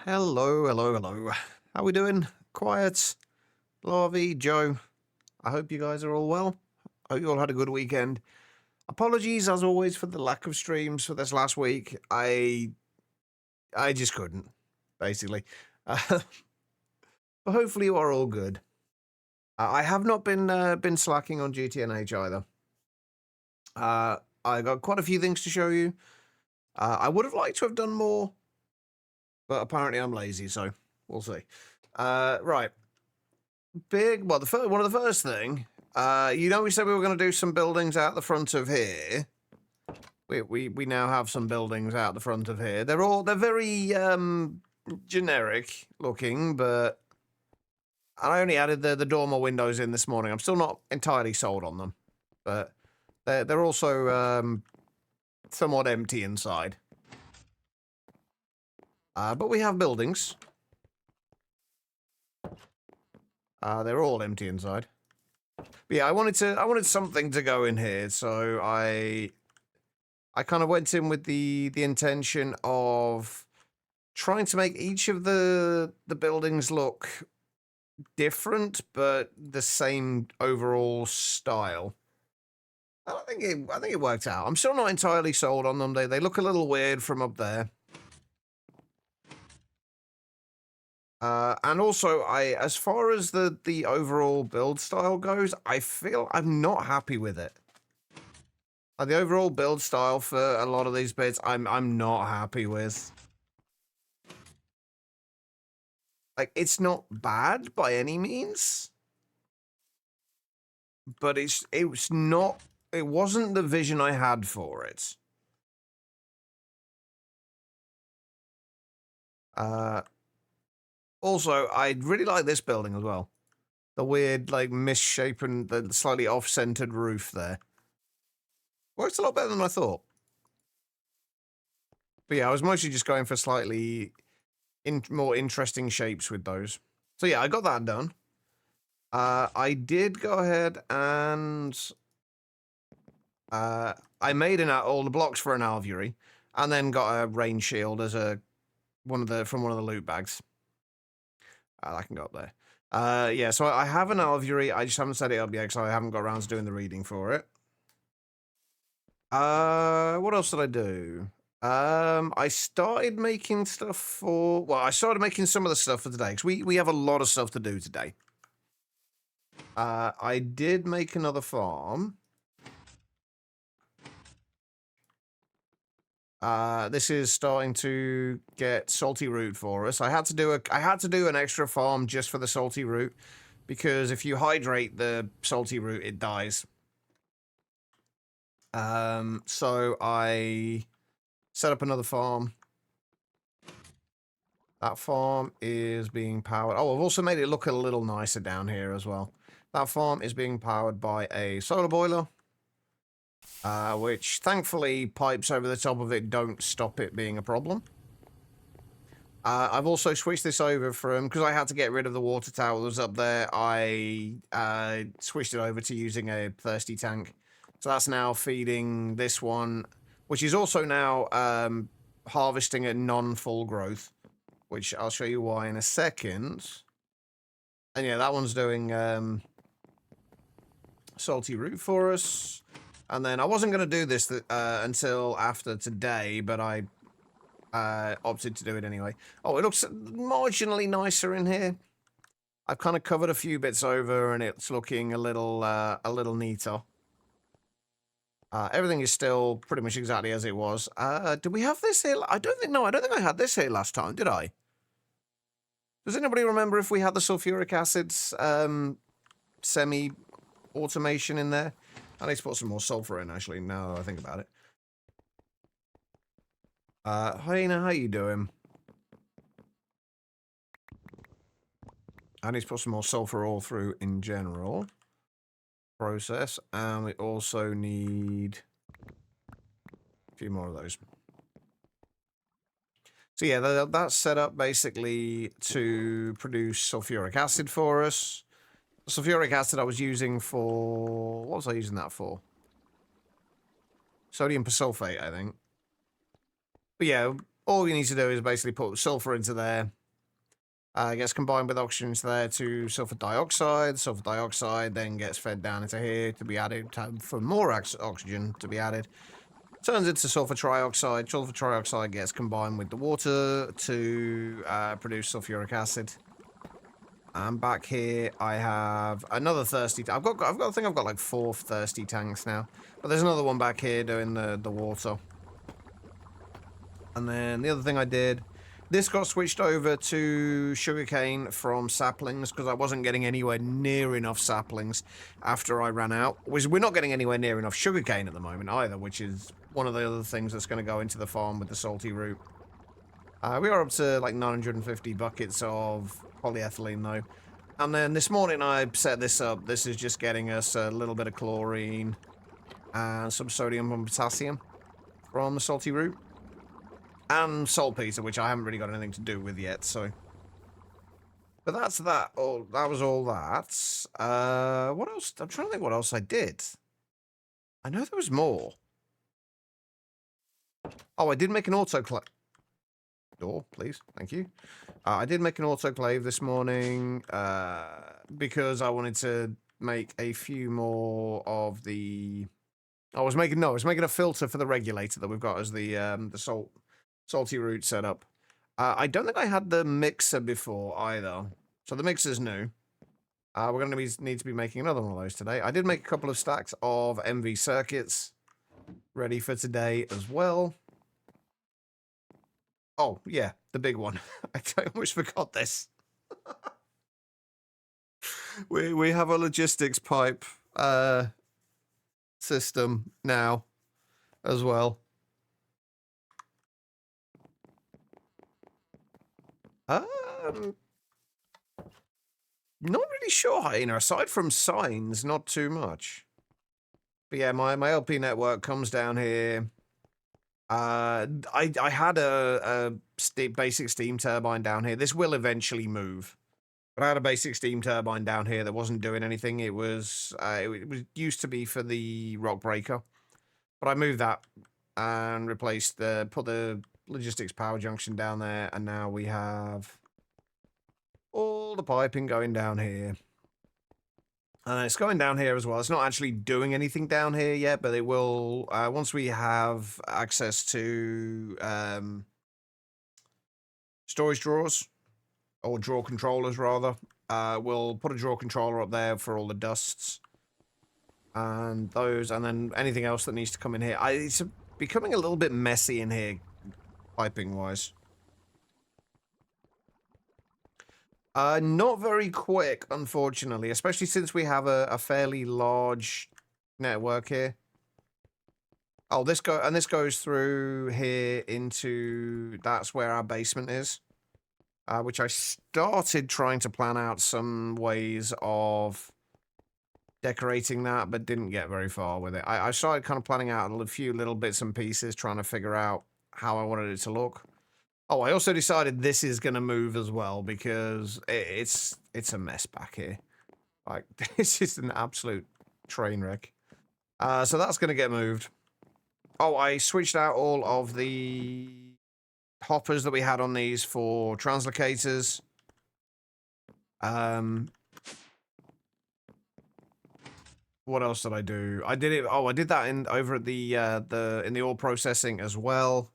Hello, hello, hello. How we doing? Quiet, Larvy, Joe. I hope you guys are all well. Hope you all had a good weekend. Apologies as always for the lack of streams for this last week. I just couldn't, basically. Uh, but hopefully you are all good. I have not been slacking on GTNH either. I got quite a few things to show you. I would have liked to have done more, but apparently I'm lazy, so we'll see. Right. One of the first thing, we said we were going to do some buildings out the front of here. We now have some buildings out the front of here. They're very generic looking, but I only added the dormer windows in this morning. I'm still not entirely sold on them, but they're also somewhat empty inside. But we have buildings. They're all empty inside. But yeah, I wanted something to go in here, so I kind of went in with the intention of trying to make each of the buildings look different, but the same overall style. I think it worked out. I'm still not entirely sold on them. They look a little weird from up there. And also, as far as the overall build style goes, I feel I'm not happy with it. The overall build style for a lot of these bits, I'm not happy with. Like, it's not bad by any means, but it wasn't the vision I had for it. Also, I really like this building as well. The weird, like, misshapen, the slightly off-centered roof there. Works a lot better than I thought. But yeah, I was mostly just going for slightly more interesting shapes with those. So yeah, I got that done. I did go ahead and I made all the blocks for an alveary, and then got a rain shield as from one of the loot bags. That can go up there. Yeah, so I have an alveary. I just haven't set it up yet because I haven't got around to doing the reading for it. What else did I do? I started making stuff I started making some of the stuff for today, because we have a lot of stuff to do today. I did make another farm. This is starting to get salty root for us. I had to do an extra farm just for the salty root, because if you hydrate the salty root, it dies. So I set up another farm. That farm is being powered. Oh, I've also made it look a little nicer down here as well. That farm is being powered by a solar boiler, which thankfully pipes over the top of it don't stop it being a problem. I've also switched this over because I had to get rid of the water tower that was up there, I switched it over to using a thirsty tank. So that's now feeding this one, which is also now harvesting at non-full growth, which I'll show you why in a second. And yeah, that one's doing salty root for us. And then I wasn't going to do this until after today, but I opted to do it anyway. Oh, it looks marginally nicer in here. I've kind of covered a few bits over, and it's looking a little neater. Everything is still pretty much exactly as it was. Do we have this here? I don't think I had this here last time, did I? Does anybody remember if we had the sulfuric acids semi-automation in there? I need to put some more sulfur in, actually, now that I think about it. Hyena, how you doing? I need to put some more sulfur all through in general. Process, and we also need a few more of those. So yeah, that's set up basically to produce sulfuric acid for us. Sulfuric acid I was using for... What was I using that for? Sodium persulfate, I think. But yeah, all you need to do is basically put sulfur into there. It gets combined with oxygen into there to sulfur dioxide. Sulfur dioxide then gets fed down into here to be added for more oxygen to be added. Turns into sulfur trioxide. Sulfur trioxide gets combined with the water to produce sulfuric acid. And back here, I have another thirsty. I think I've got like 4 thirsty tanks now. But there's another one back here doing the water. And then the other thing I did, this got switched over to sugarcane from saplings because I wasn't getting anywhere near enough saplings after I ran out. We're not getting anywhere near enough sugarcane at the moment either, which is one of the other things that's going to go into the farm with the salty root. We are up to like 950 buckets of polyethylene though. And then this morning I set this up. This is just getting us a little bit of chlorine and some sodium and potassium from the salty root. And saltpeter, which I haven't really got anything to do with yet, so. But that's that. Oh, that was all that. What else? I'm trying to think what else I did. I know there was more. Oh, I did make an autoclave. Door, please. Thank you. I did make an autoclave this morning because I wanted to make a few more of the. I was making a filter for the regulator that we've got as the salty root setup. I don't think I had the mixer before either, so the mixer's new. We're going to need to be making another one of those today. I did make a couple of stacks of MV circuits ready for today as well. Oh, yeah, the big one. I almost forgot this. we have a logistics pipe system now as well. Not really sure, you know, aside from signs, not too much. But yeah, my LP network comes down here. I had a basic steam turbine down here. This will eventually move. But I had a basic steam turbine down here that wasn't doing anything. It was used to be for the rock breaker. But I moved that and put the logistics power junction down there, and now we have all the piping going down here. And it's going down here as well. It's not actually doing anything down here yet, but it will, once we have access to storage drawers, or drawer controllers rather, we'll put a drawer controller up there for all the dusts. And those, and then anything else that needs to come in here. It's becoming a little bit messy in here, piping-wise. Not very quick, unfortunately, especially since we have a fairly large network here. Oh, this goes through here into, that's where our basement is. Which I started trying to plan out some ways of decorating that, but didn't get very far with it. I started kind of planning out a few little bits and pieces, trying to figure out how I wanted it to look. Oh, I also decided this is going to move as well because it's a mess back here. Like, this is an absolute train wreck. So that's going to get moved. Oh, I switched out all of the hoppers that we had on these for translocators. What else did I do? I did it. Oh, I did that over at in the ore processing as well.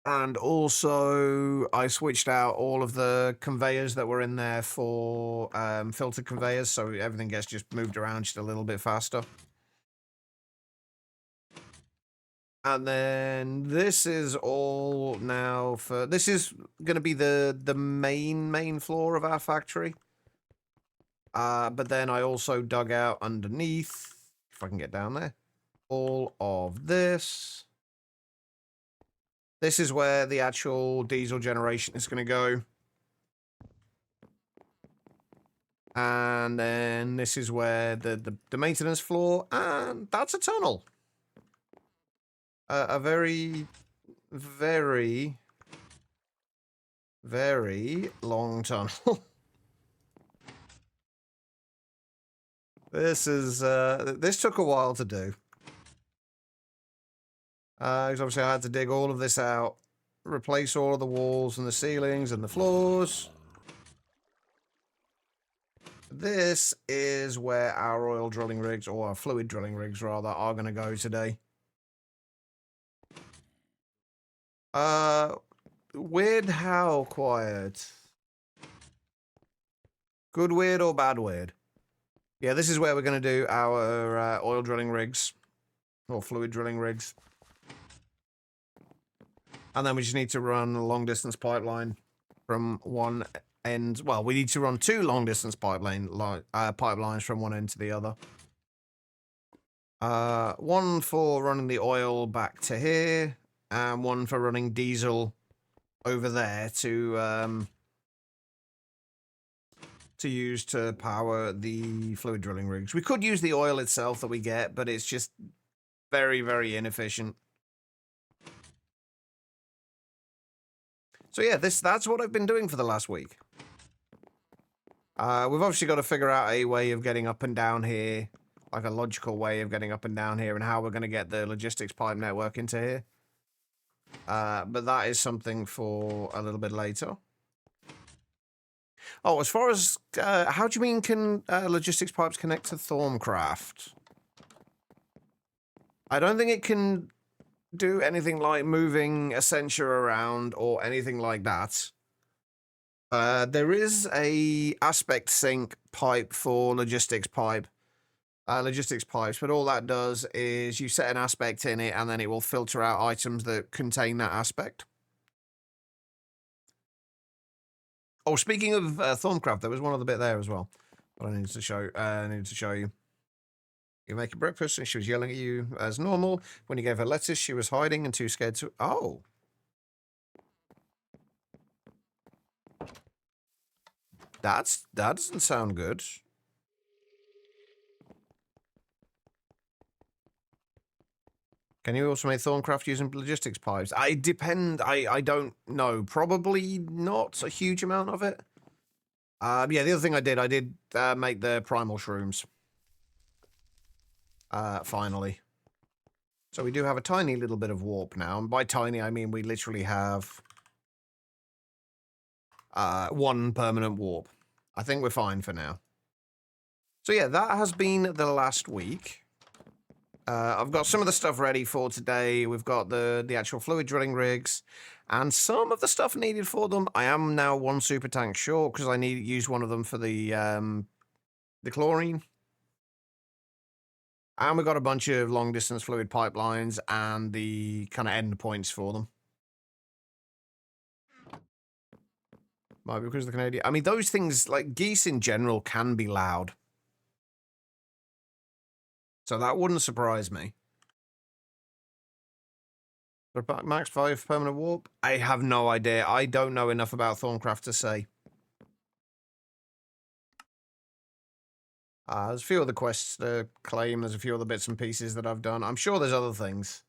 And also, I switched out all of the conveyors that were in there for filter conveyors, so everything gets just moved around just a little bit faster. And then this is all now for... This is going to be the main floor of our factory. But then I also dug out underneath, if I can get down there, all of this. This is where the actual diesel generation is going to go. And then this is where the maintenance floor, and that's a tunnel. A very, very, very long tunnel. This took a while to do. Because obviously I had to dig all of this out replace all of the walls and the ceilings and the floors. This is where our oil drilling rigs, or our fluid drilling rigs rather, are going to go today. Weird how quiet? Good weird or bad weird? Yeah, this is where we're going to do our oil drilling rigs, or fluid drilling rigs. And then we just need to run a long distance pipeline from one end. Well, we need to run 2 long distance pipelines from one end to the other. One for running the oil back to here, and one for running diesel over there to use to power the fluid drilling rigs. We could use the oil itself that we get, but it's just very, very inefficient. So yeah, that's what I've been doing for the last week. We've obviously got to figure out a way of getting up and down here, like a logical way of getting up and down here, and how we're going to get the logistics pipe network into here. But that is something for a little bit later. Oh, as far as, how do you mean can logistics pipes connect to Thorncraft? I don't think it can do anything like moving Essentia around or anything like that. There is a aspect sync pipe for logistics pipes, but all that does is you set an aspect in it and then it will filter out items that contain that aspect. Oh, speaking of Thorncraft, there was one other bit there as well. But I needed to show you. You make a breakfast and she was yelling at you as normal. When you gave her lettuce, she was hiding and too scared to... Oh. That doesn't sound good. Can you automate Thorncraft using logistics pipes? I don't know. Probably not a huge amount of it. Yeah, the other thing I did make the primal shrooms. Finally. So we do have a tiny little bit of warp now. And by tiny, I mean we literally have 1 permanent warp. I think we're fine for now. So yeah, that has been the last week. I've got some of the stuff ready for today. We've got the actual fluid drilling rigs and some of the stuff needed for them. I am now 1 super tank short because I need to use one of them for the chlorine. And we've got a bunch of long distance fluid pipelines and the kind of endpoints for them. Might be because of the Canadian. I mean, those things, like geese in general, can be loud. So that wouldn't surprise me. Max 5 permanent warp? I have no idea. I don't know enough about Thorncraft to say. There's a few other quests to claim. There's a few other bits and pieces that I've done. I'm sure there's other things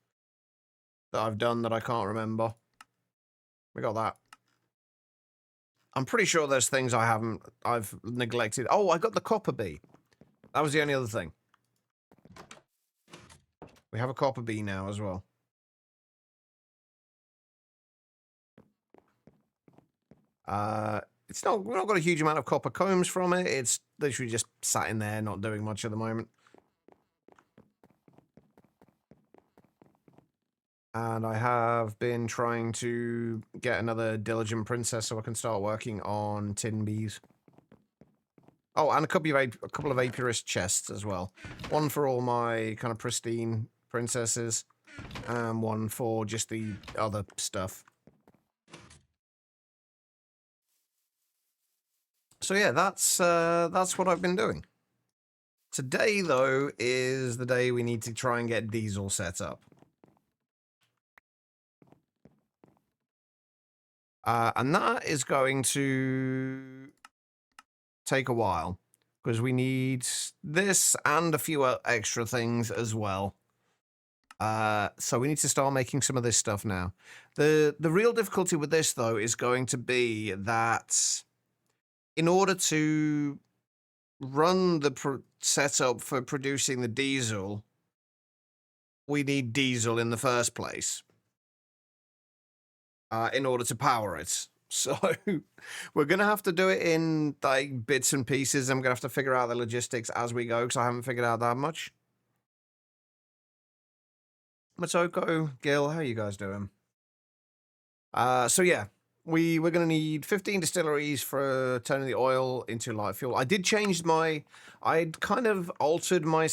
that I've done that I can't remember. We got that. I'm pretty sure there's things I've neglected. Oh, I got the copper bee. That was the only other thing. We have a copper bee now as well. We've not got a huge amount of copper combs from it. It's literally just sat in there, not doing much at the moment. And I have been trying to get another diligent princess so I can start working on tin bees. Oh, and a couple of apiarist chests as well. One for all my kind of pristine princesses, and one for just the other stuff. So yeah, that's what I've been doing. Today, though, is the day we need to try and get diesel set up. And that is going to take a while, because we need this and a few extra things as well. So we need to start making some of this stuff now. The real difficulty with this, though, is going to be that in order to run the setup for producing the diesel, we need diesel in the first place. in order to power it. So we're going to have to do it in like bits and pieces. I'm going to have to figure out the logistics as we go because I haven't figured out that much. Matoko, Gil, how you guys doing? So yeah, we're going to need 15 distilleries for turning the oil into light fuel. I did change I'd kind of altered my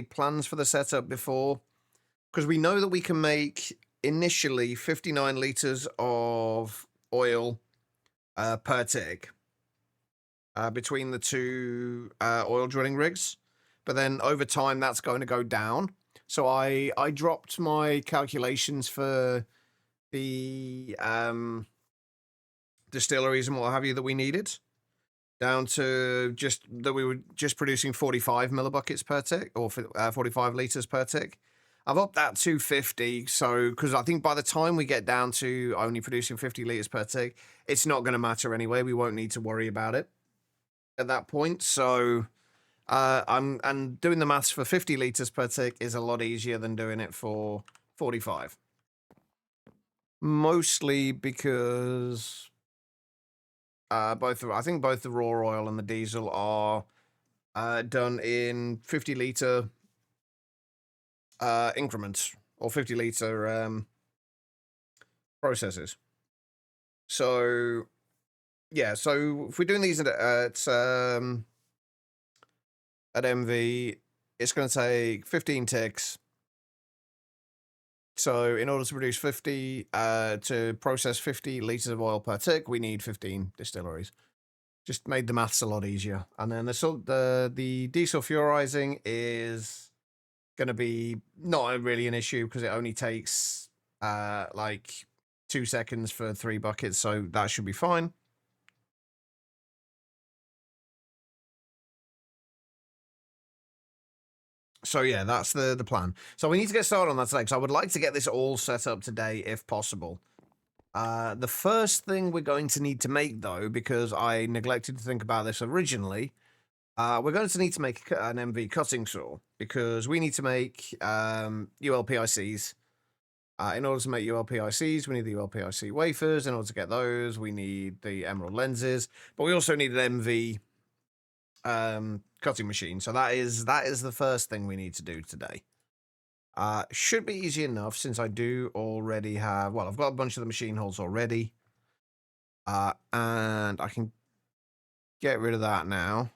plans for the setup before because we know that we can make initially 59 liters of oil per tick between the two oil drilling rigs, but then over time that's going to go down. So I dropped my calculations for the distilleries and what have you that we needed down to just that we were just producing 45 millibuckets per tick or 45 liters per tick. I've upped that to 50, so because I think by the time we get down to only producing 50 liters per tick, it's not going to matter anyway. We won't need to worry about it at that point. So and doing the maths for 50 liters per tick is a lot easier than doing it for 45. Mostly because I think both the raw oil and the diesel are done in 50-liter increments or 50-liter processes. So yeah, so if we're doing these at MV, it's going to take 15 ticks. So in order to produce 50, to process 50 liters of oil per tick, we need 15 distilleries. Just made the maths a lot easier. And then the desulfurizing is going to be not really an issue because it only takes like 2 seconds for 3 buckets, so that should be fine. So yeah, that's the plan. So we need to get started on that today, because I would like to get this all set up today if possible. The first thing we're going to need to make, though, because I neglected to think about this originally, we're going to need to make an MV cutting saw, because we need to make ULPICs. In order to make ULPICs, we need the ULPIC wafers. In order to get those, we need the emerald lenses. But we also need an MV cutting machine. So that is the first thing we need to do today. Should be easy enough since I do already have, well, I've got a bunch of the machine holes already. And I can get rid of that now.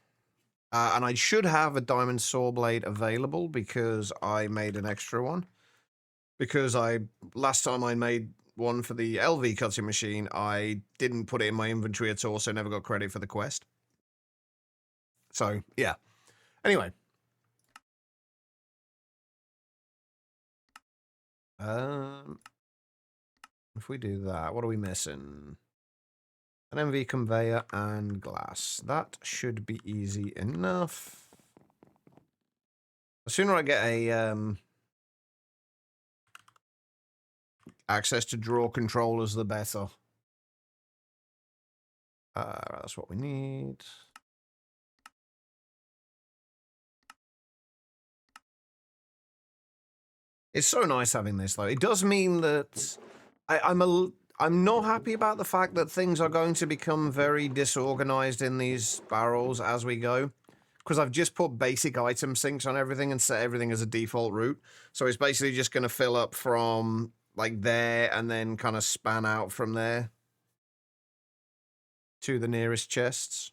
And I should have a diamond saw blade available because I made an extra one. Because last time I made one for the LV cutting machine, I didn't put it in my inventory at all, so never got credit for the quest. So, yeah. Anyway. If we do that, what are we missing? An MV conveyor and glass. That should be easy enough. The sooner I get a access to draw controllers, the better. That's what we need. It's so nice having this, though. It does mean that I'm not happy about the fact that things are going to become very disorganized in these barrels as we go, because I've just put basic item sinks on everything and set everything as a default route. So it's basically just going to fill up from like there and then kind of span out from there to the nearest chests.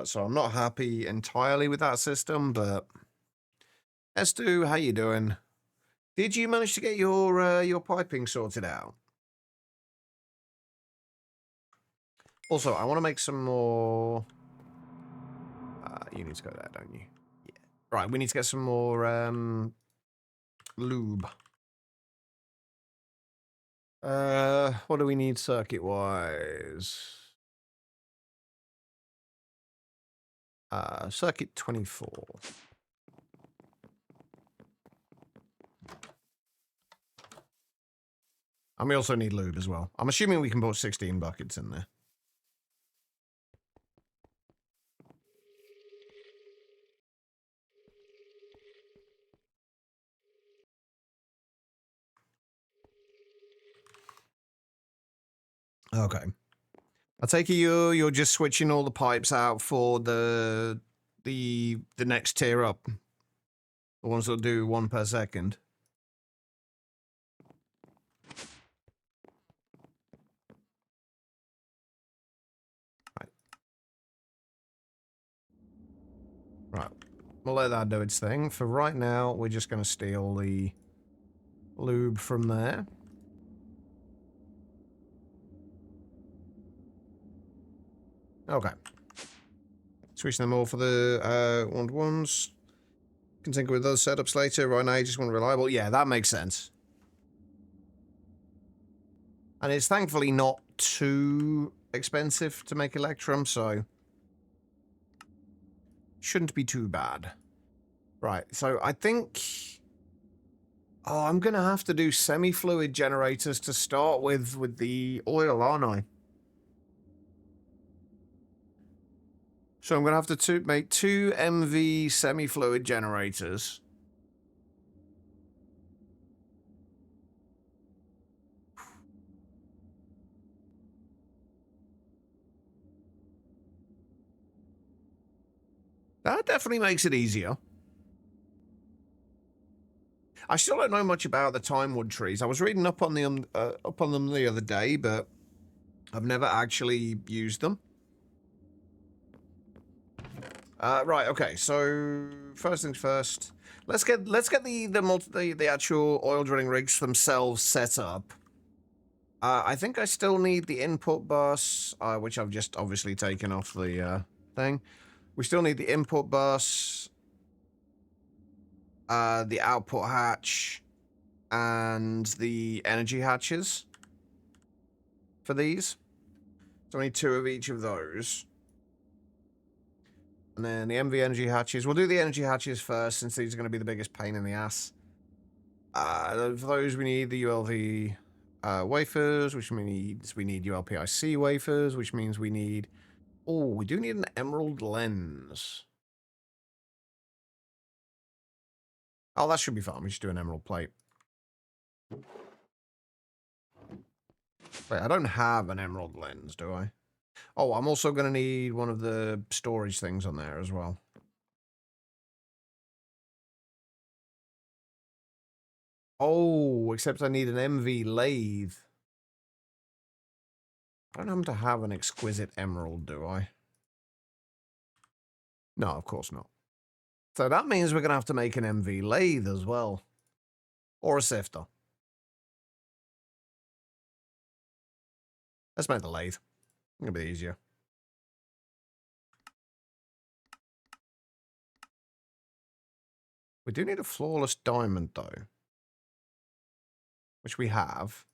So I'm not happy entirely with that system, but Estu, how you doing? Did you manage to get your piping sorted out? Also, I want to make some more. You need to go there, don't you? Yeah. Right, we need to get some more lube. What do we need circuit-wise? Circuit 24. And we also need lube as well. I'm assuming we can put 16 buckets in there. Okay. I take it you're just switching all the pipes out for the next tier up. The ones that do 1 per second. Right. Right. We'll let that do its thing. For right now, we're just going to steal the lube from there. Okay. Switching them all for the 1-to-1s. Can tinker with those setups later. Right now, you just want reliable. Yeah, that makes sense. And it's thankfully not too expensive to make Electrum, so shouldn't be too bad. Right, so I think... Oh, I'm going to have to do semi-fluid generators to start with the oil, aren't I? So I'm going to have to make 2 MV semi-fluid generators. That definitely makes it easier. I still don't know much about the time wood trees. I was reading up on them the other day, but I've never actually used them. Right. Okay. So first things first. Let's get the actual oil drilling rigs themselves set up. I think I still need the input bus, which I've just obviously taken off the thing. We still need the input bus, the output hatch, and the energy hatches for these. So I need 2 of each of those. And then the MV energy hatches. We'll do the energy hatches first, since these are going to be the biggest pain in the ass. For those, we need the ULV wafers, which means we need ULPIC wafers, which means we need... Oh, we do need an emerald lens. Oh, that should be fine. We just do an emerald plate. Wait, I don't have an emerald lens, do I? Oh, I'm also going to need one of the storage things on there as well. Oh, except I need an MV lathe. I don't happen to have an exquisite emerald, do I? No, of course not. So that means we're going to have to make an MV lathe as well. Or a sifter. Let's make the lathe. It'll be easier. We do need a flawless diamond, though. Which we have.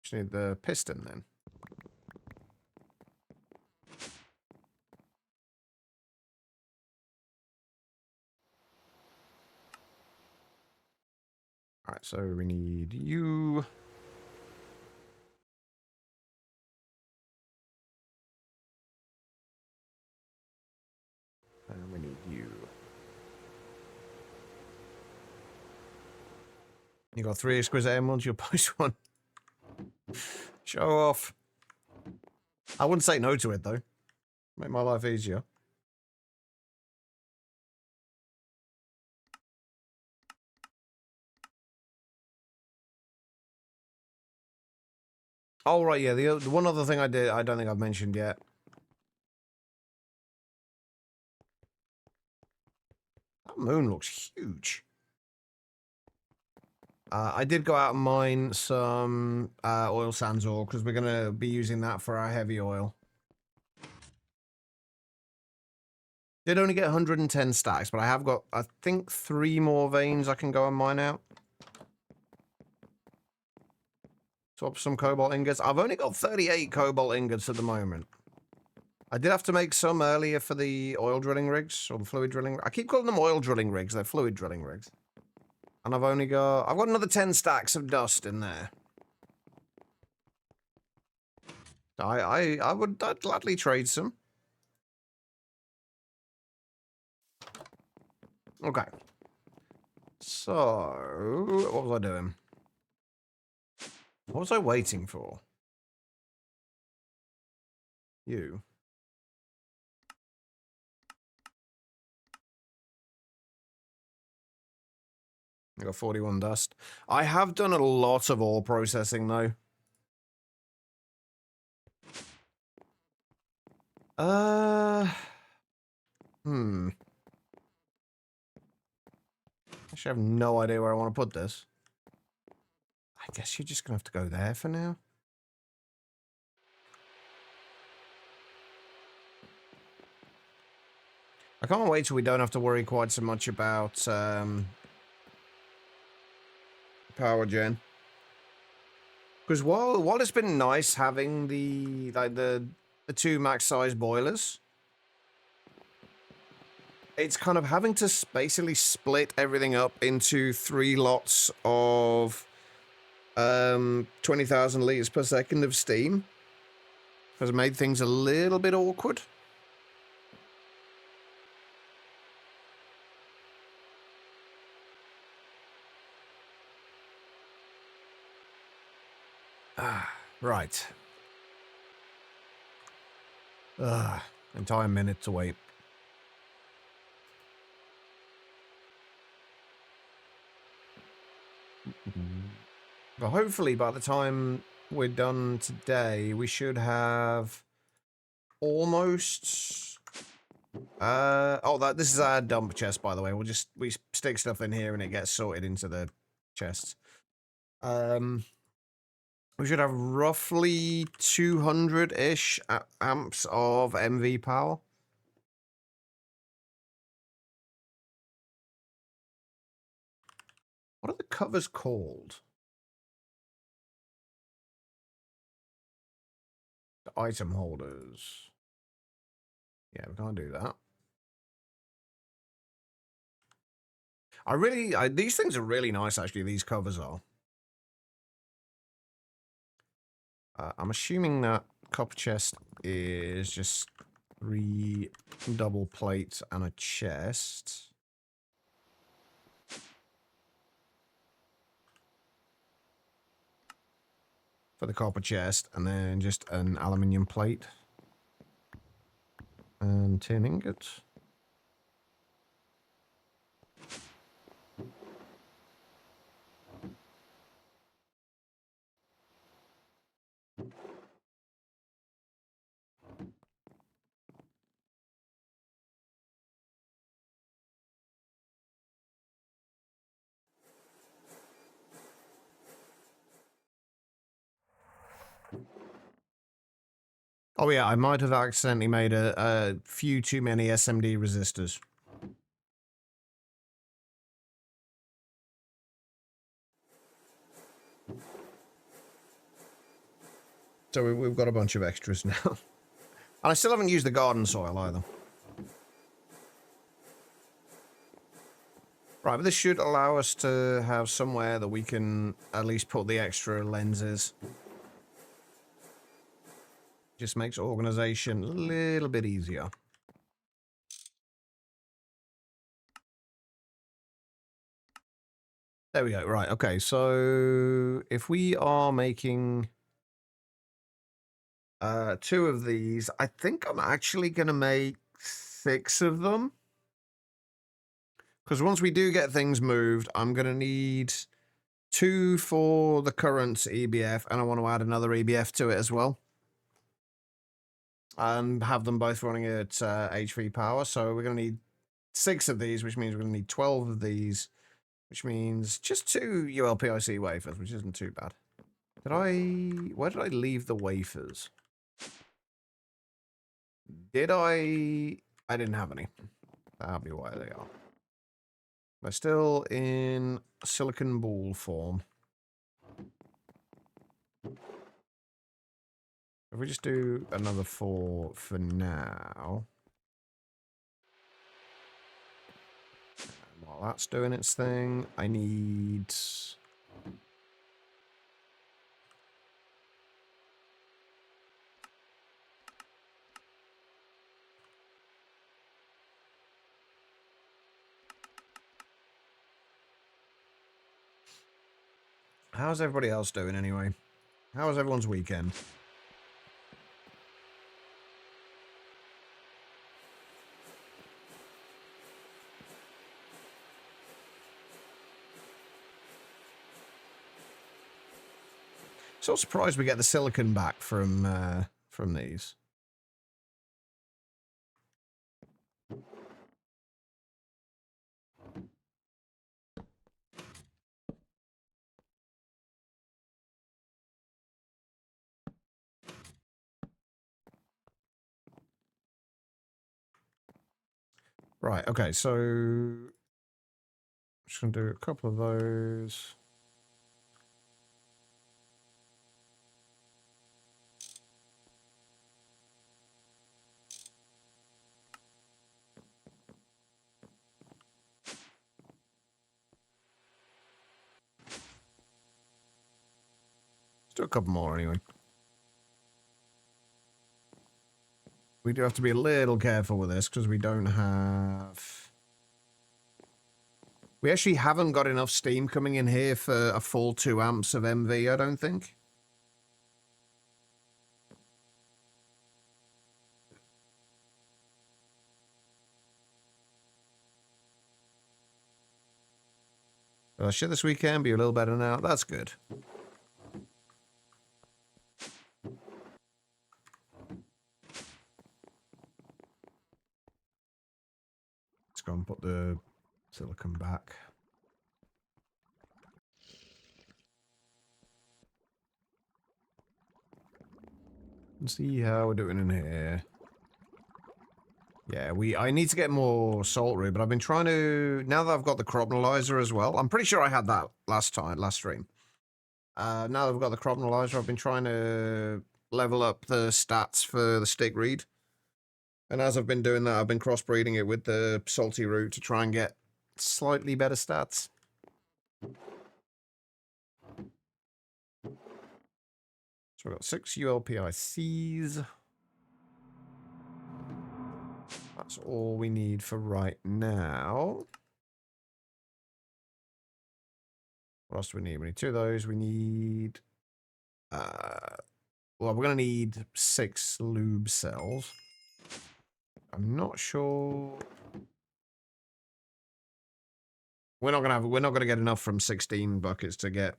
Just need the piston, then. Alright, so we need you. And we need you. You got 3 exquisite emeralds, you'll post one. Show off. I wouldn't say no to it, though. Make my life easier. Oh, right, yeah. The one other thing I don't think I've mentioned yet. That moon looks huge. I did go out and mine some oil sands ore, because we're going to be using that for our heavy oil. Did only get 110 stacks, but I have got, I think, 3 more veins I can go and mine out. Swap some cobalt ingots. I've only got 38 cobalt ingots at the moment. I did have to make some earlier for the oil drilling rigs, or the fluid drilling. I keep calling them oil drilling rigs. They're fluid drilling rigs. And I've got another 10 stacks of dust in there. I'd gladly trade some. Okay. So, what was I doing? What was I waiting for? You. I got 41 dust. I have done a lot of ore processing, though. Hmm. Actually, I have no idea where I want to put this. I guess you're just going to have to go there for now. I can't wait till we don't have to worry quite so much about power gen. Because while it's been nice having the two max size boilers, it's kind of having to basically split everything up into 3 lots of 20,000 liters per second of steam has made things a little bit awkward. Right. Entire minute to wait. But hopefully by the time we're done today, we should have almost... this is our dump chest, by the way. We stick stuff in here and it gets sorted into the chests. We should have roughly 200-ish amps of MV power. What are the covers called? The item holders. Yeah, we can't do that. These things are really nice, actually, these covers are. I'm assuming that copper chest is just 3 double plates and a chest. For the copper chest, and then just an aluminium plate. And 10 ingots. Oh yeah, I might have accidentally made a few too many SMD resistors. So we've got a bunch of extras now. And I still haven't used the garden soil either. Right, but this should allow us to have somewhere that we can at least put the extra lenses. Just makes organization a little bit easier. There we go. Right, okay, so if we are making 2 of these, I think I'm actually going to make 6 of them. Because once we do get things moved, I'm going to need 2 for the current EBF, and I want to add another EBF to it as well. And have them both running at H3 power. So we're going to need 6 of these, which means we're going to need 12 of these, which means just 2 ULPIC wafers, which isn't too bad. Where did I leave the wafers? I didn't have any. That'll be why they are. They're still in silicon ball form. If we just do another 4 for now. And while that's doing its thing, I need... How's everybody else doing anyway? How was everyone's weekend? So surprised we get the silicon back from these. Right, okay, so just gonna do a couple of those. Let's do a couple more anyway. We do have to be a little careful with this because we don't have... We actually haven't got enough steam coming in here for a full 2 amps of MV, I don't think. Shit, this weekend be a little better now. That's good. Let's go and put the silicon back. Let's see how we're doing in here. Yeah, I need to get more salt root, but I've been trying to... Now that I've got the cropnolyzer as well, I'm pretty sure I had that last stream. Now that I've got the cropnolyzer, I've been trying to level up the stats for the stick reed. And as I've been doing that, I've been crossbreeding it with the salty root to try and get slightly better stats. So we've got 6 ULPICs. That's all we need for right now. What else do we need? We need 2 of those. We need... well, we're going to need 6 lube cells. I'm not sure... We're not going to get enough from 16 buckets to get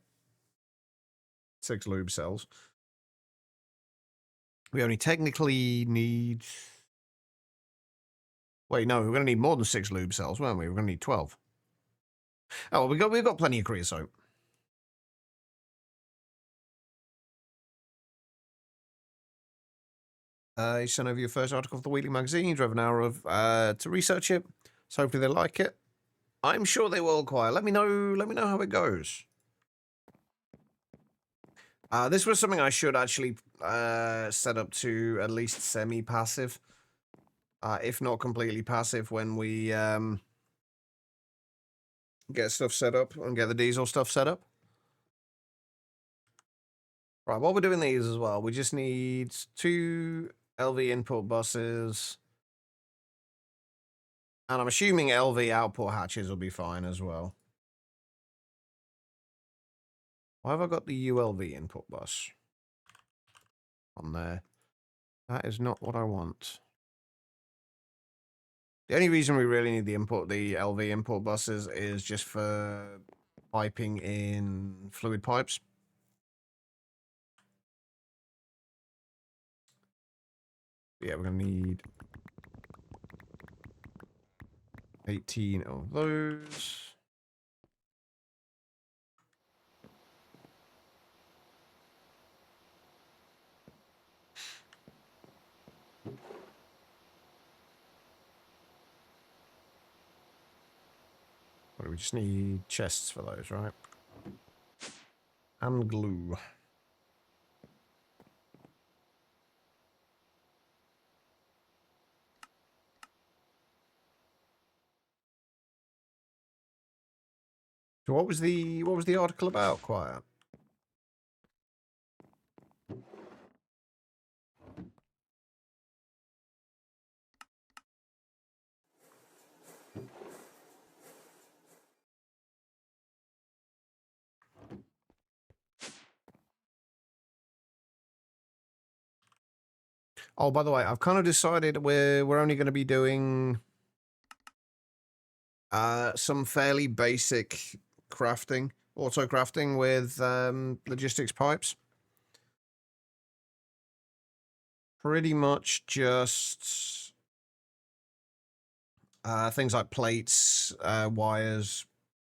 6 lube cells. We only technically need... Wait, no, we're going to need more than 6 lube cells, weren't we? We're going to need 12. Oh, well, we've got plenty of creosote. You sent over your first article for the weekly magazine. You drove an hour of to research it. So hopefully they like it. I'm sure they will, Quiet. Let me know how it goes. This was something I should actually set up to at least semi-passive. If not completely passive when we get stuff set up and get the diesel stuff set up. Right, while we're doing these as well, we just need 2 LV input buses. And I'm assuming LV output hatches will be fine as well. Why have I got the ULV input bus on there? That is not what I want. The only reason we really need the LV input buses is just for piping in fluid pipes. Yeah, we're going to need 18 of those. What do we just need? Chests for those, right? And glue. So what was the article about, Quiet? Oh, by the way, I've kind of decided we're only going to be doing some fairly basic crafting, auto crafting with logistics pipes. pretty much just things like plates, wires,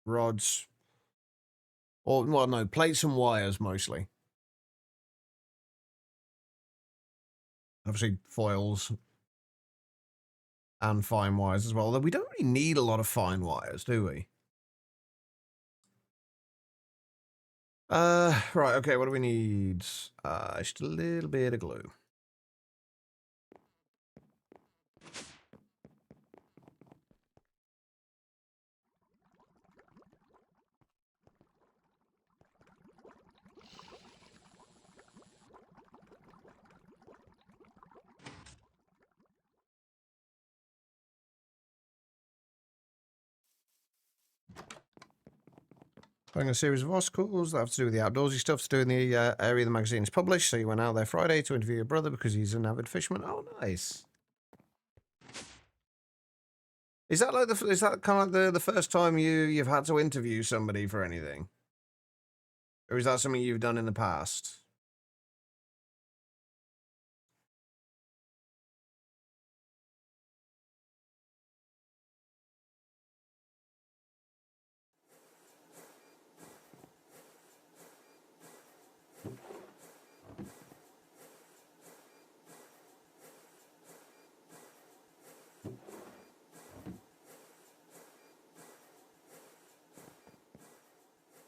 rods, or, well, no, plates and wires mostly. Obviously, foils and fine wires as well, although we don't really need a lot of fine wires, do we? Right, okay, what do we need? Just a little bit of glue. Playing a series of articles that have to do with the outdoorsy stuff to do in the area the magazine is published. So you went out there Friday to interview your brother because he's an avid fisherman. Oh, nice. Is that like is that kind of like the first time you've had to interview somebody for anything, or is that something you've done in the past?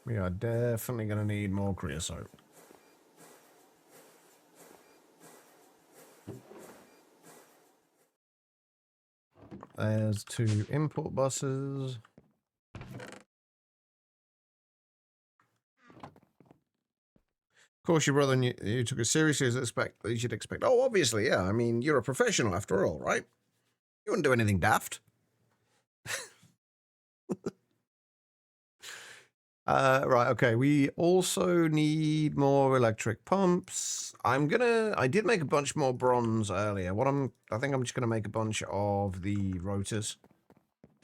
We are definitely going to need more creosote. There's 2 import buses. Of course, your brother and you took it seriously as you should expect. Oh, obviously, yeah. I mean, you're a professional after all, right? You wouldn't do anything daft. Right, okay. We also need more electric pumps. I did make a bunch more bronze earlier. I think I'm just gonna make a bunch of the rotors.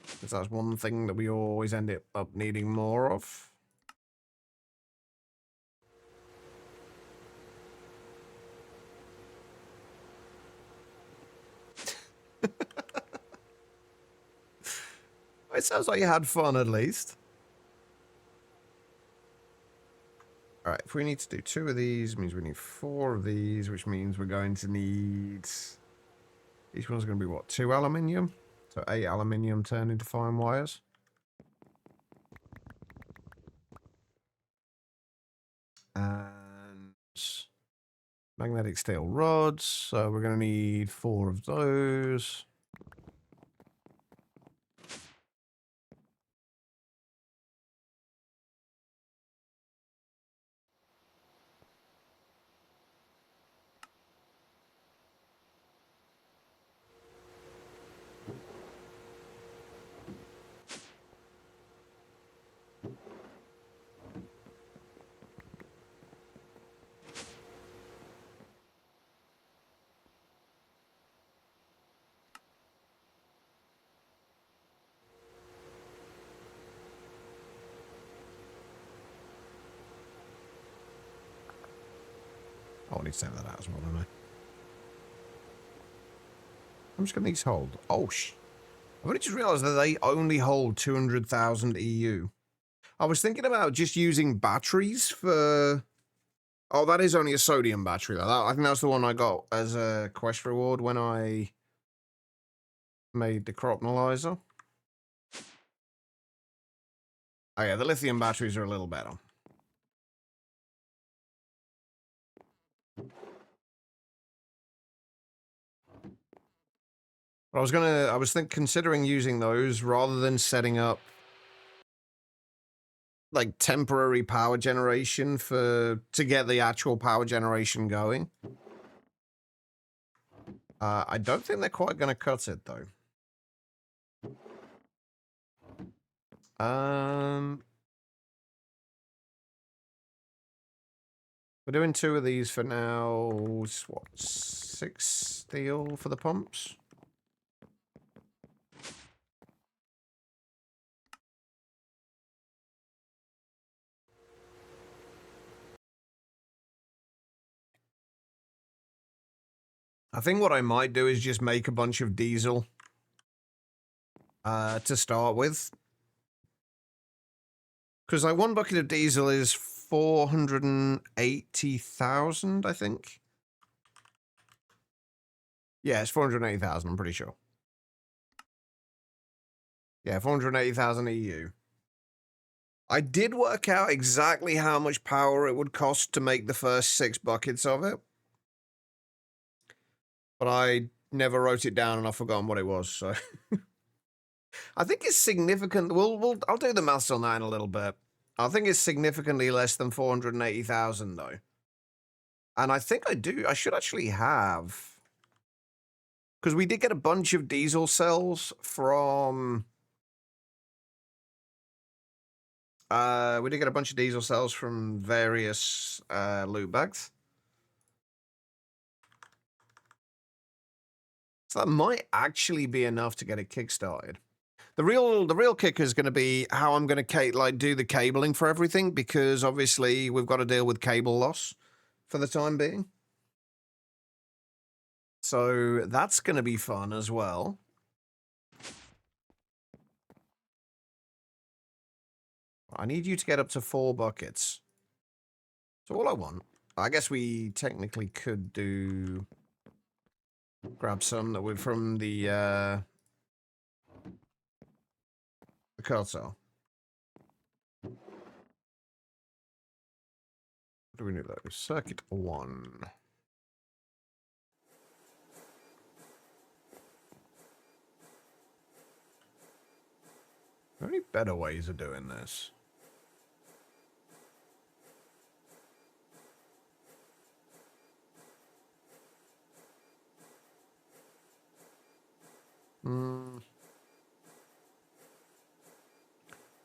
Because that's one thing that we always end up needing more of. It sounds like you had fun at least. All right, if we need to do 2 of these, means we need 4 of these, which means we're going to need... Each one's going to be, what, 2 aluminium? So 8 aluminium turned into fine wires. And magnetic steel rods. So we're going to need 4 of those. Oh, I need to save that out as well, don't I? I'm just going to need to hold. Oh, I've only just realised that they only hold 200,000 EU. I was thinking about just using batteries for... Oh, that is only a sodium battery, though. I think that's the one I got as a quest reward when I made the crop analyzer. Oh, yeah, the lithium batteries are a little better. But I was considering using those rather than setting up like temporary power generation to get the actual power generation going. I don't think they're quite going to cut it though. We're doing 2 of these for now. What, 6 steel for the pumps? I think what I might do is just make a bunch of diesel to start with. Because like 1 bucket of diesel is 480,000, I think. Yeah, it's 480,000, I'm pretty sure. Yeah, 480,000 EU. I did work out exactly how much power it would cost to make the first 6 buckets of it. But I never wrote it down and I've forgotten what it was, so... I think it's significant. I'll do the maths on that in a little bit. I think it's significantly less than 480,000, though. And I think I should actually have... Because we did get a bunch of diesel cells from... we did get a bunch of diesel cells from various loot bags. So that might actually be enough to get it kickstarted. The real kicker is going to be how I'm going to do the cabling for everything, because obviously we've got to deal with cable loss for the time being. So that's going to be fun as well. I need you to get up to 4 buckets. So all I want, I guess we technically could grab some that were from the cartel. What do we need though? Circuit 1. Are there any better ways of doing this?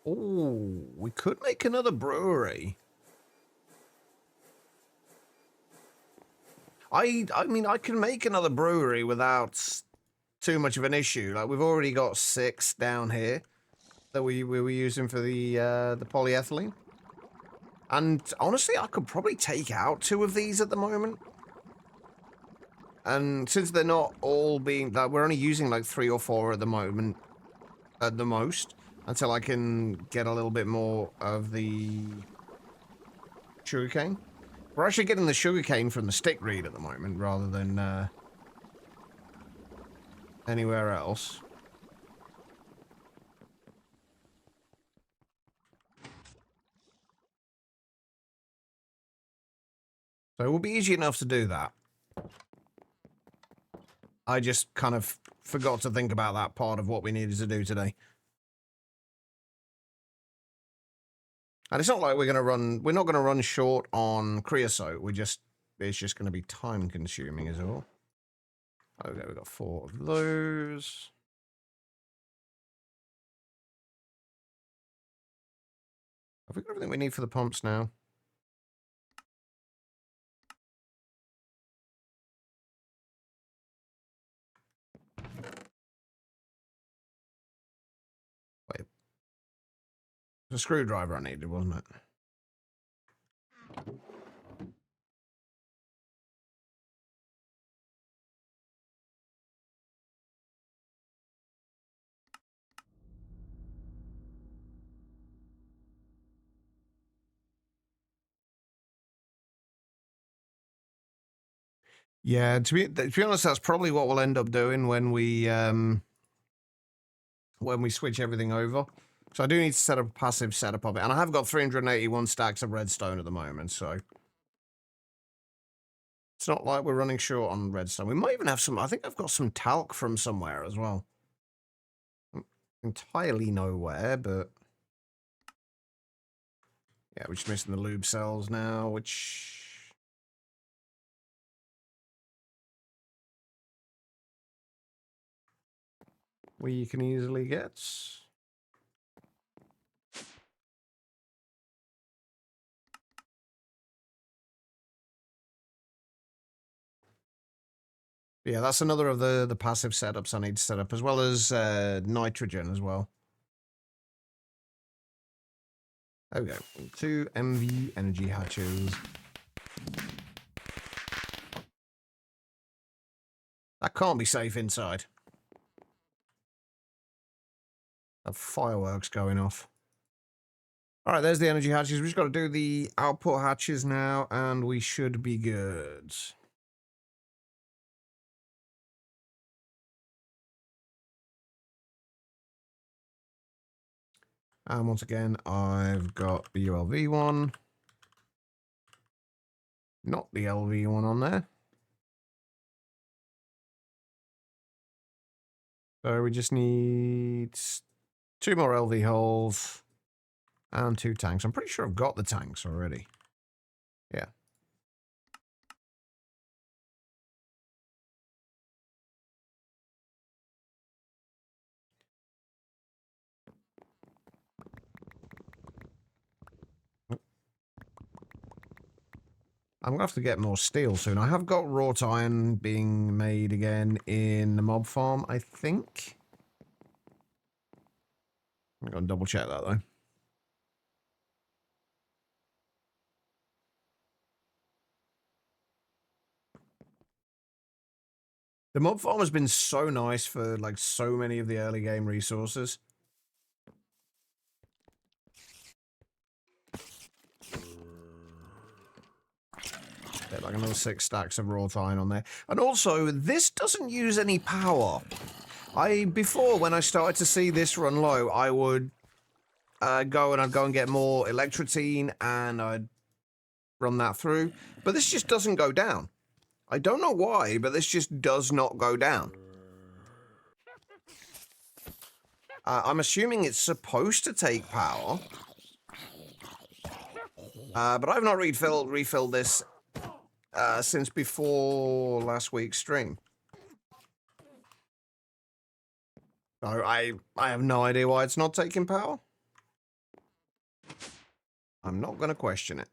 Oh, we could make another brewery. I mean, I can make another brewery without too much of an issue. Like, we've already got 6 down here that we were using for the polyethylene. And honestly, I could probably take out 2 of these at the moment. And since they're not all being, like, we're only using like 3 or 4 at the moment, at the most, until I can get a little bit more of the sugarcane. We're actually getting the sugarcane from the stick reed at the moment, rather than anywhere else. So it will be easy enough to do that. I just kind of forgot to think about that part of what we needed to do today. And it's not like we're not going to run short on creosote. It's just going to be time consuming as well. Okay, we've got 4 of those. Have we got everything we need for the pumps now? Wait. The screwdriver I needed, wasn't it? Yeah, to be honest, that's probably what we'll end up doing when we switch everything over. So I do need to set up a passive setup of it. And I have got 381 stacks of redstone at the moment, so it's not like we're running short on redstone. We might even have some, I think I've got some talc from somewhere as well. Entirely nowhere, but yeah, we're just missing the lube cells now, which we can easily get. Yeah, that's another of the passive setups I need to set up, as well as nitrogen as well. There we go. 2 MV energy hatches. That can't be safe inside. A fireworks going off. All right, there's the energy hatches. We've just got to do the output hatches now, and we should be good. And once again, I've got the ULV one. Not the LV one on there. So we just need 2 more LV holes and 2 tanks. I'm pretty sure I've got the tanks already. Yeah. I'm going to have to get more steel soon. I have got wrought iron being made again in the mob farm, I think. I'm going to double check that, though. The mob farm has been so nice for, like, so many of the early game resources. Get like another 6 stacks of wrought iron on there. And also, this doesn't use any power. Before, when I started to see this run low, I would I'd go and get more electrotine, and I'd run that through. But this just doesn't go down. I don't know why, but this just does not go down. I'm assuming it's supposed to take power. But I've not refilled this since before last week's stream. So I have no idea why it's not taking power. I'm not going to question it.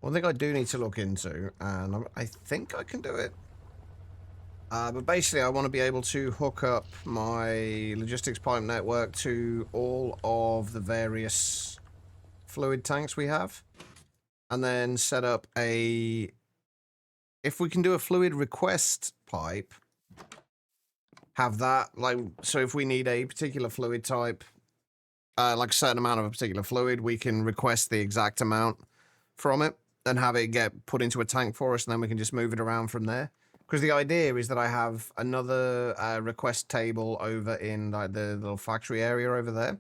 One thing I do need to look into, and I think I can do it. But basically, I want to be able to hook up my logistics pipe network to all of the various fluid tanks we have. And then set up a... If we can do a fluid request pipe, have that, like, so if we need a particular fluid type, like a certain amount of a particular fluid, we can request the exact amount from it and have it get put into a tank for us, and then we can just move it around from there. Because the idea is that I have another request table over in like the little factory area over there.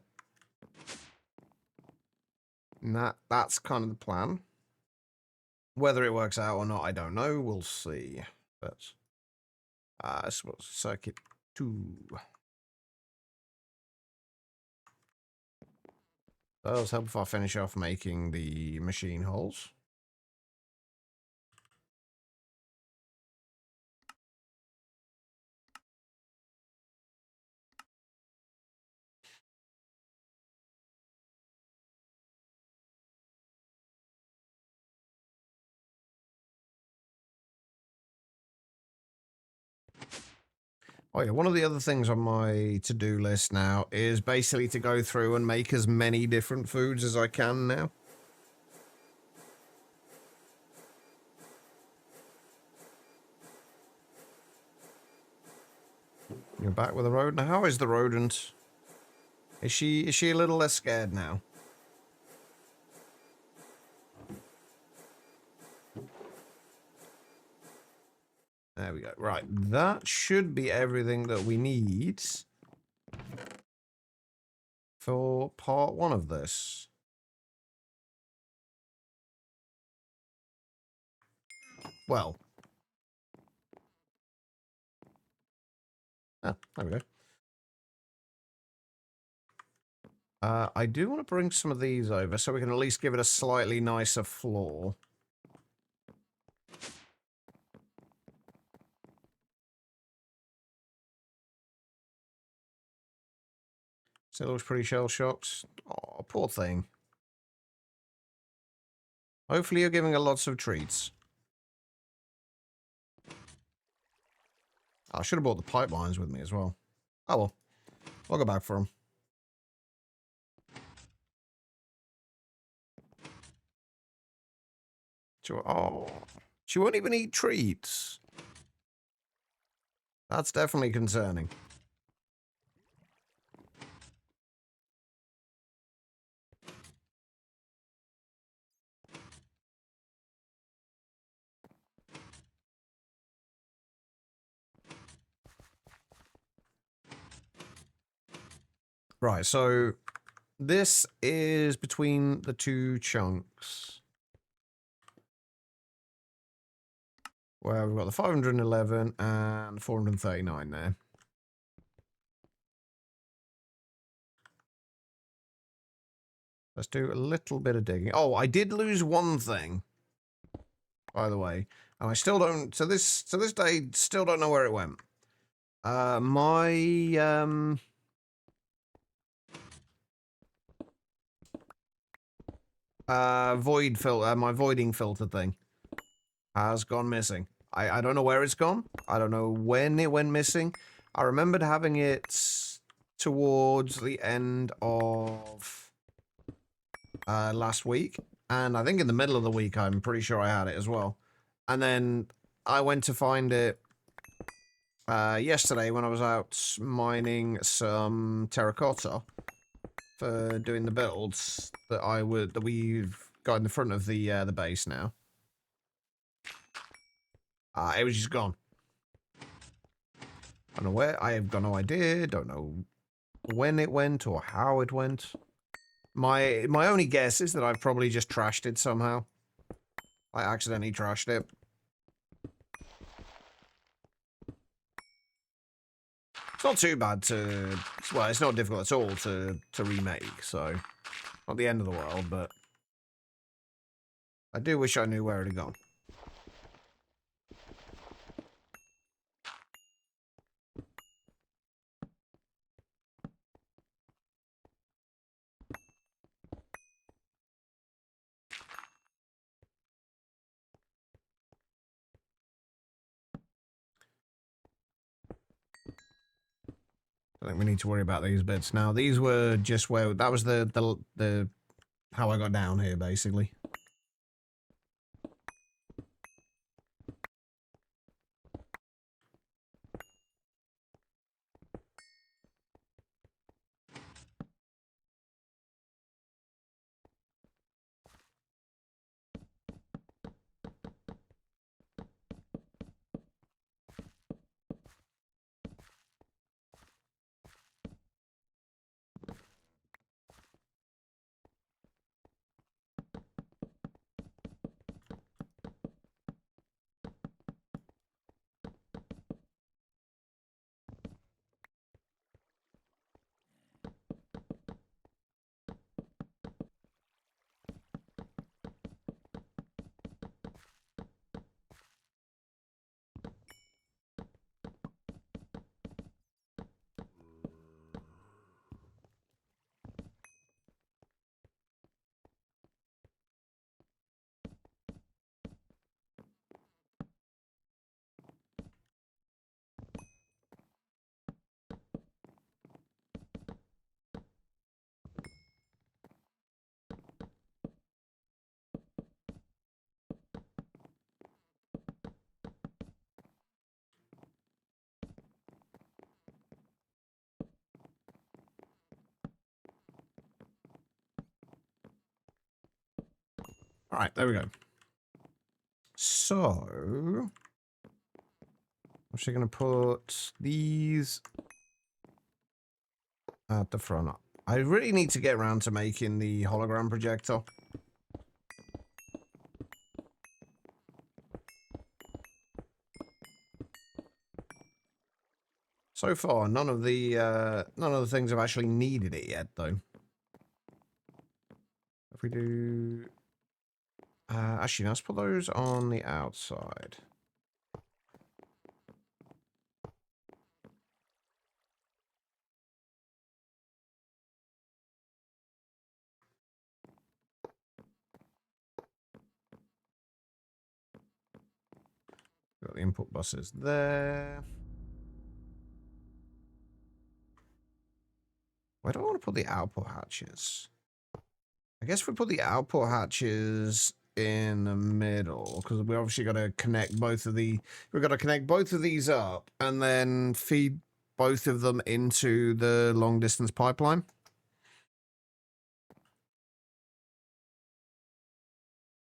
And that's kind of the plan. Whether it works out or not, I don't know. We'll see. But this was circuit 2. Let's help if I finish off making the machine holes. Oh yeah, one of the other things on my to-do list now is basically to go through and make as many different foods as I can now. You're back with the rodent. How is the rodent? Is she a little less scared now? There we go. Right, that should be everything that we need for part 1 of this. Well. Ah, there we go. I do want to bring some of these over so we can at least give it a slightly nicer floor. Still looks pretty shell-shocked. Oh, poor thing. Hopefully you're giving her lots of treats. I should have brought the pipelines with me as well. Oh well. I'll go back for them. Oh, she won't even eat treats. That's definitely concerning. Right, so this is between the two chunks. Where we've got the 511 and 439 there. Let's do a little bit of digging. Oh, I did lose one thing, by the way. And I still don't, to this day, still don't know where it went. Void filter, my voiding filter thing has gone missing. I don't know where it's gone. I don't know when it went missing. I remembered having it towards the end of last week. And I think in the middle of the week, I'm pretty sure I had it as well. And then I went to find it yesterday when I was out mining some terracotta for doing the builds that we've got in the front of the base now. It was just gone. I don't know where. I have got no idea. Don't know when it went or how it went. My only guess is that I've probably just trashed it somehow. I accidentally trashed it. It's not too bad to... Well, it's not difficult at all to remake, so... Not the end of the world, but... I do wish I knew where it had gone. I think we need to worry about these bits now. These were just where... That was the how I got down here, basically. Alright, there we go. So... I'm actually going to put these at the front. I really need to get around to making the hologram projector. So far, none of the things have actually needed it yet, though. If we do... actually, let's put those on the outside. the input buses there. Where do I want to put the output hatches? I guess we put the output hatches in the middle because we obviously got to connect both of the. We've got to connect both of these up and then feed both of them into the long distance pipeline.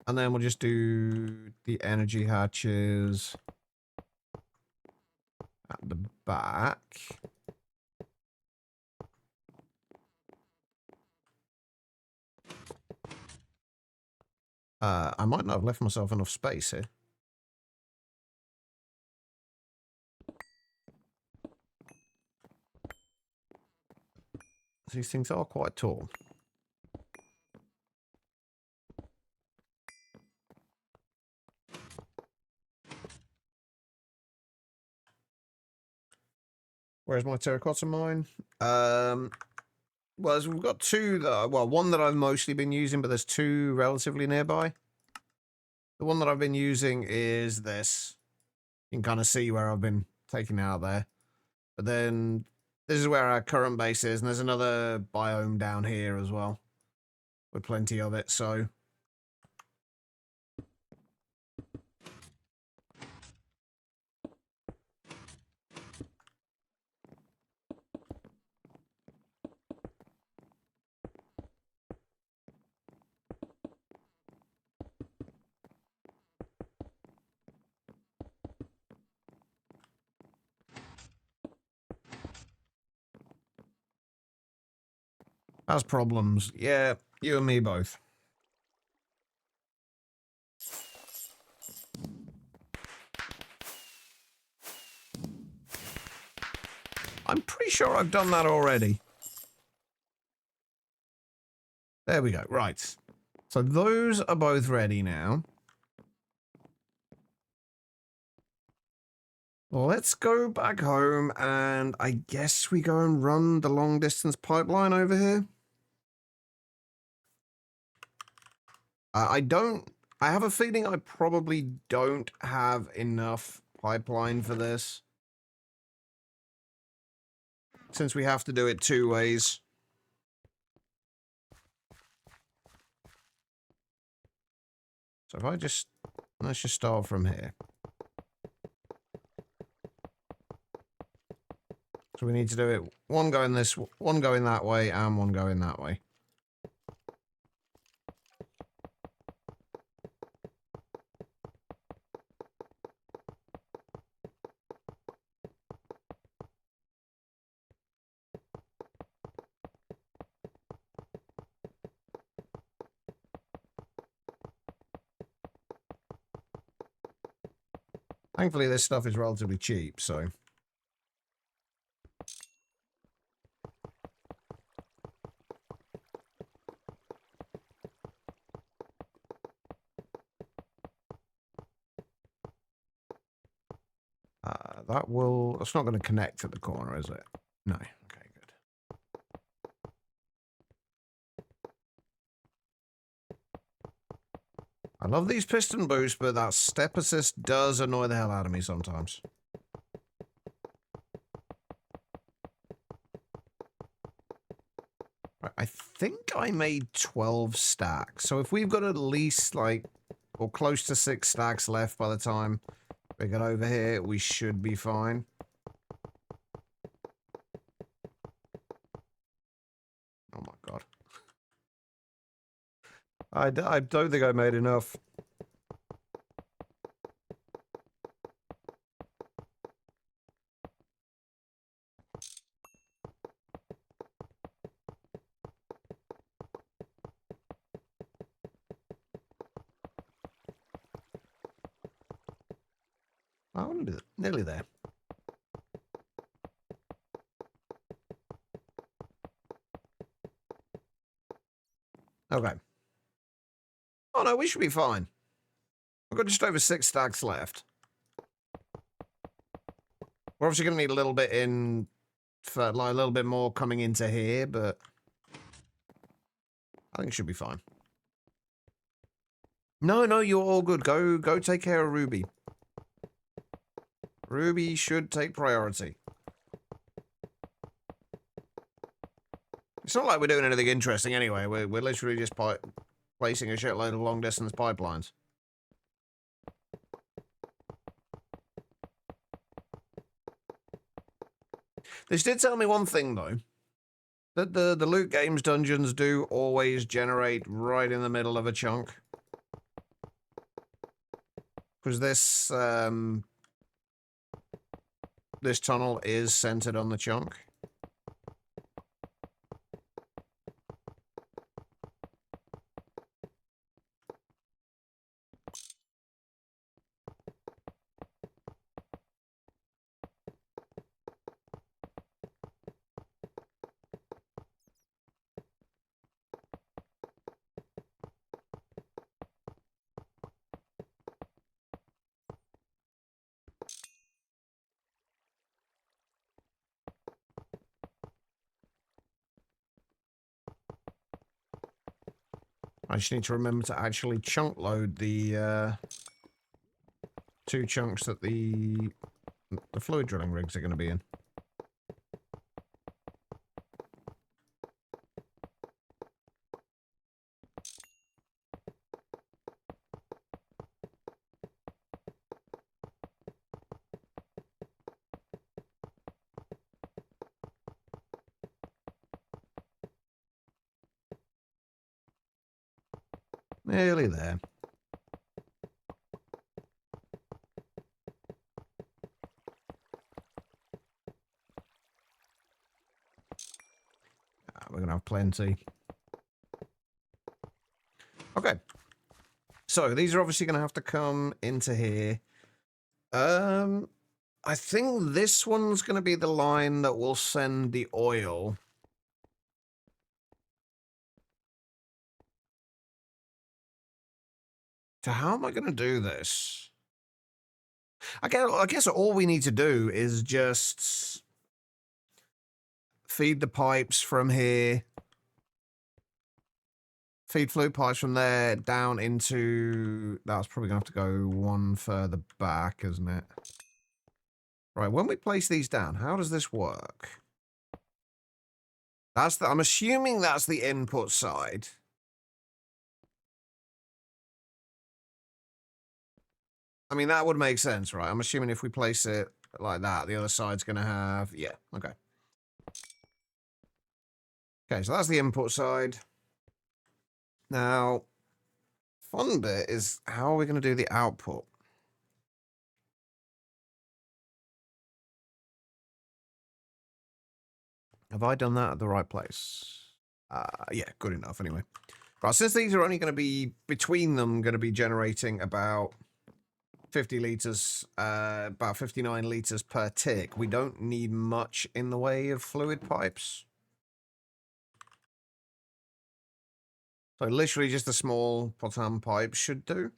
And then we'll just do the energy hatches at the back. I might not have left myself enough space here. These things are quite tall. Where's my terracotta mine? Well, we've got two that, well, one that I've mostly been using, but there's two relatively nearby. The one that I've been using is this. You can kind of see where I've been taking it out there. But then this is where our current base is, and there's another biome down here as well. With plenty of it, so... Has problems. Yeah, you and me both. I'm pretty sure I've done that already. There we go. Right. So those are both ready now. Let's go back home and I guess we go and run the long distance pipeline over here. I have a feeling I probably don't have enough pipeline for this. Since we have to do it two ways. So if I just, let's just start from here. So we need to do it, one going this, one going that way, and one going that way. Thankfully, this stuff is relatively cheap, so... That's not going to connect at the corner, is it? No. Okay, good. I love these piston boosts, but that step assist does annoy the hell out of me sometimes. Right, I think I made 12 stacks. So if we've got at least, like, or close to 6 stacks left by the time we get over here, we should be fine. Oh my god. I don't think I made enough. Oh, nearly there. Okay. Oh no, we should be fine. We've got just over 6 stacks left. We're obviously going to need a little bit in, for like a little bit more coming into here, but I think it should be fine. No, you're all good. Go take care of Ruby. Ruby should take priority. It's not like we're doing anything interesting anyway. We're literally just placing a shitload of long-distance pipelines. This did tell me one thing, though. That the loot games dungeons do always generate right in the middle of a chunk. Because this tunnel is centered on the chunk. I just need to remember to actually chunk load the 2 chunks that the fluid drilling rigs are going to be in. Nearly there. We're going to have plenty. Okay. So, these are obviously going to have to come into here. I think this one's going to be the line that will send the oil. So how am I going to do this? I guess all we need to do is just feed the pipes from here. Feed fluid pipes from there down into... That's probably going to have to go one further back, isn't it? Right, when we place these down, how does this work? I'm assuming that's the input side. I mean, that would make sense, right? I'm assuming if we place it like that, the other side's going to have... Yeah, okay. Okay, so that's the input side. Now, fun bit is how are we going to do the output? Have I done that at the right place? Yeah, good enough anyway. Right, since these are only going to be, between them, going to be generating about 50 litres, about 59 litres per tick, we don't need much in the way of fluid pipes. So literally just a small potam pipe should do.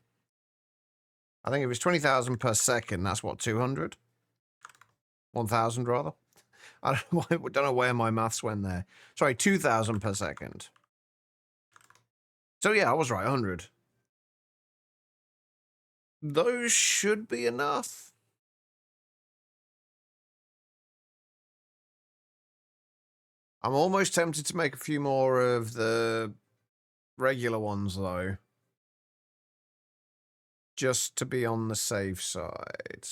I think if it's 20,000 per second, that's what, 200? 1,000 rather? I don't know where my maths went there. Sorry, 2,000 per second. So yeah, I was right, 100. Those should be enough. I'm almost tempted to make a few more of the regular ones, though. Just to be on the safe side.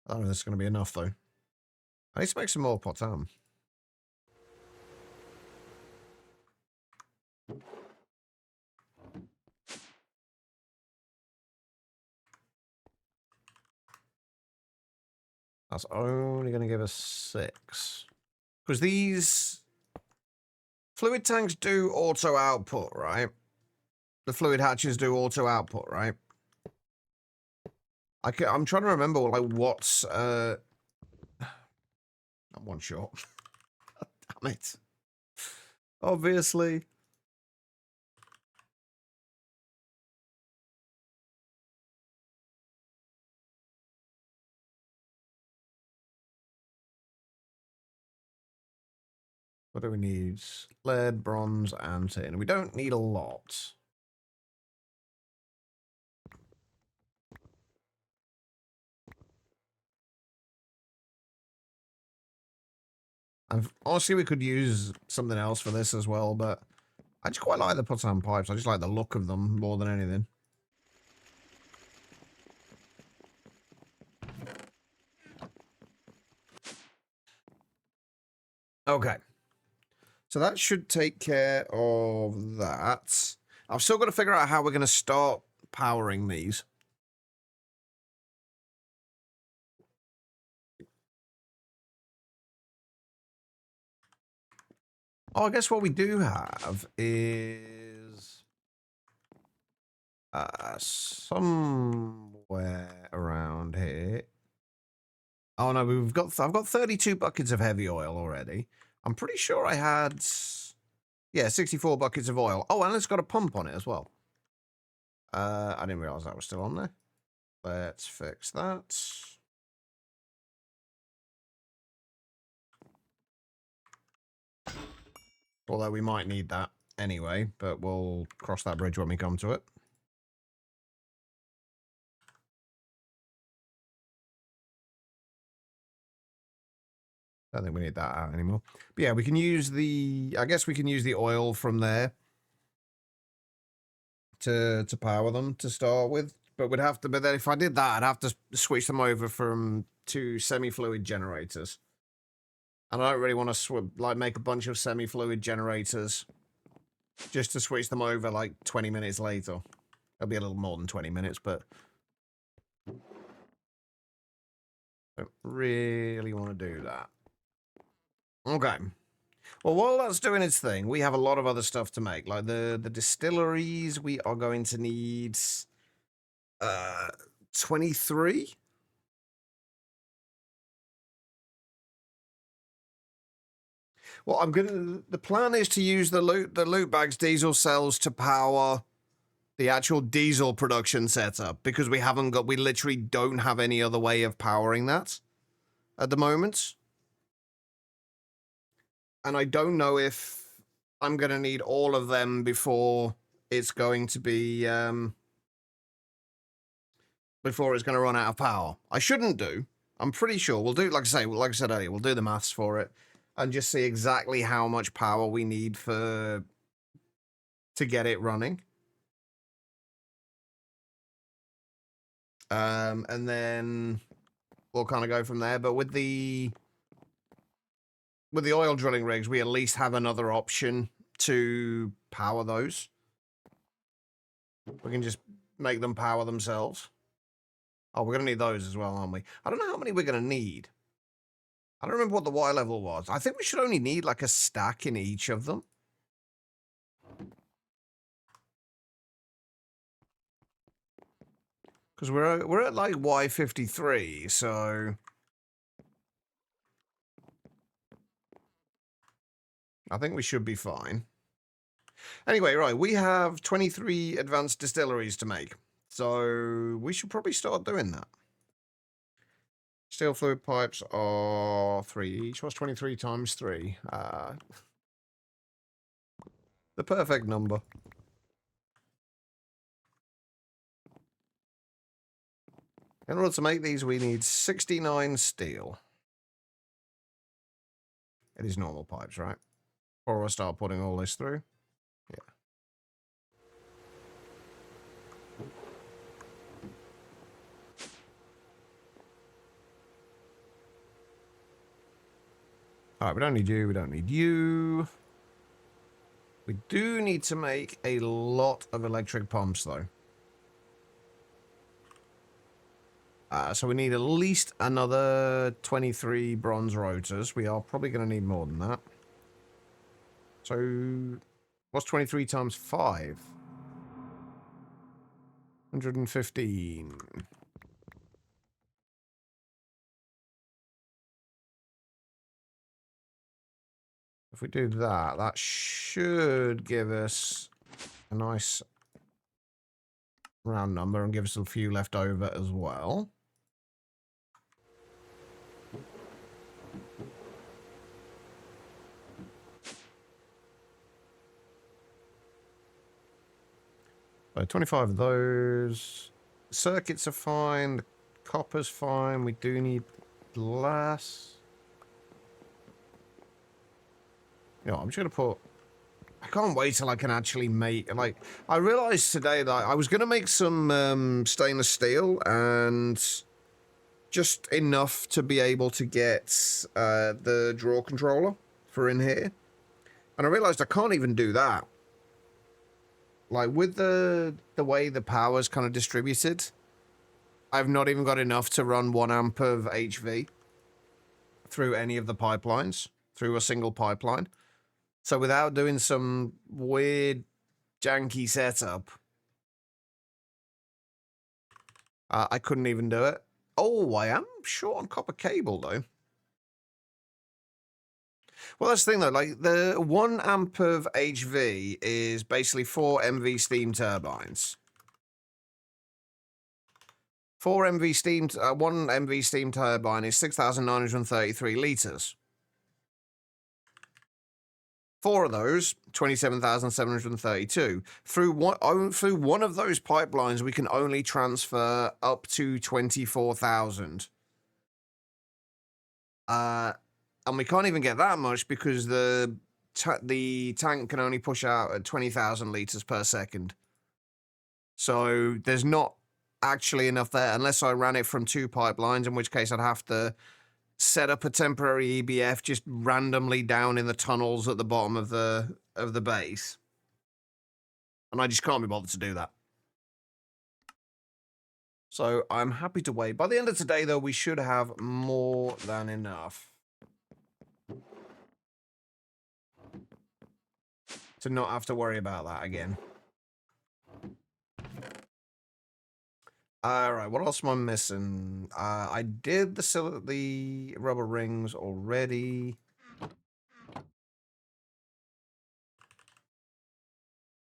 I don't know if this is going to be enough, though. I need to make some more potam. That's only going to give us 6. Because these fluid tanks do auto output, right? The fluid hatches do auto output, right? I'm trying to remember, like, what's... Not one shot. Damn it. Obviously. What do we need? Lead, bronze, and tin. We don't need a lot. And honestly, we could use something else for this as well, but I just quite like the put-on pipes. I just like the look of them more than anything. Okay. So that should take care of that. I've still got to figure out how we're going to start powering these. Oh, I guess what we do have is somewhere around here. Oh no, I've got 32 buckets of heavy oil already. I'm pretty sure I had 64 buckets of oil. Oh, and it's got a pump on it as well. I didn't realize that was still on there. Let's fix that. Although we might need that anyway, but we'll cross that bridge when we come to it. I don't think we need that out anymore. But yeah, we can use I guess we can use the oil from there to power them to start with. But then if I did that, I'd have to switch them over to semi-fluid generators. And I don't really want to make a bunch of semi-fluid generators just to switch them over like 20 minutes later. It'll be a little more than 20 minutes, but don't really want to do that. Okay. Well, while that's doing its thing, we have a lot of other stuff to make. Like the distilleries, we are going to need 23. Well, the plan is to use the loot bags diesel cells to power the actual diesel production setup, because we literally don't have any other way of powering that at the moment. And I don't know if I'm going to need all of them before it's going to be, before it's going to run out of power. I shouldn't do. I'm pretty sure we'll do, like I said earlier, we'll do the maths for it and just see exactly how much power we need to get it running. And then we'll kind of go from there. But with the oil drilling rigs, we at least have another option to power those. We can just make them power themselves. Oh, we're going to need those as well, aren't we? I don't know how many we're going to need. I don't remember what the water level was. I think we should only need like a stack in each of them. Because we're at like Y53, so I think we should be fine. Anyway, right, we have 23 advanced distilleries to make, so we should probably start doing that. Steel fluid pipes are 3 each. What's 23 times 3? The perfect number. In order to make these, we need 69 steel. It is normal pipes, right? Or we'll start putting all this through. Yeah. All right, we don't need you. We don't need you. We do need to make a lot of electric pumps, though. So we need at least another 23 bronze rotors. We are probably going to need more than that. So what's 23 times 5? 115. If we do that, that should give us a nice round number and give us a few left over as well. So 25 of those. Circuits are fine. The copper's fine. We do need glass. You know, I'm just going to put... I can't wait till I can actually make... Like, I realized today that I was going to make some stainless steel and just enough to be able to get the draw controller for in here. And I realized I can't even do that. Like, with the way the power's kind of distributed, I've not even got enough to run 1 amp of HV through any of the pipelines, through a single pipeline. So without doing some weird, janky setup, I couldn't even do it. Oh, I am short on copper cable, though. Well, that's the thing, though. Like, the 1 amp of HV is basically 4 MV steam turbines. 4 MV steam, 1 MV steam turbine is 6,933 litres. 4 of those, 27,732. Through one of those pipelines, we can only transfer up to 24,000. And we can't even get that much because the tank can only push out at 20,000 litres per second. So there's not actually enough there unless I ran it from 2 pipelines, in which case I'd have to set up a temporary EBF just randomly down in the tunnels at the bottom of the base. And I just can't be bothered to do that. So I'm happy to wait. By the end of today, though, we should have more than enough to not have to worry about that again. Alright, what else am I missing? I did the rubber rings already.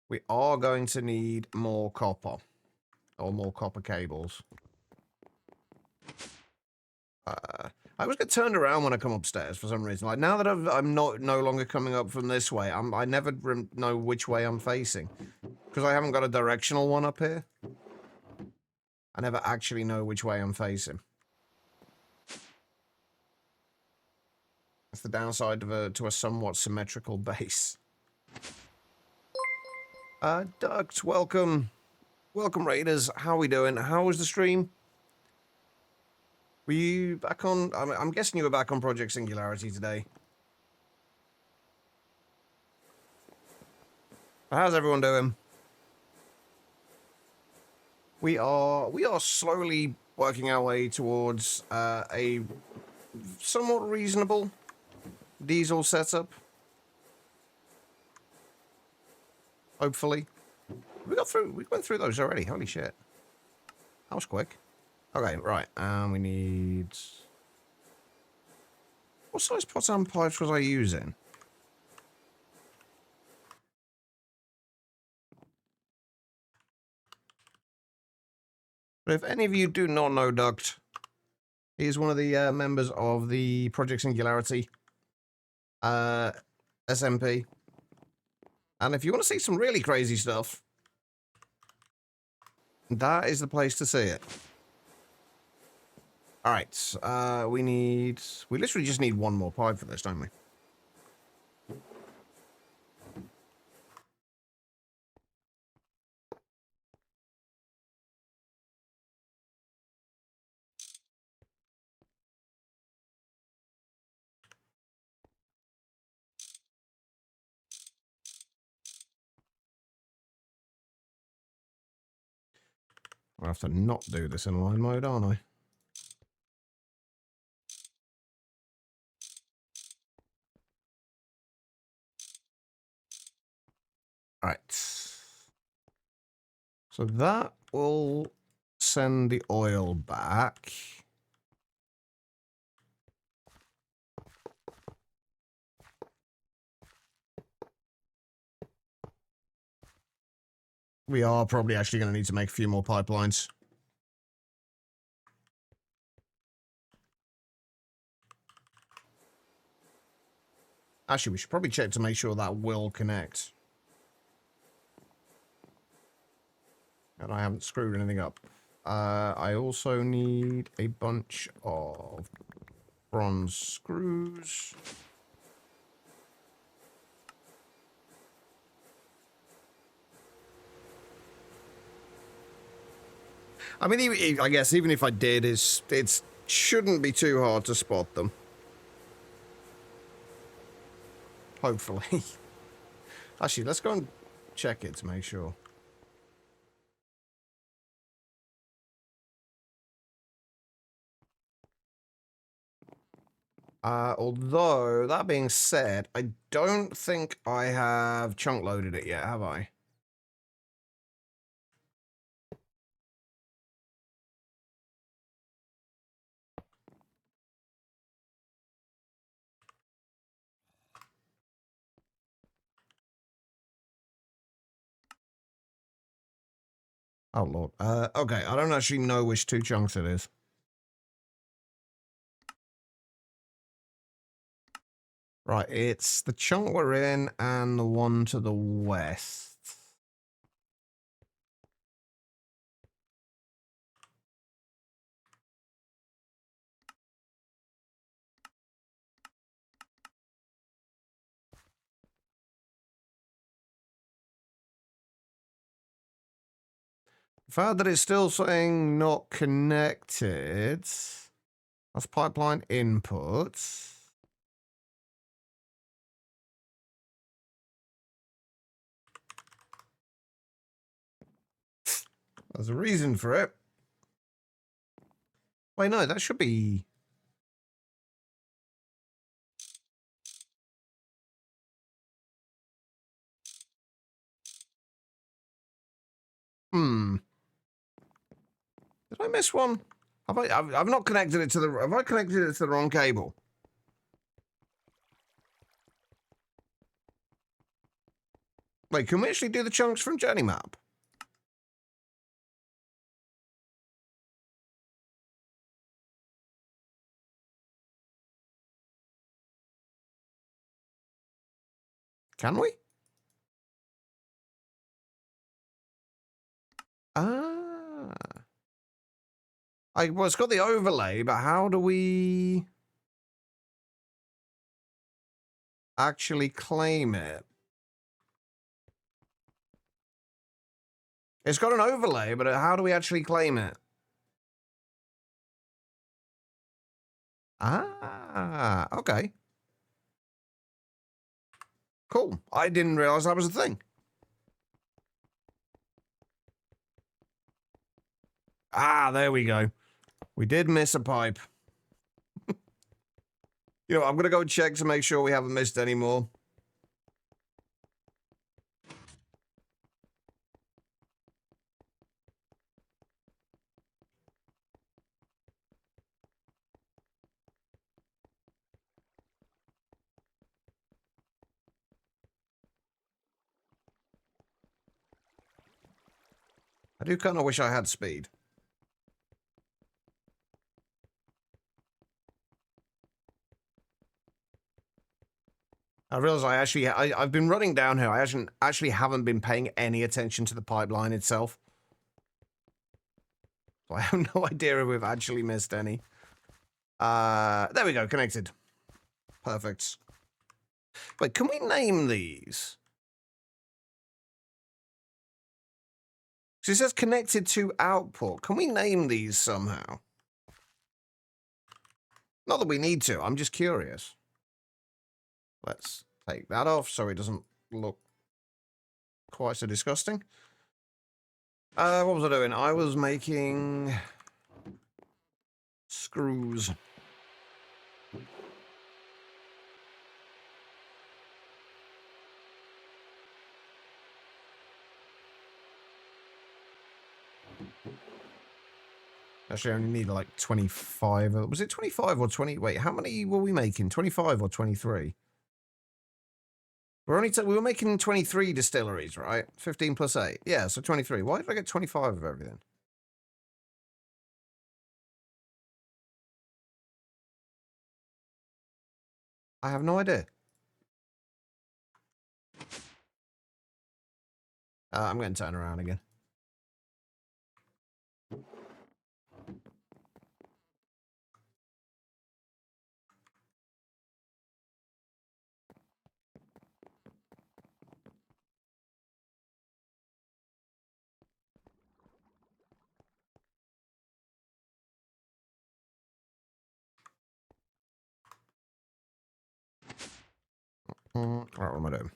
We are going to need more copper. Or more copper cables. I always get turned around when I come upstairs for some reason. Like, now that I'm no longer coming up from this way, I never know which way I'm facing. Because I haven't got a directional one up here. I never actually know which way I'm facing. That's the downside of to a somewhat symmetrical base. Ducks, welcome. Welcome, Raiders. How are we doing? How was the stream? Were you back on... I'm guessing you were back on Project Singularity today. How's everyone doing? We are slowly working our way towards a somewhat reasonable diesel setup. Hopefully. We went through those already. Holy shit. That was quick. Okay, right. We need... What size pots pipes was I using? But if any of you do not know Duct, he is one of the members of the Project Singularity SMP. And if you want to see some really crazy stuff, that is the place to see it. Alright, we literally just need one more pipe for this, don't we? I'll have to not do this in line mode, aren't I? Alright. So that will send the oil back. We are probably actually going to need to make a few more pipelines. Actually, we should probably check to make sure that will connect. And I haven't screwed anything up. I also need a bunch of bronze screws. I mean, I guess even if I did, it shouldn't be too hard to spot them. Hopefully. Actually, let's go and check it to make sure. Although, that being said, I don't think I have chunk loaded it yet, have I? Oh, Lord. Okay, I don't actually know which two chunks it is. Right, it's the chunk we're in and the one to the west. The fact that it's still saying not connected. That's pipeline inputs. There's a reason for it. Wait, no, that should be... Hmm. Did I miss one? I've not connected it to the... Have I connected it to the wrong cable? Wait, can we actually do the chunks from Journey Map? Can we? Ah. Well, it's got the overlay, but how do we actually claim it? It's got an overlay, but how do we actually claim it? Ah, okay. Cool. I didn't realize that was a thing. Ah, there we go. We did miss a pipe. You know, I'm going to go check to make sure we haven't missed any more. I do kind of wish I had speed. I realize I've been running down here. I actually haven't been paying any attention to the pipeline itself. So I have no idea if we've actually missed any. There we go, connected. Perfect. Wait, can we name these? So it says connected to output. Can we name these somehow? Not that we need to, I'm just curious. Let's take that off so it doesn't look quite so disgusting. What was I doing? I was making screws. Actually, I only need like 25. Was it 25 or 20? Wait, how many were we making? 25 or 23? We were making 23 distilleries, right? 15 plus 8. Yeah, so 23. Why did I get 25 of everything? I have no idea. I'm going to turn around again. Right, what am I doing?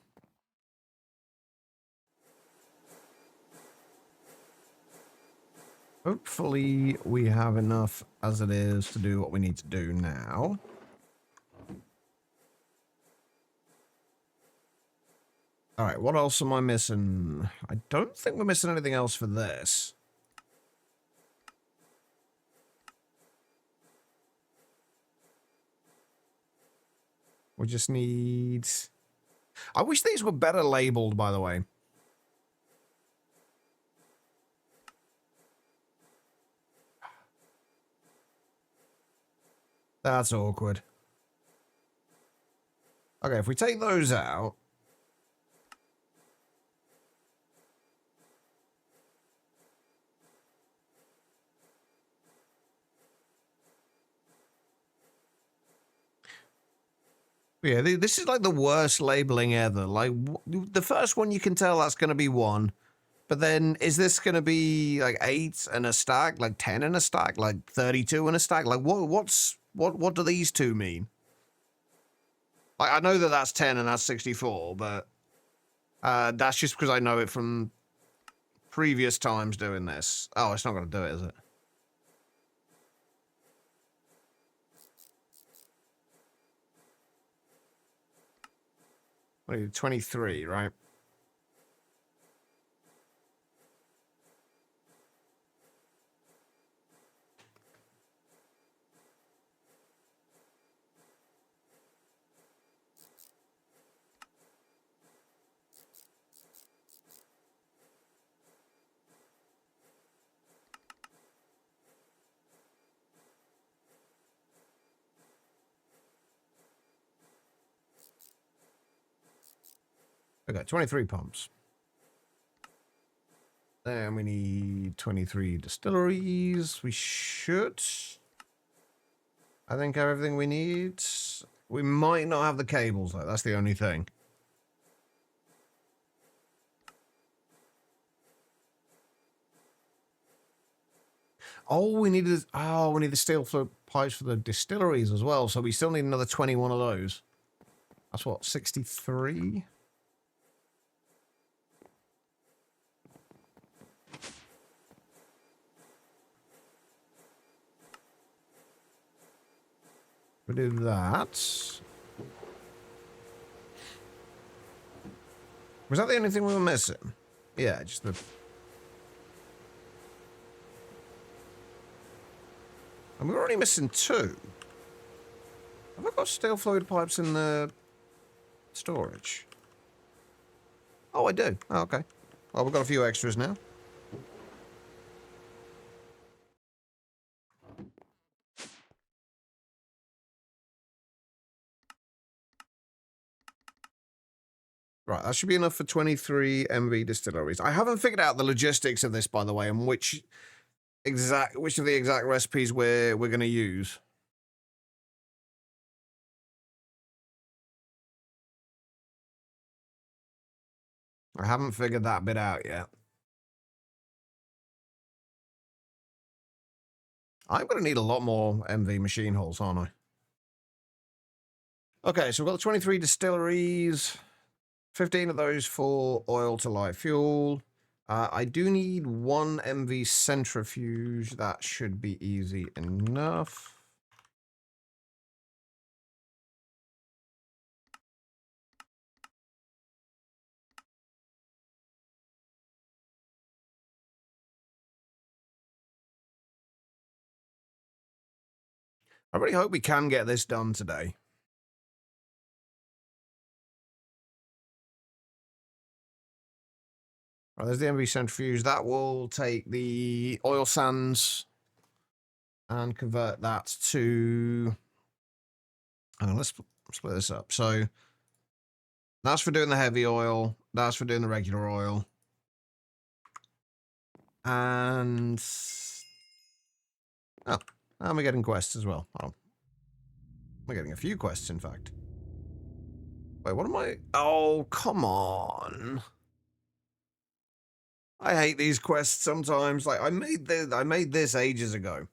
Hopefully we have enough as it is to do what we need to do now. All right, what else am I missing? I don't think we're missing anything else for this. We just need... I wish these were better labeled, by the way. That's awkward. Okay, if we take those out... Yeah, this is like the worst labeling ever. Like, the first one you can tell that's going to be 1. But then, is this going to be like 8 in a stack? Like 10 in a stack? Like 32 in a stack? Like, what do these two mean? Like, I know that that's 10 and that's 64, but that's just because I know it from previous times doing this. Oh, it's not going to do it, is it? What are you, 23, right? Okay, 23 pumps. Then we need 23 distilleries. We should... I think everything we need. We might not have the cables, though. That's the only thing. Oh, we need the steel float pipes for the distilleries as well. So we still need another 21 of those. That's what, 63? We do that. Was that the only thing we were missing? Yeah, just the... And we were only missing 2. Have I got steel fluid pipes in the storage? Oh, I do. Oh, okay. Well, we've got a few extras now. Right, that should be enough for 23 MV distilleries. I haven't figured out the logistics of this, by the way, and which of the exact recipes we're going to use. I haven't figured that bit out yet. I'm going to need a lot more MV machine holes, aren't I? Okay, so we've got the 23 distilleries. 15 of those for oil to light fuel. I do need 1 MV centrifuge. That should be easy enough. I really hope we can get this done today. Right, there's the MV centrifuge. That will take the oil sands and convert that to... let's split this up. So that's for doing the heavy oil. That's for doing the regular oil. And... oh, and we're getting quests as well. Oh. We're getting a few quests, in fact. Wait, what am I... oh, come on. I hate these quests sometimes. Like, I made this ages ago.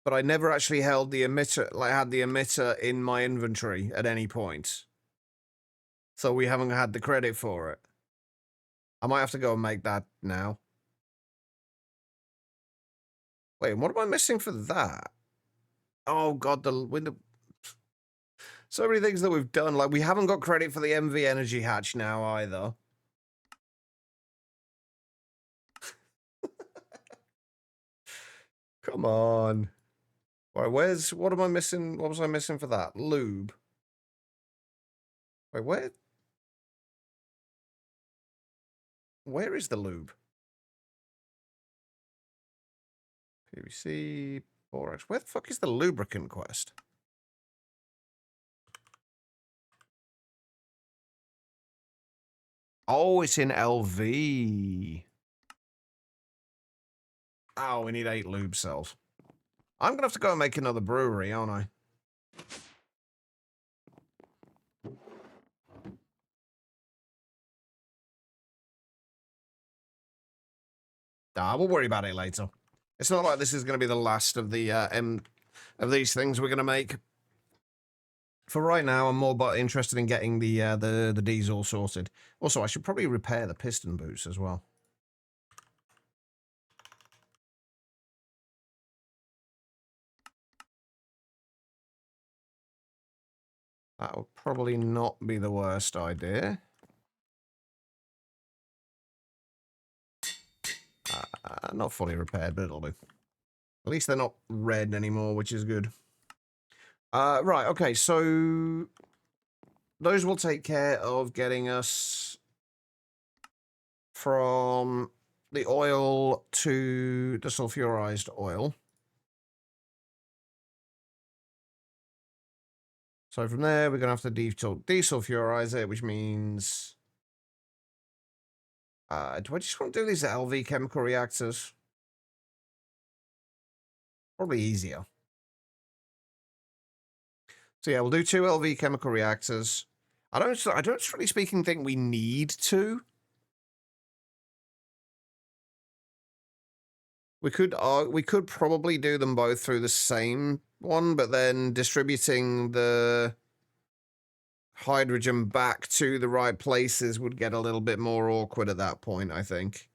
But I never actually held the emitter, like, had the emitter in my inventory at any point. So we haven't had the credit for it. I might have to go and make that now. Wait, what am I missing for that? Oh god, the window. So many things that we've done. Like, we haven't got credit for the MV energy hatch now either. Come on. Right, what am I missing? What was I missing for that? Lube. Wait, where is the lube? PVC, borax. Where the fuck is the lubricant quest? Oh, it's in LV. Oh, we need 8 lube cells. I'm gonna have to go and make another brewery, aren't I? We'll worry about it later. It's not like this is going to be the last of the of these things we're going to make. For right now, I'm more interested in getting the diesel sorted. Also, I should probably repair the piston boots as well. That would probably not be the worst idea. Not fully repaired, but it'll do. At least they're not red anymore, which is good. Right, okay, so those will take care of getting us from the oil to the sulfurized oil. So from there, we're going to have to desulfurize it, which means... do I just want to do these LV chemical reactors? Probably easier. So yeah, we'll do 2 LV chemical reactors. I don't really speaking think we need to. We could probably do them both through the same one, but then distributing the hydrogen back to the right places would get a little bit more awkward at that point, I think.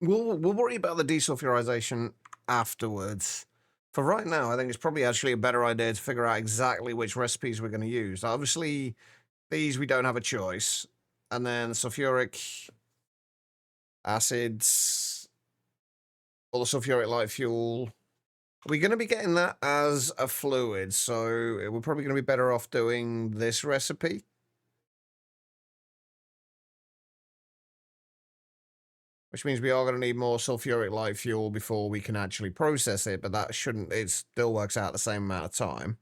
We'll worry about the desulfurization afterwards. For right now, I think it's probably actually a better idea to figure out exactly which recipes we're going to use. Obviously, these we don't have a choice. And then sulfuric acids, or the sulfuric light fuel. We're going to be getting that as a fluid, so we're probably going to be better off doing this recipe. Which means we are going to need more sulfuric light fuel before we can actually process it, but that shouldn't, it still works out the same amount of time.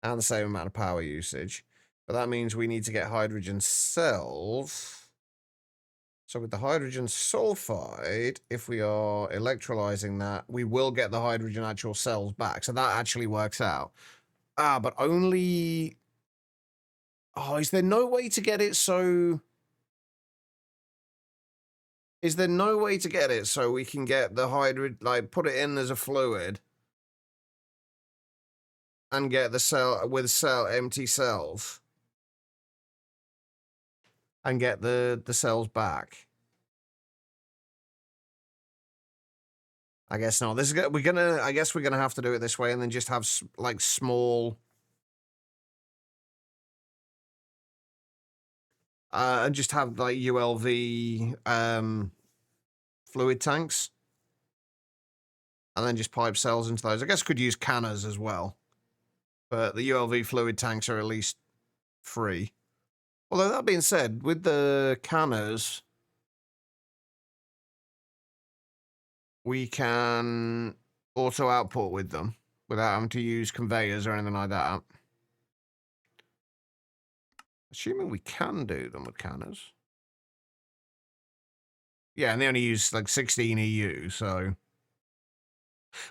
And the same amount of power usage. But that means we need to get hydrogen cells. So with the hydrogen sulfide, if we are electrolyzing that, we will get the hydrogen actual cells back. So that actually works out. But only... Oh, is there no way to get it so... Is there no way to get it so we can get the hydrogen, like, put it in as a fluid and get the cell with empty cells and get the cells back? I guess not. This is I guess we're gonna have to do it this way and then just have like small and just have like ULV fluid tanks. And then just pipe cells into those. I guess could use canners as well. But the ULV fluid tanks are at least free. Although that being said, with the canners, we can auto output with them without having to use conveyors or anything like that. Assuming we can do them with canners. Yeah, and they only use like 16 EU, so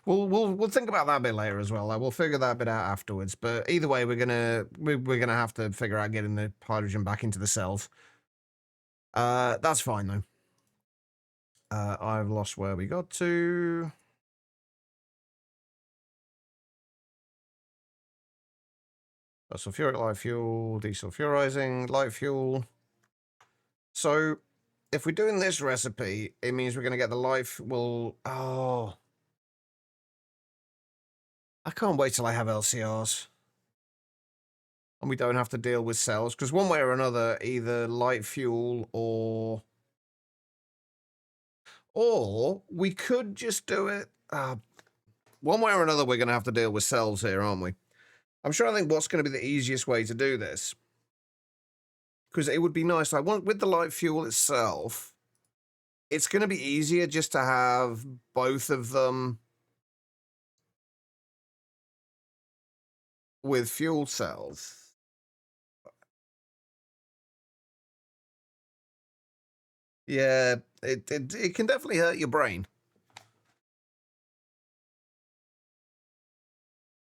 we'll think about that a bit later as well. Like, we'll figure that bit out afterwards. But either way, we're gonna have to figure out getting the hydrogen back into the cells. That's fine though. I've lost where we got to. Sulfuric light fuel, desulfurizing, light fuel. So, if we're doing this recipe, it means we're going to get the life will... Oh. I can't wait till I have LCRs. And we don't have to deal with cells. Because one way or another, either light fuel or... Or we could just do it... one way or another, we're going to have to deal with cells here, aren't we? I'm sure I think what's going to be the easiest way to do this. Because it would be nice, like, with the light fuel itself, it's going to be easier just to have both of them with fuel cells. Yeah, it can definitely hurt your brain.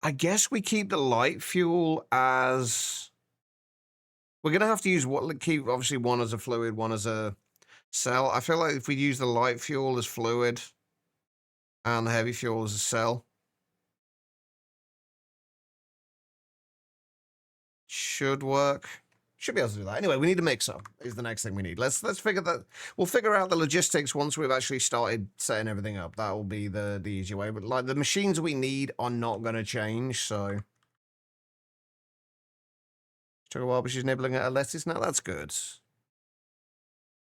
I guess we keep the light fuel as... We're going to have to use keep obviously one as a fluid, one as a cell. I feel like if we use the light fuel as fluid and the heavy fuel as a cell, should work. Should be able to do that. Anyway, we need a mixer is the next thing we need. Let's figure that. We'll figure out the logistics once we've actually started setting everything up. That will be the easy way. But like the machines we need are not going to change, so... Took a while, but she's nibbling at a lettuce now. That's good.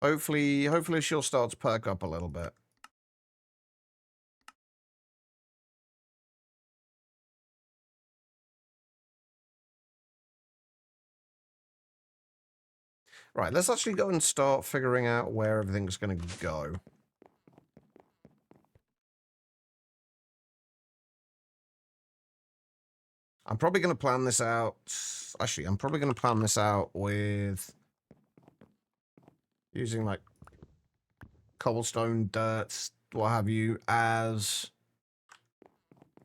Hopefully she'll start to perk up a little bit. Right, let's actually go and start figuring out where everything's going to go. I'm probably going to plan this out... Actually, I'm probably going to plan this out with... using, like, cobblestone, dirt, what have you, as...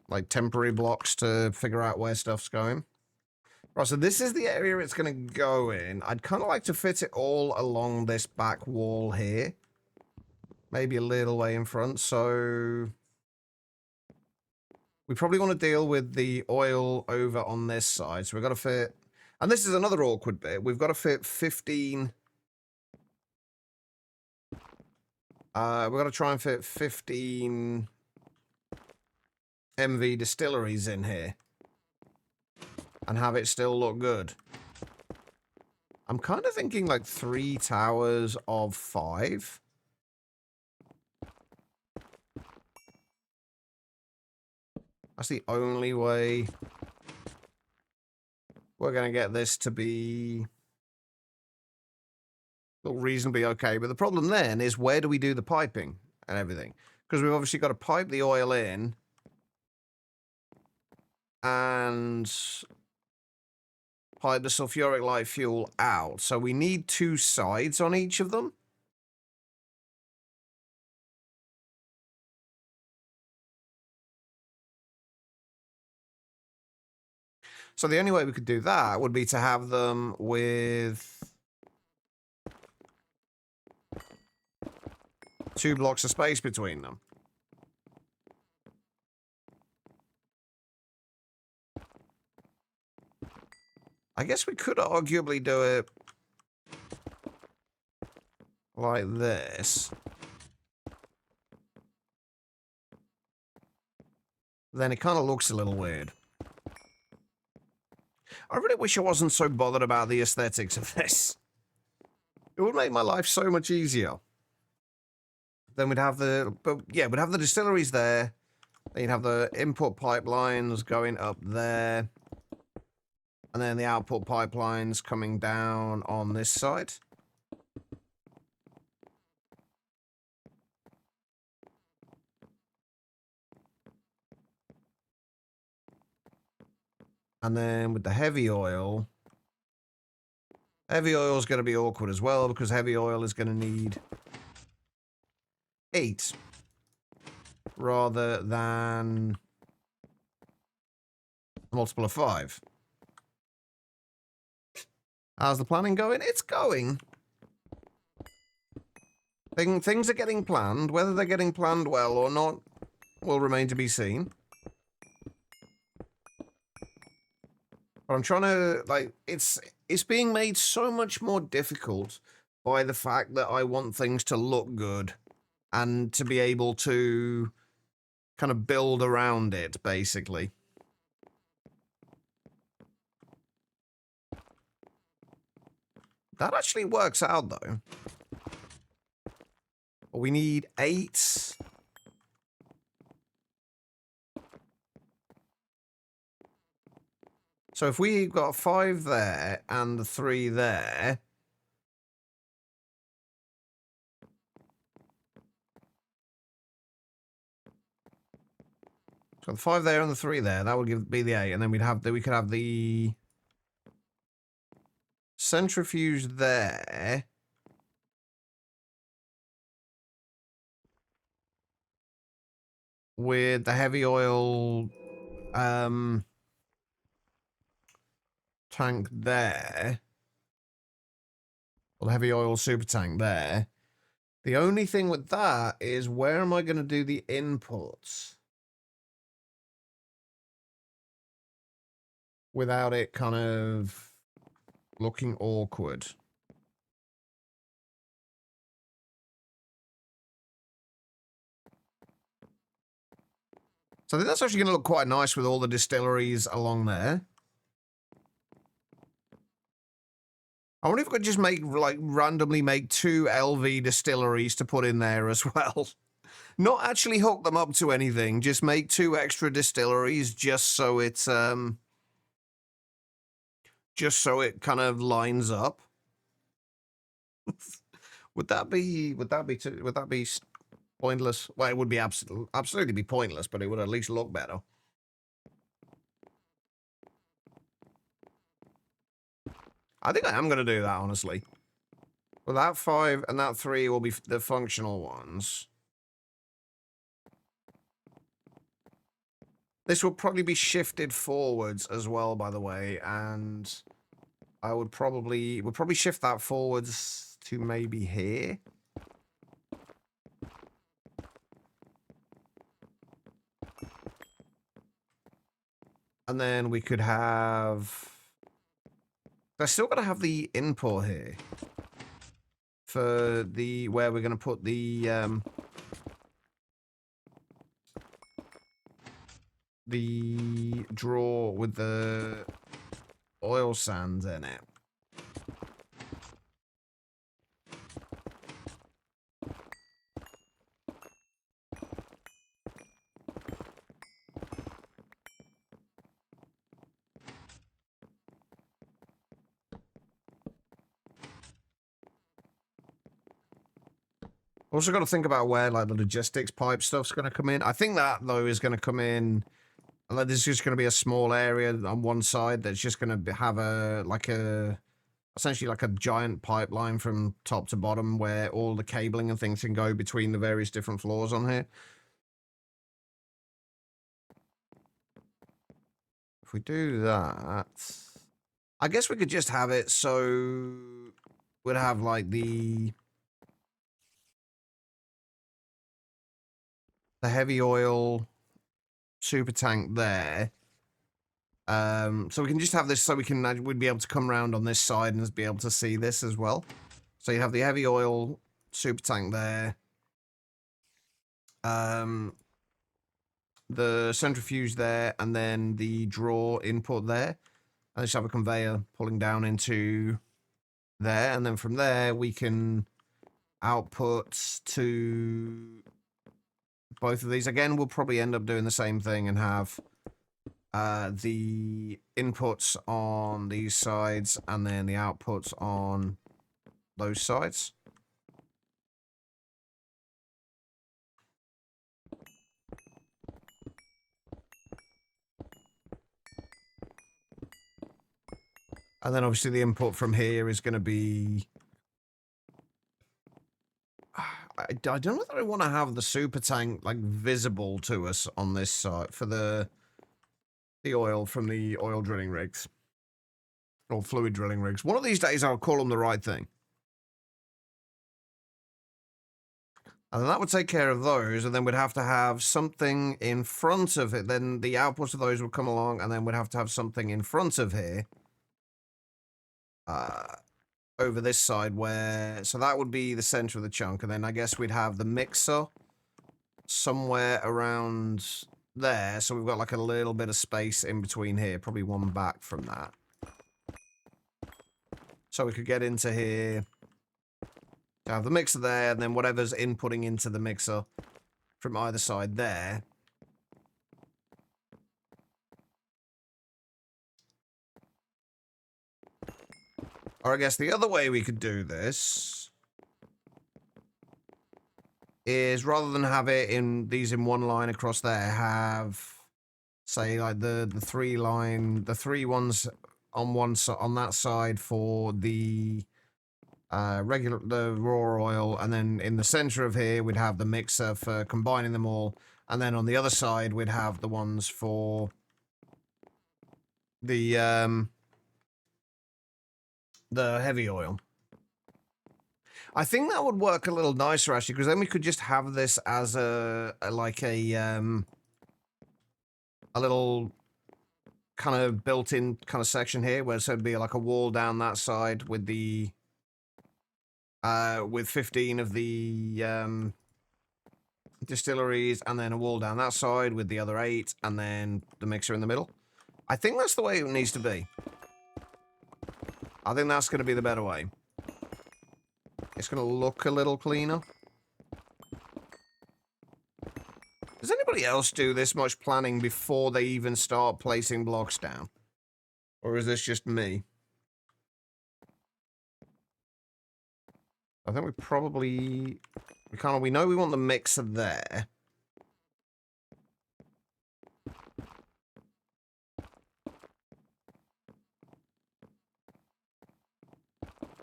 like, temporary blocks to figure out where stuff's going. Right, so this is the area it's going to go in. I'd kind of like to fit it all along this back wall here. Maybe a little way in front, so... We probably want to deal with the oil over on this side. So we've got to fit... And this is another awkward bit. We've got to fit 15... we've got to try and fit 15... MV distilleries in here. And have it still look good. I'm kind of thinking like 3 towers of 5. That's the only way we're going to get this to be reasonably okay. But the problem then is, where do we do the piping and everything? Because we've obviously got to pipe the oil in and pipe the sulfuric light fuel out. So we need 2 sides on each of them. So the only way we could do that would be to have them with 2 blocks of space between them. I guess we could arguably do it like this. Then it kind of looks a little weird. I really wish I wasn't so bothered about the aesthetics of this. It would make my life so much easier. Then we'd have the... But yeah, we'd have the distilleries there. Then you'd have the input pipelines going up there. And then the output pipelines coming down on this side. And then with the heavy oil is going to be awkward as well, because heavy oil is going to need 8 rather than a multiple of 5. How's the planning going? It's going. Things are getting planned. Whether they're getting planned well or not will remain to be seen. But I'm trying to, like, it's being made so much more difficult by the fact that I want things to look good and to be able to kind of build around it, basically. That actually works out, though. We need 8. So if we've got 5 there and the 3 there... So the 5 there and the 3 there, that would be the 8, and then we could have the centrifuge there. With the heavy oil tank there. Or the heavy oil super tank there. The only thing with that is, where am I going to do the inputs without it kind of looking awkward? So I think that's actually going to look quite nice with all the distilleries along there. I wonder if I could just randomly make 2 LV distilleries to put in there as well. Not actually hook them up to anything, just make 2 extra distilleries just so it's just so it kind of lines up. would that be pointless? Well, it would be absolutely be pointless, but it would at least look better. I think I am going to do that, honestly. Well, that 5 and that 3 will be the functional ones. This will probably be shifted forwards as well, by the way, and I would probably shift that forwards to maybe here. And then we could have... I still got to have the input here for where we're going to put the drawer with the oil sands in it. Also got to think about where like the logistics pipe stuff's going to come in. I think that though is going to come in. Like, there's just going to be a small area on one side that's just going to have essentially like a giant pipeline from top to bottom where all the cabling and things can go between the various different floors on here. If we do that, I guess we could just have it so we'd have like the heavy oil super tank there. So we can just have this so we'd be able to come around on this side and be able to see this as well. So you have the heavy oil super tank there. The centrifuge there, and then the drawer input there. And just have a conveyor pulling down into there, and then from there we can output to both of these. Again, we'll probably end up doing the same thing and have the inputs on these sides and then the outputs on those sides. And then obviously the input from here is going to be... I don't know whether I want to have the super tank like visible to us on this side for the oil from the oil drilling rigs. Or fluid drilling rigs. One of these days I'll call them the right thing. And then that would take care of those, and then we'd have to have something in front of it. Then the outputs of those would come along, and then we'd have to have something in front of here. Over this side where... So that would be the center of the chunk, and then I guess we'd have the mixer somewhere around there. So we've got like a little bit of space in between here, probably one back from that. So we could get into here, to have the mixer there, and then whatever's inputting into the mixer from either side there. Or I guess the other way we could do this is, rather than have it in these in one line across there, have, say, like the three ones on one side, on that side for the the raw oil, and then in the center of here we'd have the mixer for combining them all, and then on the other side we'd have the ones for the heavy oil. I think that would work a little nicer, actually, because then we could just have this as a little kind of built-in kind of section here, where so it'd be like a wall down that side with the with 15 of the distilleries, and then a wall down that side with the other 8, and then the mixer in the middle. I think that's the way it needs to be. I think that's going to be the better way. It's going to look a little cleaner. Does anybody else do this much planning before they even start placing blocks down? Or is this just me? I think we probably... We know we want the mixer there.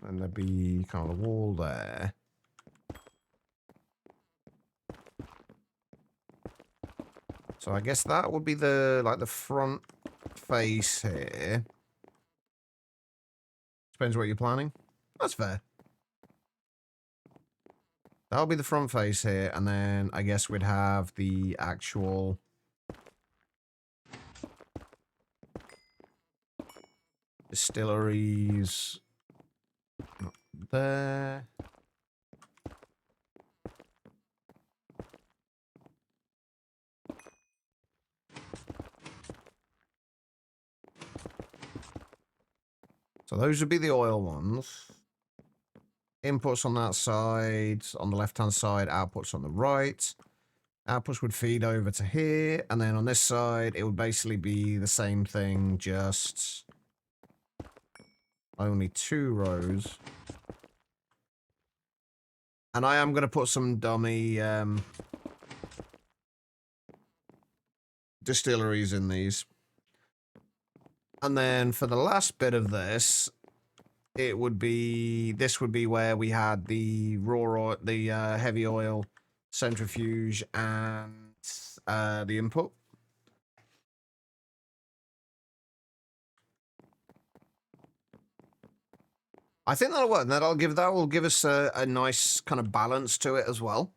And there'd be kind of a wall there. So I guess that would be the, like, the front face here. Depends what you're planning. That's fair. That'll be the front face here, and then I guess we'd have the actual... distilleries... Not there. So those would be the oil ones. Inputs on that side, on the left-hand side, outputs on the right. Outputs would feed over to here, and then on this side, it would basically be the same thing, just only 2 rows. And I am going to put some dummy distilleries in these. And then for the last bit of this, it would be, this would be where we had the raw oil, the heavy oil, centrifuge, and the input. I think that'll work. That will give us a nice kind of balance to it as well.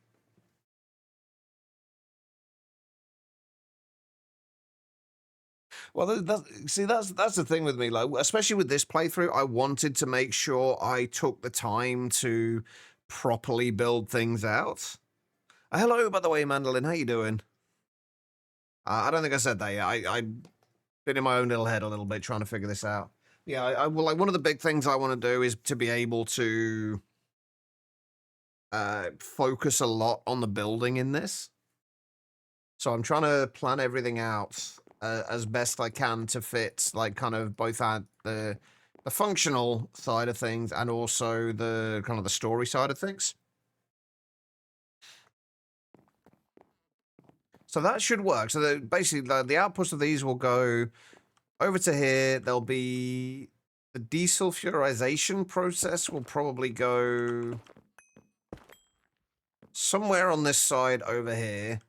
Well, that's the thing with me, like, especially with this playthrough, I wanted to make sure I took the time to properly build things out. Hello, by the way, Mandolin, how you doing? I don't think I said that yet. I've been in my own little head a little bit trying to figure this out. Yeah, I will, like, one of the big things I want to do is to be able to focus a lot on the building in this. So I'm trying to plan everything out as best I can to fit, like, kind of both at the functional side of things and also the kind of the story side of things. So that should work. So basically, the outputs of these will go over to here. There'll be the desulfurization process will probably go somewhere on this side over here.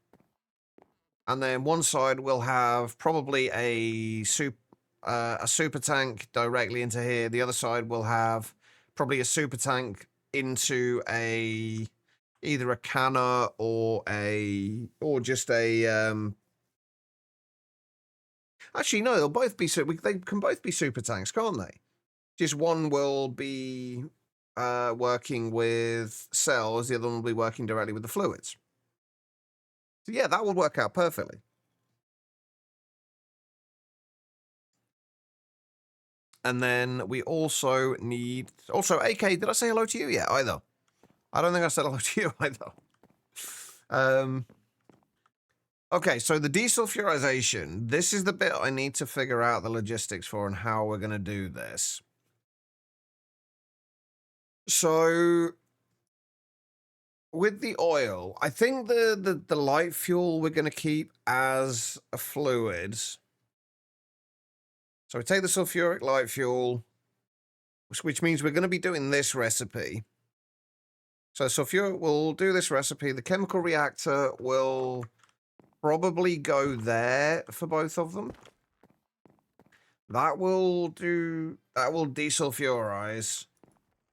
And then one side will have probably a super tank directly into here. The other side will have probably a super tank into a either a canner or just a actually no, they'll both be they can both be super tanks, can't they? Just one will be working with cells, the other one will be working directly with the fluids. So yeah, that would work out perfectly. And then we also need AK, did I say hello to you yet either? I don't think I said hello to you either. Okay, so the desulfurization, this is the bit I need to figure out the logistics for and how we're going to do this. So with the oil, I think the light fuel we're going to keep as a fluid. So we take the sulfuric light fuel, which means we're going to be doing this recipe. So sulfuric will do this recipe. The chemical reactor will probably go there for both of them. That will desulfurize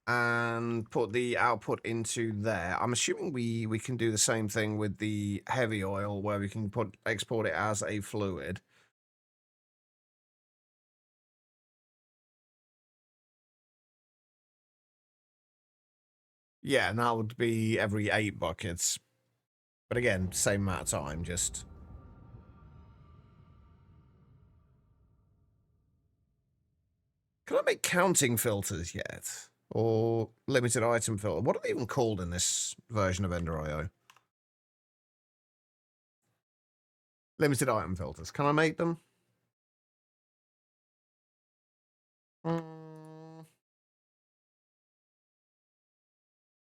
and put the output into there. I'm assuming we can do the same thing with the heavy oil where we can export it as a fluid. Yeah, and that would be every 8 buckets. But again, same amount of time, just... Can I make counting filters yet? Or limited item filter? What are they even called in this version of Ender.io? Limited item filters. Can I make them?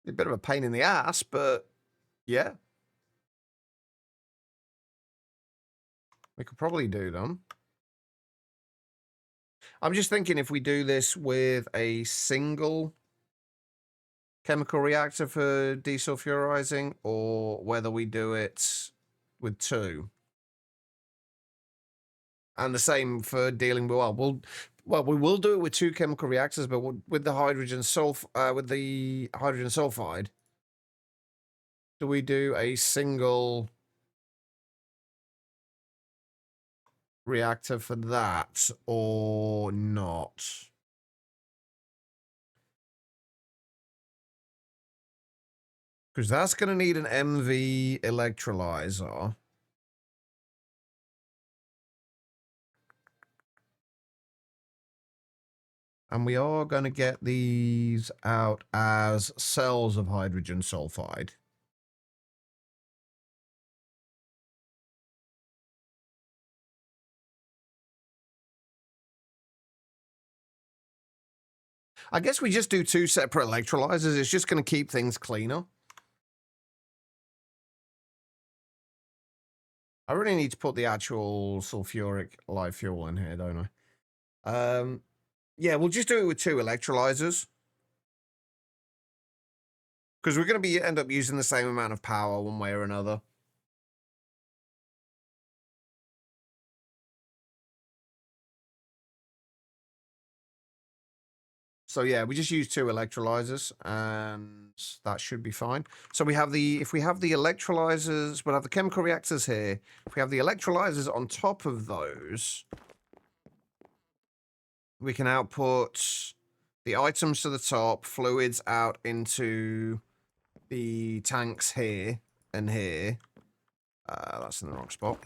A bit of a pain in the ass, but yeah. We could probably do them. I'm just thinking if we do this with a single chemical reactor for desulfurizing or whether we do it with 2. And the same for dealing with, well, we will do it with 2 chemical reactors, but with the hydrogen sulfide, do we do a single reactor for that or not? Because that's going to need an MV electrolyzer. And we are going to get these out as cells of hydrogen sulfide. I guess we just do 2 separate electrolyzers. It's just going to keep things cleaner. I really need to put the actual sulfuric light fuel in here, don't I? Yeah, we'll just do it with 2 electrolyzers. Because we're going to end up using the same amount of power one way or another. So yeah, we just use 2 electrolyzers and that should be fine. So we have if we have the electrolyzers, we'll have the chemical reactors here. If we have the electrolyzers on top of those, we can output the items to the top, fluids out into the tanks here and here. That's in the wrong spot.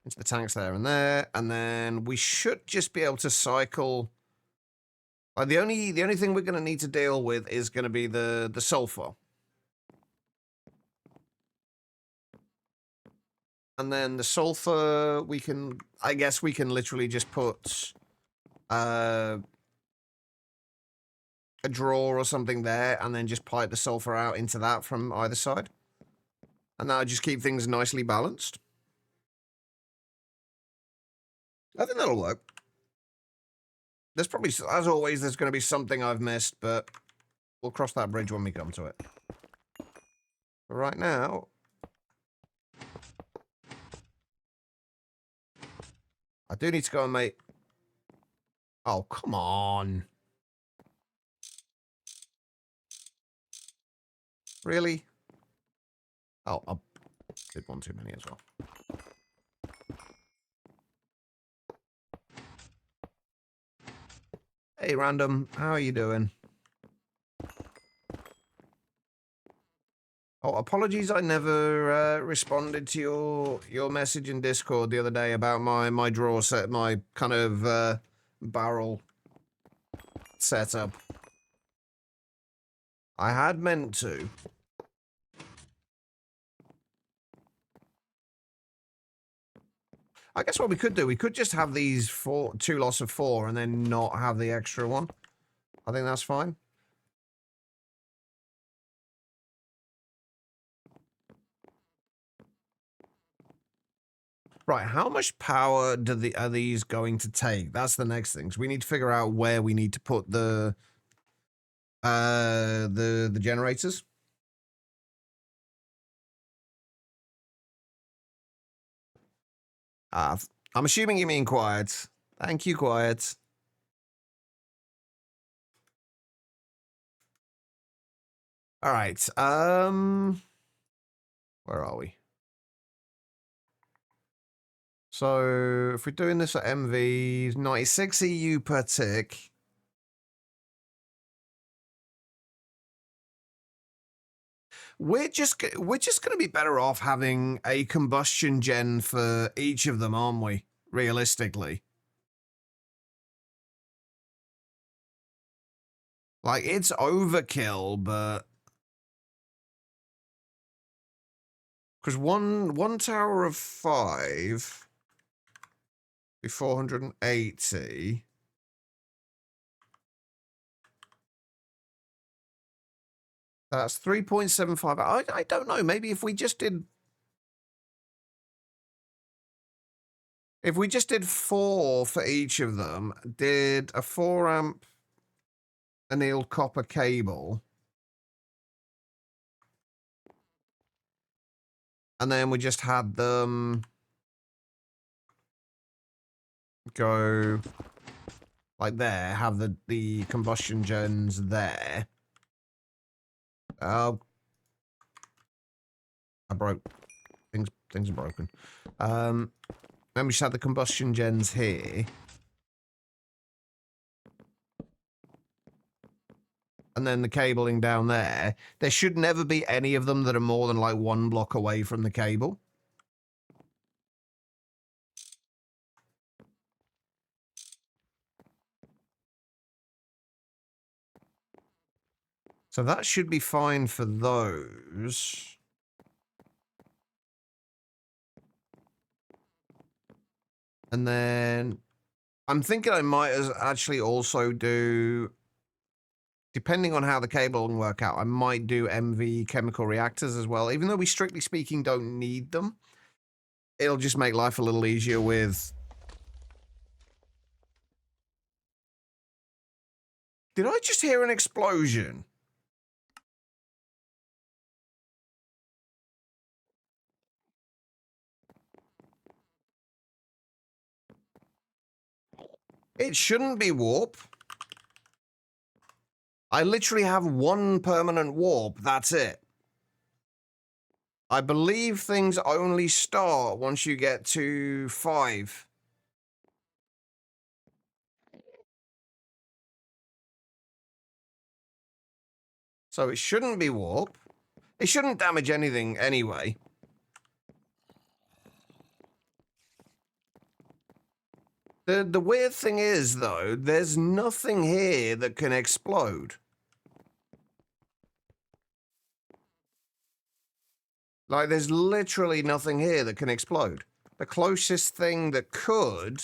Into the tanks there and there, and then we should just be able to cycle. The only thing we're going to need to deal with is going to be the sulfur. And then the sulfur, I guess we can literally just put a drawer or something there and then just pipe the sulfur out into that from either side. And that'll just keep things nicely balanced. I think that'll work. There's probably, as always, there's going to be something I've missed, but we'll cross that bridge when we come to it. But right now, I do need to go and make... Oh, come on. Really? Oh, I did one too many as well. Hey, random. How are you doing? Oh, apologies. I never responded to your message in Discord the other day about my draw set, my kind of barrel setup. I had meant to. I guess what we could do, we could just have these 2 loss of 4 and then not have the extra one. I think that's fine. Right, how much power are these going to take? That's the next thing. So we need to figure out where we need to put the generators. I'm assuming you mean quiet. Thank you, quiet. All right. Where are we? So if we're doing this at MV, 96 EU per tick. We're just going to be better off having a combustion gen for each of them, aren't we? Realistically. Like, it's overkill, but because one tower of 5 be 480. That's 3.75. I don't know. Maybe if we just did 4 for each of them, did a 4 amp annealed copper cable, and then we just had them go like there, have the combustion gens there. Oh, I broke things are broken. Then we just had the combustion gens here. And then the cabling down there. There should never be any of them that are more than like 1 block away from the cable. So that should be fine for those. And then I'm thinking I might actually also do, depending on how the cable will work out, I might do MV chemical reactors as well. Even though we strictly speaking don't need them, it'll just make life a little easier with... Did I just hear an explosion? It shouldn't be warp. I literally have 1 permanent warp. That's it. I believe things only start once you get to 5. So it shouldn't be warp. It shouldn't damage anything anyway. The weird thing is, though, there's nothing here that can explode. Like, there's literally nothing here that can explode. The closest thing that could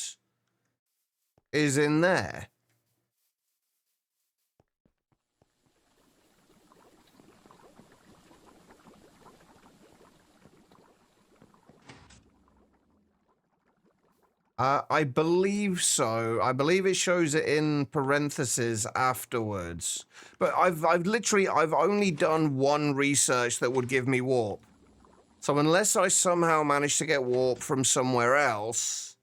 is in there. I believe so. I believe it shows it in parentheses afterwards. But I've only done 1 research that would give me warp. So unless I somehow managed to get warp from somewhere else,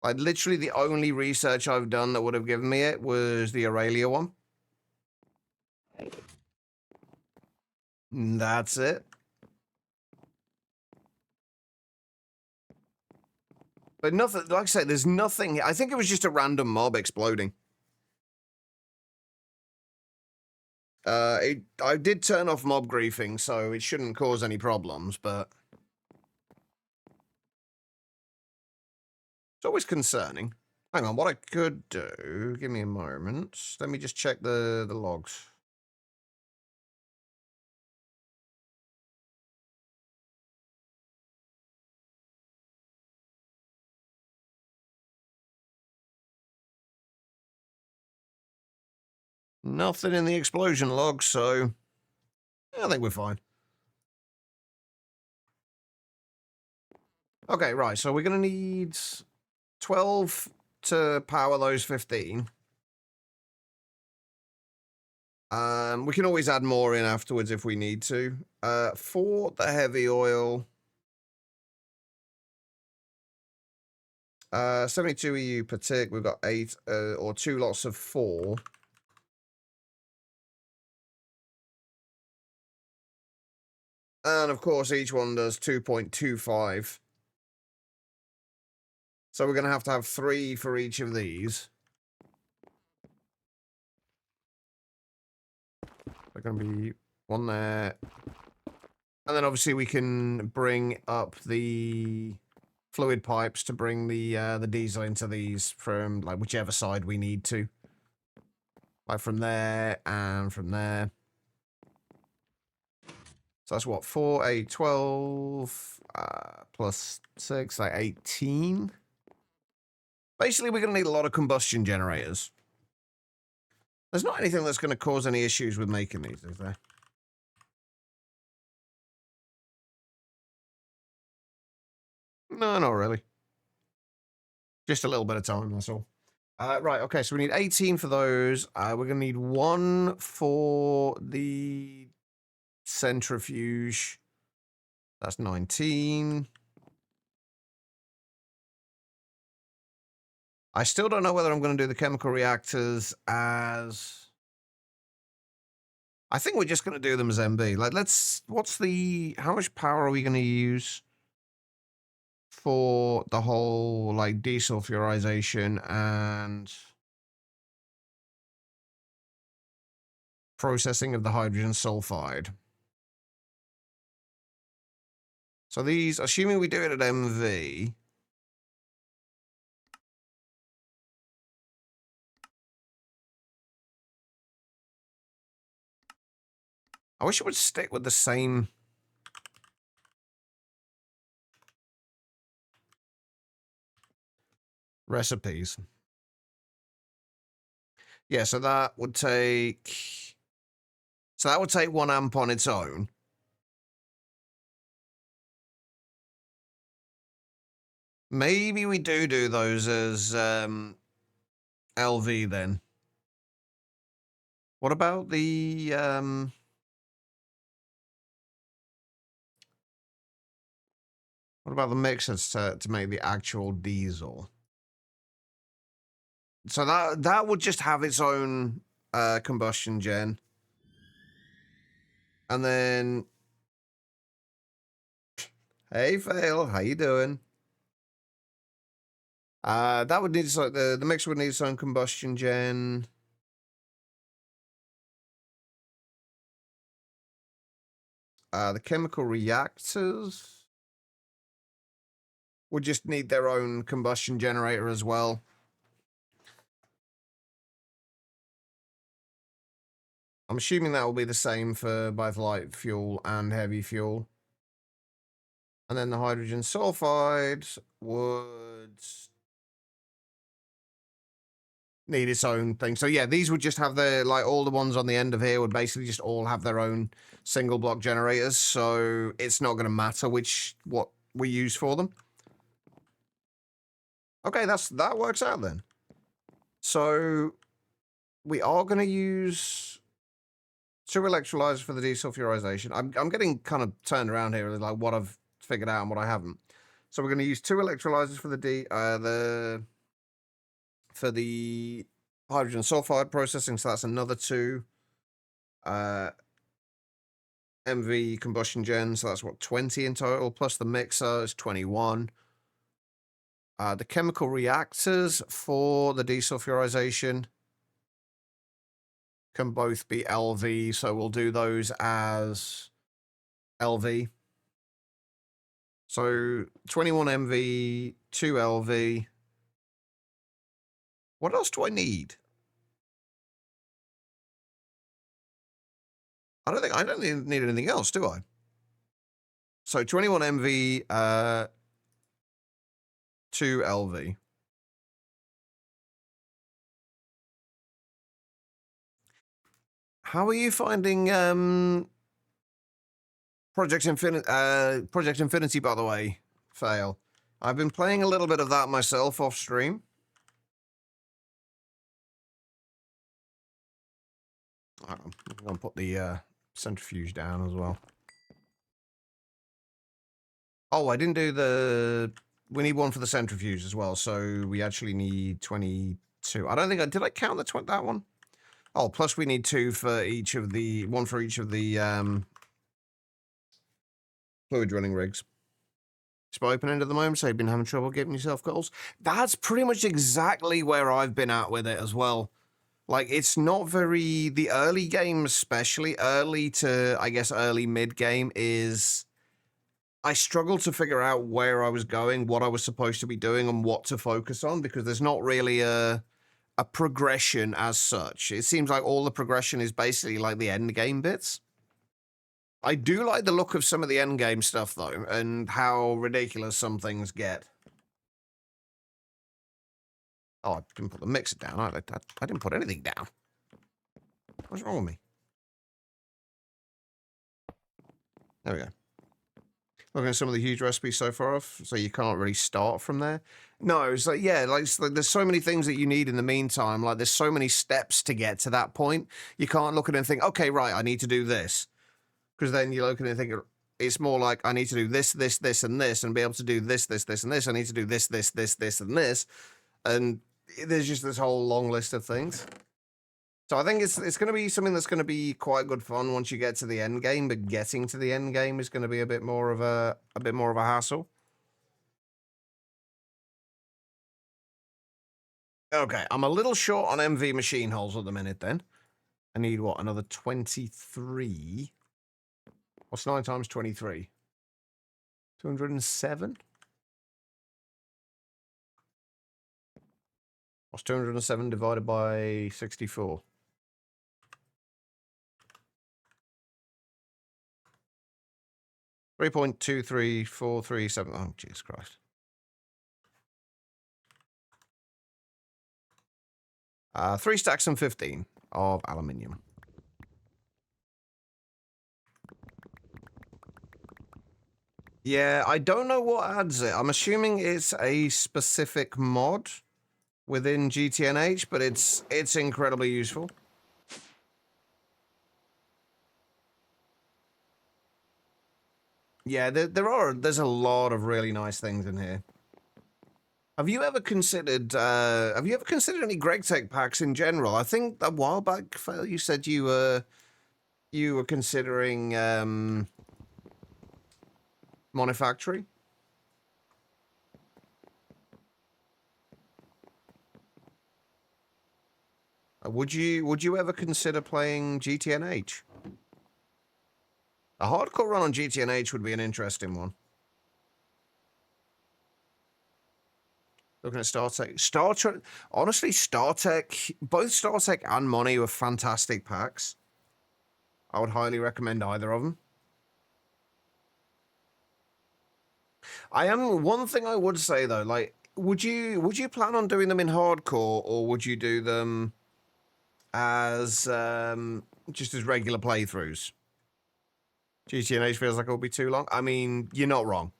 like literally the only research I've done that would have given me it was the Aurelia one. That's it. But nothing, like I say, there's nothing. I think it was just a random mob exploding. I did turn off mob griefing, so it shouldn't cause any problems, but it's always concerning. Hang on, what I could do, give me a moment. Let me just check the logs. Nothing in the explosion log, so I think we're fine. Okay, right, so we're going to need 12 to power those 15. We can always add more in afterwards if we need to. For the heavy oil, 72 EU per tick. We've got 8 or 2 lots of 4. And of course, each one does 2.25. So we're going to have 3 for each of these. They're going to be one there. And then obviously we can bring up the fluid pipes to bring the diesel into these from like whichever side we need to. Like from there and from there. So that's what, 4, 8, 12, plus 6, like 18. Basically, we're going to need a lot of combustion generators. There's not anything that's going to cause any issues with making these, is there? No, not really. Just a little bit of time, that's all. Right, okay, so we need 18 for those. We're going to need 1 for the centrifuge. That's 19. I still don't know whether I'm going to do the chemical reactors as... I think we're just going to do them as MB. Like, how much power are we going to use for the whole, like, desulfurization and processing of the hydrogen sulfide? So these, assuming we do it at MV... I wish it would stick with the same recipes. Yeah, so that would take... So that would take 1 amp on its own. Maybe we do those as LV then. What about the... What about the mixers to make the actual diesel? So that would just have its own combustion gen. And then... Hey, Fail, how you doing? That would need the mixer would need its own combustion gen. The chemical reactors would just need their own combustion generator as well. I'm assuming that will be the same for both light fuel and heavy fuel. And then the hydrogen sulfide would need its own thing. So yeah, these would just have their, like, all the ones on the end of here would basically just all have their own single block generators. So it's not going to matter what we use for them. Okay, that works out then. So we are going to use 2 electrolyzers for the desulfurization. I'm getting kind of turned around here, like what I've figured out and what I haven't. So we're going to use 2 electrolyzers for the hydrogen sulfide processing. So that's another 2. MV combustion gen, so that's what, 20 in total, plus the mixer is 21. The chemical reactors for the desulfurization can both be LV, so we'll do those as LV. So 21 MV, 2 LV. What else do I need? I don't need anything else, do I? So 21 MV, 2 LV. How are you finding Project Infinity, by the way, Fail? I've been playing a little bit of that myself off stream. I'm going to put the centrifuge down as well. Oh, I didn't do the... We need one for the centrifuge as well, so we actually need 22. I don't think I... Did I count that one? Oh, plus we need 2 for each of the... One for each of the fluid drilling rigs. It's open-end at the moment, so you've been having trouble getting yourself goals. That's pretty much exactly where I've been at with it as well. Like, it's not very... The early game, especially early to, I guess, early mid-game is... I struggled to figure out where I was going, what I was supposed to be doing, and what to focus on, because there's not really a progression as such. It seems like all the progression is basically like the end game bits. I do like the look of some of the end game stuff, though, and how ridiculous some things get. Oh, I didn't put the mixer down. I didn't put anything down. What's wrong with me? There we go. Looking at some of the huge recipes so far off, so you can't really start from there. No, it's like, yeah, it's like there's so many things that you need in the meantime. Like, there's so many steps to get to that point. You can't look at it and think, okay, right, I need to do this. Because then you look at it and think, it's more like, I need to do this, this, this, and this, and be able to do this, this, this, and this. I need to do this, this, this, this, and this. And there's just this whole long list of things. So I think it's going to be something that's going to be quite good fun once you get to the end game, but getting to the end game is going to be a bit more of a hassle. Okay, I'm a little short on MV machine holes at the minute then. I need what, another 23? What's 9 times 23? 207? What's 207 divided by 64? 3.23437. Oh, Jesus Christ. 3 stacks and 15 of aluminium. Yeah, I don't know what adds it. I'm assuming it's a specific mod within GTNH, but it's incredibly useful. Yeah, there's a lot of really nice things in here. Have you ever considered any GregTech packs in general? I think a while back, Phil, you said you were considering Monofactory. Would you ever consider playing GTNH? A hardcore run on GTNH would be an interesting one. Looking at StarTech. Honestly, StarTech, both StarTech and Money were fantastic packs. I would highly recommend either of them. One thing I would say though, like, would you plan on doing them in hardcore, or would you do them as just as regular playthroughs? GTNH feels like it will be too long. I mean, you're not wrong.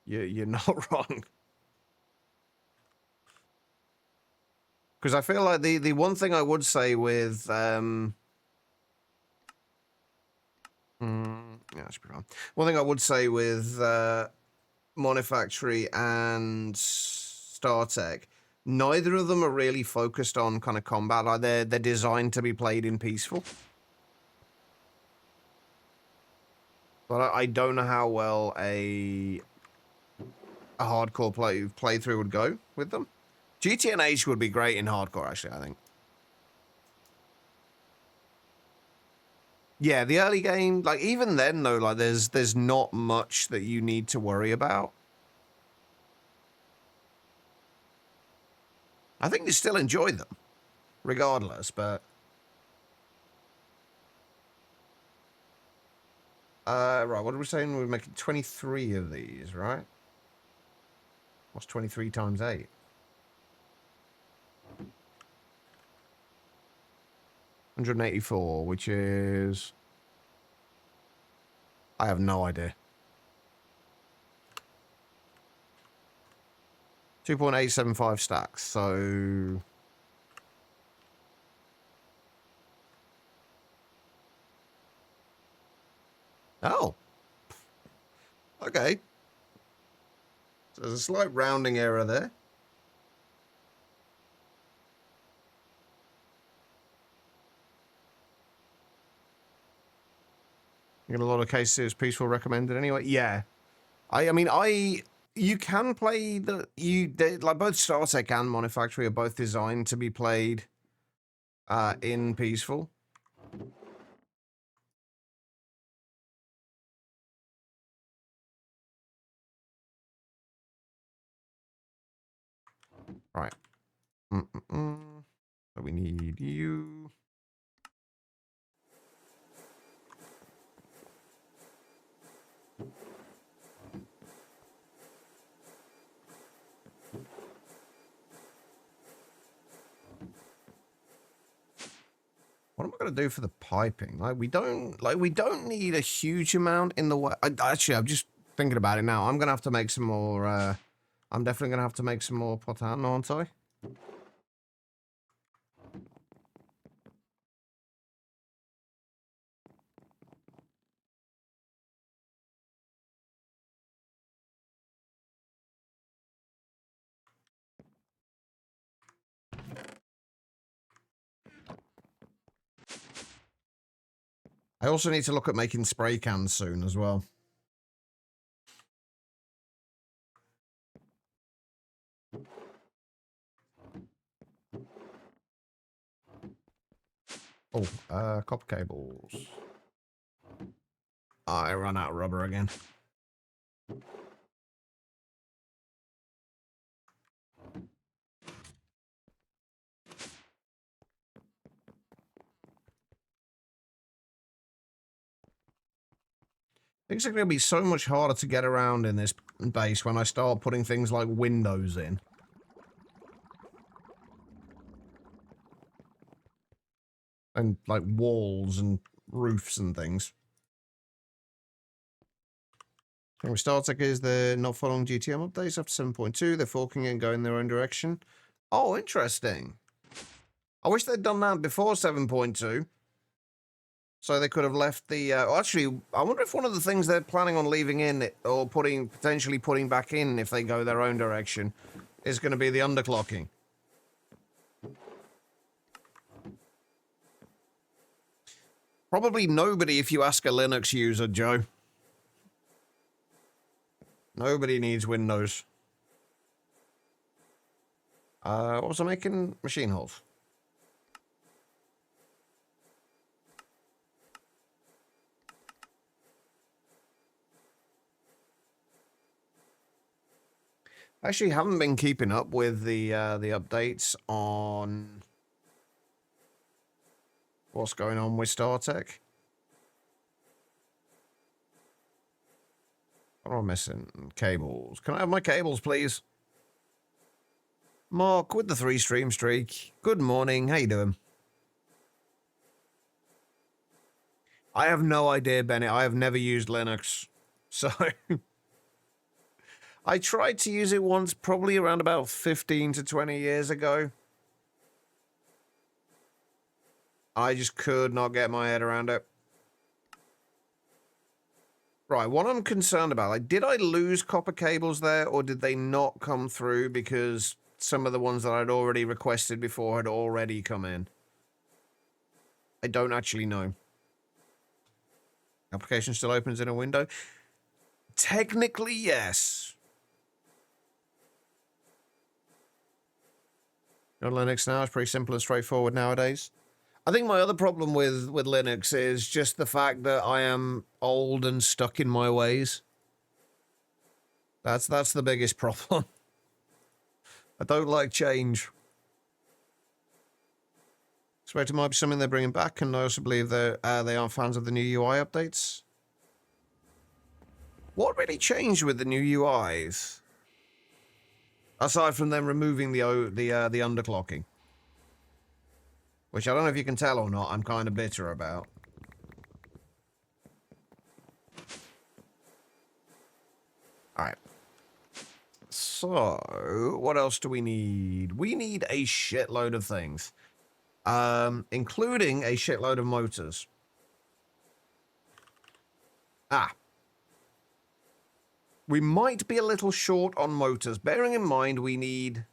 You're not wrong. Because I feel like the one thing I would say with yeah, that should be fine. One thing I would say with Monofactory and StarTech, neither of them are really focused on kind of combat. Like they're designed to be played in peaceful. But I don't know how well a hardcore playthrough would go with them. GTNH would be great in hardcore, actually, I think. Yeah, the early game, like, even then, though, like, there's not much that you need to worry about. I think you still enjoy them, regardless, but... right, what are we saying? We're making 23 of these, right? What's 23 times 8? 184, which is... I have no idea. 2.875 stacks, so... Oh. Okay. So there's a slight rounding error there. You got a lot of cases it's peaceful recommended anyway. Yeah. I mean, you can play like both StarTech and Modern Factory are both designed to be played in peaceful. Right. So we need you. What am I going to do for the piping? Like we don't need a huge amount in the way. Actually, I'm just thinking about it now. I'm going to have to make some more. I'm definitely going to have to make some more potan, aren't I? I also need to look at making spray cans soon as well. Oh, copper cables. I ran out of rubber again. Things are going to be so much harder to get around in this base when I start putting things like windows in. And, like, walls and roofs and things. And StarTech is they're not following GTM updates after 7.2. They're forking and going their own direction. Oh, interesting. I wish they'd done that before 7.2. So they could have left the... actually, I wonder if one of the things they're planning on leaving in or potentially putting back in if they go their own direction is going to be the underclocking. Probably nobody if you ask a Linux user, Joe. Nobody needs Windows. What was I making? Machine holes. I actually haven't been keeping up with the updates on what's going on with StarTech. What am I missing? Cables. Can I have my cables, please? Mark with the 3-stream streak. Good morning. How you doing? I have no idea, Bennett. I have never used Linux. So... I tried to use it once, probably around about 15 to 20 years ago. I just could not get my head around it. Right, what I'm concerned about, like, did I lose copper cables there, or did they not come through because some of the ones that I'd already requested before had already come in? I don't actually know. Application still opens in a window. Technically, yes. On Linux now, it's pretty simple and straightforward nowadays. I think my other problem with Linux is just the fact that I am old and stuck in my ways. That's the biggest problem. I don't like change. Expect it might be something they're bringing back, and I also believe that they aren't fans of the new UI updates. What really changed with the new UIs? Aside from them removing the underclocking. Which I don't know if you can tell or not, I'm kind of bitter about. Alright. So, what else do we need? We need a shitload of things. Including a shitload of motors. We might be a little short on motors, bearing in mind we need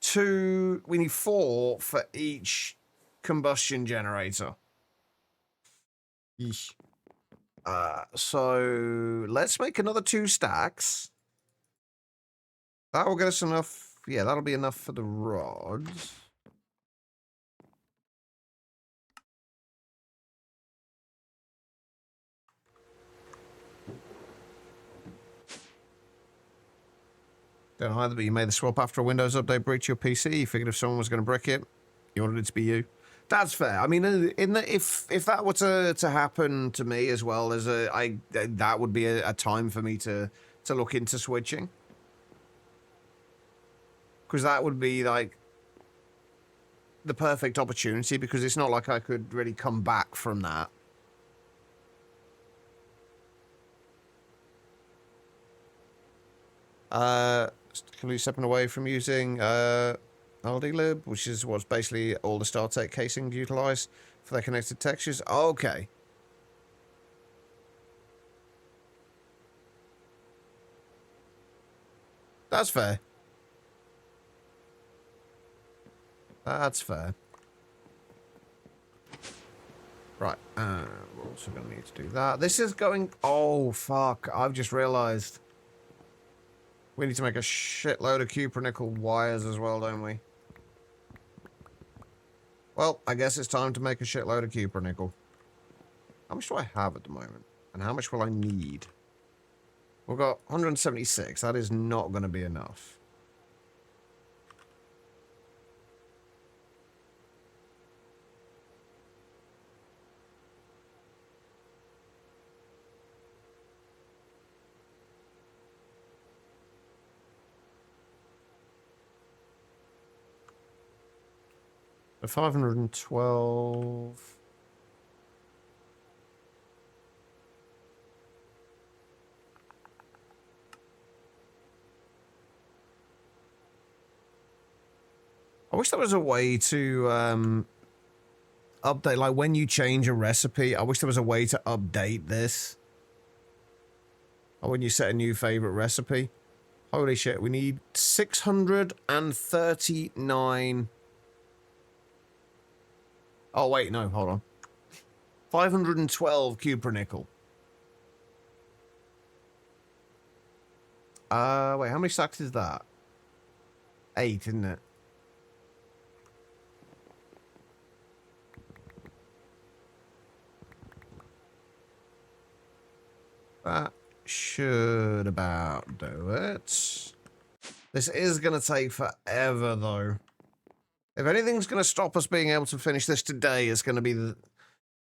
4 for each combustion generator. Yeesh. So let's make another 2 stacks. That will get us enough. Yeah, that'll be enough for the rods. Don't either, but you made the swap after a Windows update breach your PC. You figured if someone was going to brick it, you wanted it to be you. That's fair. I mean, if that were to happen to me as well, that would be a time for me to look into switching, because that would be like the perfect opportunity, because it's not like I could really come back from that. Can we stepping away from using LDlib, which is what's basically all the StarTech casing utilized for their connected textures? Okay. That's fair. That's fair. Right, we're also going to need to do that. This is going... Oh, fuck. I've just realized. We need to make a shitload of cupronickel wires as well, don't we? Well, I guess it's time to make a shitload of cupronickel. How much do I have at the moment? And how much will I need? We've got 176. That is not going to be enough. So 512... I wish there was a way to update, like when you change a recipe, I wish there was a way to update this. Or when you set a new favorite recipe. Holy shit, we need 639. Oh wait, no, hold on. 512 cupronickel. Wait, how many stacks is that? 8, isn't it? That should about do it. This is going to take forever, though. If anything's going to stop us being able to finish this today, it's going to be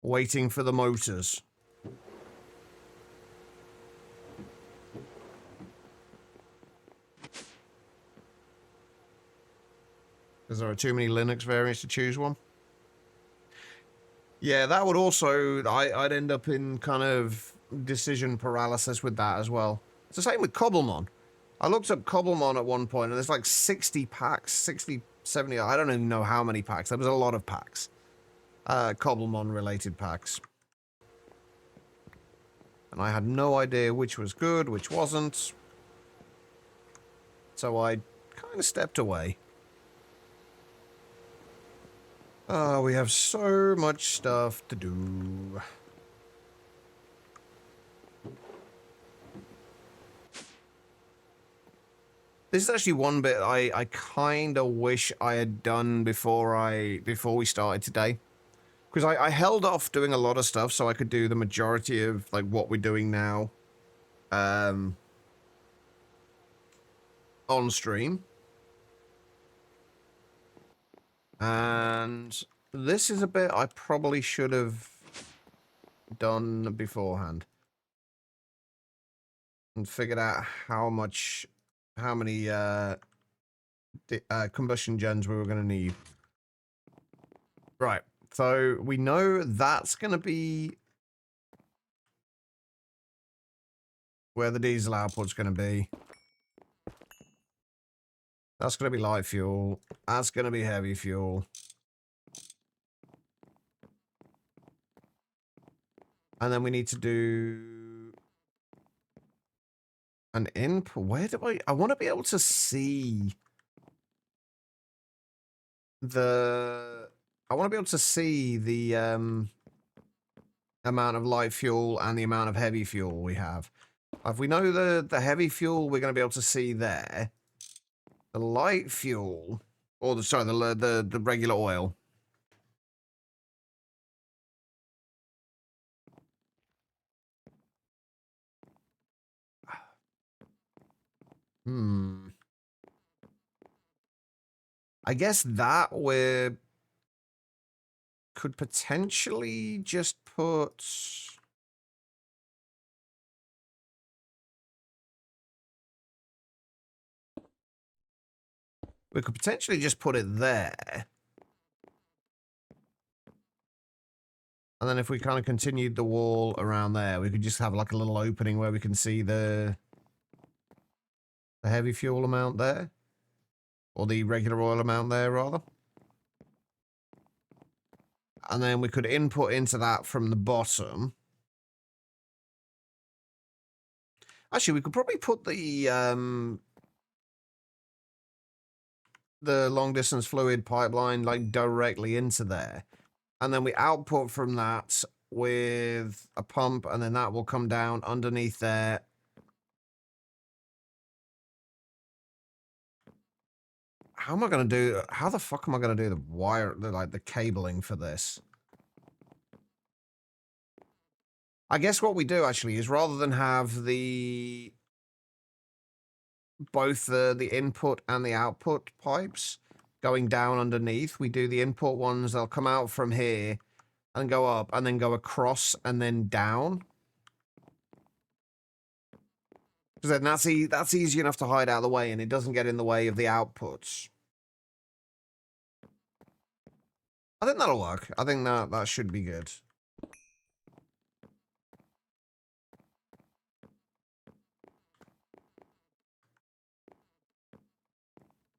waiting for the motors. Because there are too many Linux variants to choose one. Yeah, that would also... I'd end up in kind of decision paralysis with that as well. It's the same with Cobblemon. I looked up Cobblemon at one point, and there's like 60 packs, 60, 70, I don't even know how many packs. There was a lot of packs. Cobblemon-related packs. And I had no idea which was good, which wasn't. So I kind of stepped away. Oh, we have so much stuff to do. This is actually one bit I kind of wish I had done before we started today. Because I held off doing a lot of stuff so I could do the majority of like what we're doing now on stream. And this is a bit I probably should have done beforehand. And figured out how many combustion gens we were going to need. Right, so we know that's going to be where the diesel output's going to be. That's going to be light fuel. That's going to be heavy fuel. And then we need to do an input. Where do I want to be able to see the... I want to be able to see the amount of light fuel and the amount of heavy fuel we have. If we know the heavy fuel, we're going to be able to see there. The light fuel, or the regular oil. I guess that we could potentially just put... We could potentially just put it there. And then if we kind of continued the wall around there, we could just have like a little opening where we can see the heavy fuel amount there. Or the regular oil amount there, rather. And then we could input into that from the bottom. Actually, we could probably put the long distance fluid pipeline like directly into there. And then we output from that with a pump, and then that will come down underneath there. How the fuck am I going to do the wire, the cabling for this? I guess what we do actually is rather than have both the input and the output pipes going down underneath, we do the input ones, they'll come out from here and go up and then go across and then down. Because then that's easy enough to hide out of the way and it doesn't get in the way of the outputs. I think that'll work. I think that should be good.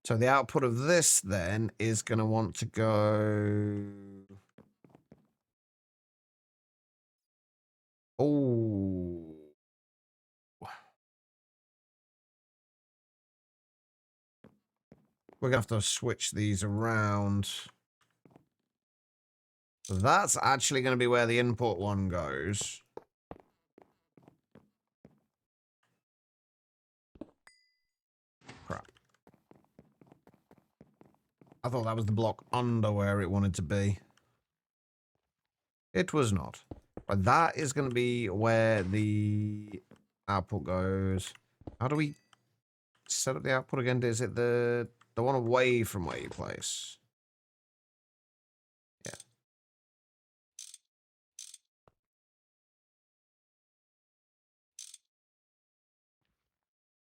So the output of this then is going to want to go... Oh. We're going to have to switch these around. So that's actually going to be where the input one goes. Crap. I thought that was the block under where it wanted to be. It was not. But that is going to be where the output goes. How do we set up the output again? Is it the one away from where you place? Yeah.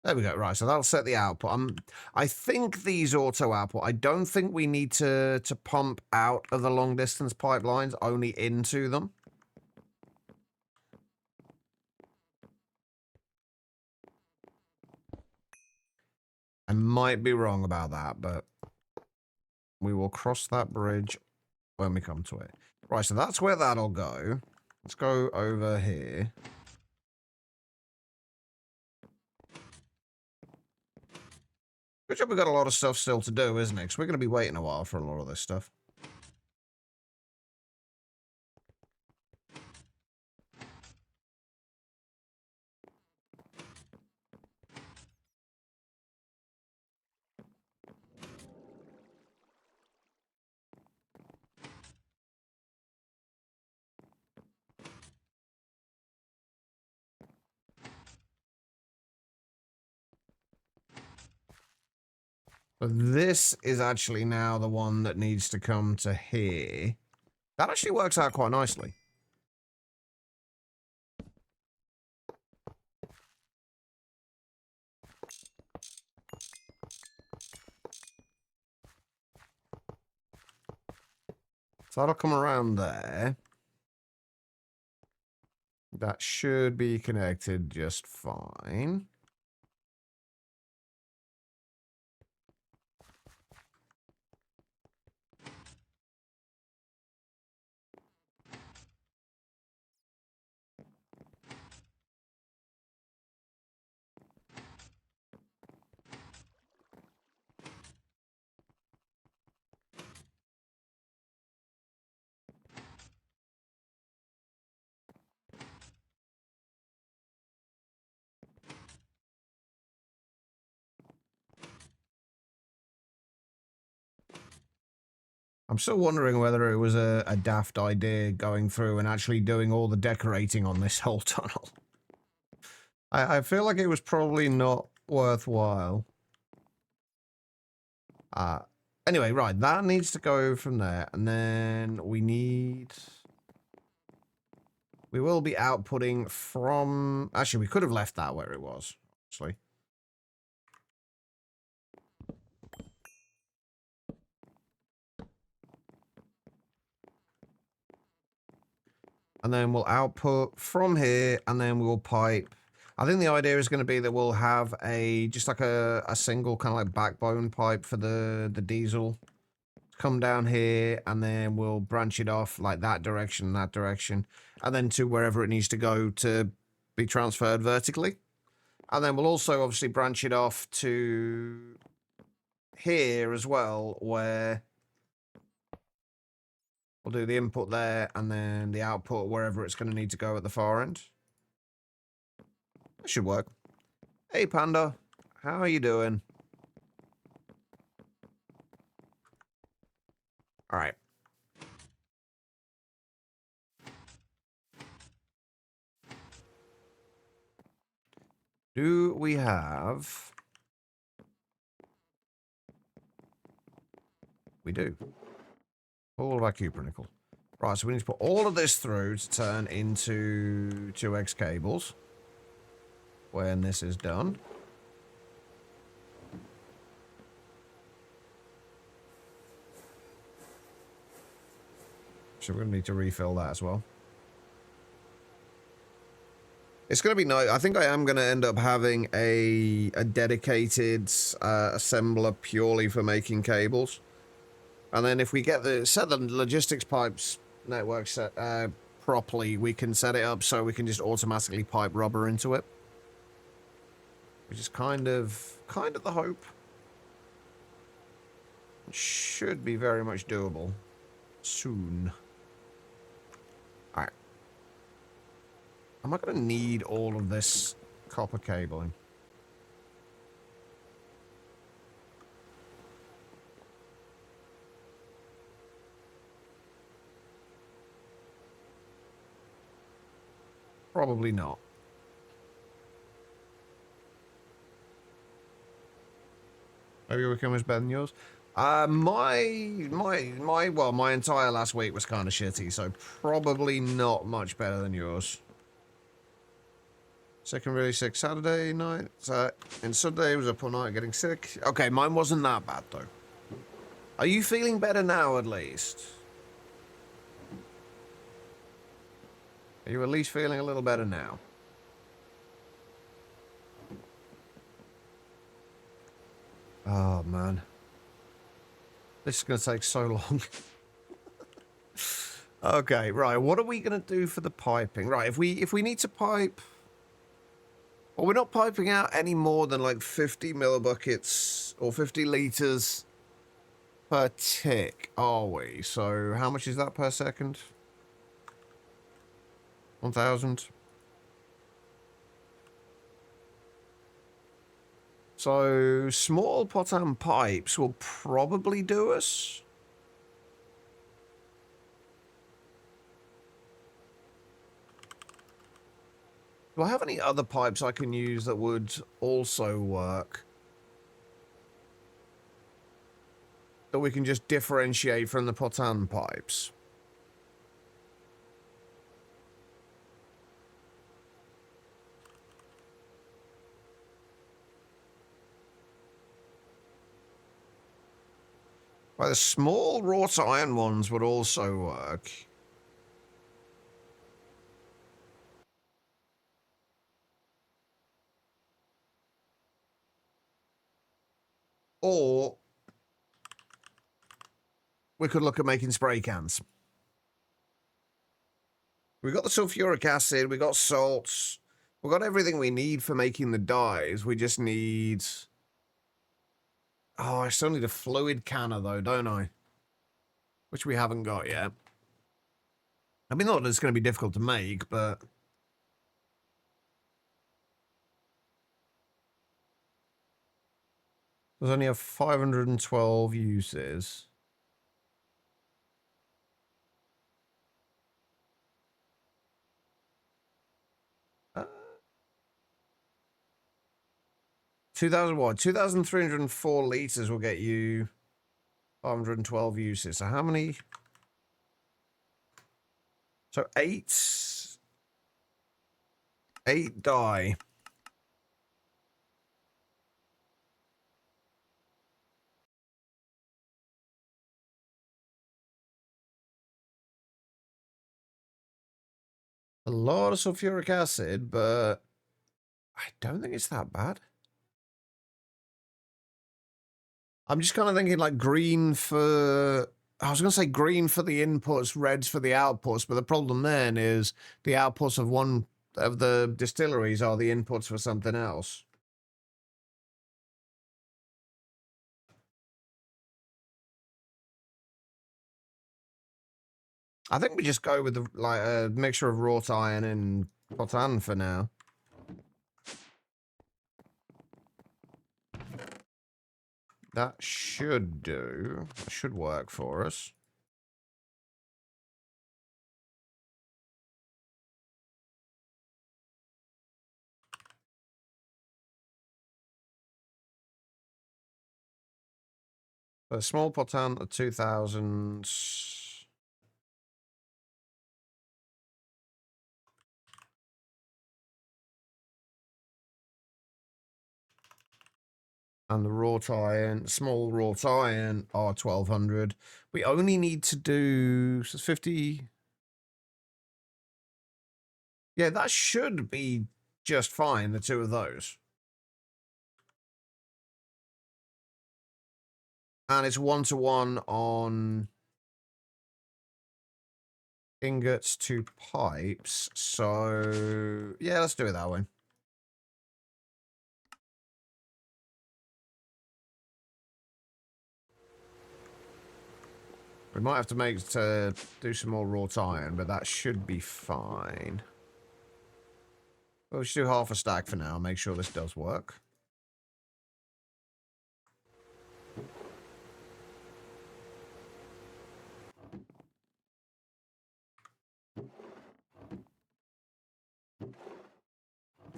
There we go. Right, so that'll set the output. I think these auto output, I don't think we need to pump out of the long distance pipelines, only into them. I might be wrong about that, but we will cross that bridge when we come to it. Right, so that's where that'll go. Let's go over here. Good job, we've got a lot of stuff still to do, isn't it? Because we're going to be waiting a while for a lot of this stuff. But this is actually now the one that needs to come to here. That actually works out quite nicely. So that'll come around there. That should be connected just fine. I'm still wondering whether it was a daft idea going through and actually doing all the decorating on this whole tunnel. I feel like it was probably not worthwhile. Anyway, right, that needs to go from there. And then we need... We will be outputting from... Actually, we could have left that where it was, actually. And then we'll output from here, and then we'll pipe. I think the idea is going to be that we'll have just like a single kind of like backbone pipe for the diesel. Come down here, and then we'll branch it off like that direction, and then to wherever it needs to go to be transferred vertically. And then we'll also obviously branch it off to here as well, where we'll do the input there, and then the output wherever it's going to need to go at the far end. That should work. Hey, Panda. How are you doing? All right. Do we have... We do. All of our cuprinickel. Right, so we need to put all of this through to turn into 2X cables. When this is done. So we're going to need to refill that as well. It's going to be nice. I think I am going to end up having a dedicated assembler purely for making cables. And then if we get set the logistics pipes network set properly, we can set it up so we can just automatically pipe rubber into it. Which is kind of the hope. It should be very much doable soon. Alright. Am I going to need all of this copper cabling? Probably not. Maybe your camera's better than yours. My entire last week was kind of shitty, so probably not much better than yours. Second really sick Saturday night. And Sunday was up all night getting sick. Okay, mine wasn't that bad though. Are you feeling better now at least? Are you at least feeling a little better now? Oh man. This is going to take so long. Okay, right. What are we going to do for the piping? Right, if we need to pipe... Well, we're not piping out any more than like 50 millibuckets or 50 liters per tick, are we? So how much is that per second? 1,000. So small potam pipes will probably do us. Do I have any other pipes I can use that would also work? that we can just differentiate from the Potan pipes. Well, the small wrought iron ones would also work. Or we could look at making spray cans. We've got the sulfuric acid, we've got salts, we've got everything we need for making the dyes. We just need... Oh, I still need a fluid canner though, don't I? Which we haven't got yet. I mean, not that it's going to be difficult to make, but... There's only 512 uses. 2,000 what? 2,304 litres will get you 512 uses. So how many? So 8 dye. A lot of sulfuric acid, but I don't think it's that bad. I'm just kind of thinking like green for... I was going to say green for the inputs, reds for the outputs, but the problem then is the outputs of one of the distilleries are the inputs for something else. I think we just go with the, like a mixture of wrought iron and potan for now. That should do. That should work for us. A small potan of 2,000. And the wrought iron, small wrought iron are 1,200. We only need to do 50. Yeah, that should be just fine, the two of those. And it's 1-to-1 on ingots to pipes. So, yeah, let's do it that way. We might have to do some more wrought iron, but that should be fine. We'll just do half a stack for now, make sure this does work.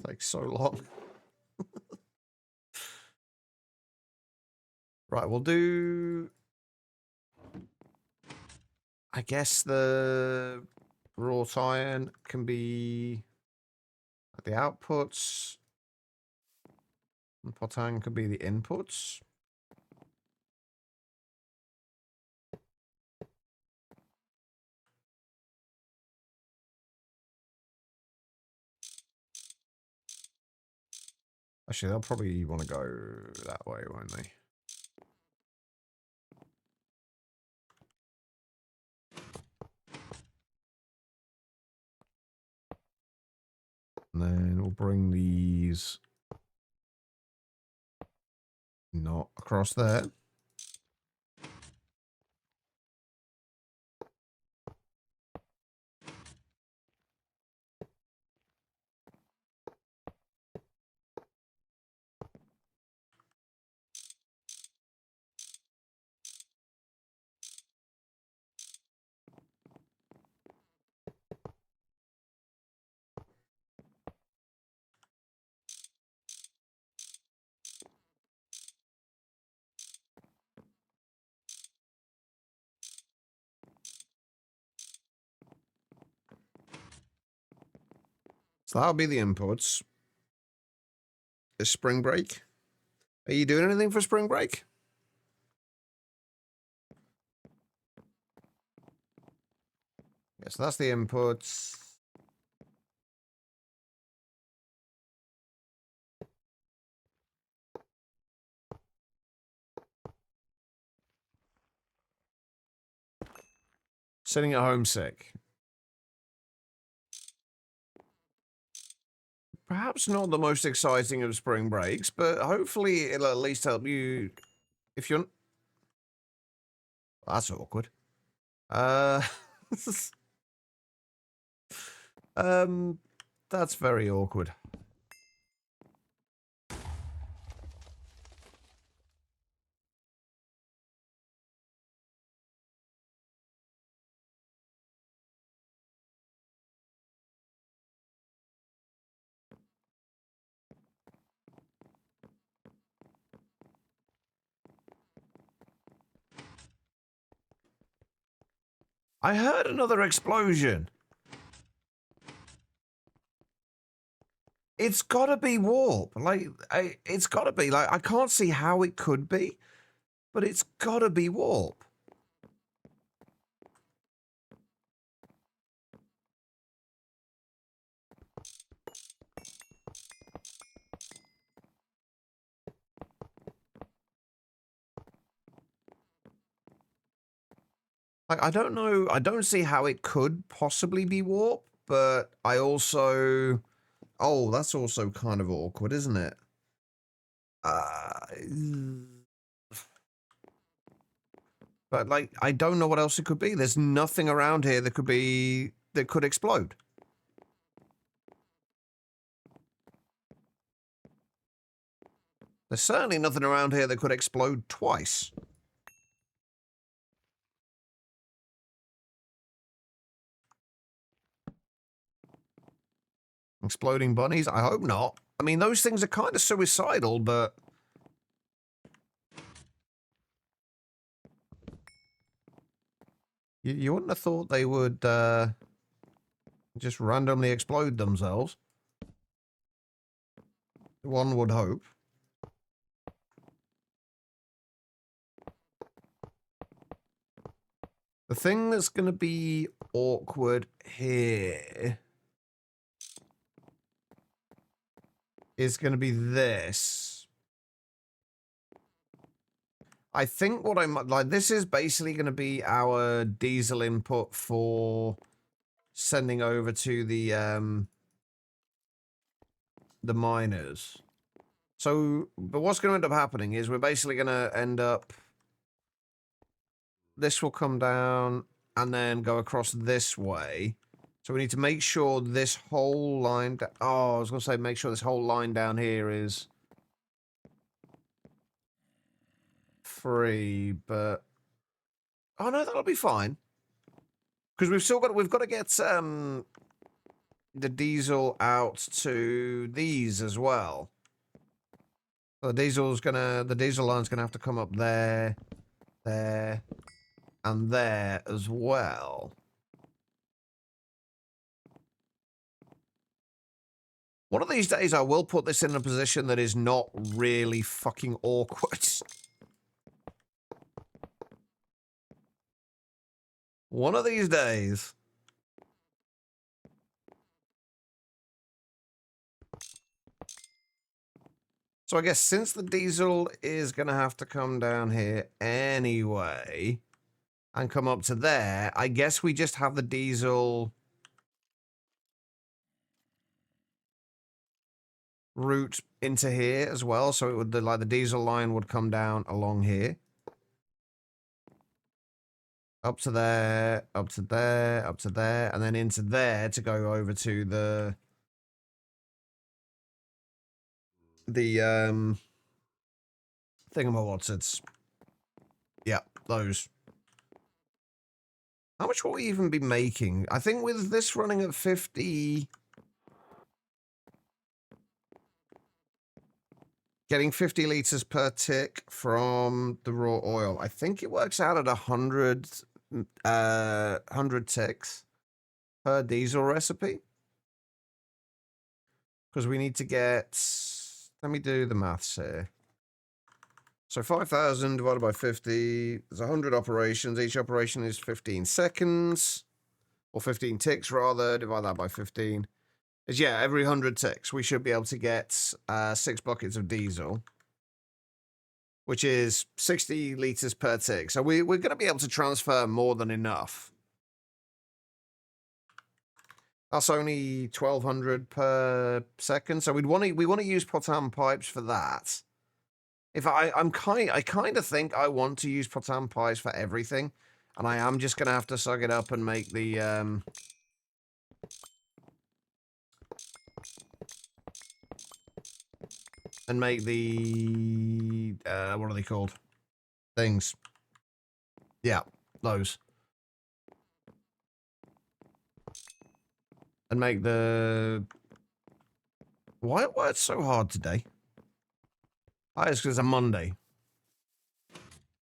Takes so long. Right, we'll do... I guess the wrought iron can be at the outputs. And potan could be the inputs. Actually, they'll probably want to go that way, won't they? And then we'll bring these not across there. So that'll be the inputs. Is spring break? Are you doing anything for spring break? Yes, that's the inputs. Sitting at home sick. Perhaps not the most exciting of spring breaks, but hopefully it'll at least help you if you're... That's awkward. That's very awkward. I heard another explosion. It's gotta be warp. Like, it's gotta be. Like, I can't see how it could be, but it's gotta be warp. Like, I don't know. I don't see how it could possibly be warp, but I also... Oh, that's also kind of awkward, isn't it? But, like, I don't know what else it could be. There's nothing around here that could be... that could explode. There's certainly nothing around here that could explode twice. Exploding bunnies? I hope not. I mean, those things are kind of suicidal, but... You wouldn't have thought they would just randomly explode themselves. One would hope. The thing that's going to be awkward here is going to be this. I think what I might like, this is basically going to be our diesel input for sending over to the miners. So, but what's going to end up happening is we're basically going to end up, this will come down and then go across this way. So we need to make sure this whole line, oh, I was going to say make sure this whole line down here is free, but oh no, that'll be fine. Because we've got to get the diesel out to these as well. So the diesel line's gonna have to come up there, there, and there as well. One of these days I will put this in a position that is not really fucking awkward. One of these days. So I guess since the diesel is going to have to come down here anyway and come up to there, I guess we just have the diesel route into here as well. So it would, like, the diesel line would come down along here. Up to there, up to there, up to there, and then into there to go over to the thingamawhatsits. Yeah, those. How much will we even be making? I think with this running at 50... Getting 50 liters per tick from the raw oil. I think it works out at 100 ticks per diesel recipe. Because we need to get... Let me do the maths here. So 5,000 divided by 50. There's 100 operations. Each operation is 15 seconds. Or 15 ticks, rather. Divide that by 15. Is yeah, every 100 ticks, we should be able to get 6 buckets of diesel. Which is 60 litres per tick. So we're going to be able to transfer more than enough. That's only 1,200 per second. So we want to use potam pipes for that. If I kind of think I want to use potam pipes for everything, and I am just going to have to suck it up and make the what are they called? Things. Yeah, those. And make the... Why it's so hard today? Oh, it's because it's a Monday.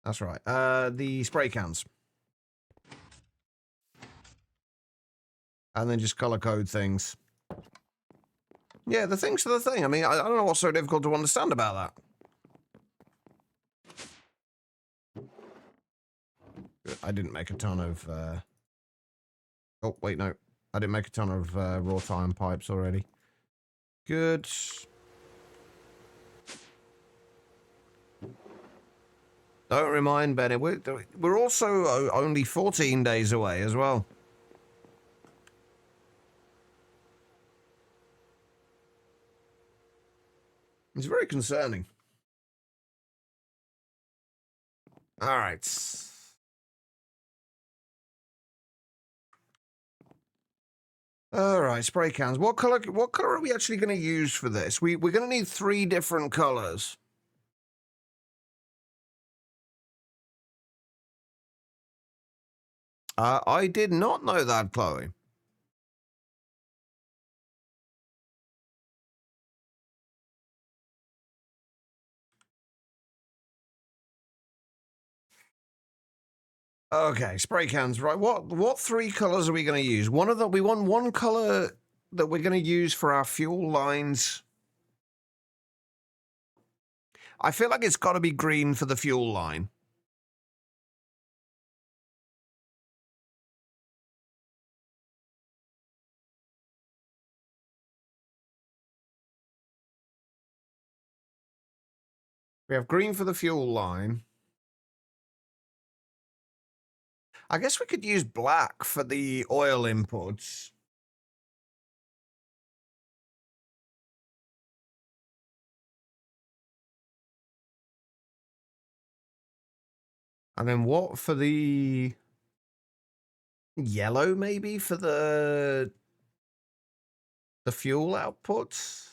That's right. The spray cans. And then just color code things. Yeah, the things are the thing. I mean, I don't know what's so difficult to understand about that. I didn't make a ton of... Oh, wait, no. I didn't make a ton of wrought iron pipes already. Good. Don't remind Benny. We're also only 14 days away as well. It's very concerning. All right. All right, spray cans. What color are we actually going to use for this? We're going to need 3 different colors. I did not know that, Chloe. Okay, spray cans, right. What 3 colors are we going to use? We want one color that we're going to use for our fuel lines. I feel like it's got to be green for the fuel line. We have green for the fuel line. I guess we could use black for the oil inputs. And then what for the yellow, maybe, for the fuel outputs?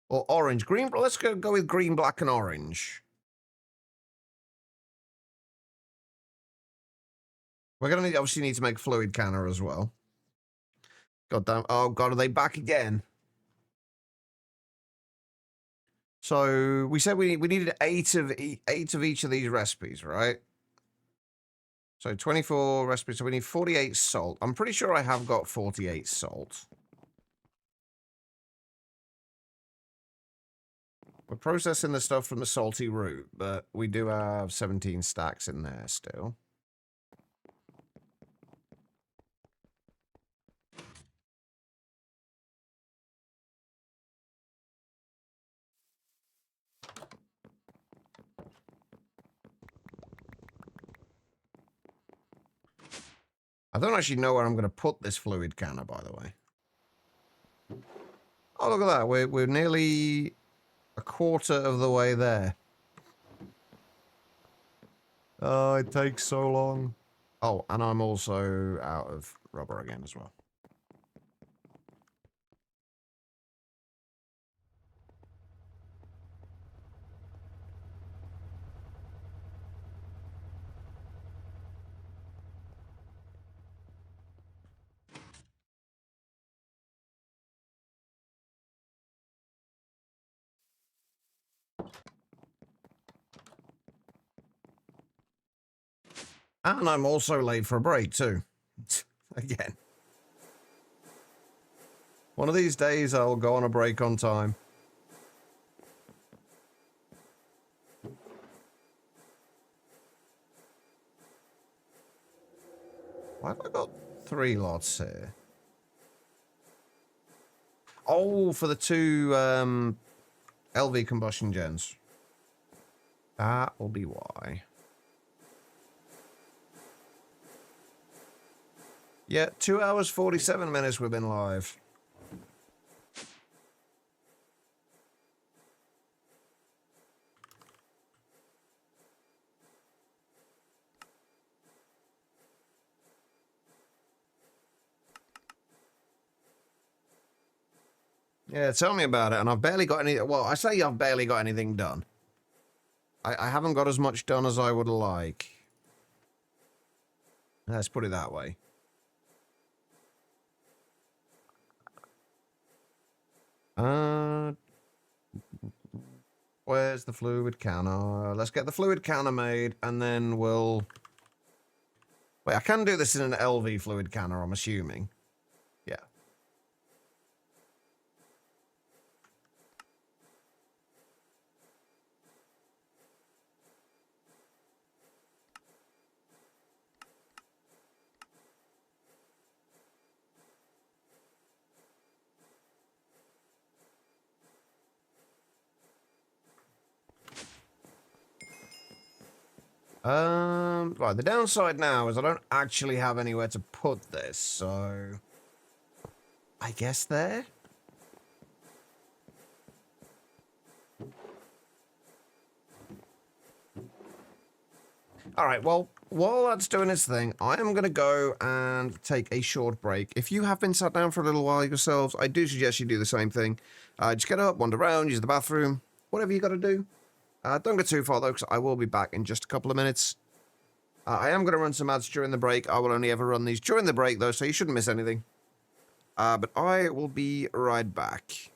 Or orange. Green, let's go with green, black, and orange. We're going to obviously need to make fluid canner as well. God damn. Oh, God, are they back again? So we said we needed 8 of each of these recipes, right? So 24 recipes. So we need 48 salt. I'm pretty sure I have got 48 salt. We're processing the stuff from the salty root, but we do have 17 stacks in there still. I don't actually know where I'm going to put this fluid canner, by the way. Oh, look at that. We're nearly a quarter of the way there. Oh, it takes so long. Oh, and I'm also out of rubber again as well. And I'm also late for a break, too. Again. One of these days I'll go on a break on time. Why have I got 3 lots here? Oh, for the 2 LV combustion gens. That will be why. Yeah, 2 hours 47 minutes we've been live. Yeah, tell me about it. And I've barely got any. Well, I say I've barely got anything done. I haven't got as much done as I would like. Let's put it that way. Where's the fluid canner? Let's get the fluid canner made, and then we'll... Wait, I can do this in an LV fluid canner, I'm assuming. Yeah. Right, the downside now is I don't actually have anywhere to put this, so... I guess there? Alright, well, while that's doing its thing, I am going to go and take a short break. If you have been sat down for a little while yourselves, I do suggest you do the same thing. Just get up, wander around, use the bathroom, whatever you got to do. Don't go too far, though, because I will be back in just a couple of minutes. I am going to run some ads during the break. I will only ever run these during the break, though, so you shouldn't miss anything. But I will be right back.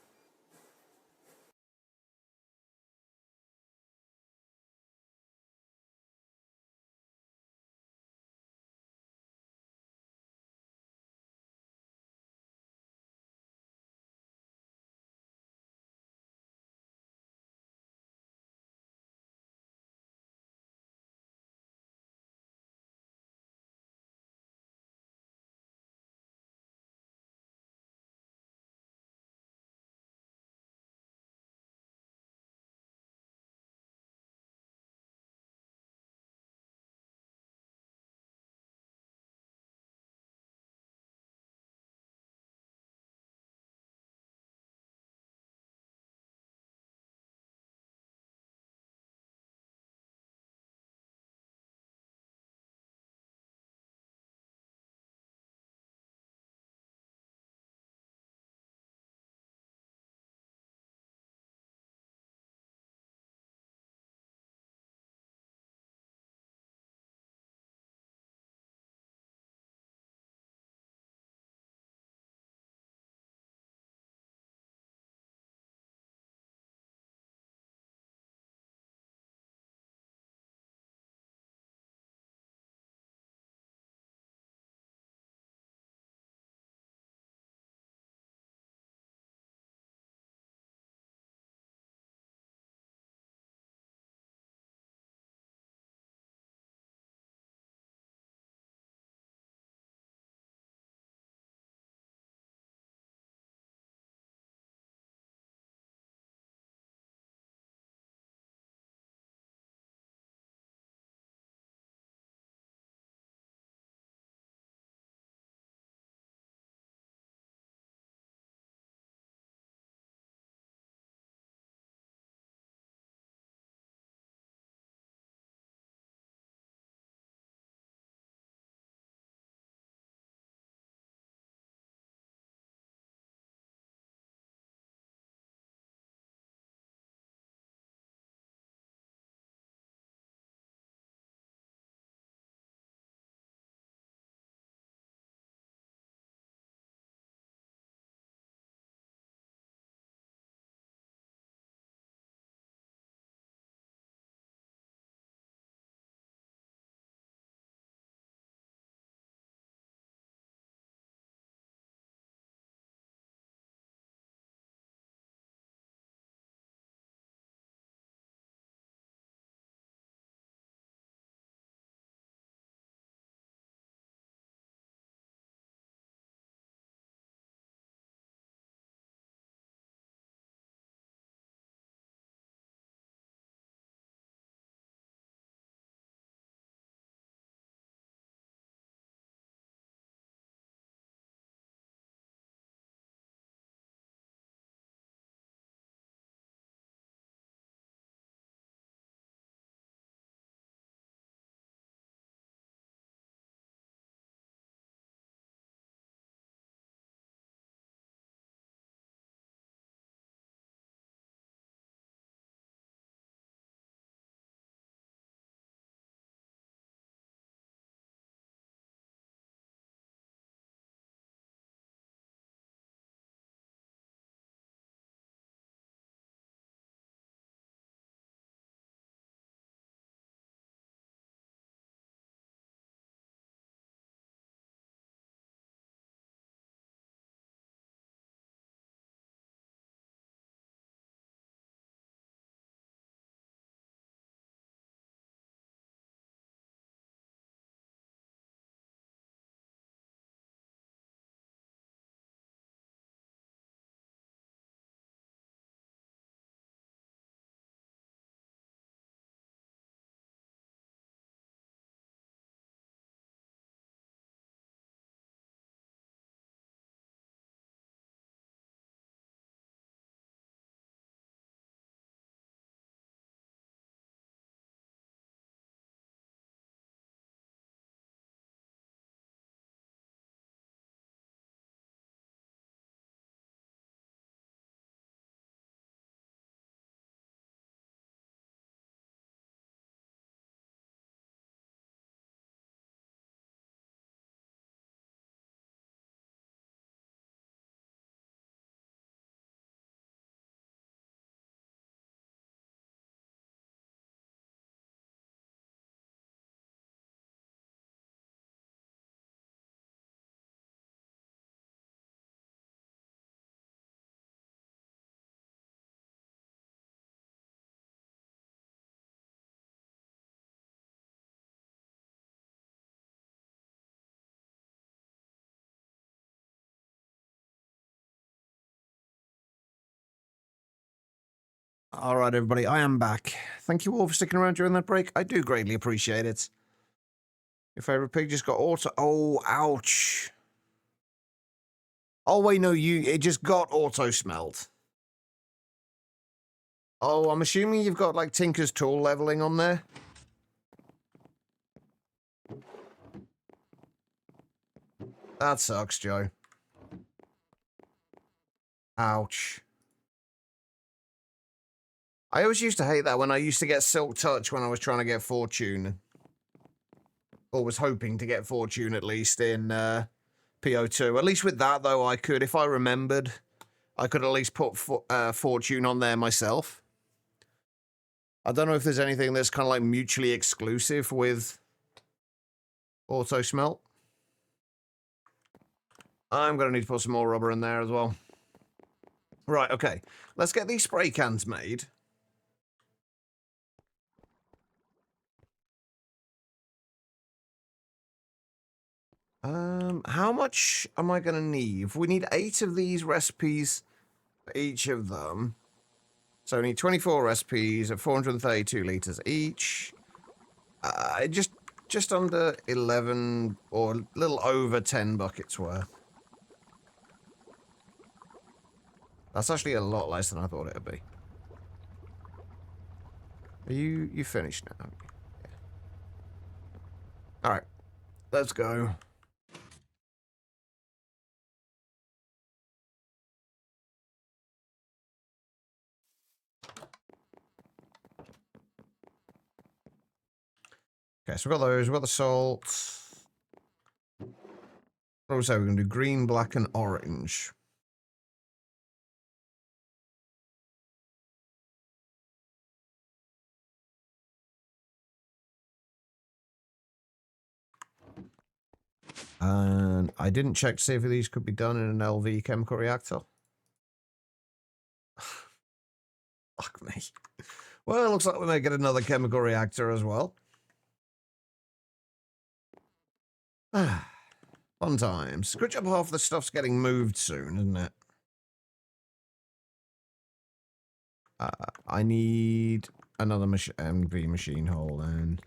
All right, everybody, I am back. Thank you all for sticking around during that break. I do greatly appreciate it. Your favourite pig just got auto... Oh, ouch. Oh, wait, no, it just got auto-smelt. Oh, I'm assuming you've got, like, Tinker's Tool leveling on there? That sucks, Joe. Ouch. I always used to hate that when I used to get Silk Touch when I was trying to get Fortune. Or was hoping to get Fortune, at least, in PO2. At least with that, though, I could, if I remembered, I could at least put Fortune on there myself. I don't know if there's anything that's kind of like mutually exclusive with Auto Smelt. I'm going to need to put some more rubber in there as well. Right, okay. Let's get these spray cans made. How much am I going to need? We need 8 of these recipes for each of them. So we need 24 recipes at 432 litres each. Just under 11 or a little over 10 buckets worth. That's actually a lot less than I thought it would be. Are you finished now? Yeah. Alright. Let's go. Okay, so we've got those. We've got the salt. What was that? We're going to do green, black, and orange. And I didn't check to see if these could be done in an LV chemical reactor. Fuck me. Well, it looks like we may get another chemical reactor as well. Fun times. Good job half the stuff's getting moved soon, isn't it? I need another MV machine hole then.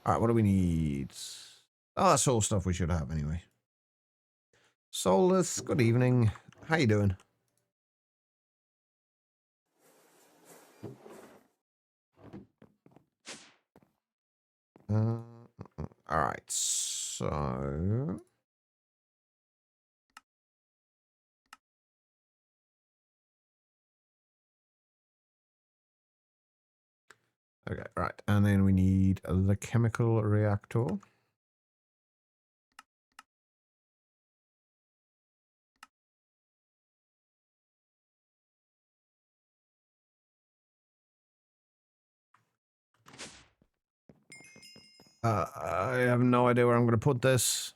Alright, what do we need? Oh, that's all stuff we should have anyway. Solus, good evening. How you doing? Alright, so... Okay, right, and then we need the chemical reactor. I have no idea where I'm going to put this.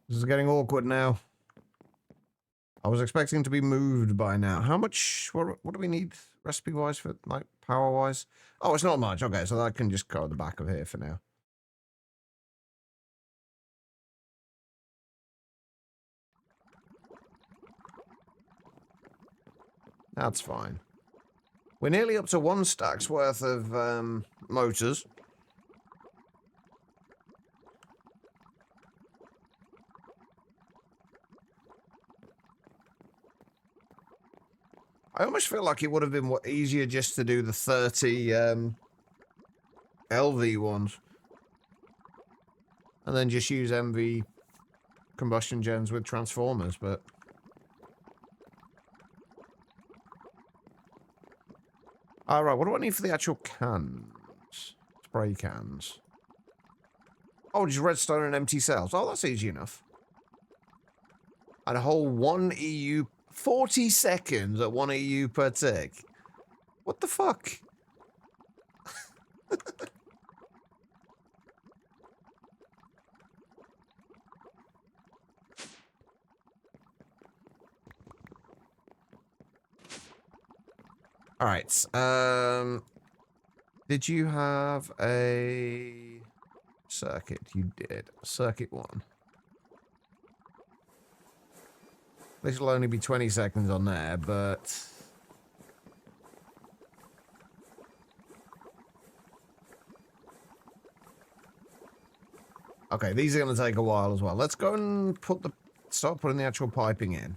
This is getting awkward now. I was expecting to be moved by now. How much, what do we need recipe-wise for, like, power-wise? Oh, it's not much. Okay, so that can just go at the back of here for now. That's fine. We're nearly up to 1 stack's worth of motors. I almost feel like it would have been easier just to do the 30 LV ones. And then just use MV combustion gens with transformers, but... Alright, what do I need for the actual cans? Spray cans. Oh, just redstone and empty cells. Oh, that's easy enough. And a whole 1 EU... 40 seconds at 1 EU per tick. What the fuck? Alright, did you have a Circuit, you did. Circuit 1. This will only be 20 seconds on there, but... Okay, these are going to take a while as well. Let's go and start putting the actual piping in.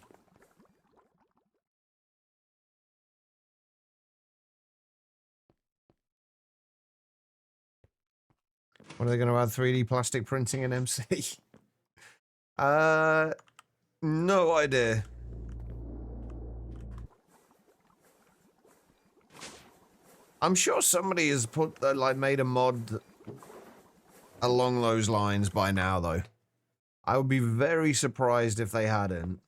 When are they going to add 3D plastic printing in MC? No idea. I'm sure somebody has made a mod along those lines by now, though. I would be very surprised if they hadn't.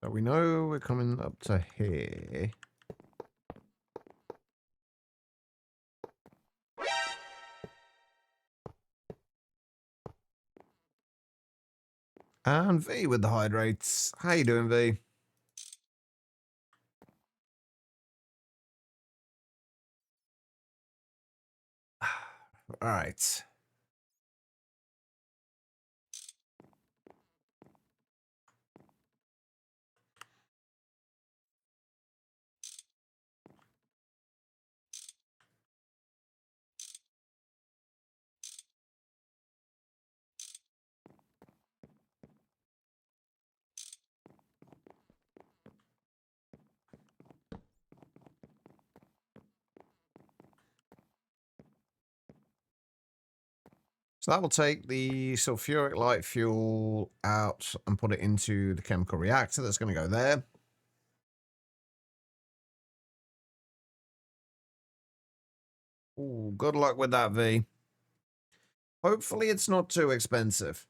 So we know we're coming up to here. And V with the hydrates. How you doing, V? All right. So that will take the sulfuric light fuel out and put it into the chemical reactor that's going to go there. Ooh, good luck with that, V. Hopefully it's not too expensive.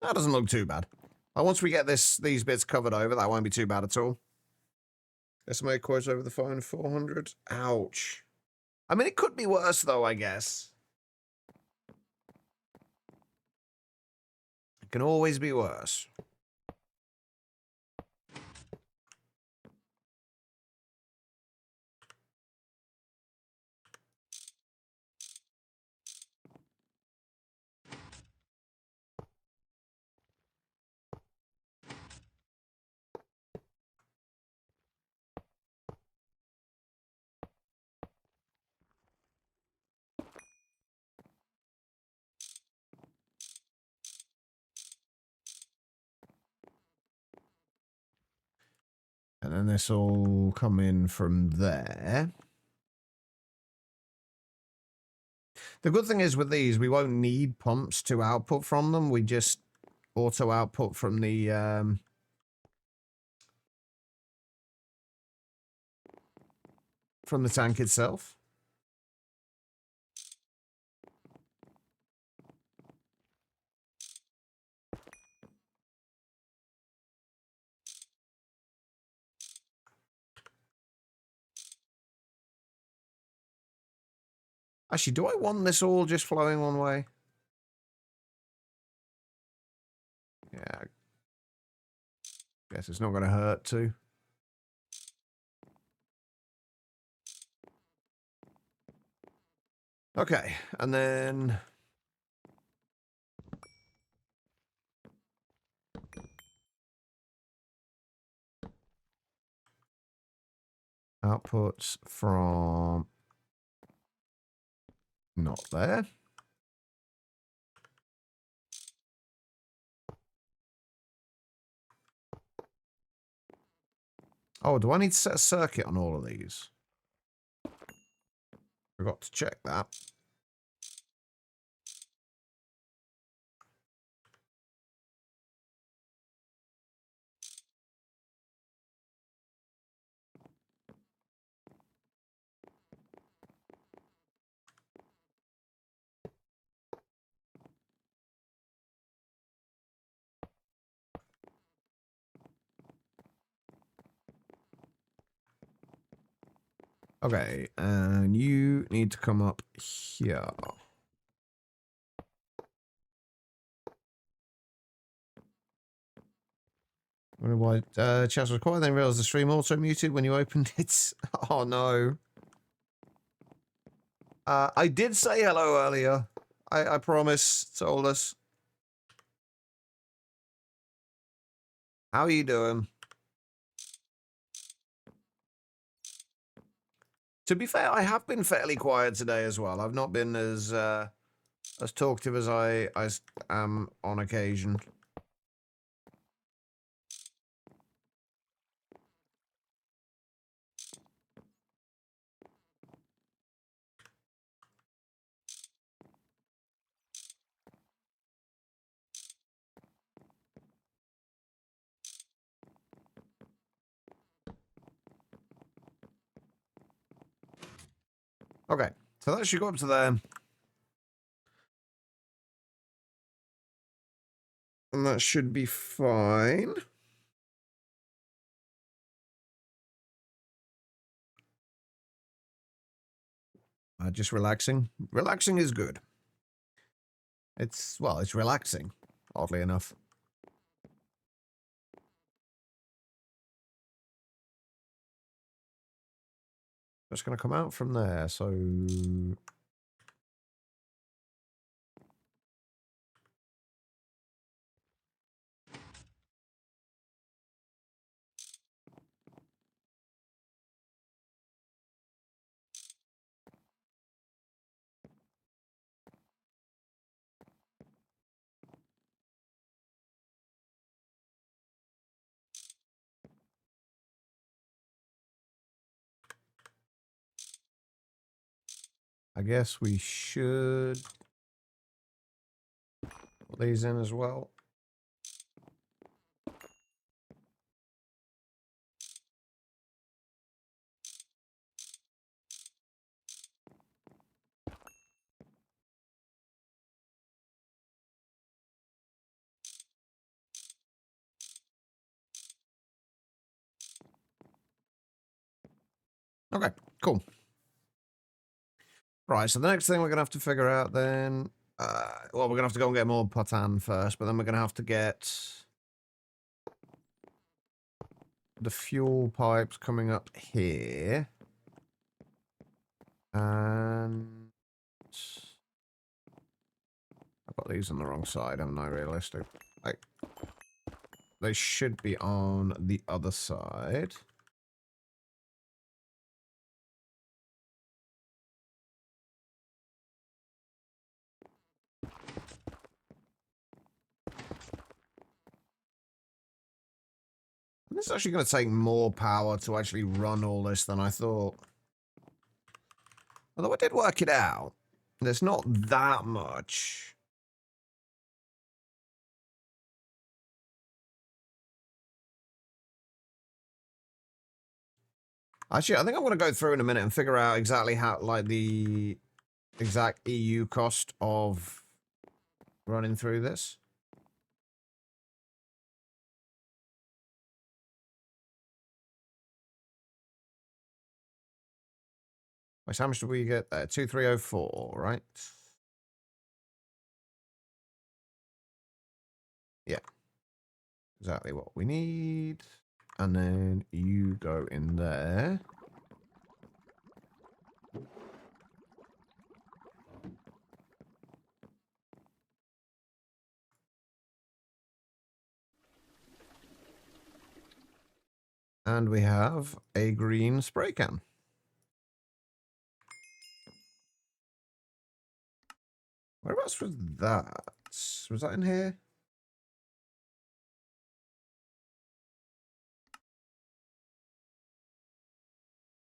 That doesn't look too bad. Once we get these bits covered over, that won't be too bad at all. Estimated quotes over the phone, 400. Ouch. I mean, it could be worse, though, I guess. It can always be worse. And then this will come in from there. The good thing is with these, we won't need pumps to output from them. We just auto output from the tank itself. Actually, do I want this all just flowing one way? Yeah. Guess it's not going to hurt too. Okay, and then... outputs from... not there. Oh, do I need to set a circuit on all of these? Forgot to check that. Okay, and you need to come up here. Wonder why chat was quiet, then realized the stream also muted when you opened it. Oh no. I did say hello earlier. I promise, told us. How are you doing? To be fair, I have been fairly quiet today as well. I've not been as talkative as I am on occasion. Okay, so that should go up to there. And that should be fine. Just relaxing. Relaxing is good. It's relaxing, oddly enough. Just going to come out from there, so... I guess we should put these in as well. Okay, cool. Right, so the next thing we're going to have to figure out then... well, we're going to have to go and get more potan first, but then we're going to have to get... the fuel pipes coming up here. And... I've got these on the wrong side, haven't I, realistic? Like, they should be on the other side. And this is actually going to take more power to actually run all this than I thought. Although I did work it out. There's not that much. Actually, I think I'm going to go through in a minute and figure out exactly how, like, the exact EU cost of running through this. Wait, so how much did we get there? 2304, right? Yeah. Exactly what we need. And then you go in there. And we have a green spray can. Whereabouts was that? Was that in here?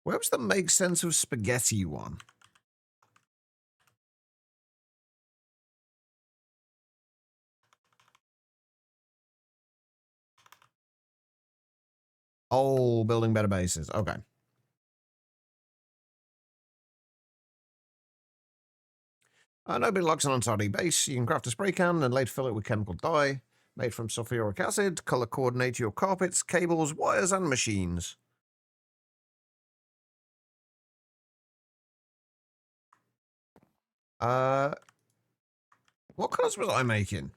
Where was the make sense of spaghetti one? Oh, building better bases. Okay. Nobody locks an untidy base. You can craft a spray can and later fill it with chemical dye made from sulfuric acid. Color coordinate your carpets, cables, wires, and machines. What colors was I making?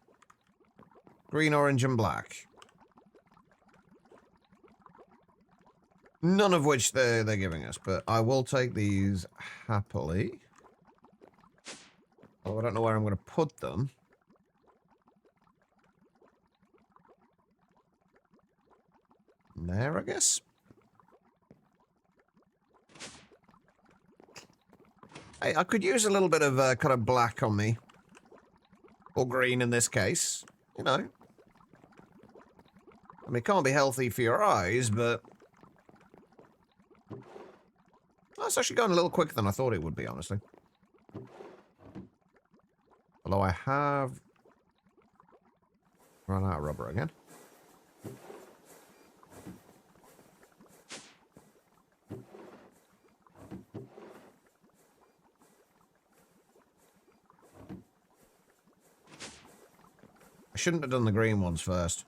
Green, orange, and black. None of which they're giving us, but I will take these happily. Oh, I don't know where I'm going to put them. There, I guess. Hey, I could use a little bit of kind of black on me. Or green in this case. You know. I mean, it can't be healthy for your eyes, but... Oh, it's actually going a little quicker than I thought it would be, honestly. Although I have... run out of rubber again. I shouldn't have done the green ones first.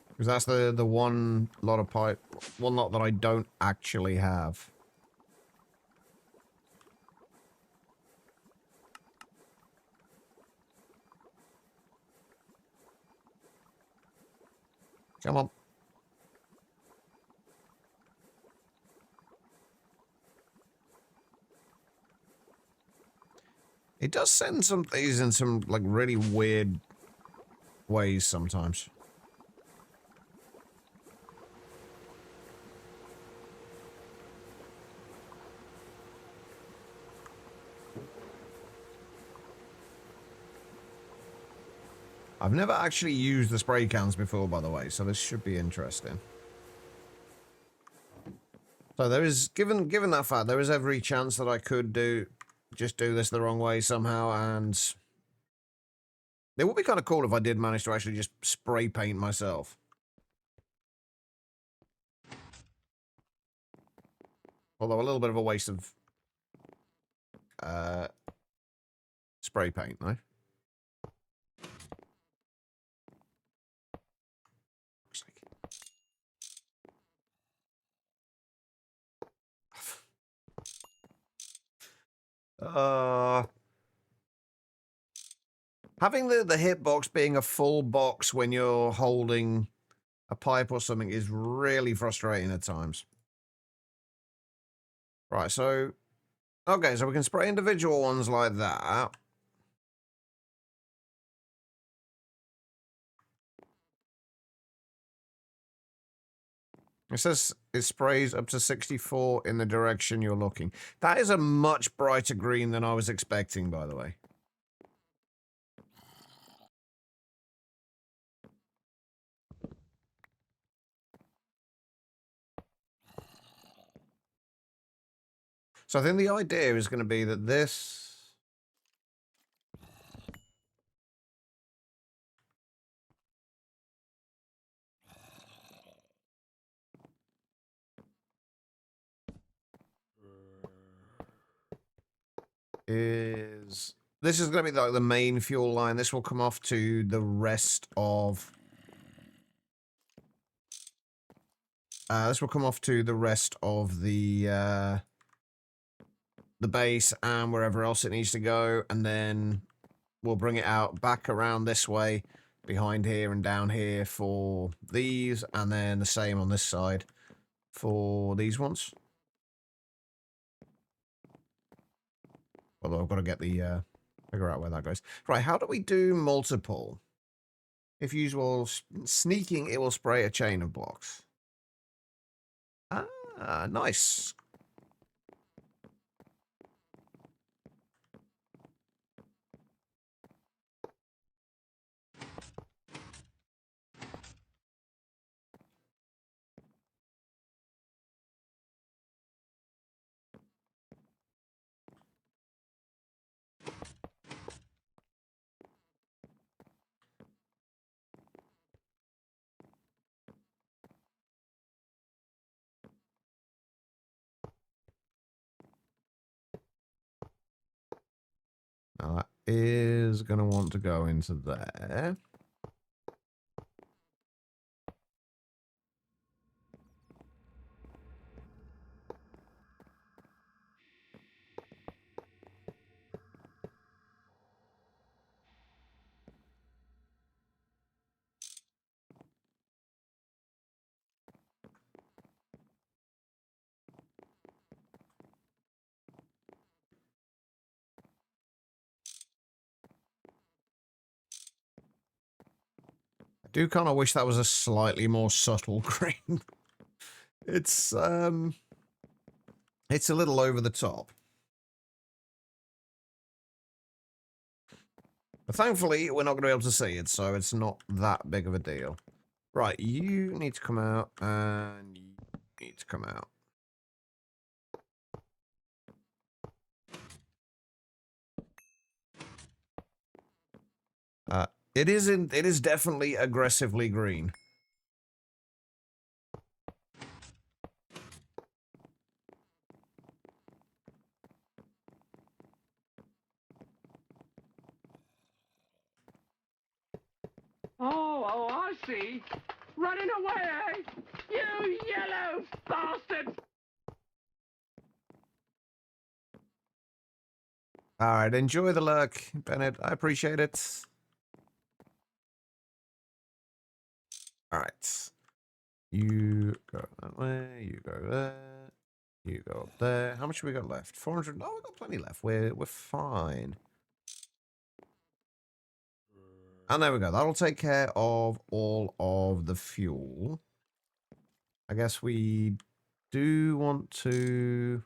Because that's the one lot of pipe... one lot that I don't actually have. Come on. It does send some things in some, like, really weird ways sometimes. I've never actually used the spray cans before, by the way, so this should be interesting. So there is, given that fact, there is every chance that I could just do this the wrong way somehow, and it would be kind of cool if I did manage to actually just spray paint myself. Although a little bit of a waste of spray paint, though. Having the hitbox being a full box when you're holding a pipe or something is really frustrating at times. Right, so... okay, so we can spray individual ones like that. It says it sprays up to 64 in the direction you're looking. That is a much brighter green than I was expecting, by the way. So I think the idea is going to be that this... this is going to be like the main fuel line. This will come off to the rest of This will come off to the rest of the base and wherever else it needs to go, and then we'll bring it out back around this way, behind here and down here for these, and then the same on this side for these ones. Although I've got to get the figure out where that goes. Right, how do we do multiple? If usual, sneaking, it will spray a chain of blocks. Ah, nice. Now that is going to want to go into there. I do kind of wish that was a slightly more subtle green. It's a little over the top. But thankfully, we're not going to be able to see it, so it's not that big of a deal. Right, you need to come out, and you need to come out. It is definitely aggressively green. Oh, I see. Running away, eh? You yellow bastard! Alright, enjoy the lurk, Bennett. I appreciate it. Alright. You go that way, you go there, you go up there. How much have we got left? 400? Oh, we've got plenty left. We're fine. And there we go. That'll take care of all of the fuel. I guess we do want to...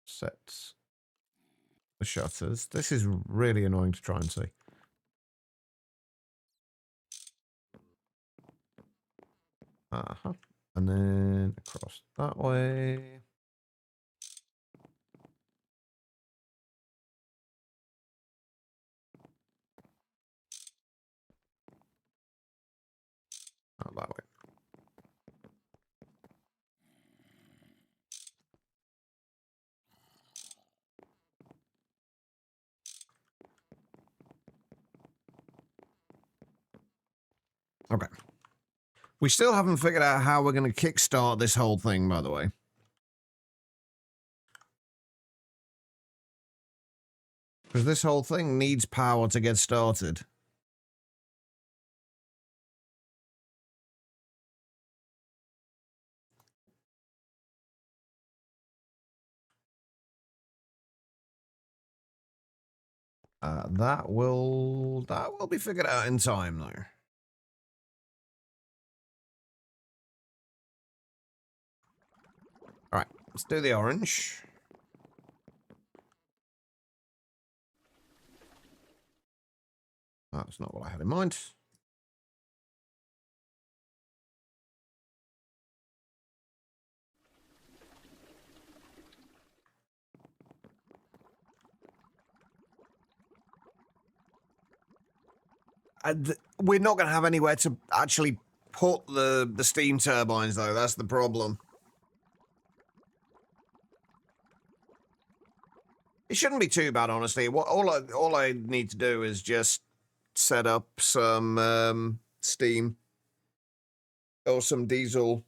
set the shutters. This is really annoying to try and see. Uh-huh. And then across that way. Out that way. Okay. We still haven't figured out how we're going to kickstart this whole thing, by the way. Because this whole thing needs power to get started. That will be figured out in time, though. All right, let's do the orange. That's not what I had in mind. We're not going to have anywhere to actually put the steam turbines, though. That's the problem. It shouldn't be too bad, honestly. All I need to do is just set up some steam or some diesel,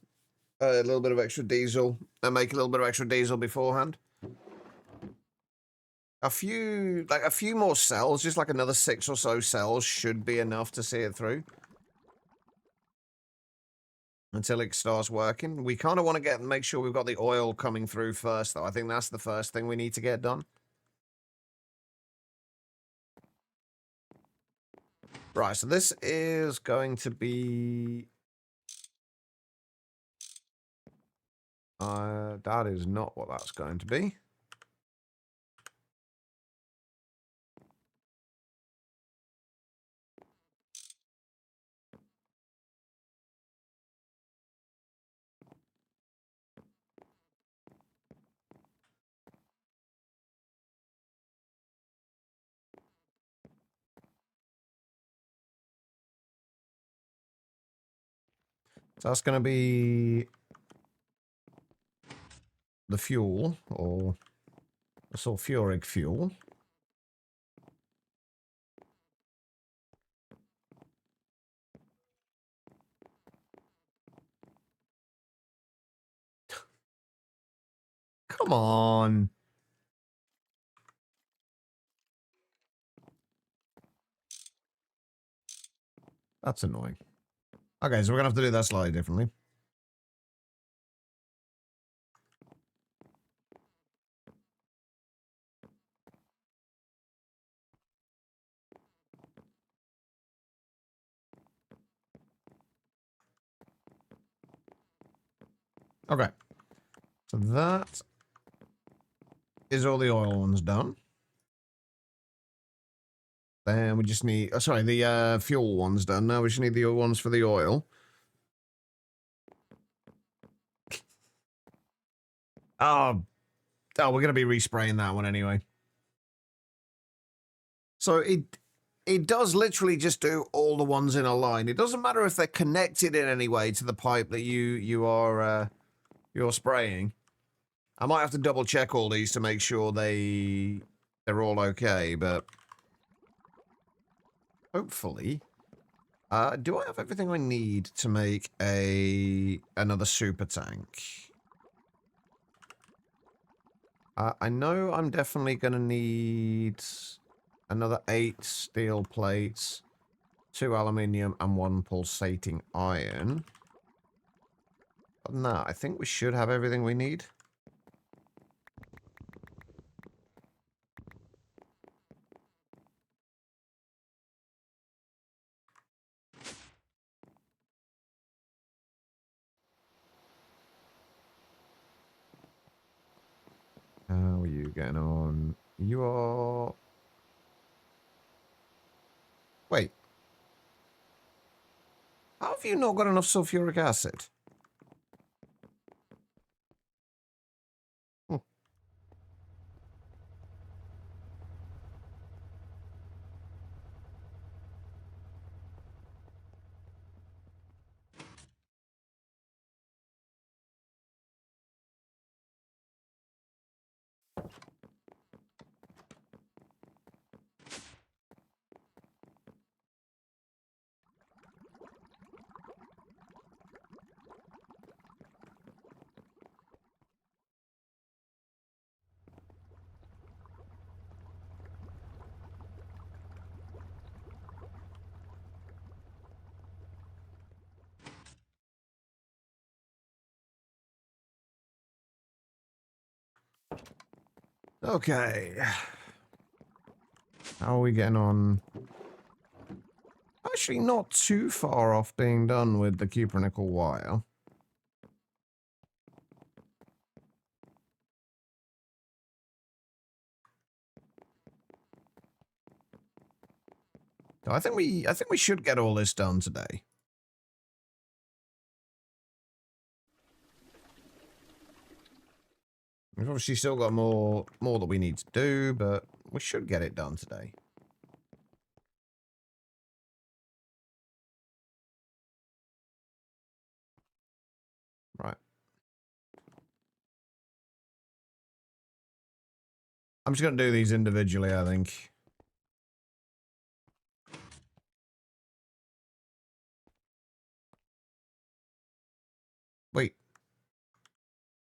a little bit of extra diesel, and make a little bit of extra diesel beforehand. A few more cells, just like another 6 or so cells, should be enough to see it through. Until it starts working. We kind of want to make sure we've got the oil coming through first, though. I think that's the first thing we need to get done. Right, so this is going to be... that is not what that's going to be. So that's going to be the fuel, or the sulfuric fuel. Come on. That's annoying. Okay, so we're going to have to do that slightly differently. Okay. So that is all the oil ones done. Then we just need... Oh, sorry, the fuel one's done. Now we just need the ones for the oil. Oh, we're going to be respraying that one anyway. So it does literally just do all the ones in a line. It doesn't matter if they're connected in any way to the pipe that you're spraying. I might have to double check all these to make sure they're all okay, but hopefully. Do I have everything I need to make another super tank? I know I'm definitely going to need another 8 steel plates, 2 aluminium, and 1 pulsating iron. Other than that, I think we should have everything we need. How are you getting on? You are... Wait. How have you not got enough sulfuric acid? Hmm. Okay. How are we getting on? Actually, not too far off being done with the cupronickel wire. I think we should get all this done today. We've obviously still got more that we need to do, but we should get it done today. Right. I'm just going to do these individually, I think. Wait.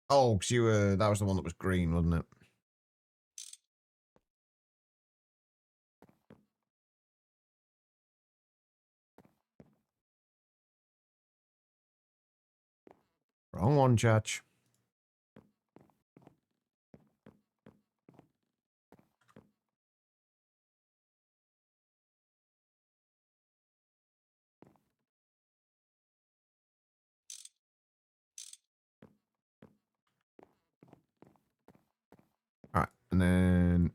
Oh, because you were... That was the one that was green, wasn't it? Wrong one, Chach. Alright, and then...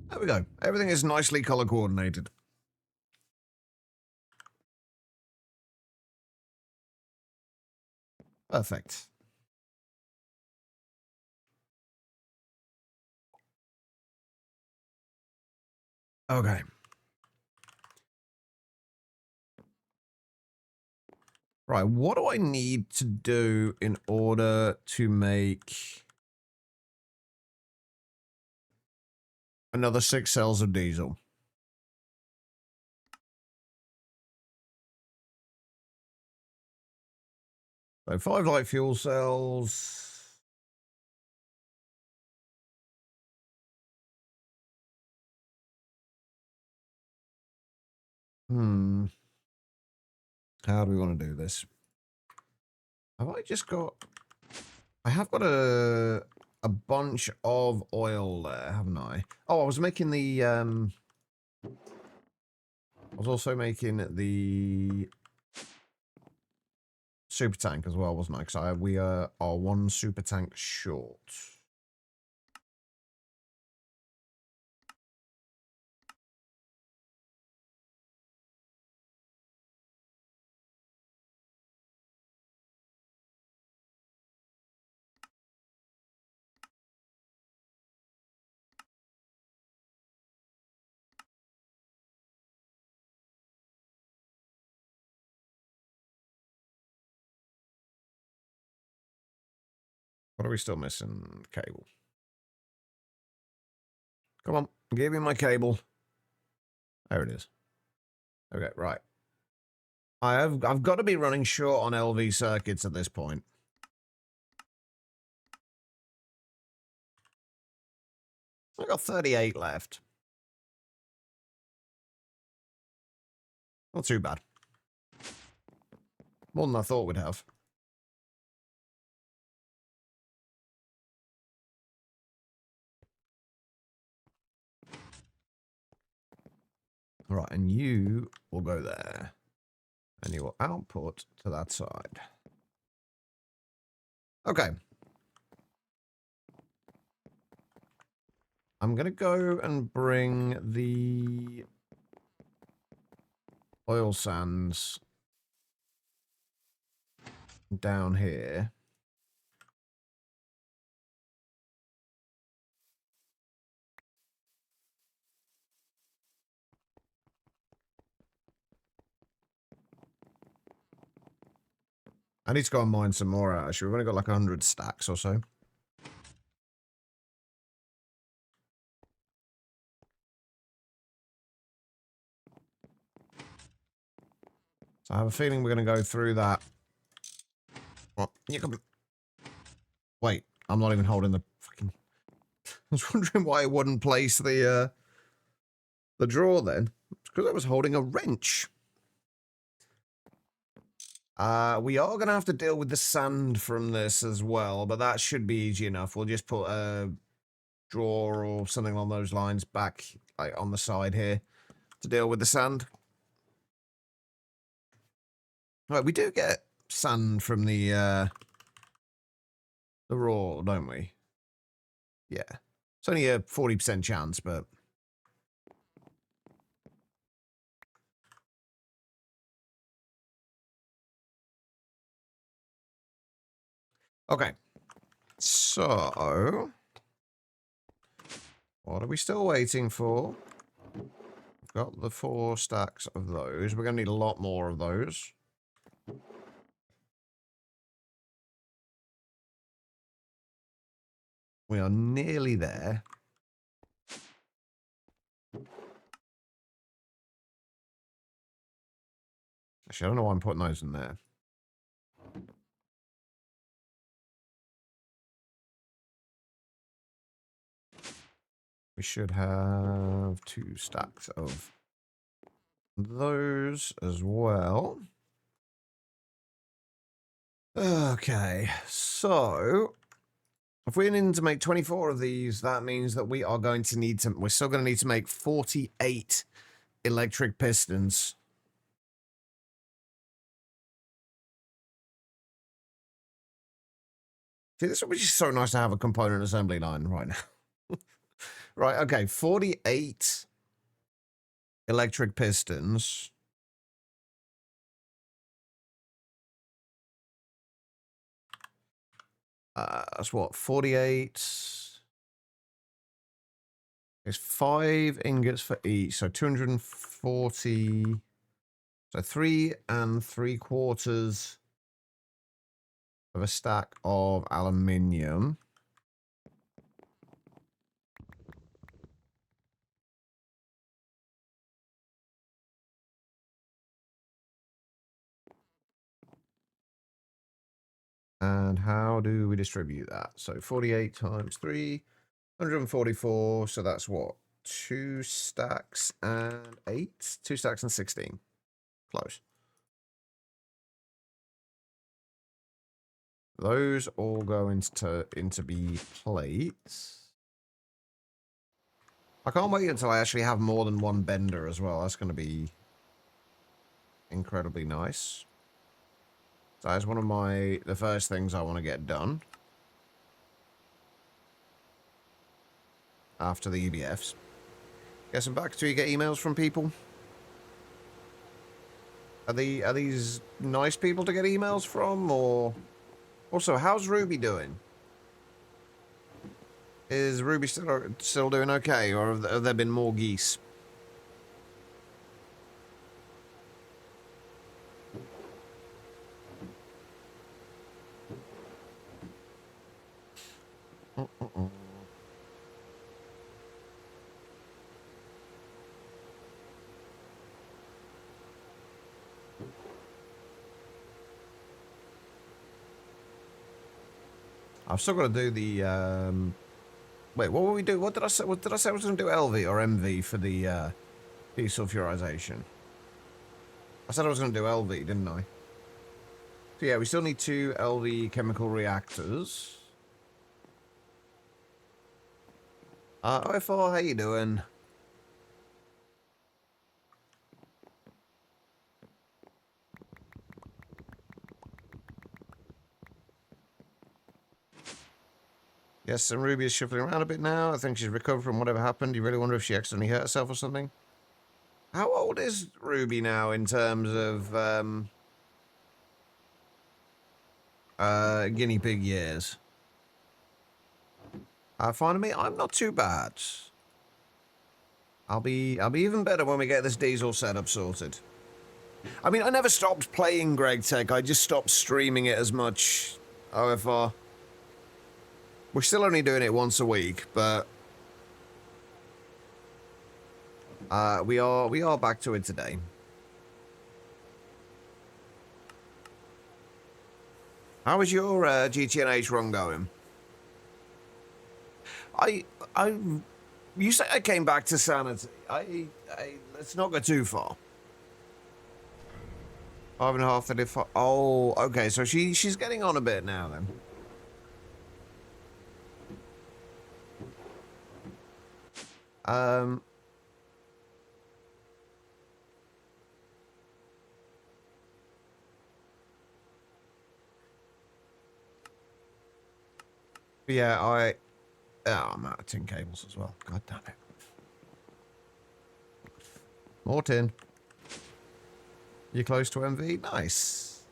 There we go. Everything is nicely color coordinated. Perfect. Okay. Right, what do I need to do in order to make another 6 cells of diesel? So 5 light fuel cells. How do we want to do this? Have I just got... I have got a bunch of oil there, haven't I? Oh, I was making the... I was also making the super tank as well, wasn't I? Because we are 1 super tank short. What are we still missing? Cable. Come on, give me my cable. There it is. Okay, right. I've got to be running short on LV circuits at this point. I've got 38 left. Not too bad. More than I thought we'd have. All right, and you will go there. And you will output to that side. Okay. I'm going to go and bring the oil sands down here. I need to go and mine some more out, actually. We've only got like 100 stacks or so. So I have a feeling we're going to go through that. What? You can... Wait, I'm not even holding the fucking... I was wondering why it wouldn't place the drawer then. It's because I was holding a wrench. We are going to have to deal with the sand from this as well, but that should be easy enough. We'll just put a drawer or something along those lines back like on the side here to deal with the sand. Right, we do get sand from the raw, don't we? Yeah. It's only a 40% chance, but... Okay. So... What are we still waiting for? We've got the 4 stacks of those. We're going to need a lot more of those. We are nearly there. Actually, I don't know why I'm putting those in there. We should have 2 stacks of those as well. Okay, so if we're needing to make 24 of these, that means that we are going to need to, we're still going to need to make 48 electric pistons. See, this would be just so nice to have a component assembly line right now. Right, okay, 48 electric pistons. That's what, 48. There's 5 ingots for each, so 240. So 3 3/4 of a stack of aluminium. And how do we distribute that? So 48 times 3, 144. So that's what? 2 stacks and 8? 2 stacks and 16. Close. Those all go into B plates. I can't wait until I actually have more than one bender as well. That's going to be incredibly nice. So that's one of the first things I want to get done. After the EBFs. Guessing back, do you get emails from people? Are these nice people to get emails from, or... Also, how's Ruby doing? Is Ruby still doing okay, or have there been more geese? I've still got to do the, wait, what will we do? What did I say? What did I say I was going to do? LV or MV for the, desulfurization? I said I was going to do LV, didn't I? So yeah, we still need 2 LV chemical reactors. OFR, how you doing? Yes, and Ruby is shuffling around a bit now. I think she's recovered from whatever happened. You really wonder if she accidentally hurt herself or something? How old is Ruby now in terms of, guinea pig years? Fine me, I'm not too bad. I'll be even better when we get this diesel setup sorted. I mean, I never stopped playing Greg Tech. I just stopped streaming it as much. OFR. We're still only doing it once a week, but we are back to it today. How is your GTNH run going? You say I came back to sanity. Let's not go too far. 5.5 35. Oh, okay. So she's getting on a bit now then. Yeah, I'm out of tin cables as well. God damn it. More tin. You close to MV? Nice.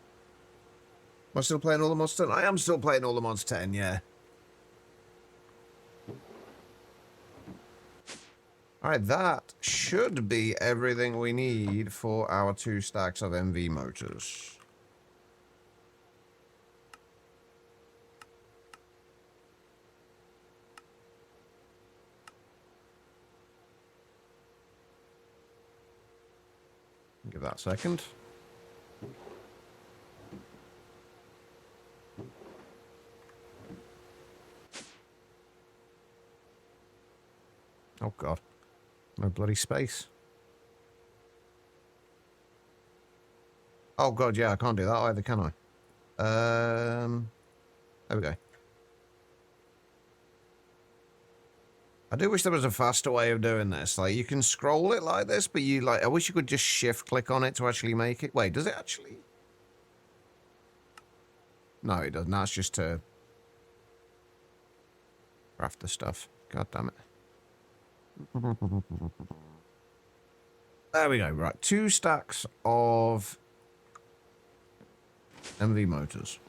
Am I still playing all the mods 10? I am still playing all the mods 10, yeah. Alright, that should be everything we need for our 2 stacks of MV motors. Give that a second. Oh god. No bloody space. Oh god, yeah, I can't do that either, can I? There we go. I do wish there was a faster way of doing this. Like, you can scroll it like this, but I wish you could just shift click on it to actually make it. Wait, does it actually? No, it doesn't. That's just to craft the stuff. God damn it. There we go. Right, 2 stacks of MV motors.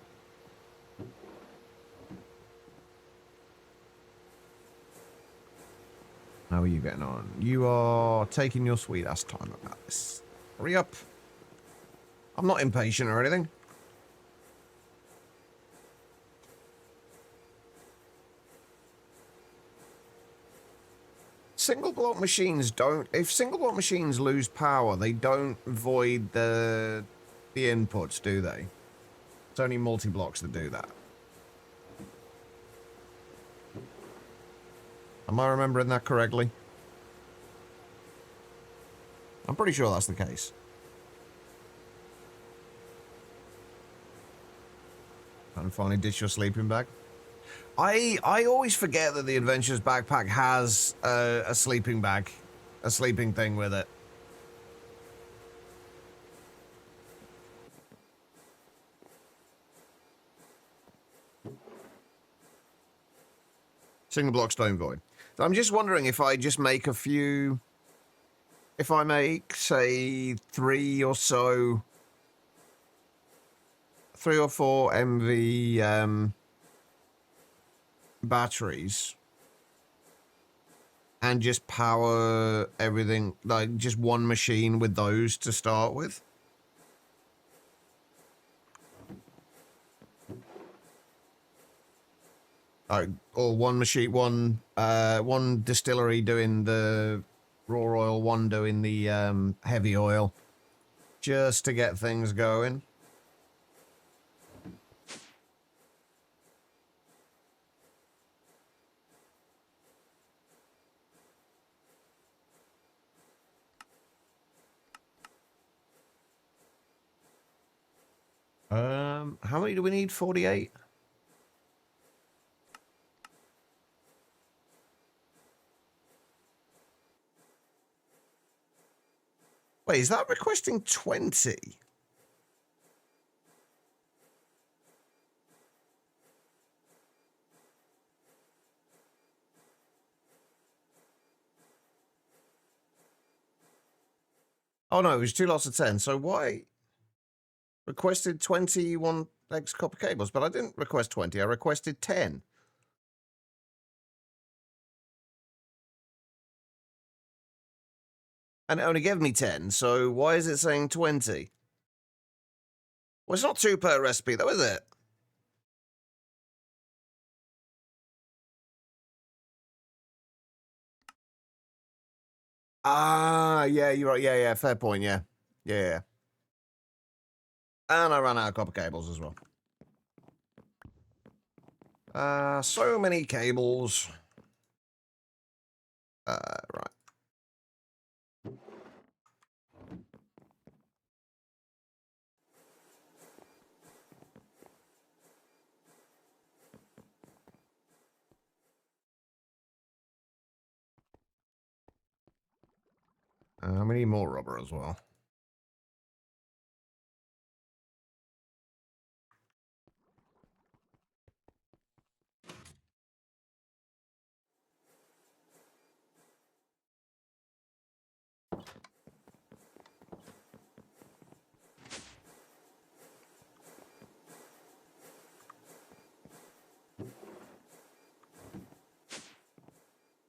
How are you getting on? You are taking your sweet ass time about this. Hurry up. I'm not impatient or anything. Single block machines don't... If single block machines lose power, they don't void the inputs, do they? It's only multi-blocks that do that. Am I remembering that correctly? I'm pretty sure that's the case. And finally ditch your sleeping bag. I always forget that the Adventurer's Backpack has a sleeping bag. A sleeping thing with it. Single block stone void. So I'm just wondering if I just make a few... If I make, say, 3 or 4 MV batteries and just power everything, like just one machine with those to start with. Or one machine, one distillery doing the raw oil, one doing the heavy oil, just to get things going. How many do we need? 48? Wait, is that requesting 20? Oh no, it was 2 lots of 10. So why? Requested 21 X copper cables, but I didn't request 20. I requested 10. And it only gave me 10, so why is it saying 20? Well, it's not 2 per recipe, though, is it? Ah, yeah, you're right. Yeah, yeah, fair point, yeah. Yeah, yeah. And I ran out of copper cables as well. So many cables. Right. We need more rubber as well.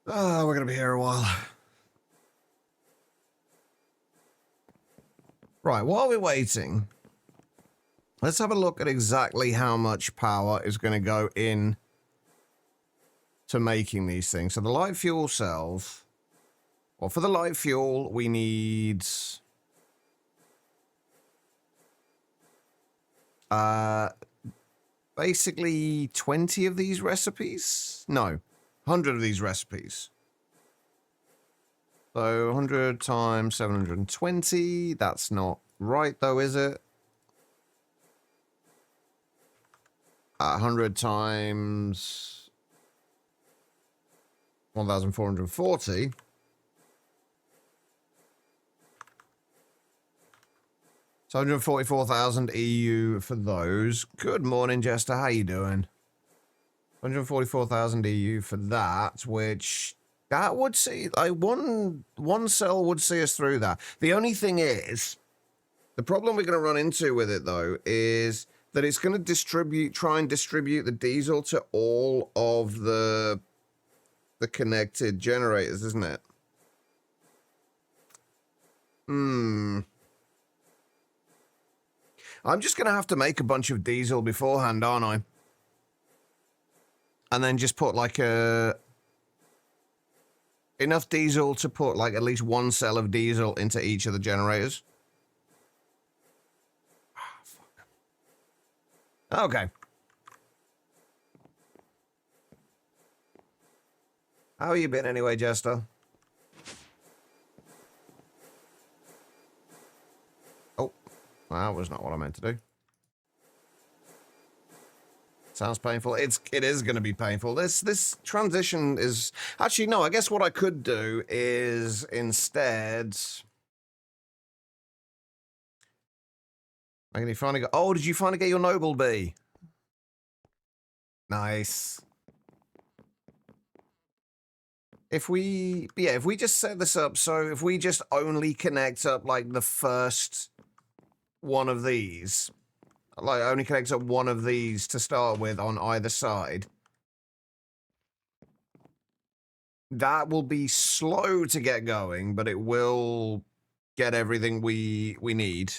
We're gonna be here a while. Right, while we're waiting, let's have a look at exactly how much power is going to go in to making these things. So the light fuel cells, well, for the light fuel, we need basically 20 of these recipes. No, 100 of these recipes. So 100 times 720. That's not right, though, is it? 100 times 1,440. So 144,000 EU for those. Good morning, Jester. How you doing? 144,000 EU for that, which that would see, like, one cell would see us through that. The only thing is, the problem we're going to run into with it, though, is that it's going to try and distribute the diesel to all of the connected generators, isn't it? I'm just going to have to make a bunch of diesel beforehand, aren't I? And then just put like enough diesel to put like at least one cell of diesel into each of the generators. Okay. How you been anyway, Jester? Oh, that was not what I meant to do. Sounds painful. It is going to be painful. This transition is... Actually, no, I guess what I could do is instead... You finally got... Oh, did you finally get your Noble Bee? Nice. If we just set this up, so if we just only connect up, like, the first one of these... Like, only connects up one of these to start with on either side. That will be slow to get going, but it will get everything we need.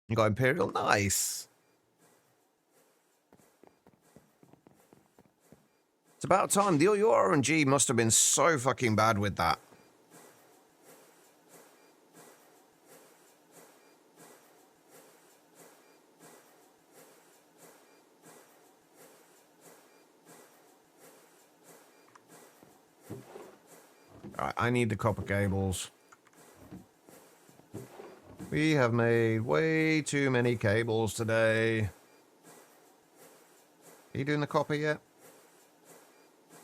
You got Imperial? Nice. It's about time. Your RNG must have been so fucking bad with that. Alright, I need the copper cables. We have made way too many cables today. Are you doing the copper yet?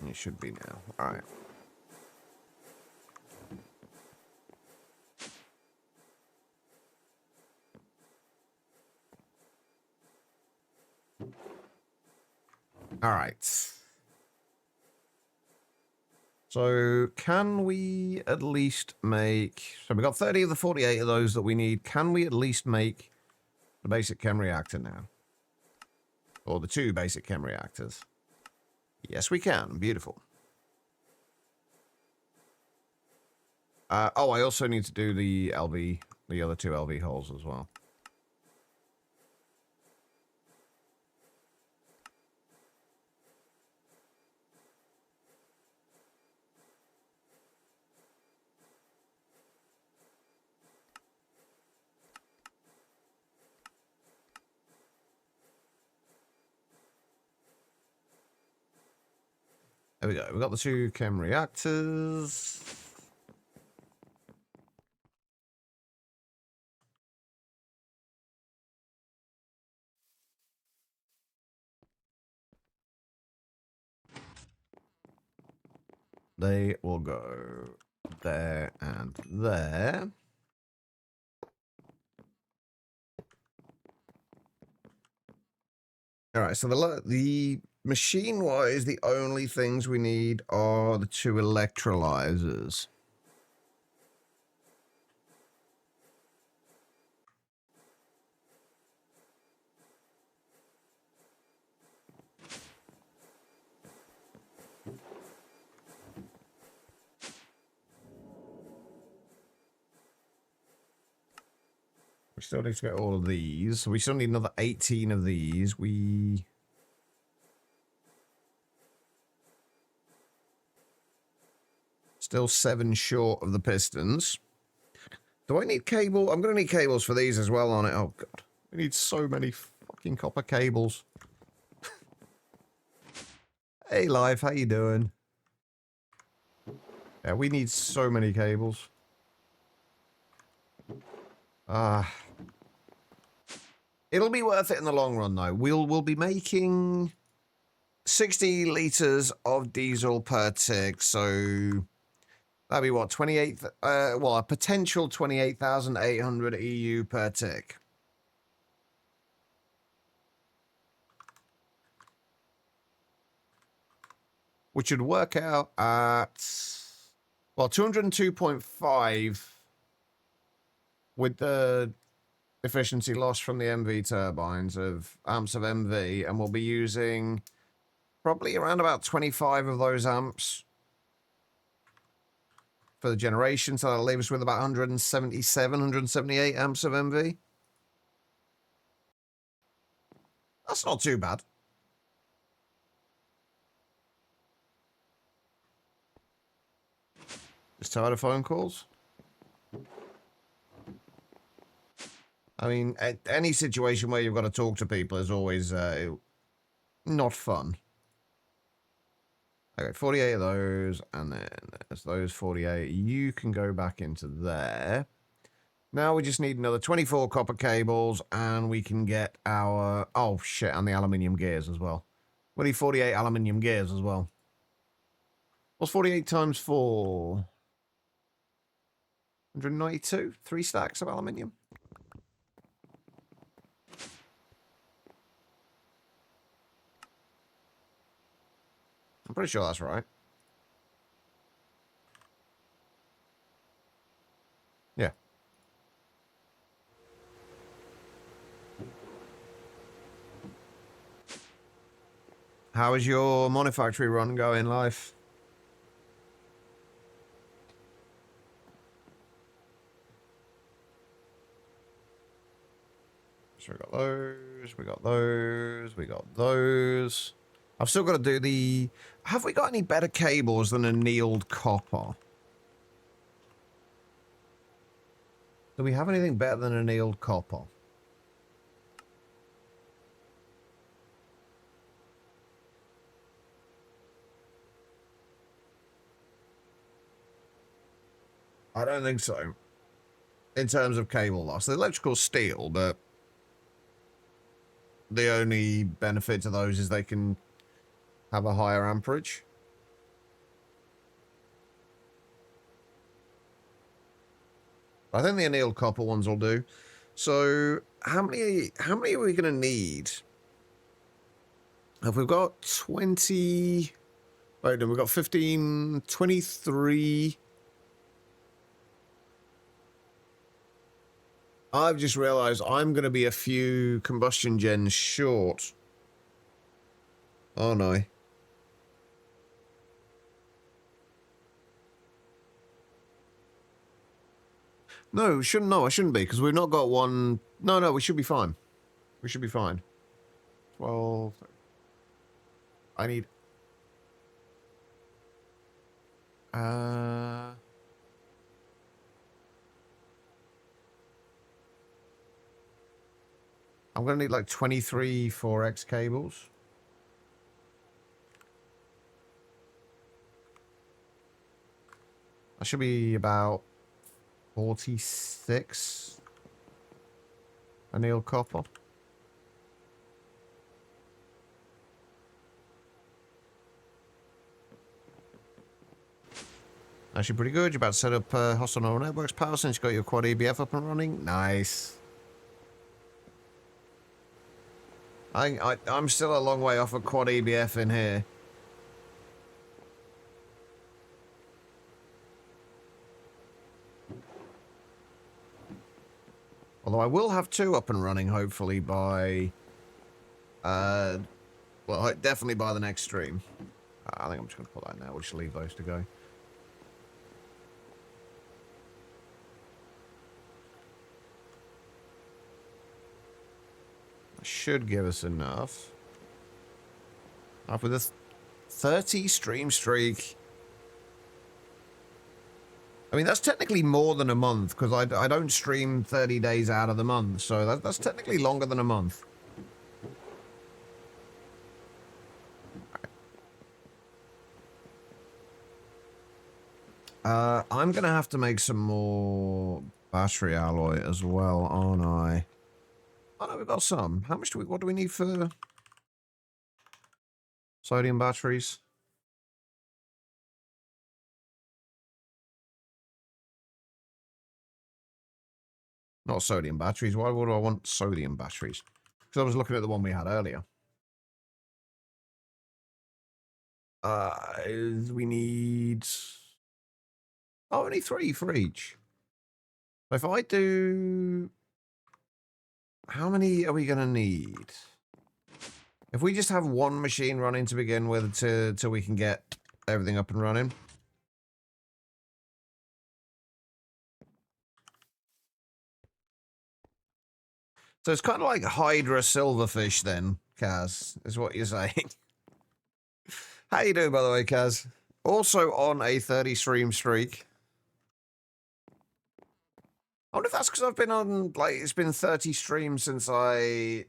You should be now. Alright. Alright. So, can we at least make... So, we got 30 of the 48 of those that we need. Can we at least make the basic chem reactor now? Or the 2 basic chem reactors? Yes, we can. Beautiful. Oh, I also need to do the LV, the other 2 LV holes as well. There we go. We've got the 2 chem reactors. They will go there and there. All right, so the machine-wise, the only things we need are the 2 electrolyzers. We still need to get all of these. So we still need another 18 of these. We... Still 7 short of the pistons. Do I need cable? I'm going to need cables for these as well on it. Oh, God. We need so many fucking copper cables. Hey, Life. How you doing? Yeah, we need so many cables. It'll be worth it in the long run, though. We'll be making 60 litres of diesel per tick, so... That'd be what, 28, well, a potential 28,800 EU per tick. Which would work out at, well, 202.5 with the efficiency loss from the MV turbines of amps of MV, and we'll be using probably around about 25 of those amps for the generation, so that'll leave us with about 177, 178 amps of MV. That's not too bad. Just tired of phone calls? I mean, any situation where you've got to talk to people is always not fun. Okay, 48 of those, and then there's those 48. You can go back into there. Now we just need another 24 copper cables, and we can get our... Oh, shit, and the aluminium gears as well. We need 48 aluminium gears as well. What's 48 times 4? 192? 3 stacks of aluminium. I'm pretty sure that's right. Yeah. How is your manufactory run going, Life? So we got those, we got those, we got those. I've still got to do the... Have we got any better cables than annealed copper? Do we have anything better than annealed copper? I don't think so. In terms of cable loss. The electrical steel, but... The only benefit to those is they can have a higher amperage. I think the annealed copper ones will do. So, how many are we going to need? Have we got 20... Wait, no, we've got 15, 23... I've just realised I'm going to be a few combustion gens short. Oh no. No, shouldn't. No, I shouldn't be, because we've not got one. No, we should be fine. We should be fine. 12. I need... I'm going to need like 23 4X cables. That should be about 46 annealed copper. Actually pretty good. You're about to set up hostile neural networks power since you got your quad EBF up and running. Nice. I'm still a long way off a quad EBF in here. Although I will have 2 up and running, hopefully, by... well, definitely by the next stream. I think I'm just going to put that now. We'll just leave those to go. should give us enough. After the 30 stream streak. I mean, that's technically more than a month, because I don't stream 30 days out of the month, so that's technically longer than a month. I'm going to have to make some more battery alloy as well, aren't I? Oh, no, we've got some. How much do what do we need for sodium batteries? Not sodium batteries. Why would I want sodium batteries? Because I was looking at the one we had earlier. We need... Oh, only 3 for each. If I do... How many are we going to need? If we just have one machine running to begin with till we can get everything up and running. So it's kind of like Hydra Silverfish then, Kaz, is what you're saying. How you doing, by the way, Kaz? Also on a 30 stream streak. I wonder if that's because I've been on, like, it's been 30 streams since I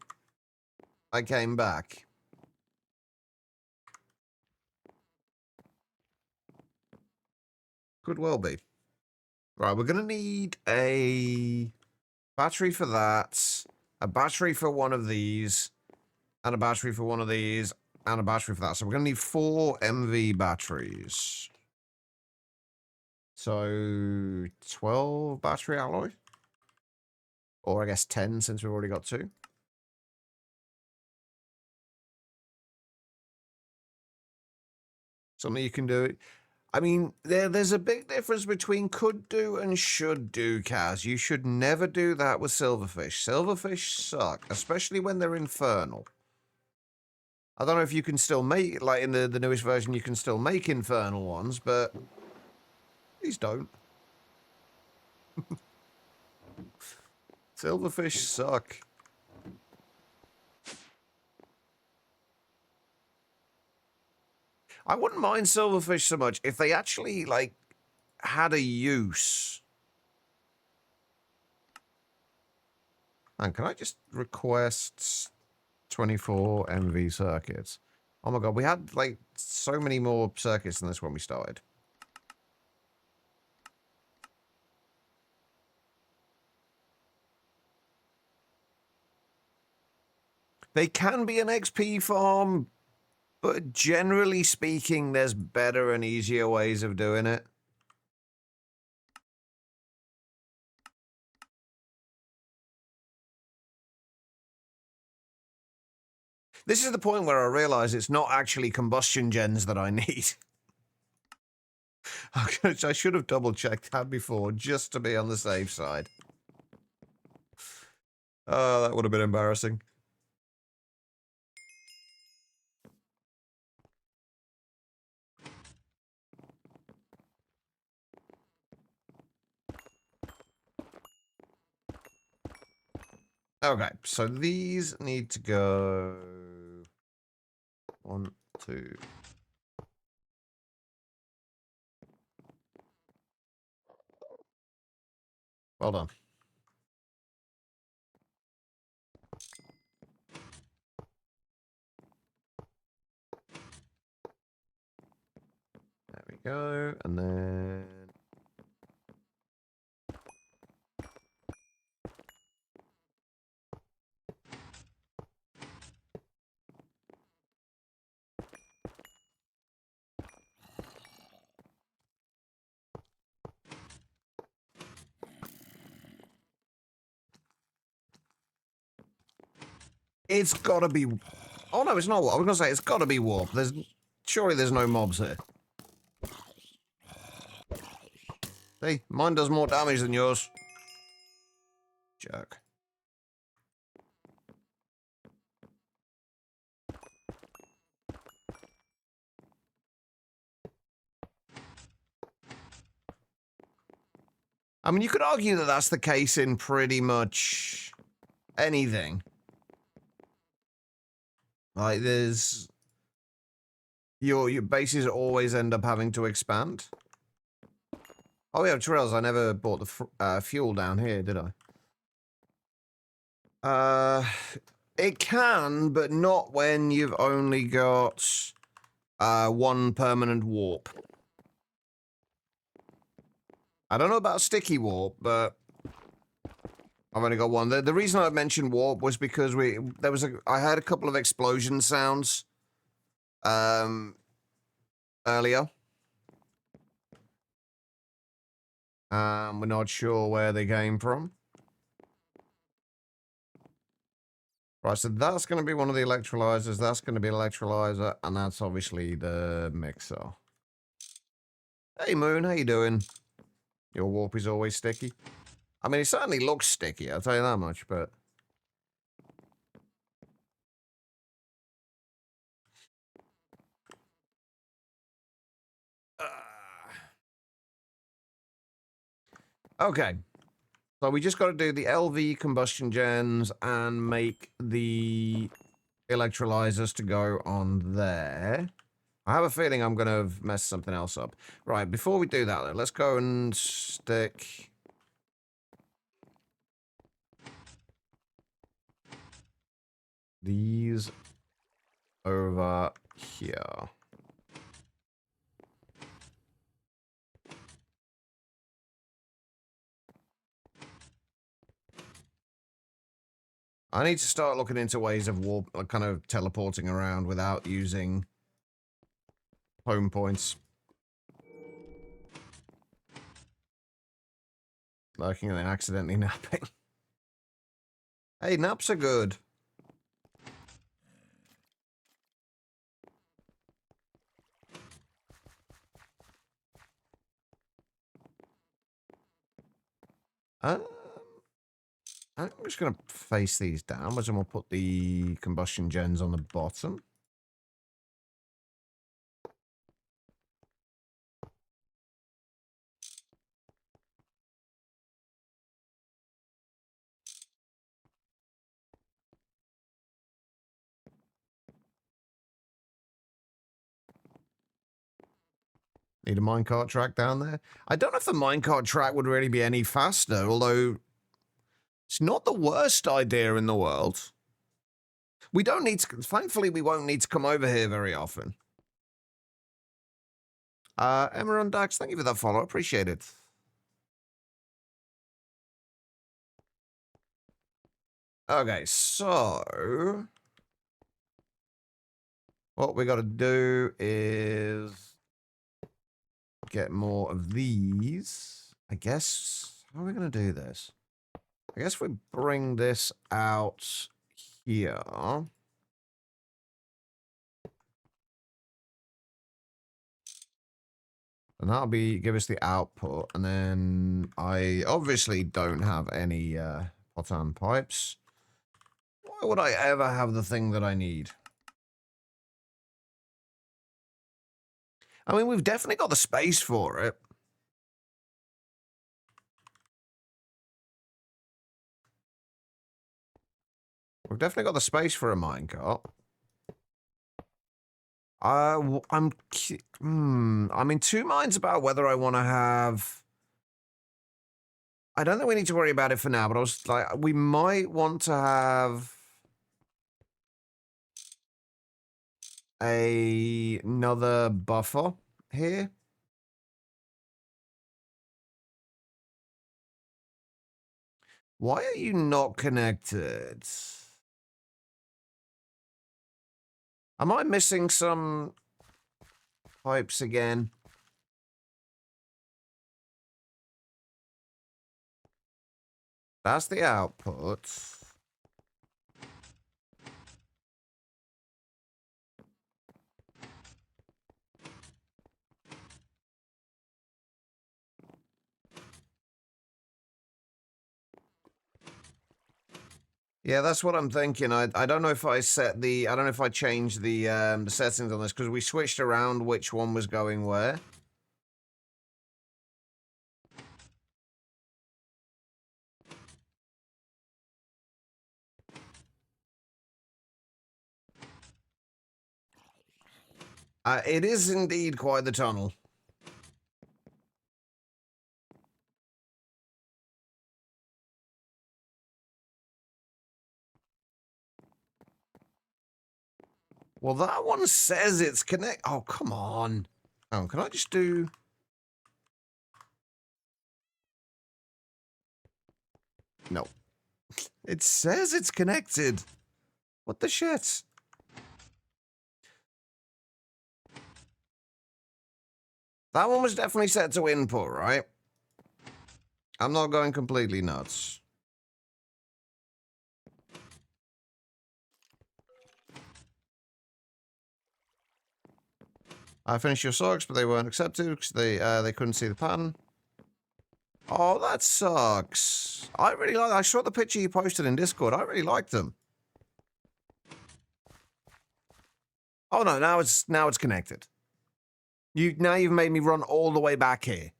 came back. Could well be. Right, we're going to need a battery for that, a battery for one of these, and a battery for one of these, and a battery for that. So we're going to need 4 MV batteries. So 12 battery alloy? Or I guess 10 since we've already got 2. Something you can do. I mean, there's a big difference between could do and should do, Kaz. You should never do that with silverfish. Silverfish suck, especially when they're infernal. I don't know if you can still make, like in the newest version, you can still make infernal ones, but please don't. Silverfish suck. I wouldn't mind silverfish so much if they actually, like, had a use. And can I just request 24 MV circuits? Oh my god, we had, like, so many more circuits than this when we started. They can be an XP farm, but generally speaking, there's better and easier ways of doing it. This is the point where I realize it's not actually combustion gens that I need. I should have double-checked that before, just to be on the safe side. Oh, that would have been embarrassing. Okay, so these need to go 1, 2. Well done. There we go, and then... It's gotta be... Oh no, it's not warp. I was gonna say, it's gotta be warp. Surely there's no mobs here. See, mine does more damage than yours. Jerk. I mean, you could argue that that's the case in pretty much anything. Like, there's... Your bases always end up having to expand. Oh, we have trails. I never bought the fuel down here, did I? It can, but not when you've only got one permanent warp. I don't know about sticky warp, but I've only got one. The reason I mentioned warp was because I heard a couple of explosion sounds earlier. We're not sure where they came from. Right, so that's going to be one of the electrolyzers, that's going to be an electrolyzer, and that's obviously the mixer. Hey, Moon, how you doing? Your warp is always sticky. I mean, it certainly looks sticky, I'll tell you that much, but... Okay. So we just got to do the LV combustion gens and make the electrolyzers to go on there. I have a feeling I'm going to mess something else up. Right, before we do that, though, let's go and stick... these over here. I need to start looking into ways of kind of teleporting around without using home points. Lurking and then accidentally napping. Hey, naps are good. I'm just going to face these downwards and we'll put the combustion gens on the bottom. Need a minecart track down there. I don't know if the minecart track would really be any faster, although it's not the worst idea in the world. We don't need to, thankfully we won't need to come over here very often. Emerald Dax, thank you for that follow. Appreciate it. Okay, so what we got to do is get more of these. I guess, how are we going to do this? I guess we bring this out here. And that'll give us the output. And then I obviously don't have any potan pipes. Why would I ever have the thing that I need? I mean, we've definitely got the space for it. We've definitely got the space for a minecart. I'm in two minds about whether I want to have... I don't think we need to worry about it for now, but I was like, we might want to have another buffer here. Why are you not connected? Am I missing some pipes again? That's the output. Yeah, that's what I'm thinking. I don't know if I I don't know if I changed the settings on this because we switched around which one was going where. It is indeed quite the tunnel. Well, that one says it's connect. Oh, come on. Oh, can I just do... No. It says it's connected. What the shit? That one was definitely set to input, right? I'm not going completely nuts. I finished your socks, but they weren't accepted because they couldn't see the pattern. Oh, that sucks. I saw the picture you posted in Discord. I really liked them. Oh no, now it's connected. Now you've made me run all the way back here.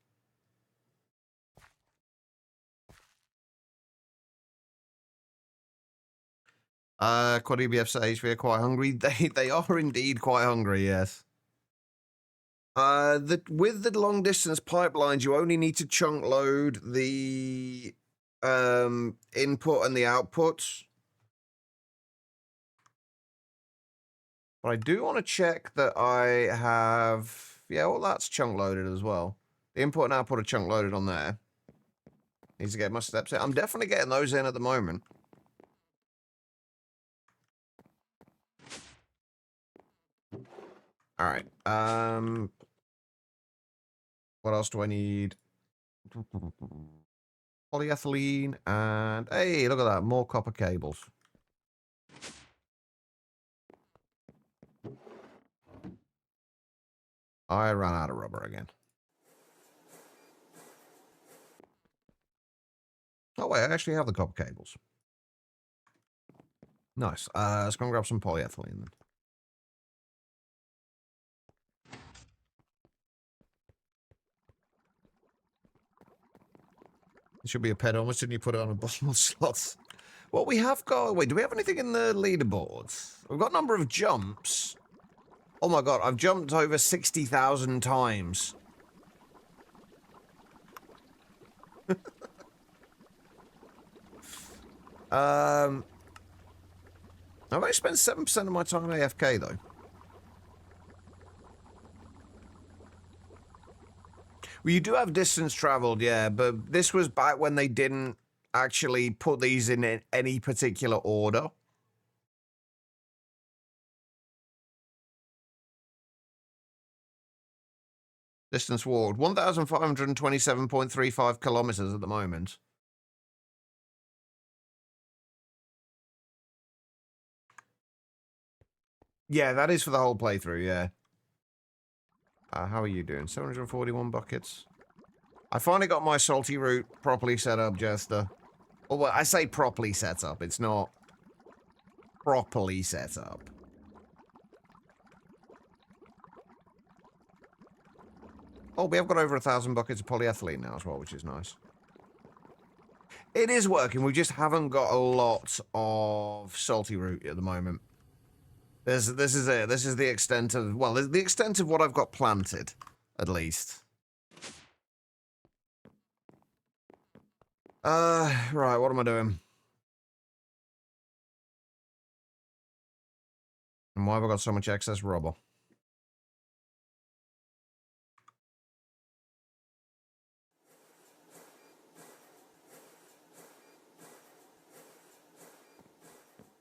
Quad EBF says we are quite hungry. They are indeed quite hungry, yes. With the long distance pipelines, you only need to chunk load the input and the outputs. But I do want to check that I have, yeah, well, that's chunk loaded as well. The input and output are chunk loaded on there. Needs to get my steps in. I'm definitely getting those in at the moment. All right. What else do I need? Polyethylene and hey, look at that, more copper cables. I ran out of rubber again. Oh wait, I actually have the copper cables. Nice. Let's go and grab some polyethylene then. It should be a pet almost, didn't you put it on a bottom of slots? Well, we have got... Wait, do we have anything in the leaderboards? We've got a number of jumps. Oh my god, I've jumped over 60,000 times. I've only spent 7% of my time AFK, though. Well, you do have distance traveled, yeah, but this was back when they didn't actually put these in any particular order. Distance walked, 1,527.35 kilometers at the moment. Yeah, that is for the whole playthrough, yeah. How are you doing? 741 buckets. I finally got my salty route properly set up, Jester. Oh, well, I say properly set up. It's not properly set up. Oh, we have got over 1,000 buckets of polyethylene now as well, which is nice. It is working. We just haven't got a lot of salty root at the moment. This is it. This is the extent of, well, the extent of what I've got planted, at least. Right, what am I doing? And why have I got so much excess rubber?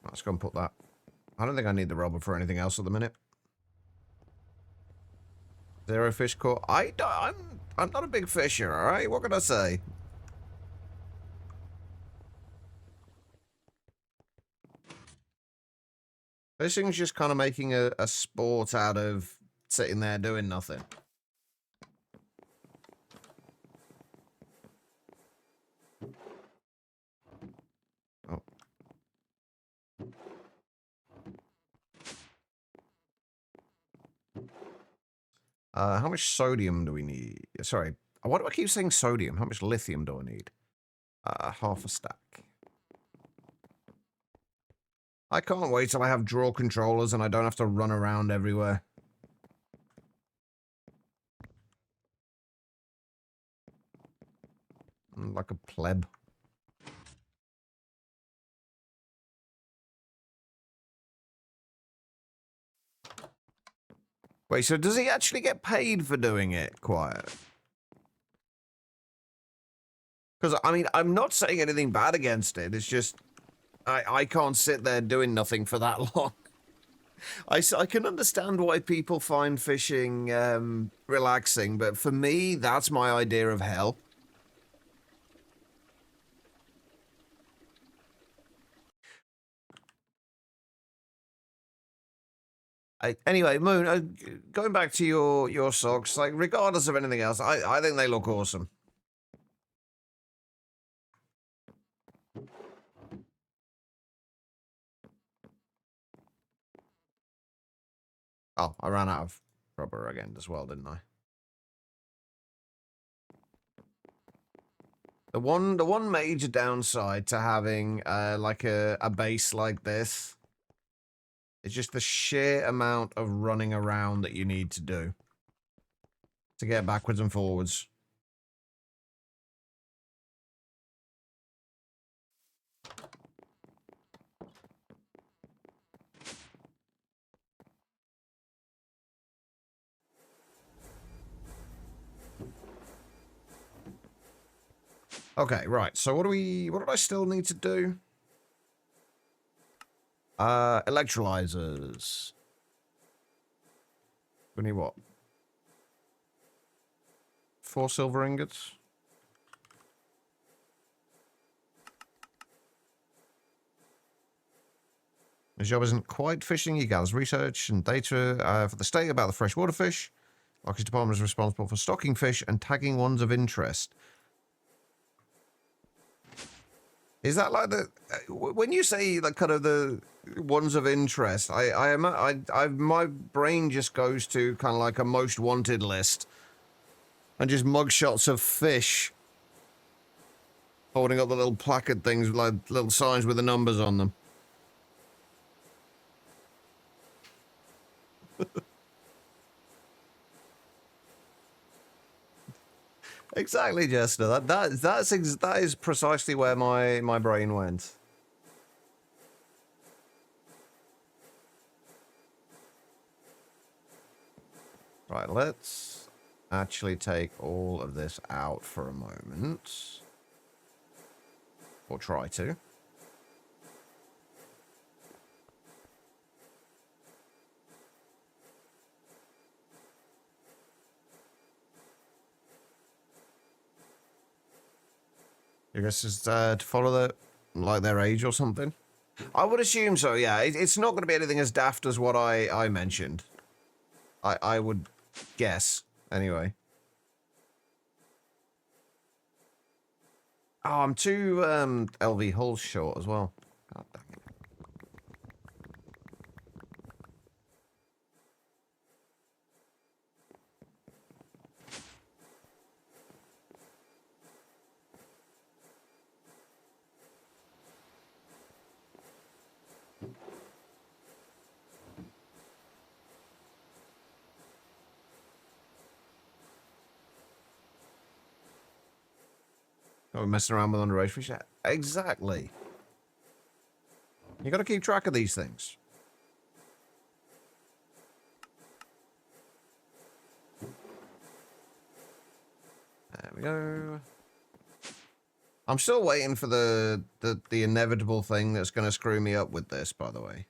Let's go and put that. I don't think I need the rubber for anything else at the minute. Zero fish caught. I'm not a big fisher, all right? What can I say? Fishing's just kind of making a sport out of sitting there doing nothing. Oh. How much sodium do we need? Sorry, why do I keep saying sodium? How much lithium do I need? Half a stack. I can't wait till I have draw controllers and I don't have to run around everywhere. like a pleb. Wait, so does he actually get paid for doing it, Quiet? Because, I mean, I'm not saying anything bad against it. It's just, I can't sit there doing nothing for that long. I can understand why people find fishing relaxing, but for me, that's my idea of hell. Anyway, Moon, going back to your socks, like, regardless of anything else, I think they look awesome. Oh, I ran out of rubber again as well, didn't I? The one major downside to having like a base like this is just the sheer amount of running around that you need to do to get backwards and forwards. Okay, right. So what did I still need to do? Electrolyzers. We need what? 4 silver ingots. His job isn't quite fishing. He gathers research and data for the state about the freshwater fish. Like his department is responsible for stocking fish and tagging ones of interest. Is that like the when you say like kind of the ones of interest? My brain just goes to kind of like a most wanted list, and just mugshots of fish holding up the little placard things with like little signs with the numbers on them. Exactly, Jester. That is precisely where my brain went. Right, let's actually take all of this out for a moment. Or try to. I guess it's to follow their age or something. I would assume so, yeah. It's not going to be anything as daft as what I mentioned. I would guess, anyway. Oh, I'm 2 LV hulls short as well. God dang it. Oh, we're messing around with underage fish. Exactly. You got to keep track of these things. There we go. I'm still waiting for the inevitable thing that's going to screw me up with this, by the way.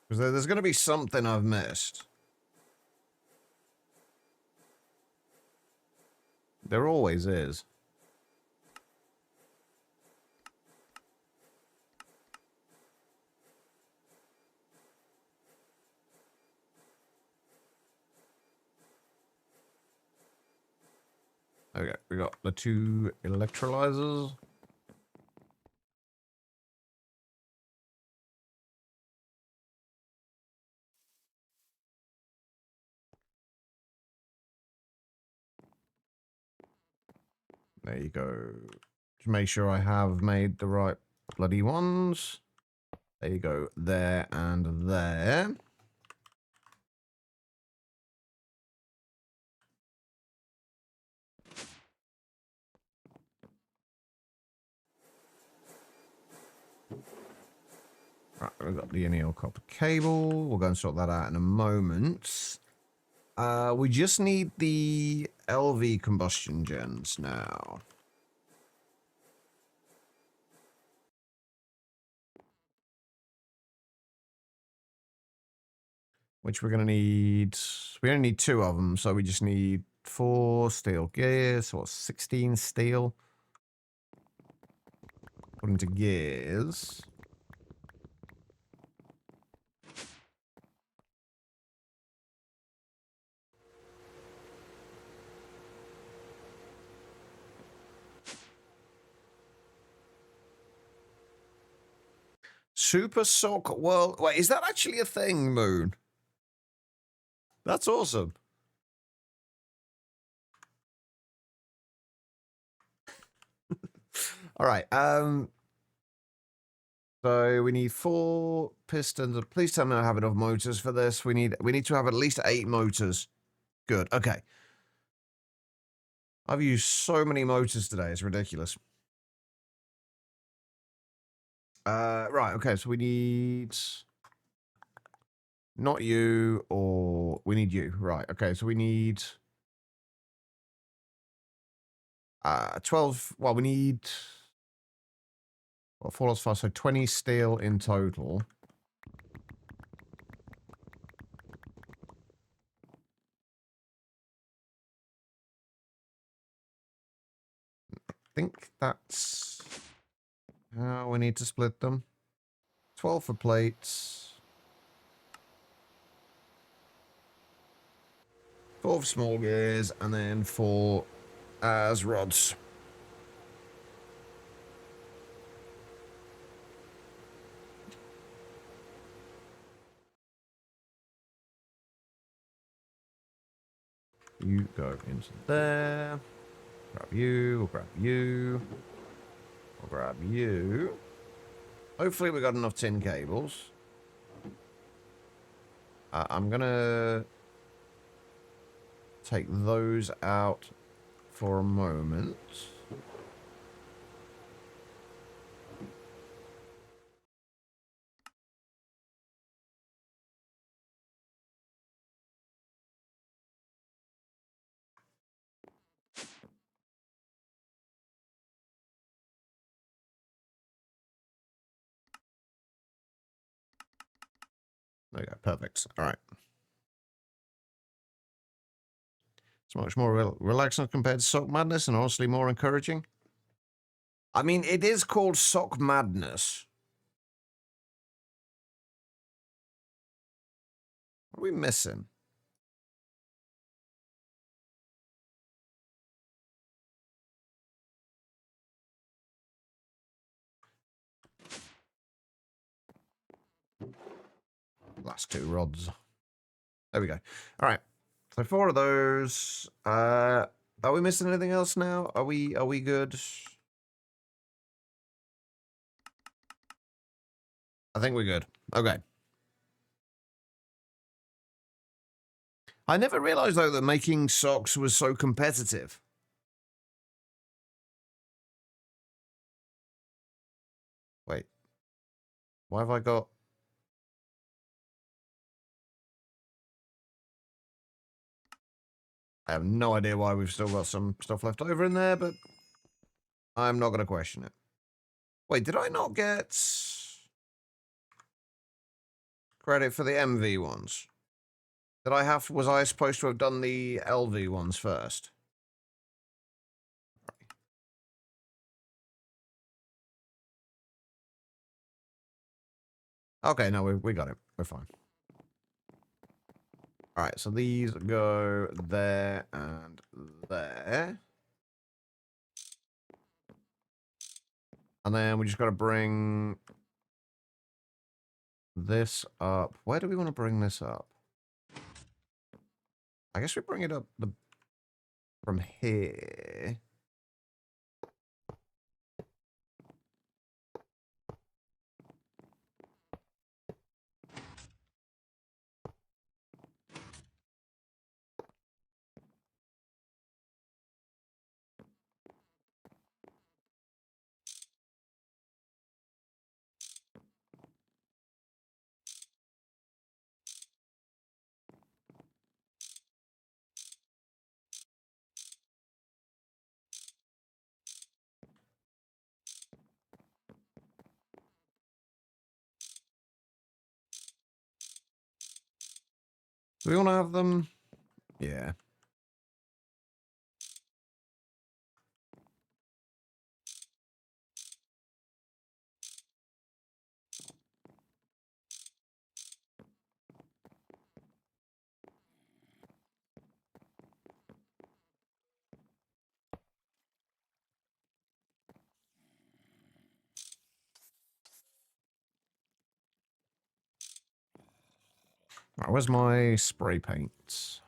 Because there's going to be something I've missed. There always is. Okay, we got the 2 electrolyzers. There you go. Just make sure I have made the right bloody ones. There you go. There and there. we've got the NEL copper cable. We'll go and sort that out in a moment. We just need the LV combustion gens now. Which we're going to need... We only need 2 of them, so we just need 4 steel gears, or 16 steel. Put into gears. Super Sock World... Wait, is that actually a thing, Moon? That's awesome. All right. So we need 4 pistons. Please tell me I have enough motors for this. We need to have at least 8 motors. Good. Okay. I've used so many motors today. It's ridiculous. Right. Okay. So we need not you, or we need you. Right. Okay. So we need 12. Well, we need 4 lots 5. So 20 steel in total. I think that's how we need to split them. 12 for plates. 4 for small gears, and then 4 as rods. You go into there. Grab you, we'll grab you. We'll grab you. Hopefully we got enough tin cables. I'm gonna take those out for a moment. There you go, perfect. All right. It's much more relaxing compared to Sock Madness, and honestly more encouraging. I mean, it is called Sock Madness. What are we missing? Last 2 rods. There we go. All right. So 4 of those. Are we missing anything else now? Are we good? I think we're good. Okay. I never realized, though, that making socks was so competitive. Wait. Why have I got... I have no idea why we've still got some stuff left over in there, but I'm not going to question it. Wait, did I not get credit for the MV ones? Was I supposed to have done the LV ones first? Okay, no, we got it. We're fine. All right, so these go there and there. And then we just got to bring this up. Where do we want to bring this up? I guess we bring it up from here. Do we want to have them? Yeah. Right, where's my spray paint?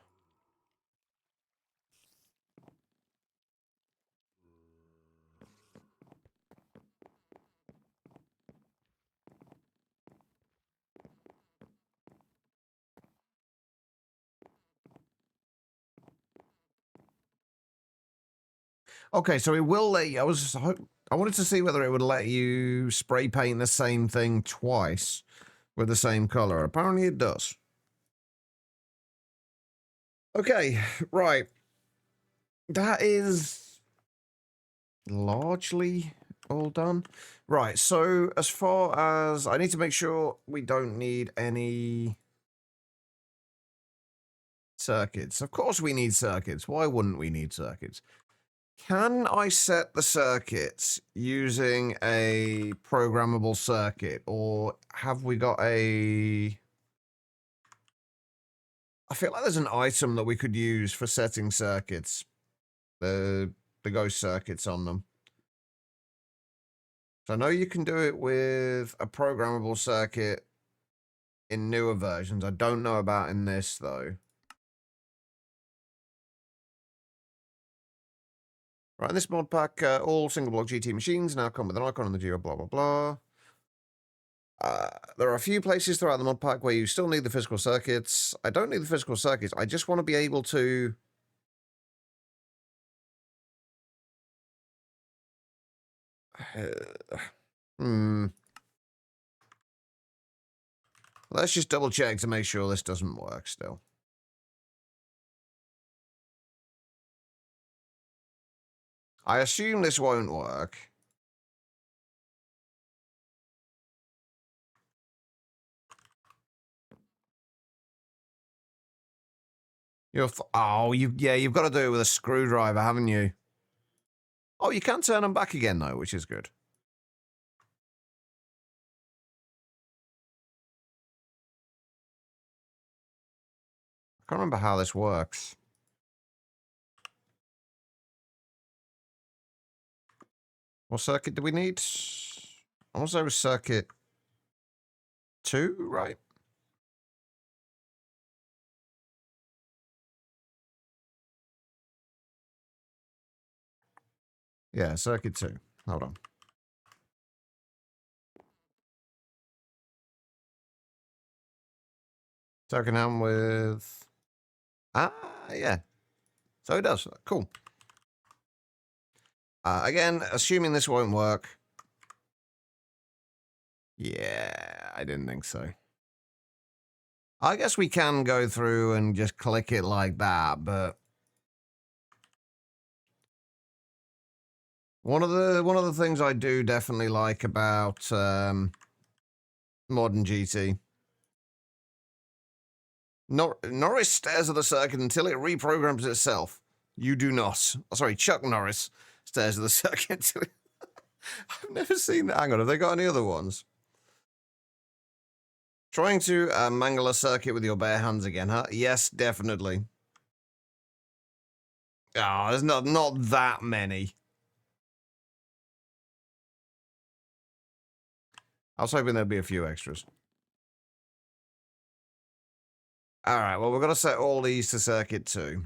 Okay, so it will let you. I wanted to see whether it would let you spray paint the same thing twice with the same color. Apparently it does. Okay, right. That is largely all done. Right, so as far as I need to make sure we don't need any circuits. Of course we need circuits. Why wouldn't we need circuits? Can I set the circuits using a programmable circuit, or have we got a... I feel like there's an item that we could use for setting circuits. The ghost circuits on them. So I know you can do it with a programmable circuit in newer versions. I don't know about in this, though. Right, in this mod pack, all single block GT machines now come with an icon on the geo, blah, blah, blah. There are a few places throughout the mod pack where you still need the physical circuits. I don't need the physical circuits. I just want to be able to... Let's just double check to make sure this doesn't work still. I assume this won't work. You've got to do it with a screwdriver, haven't you? Oh, you can turn them back again, though, which is good. I can't remember how this works. What circuit do we need? I want to say it was circuit 2, right? Yeah, circuit 2. Hold on. Token down with... yeah. So it does. Cool. Again, assuming this won't work. Yeah, I didn't think so. I guess we can go through and just click it like that, but... One of the things I do definitely like about modern GT. Norris stares at the circuit until it reprograms itself. You do not. Oh, sorry, Chuck Norris stares at the circuit until it... I've never seen that. Hang on, have they got any other ones? Trying to mangle a circuit with your bare hands again, huh? Yes, definitely. Oh, there's not that many. I was hoping there'd be a few extras. All right, well, we're going to set all these to circuit 2.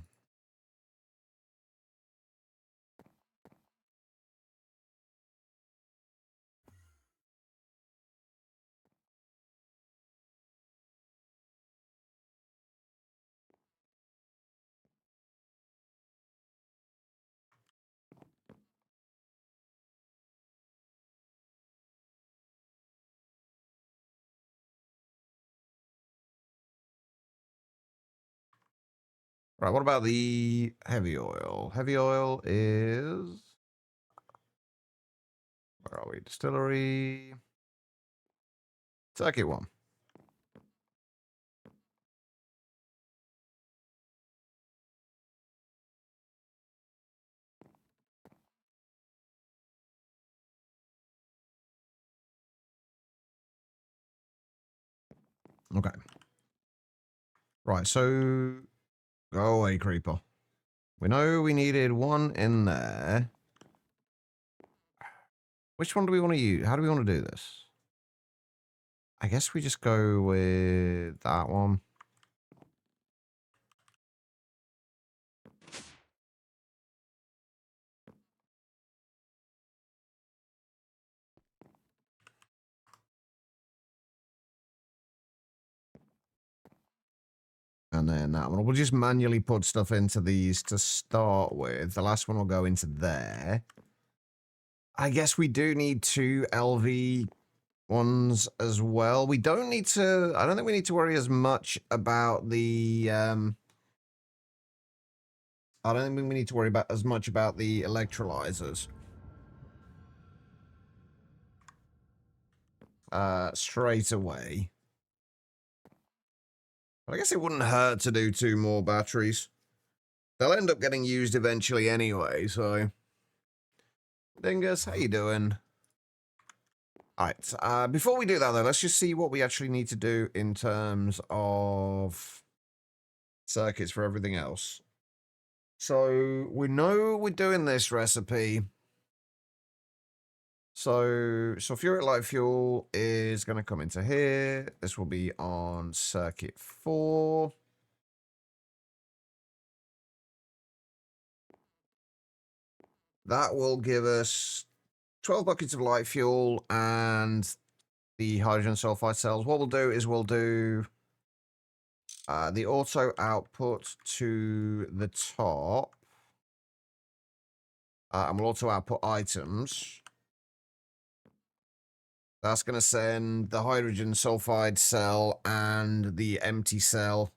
Right, what about the heavy oil? Heavy oil is... Where are we? Distillery. Circuit 1. Okay. Right, so go away, creeper. We know we needed one in there. Which one do we want to use? How do we want to do this? I guess we just go with that one. And then that one. We'll just manually put stuff into these to start with. The last one will go into there. I guess we do need 2 LV ones as well. We don't need to... I don't think we need to worry as much about the... I don't think we need to worry about as much about the electrolyzers. Straight away. But I guess it wouldn't hurt to do 2 more batteries. They'll end up getting used eventually anyway, so... Dingus, how you doing? Alright, before we do that though, let's just see what we actually need to do in terms of circuits for everything else. So, we know we're doing this recipe. So sulfuric light fuel is going to come into here. This will be on circuit 4. That will give us 12 buckets of light fuel and the hydrogen sulfide cells. What we'll do is we'll do the auto output to the top. And we'll also output items. That's going to send the hydrogen sulfide cell and the empty cell.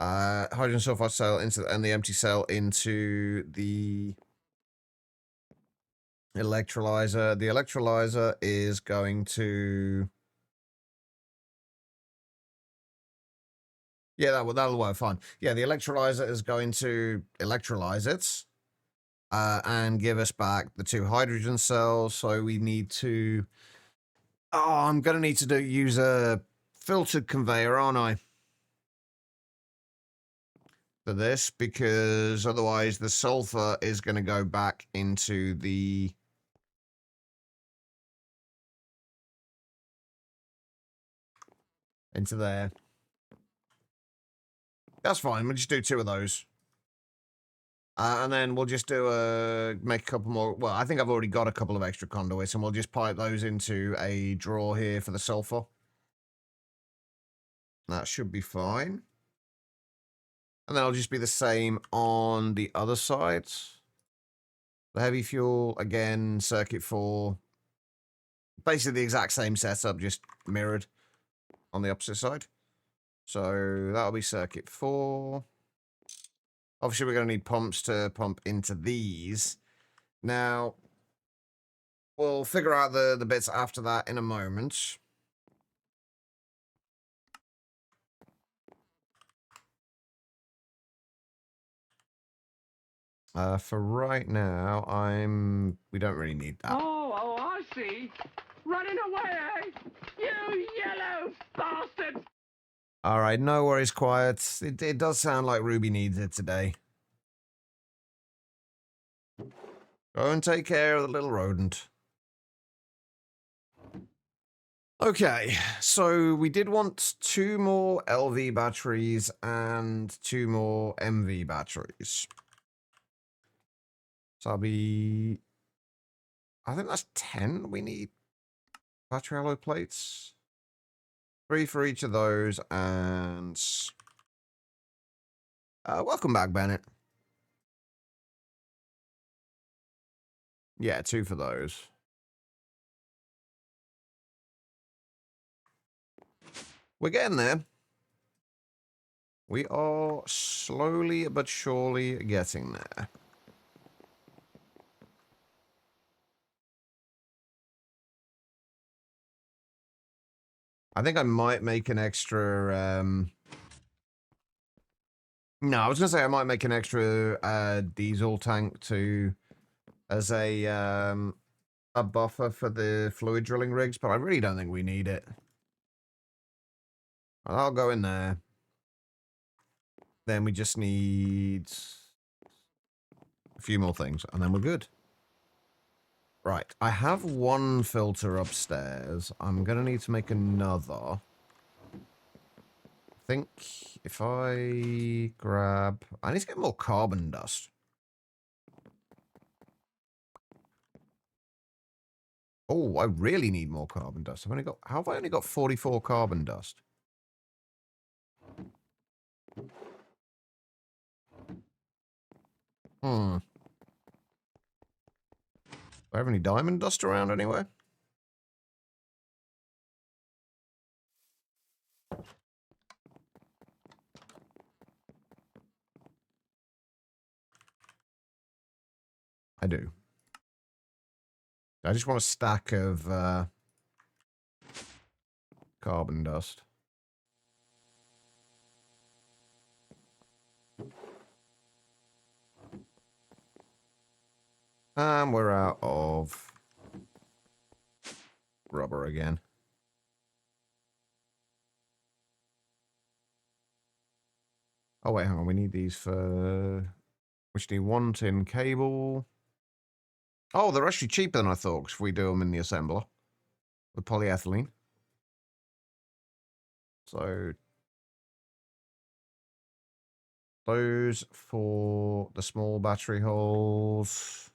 Hydrogen sulfide cell and the empty cell into the electrolyzer. The electrolyzer is going to... Yeah, that'll work fine. Yeah, the electrolyzer is going to electrolyze it and give us back the 2 hydrogen cells. So we need to... Oh, I'm going to need to use a filtered conveyor, aren't I? For this, because otherwise the sulfur is going to go back into the... into there. That's fine. We'll just do 2 of those. And then we'll just do make a couple more. Well, I think I've already got a couple of extra conduits, and we'll just pipe those into a drawer here for the sulfur. That should be fine. And then it'll just be the same on the other side. The heavy fuel, again, circuit 4. Basically the exact same setup, just mirrored on the opposite side. So that'll be circuit 4. Obviously, we're going to need pumps to pump into these. Now, we'll figure out the bits after that in a moment. For right now, we don't really need that. Oh, I see. Running away, eh? You yellow bastard! All right, no worries, quiet. It does sound like Ruby needs it today. Go and take care of the little rodent. Okay, so we did want 2 more LV batteries and 2 more MV batteries. So I'll be... I think that's 10 we need. Battery alloy plates. 3 for each of those, and... welcome back, Bennett. Yeah, 2 for those. We're getting there. We are slowly but surely getting there. I think I might make an extra... No, I was going to say I might make an extra diesel tank to... as a... a buffer for the fluid drilling rigs, but I really don't think we need it. I'll go in there. Then we just need a few more things, and then we're good. Right, I have one filter upstairs. I'm going to need to make another. I think if I grab... I need to get more carbon dust. Oh, I really need more carbon dust. I've only got... How have I only got 44 carbon dust? Do I have any diamond dust around anywhere? I do. I just want a stack of carbon dust. And we're out of rubber again. Oh, wait, hang on. We need these for... We just need one tin cable. Oh, they're actually cheaper than I thought if we do them in the assembler with polyethylene. So those for the small battery holes.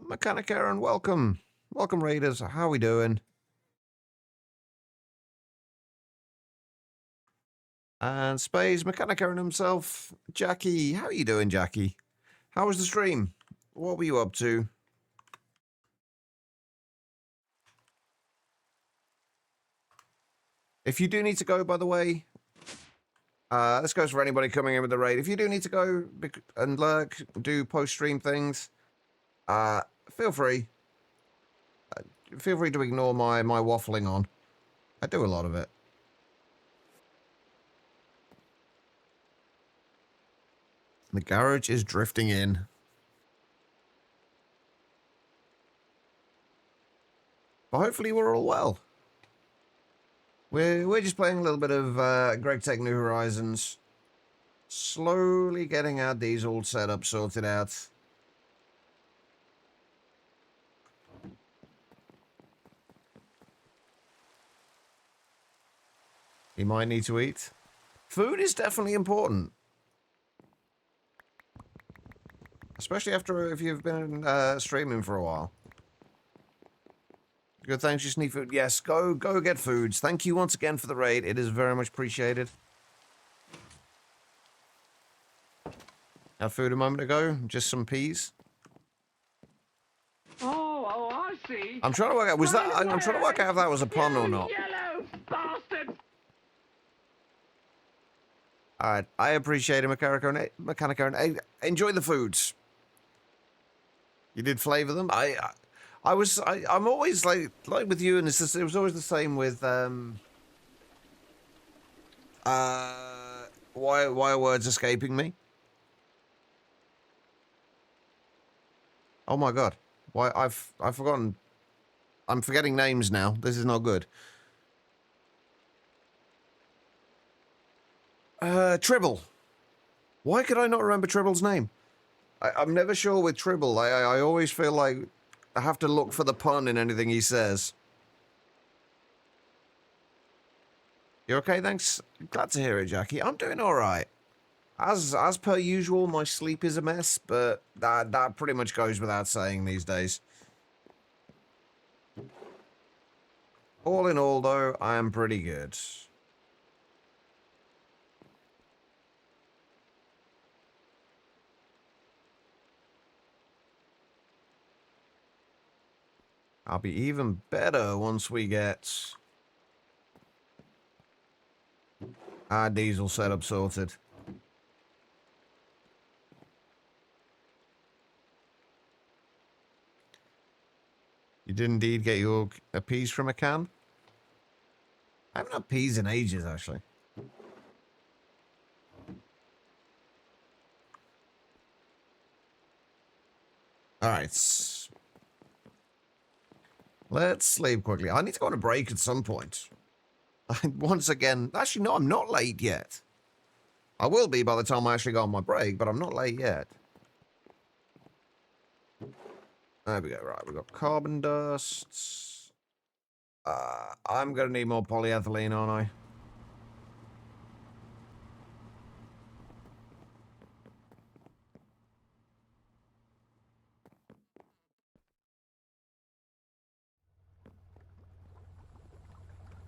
Mechanic Aaron, welcome. Welcome, Raiders. How are we doing? And Space, Mechanic Aaron himself. Jackie, how are you doing, Jackie? How was the stream? What were you up to? If you do need to go, by the way, this goes for anybody coming in with the raid. If you do need to go and lurk, do post-stream things, feel free. Feel free to ignore my waffling on. I do a lot of it. The garage is drifting in. But hopefully we're all well. We're just playing a little bit of Greg Tech New Horizons. Slowly getting our diesel setup sorted out. You might need to eat. Food is definitely important. Especially if you've been streaming for a while. Good, thanks. Just need food. Yes, go get foods. Thank you once again for the raid. It is very much appreciated. Had food a moment ago. Just some peas. Oh, I see. I'm trying to work out. Was that? I'm trying to work out if that was a pun or You not. yellow bastard! All right, I appreciate it, Mechanico, and enjoy the foods. You did flavor them. I'm always like with you, and it was always the same with why are words escaping me? Oh my god, why I've forgotten. I'm forgetting names now. This is not good. Tribble. Why could I not remember Tribble's name? I'm never sure with Tribble. I always feel like I have to look for the pun in anything he says. You okay? Thanks. Glad to hear it, Jackie. I'm doing all right. As per usual, my sleep is a mess, but that pretty much goes without saying these days. All in all, though, I am pretty good. I'll be even better once we get our diesel setup sorted. You did indeed get a peas from a can? I haven't had peas in ages, actually. Alright. Let's sleep quickly. I need to go on a break at some point. Once again, actually, no, I'm not late yet. I will be by the time I actually go on my break, but I'm not late yet. There we go. Right, we've got carbon dust. I'm going to need more polyethylene, aren't I?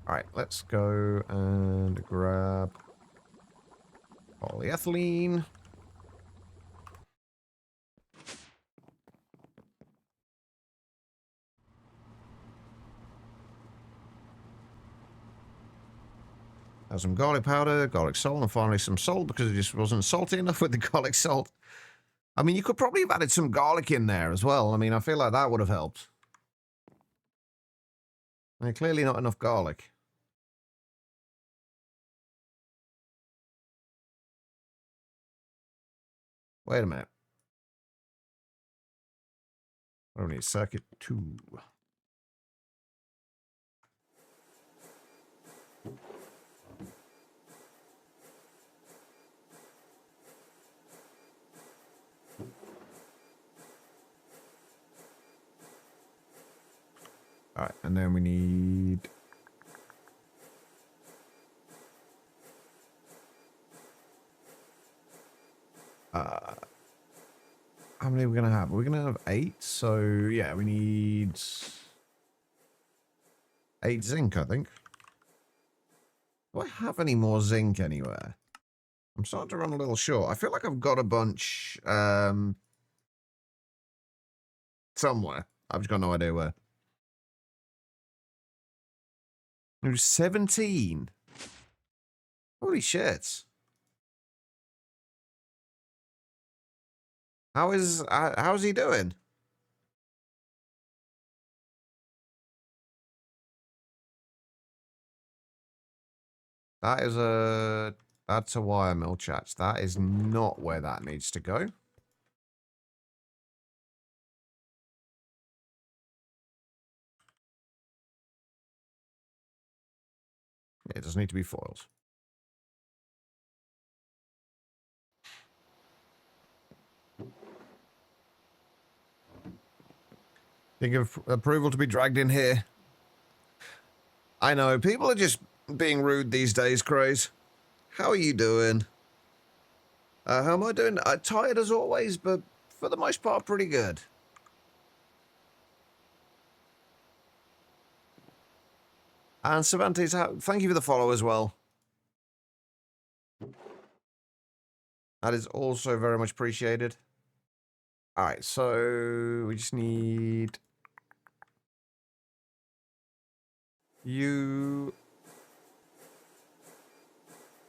Alright, let's go and grab polyethylene. Have some garlic powder, garlic salt, and finally some salt because it just wasn't salty enough with the garlic salt. I mean, you could probably have added some garlic in there as well. I mean, I feel like that would have helped. I mean, clearly not enough garlic. Wait a minute. I don't need circuit 2. Alright, and then we need... how many are we going to have? We're going to have 8, so yeah, we need 8 zinc, I think. Do I have any more zinc anywhere? I'm starting to run a little short. I feel like I've got a bunch somewhere. I've just got no idea where. There's 17. Holy shit. How's he doing? That's a wire mill, chats. That is not where that needs to go. It does need to be foils. Think of approval to be dragged in here. I know, people are just being rude these days, Craze. How are you doing? How am I doing? Tired as always, but for the most part, pretty good. And Cervantes, thank you for the follow as well. That is also very much appreciated. Alright, so we just need you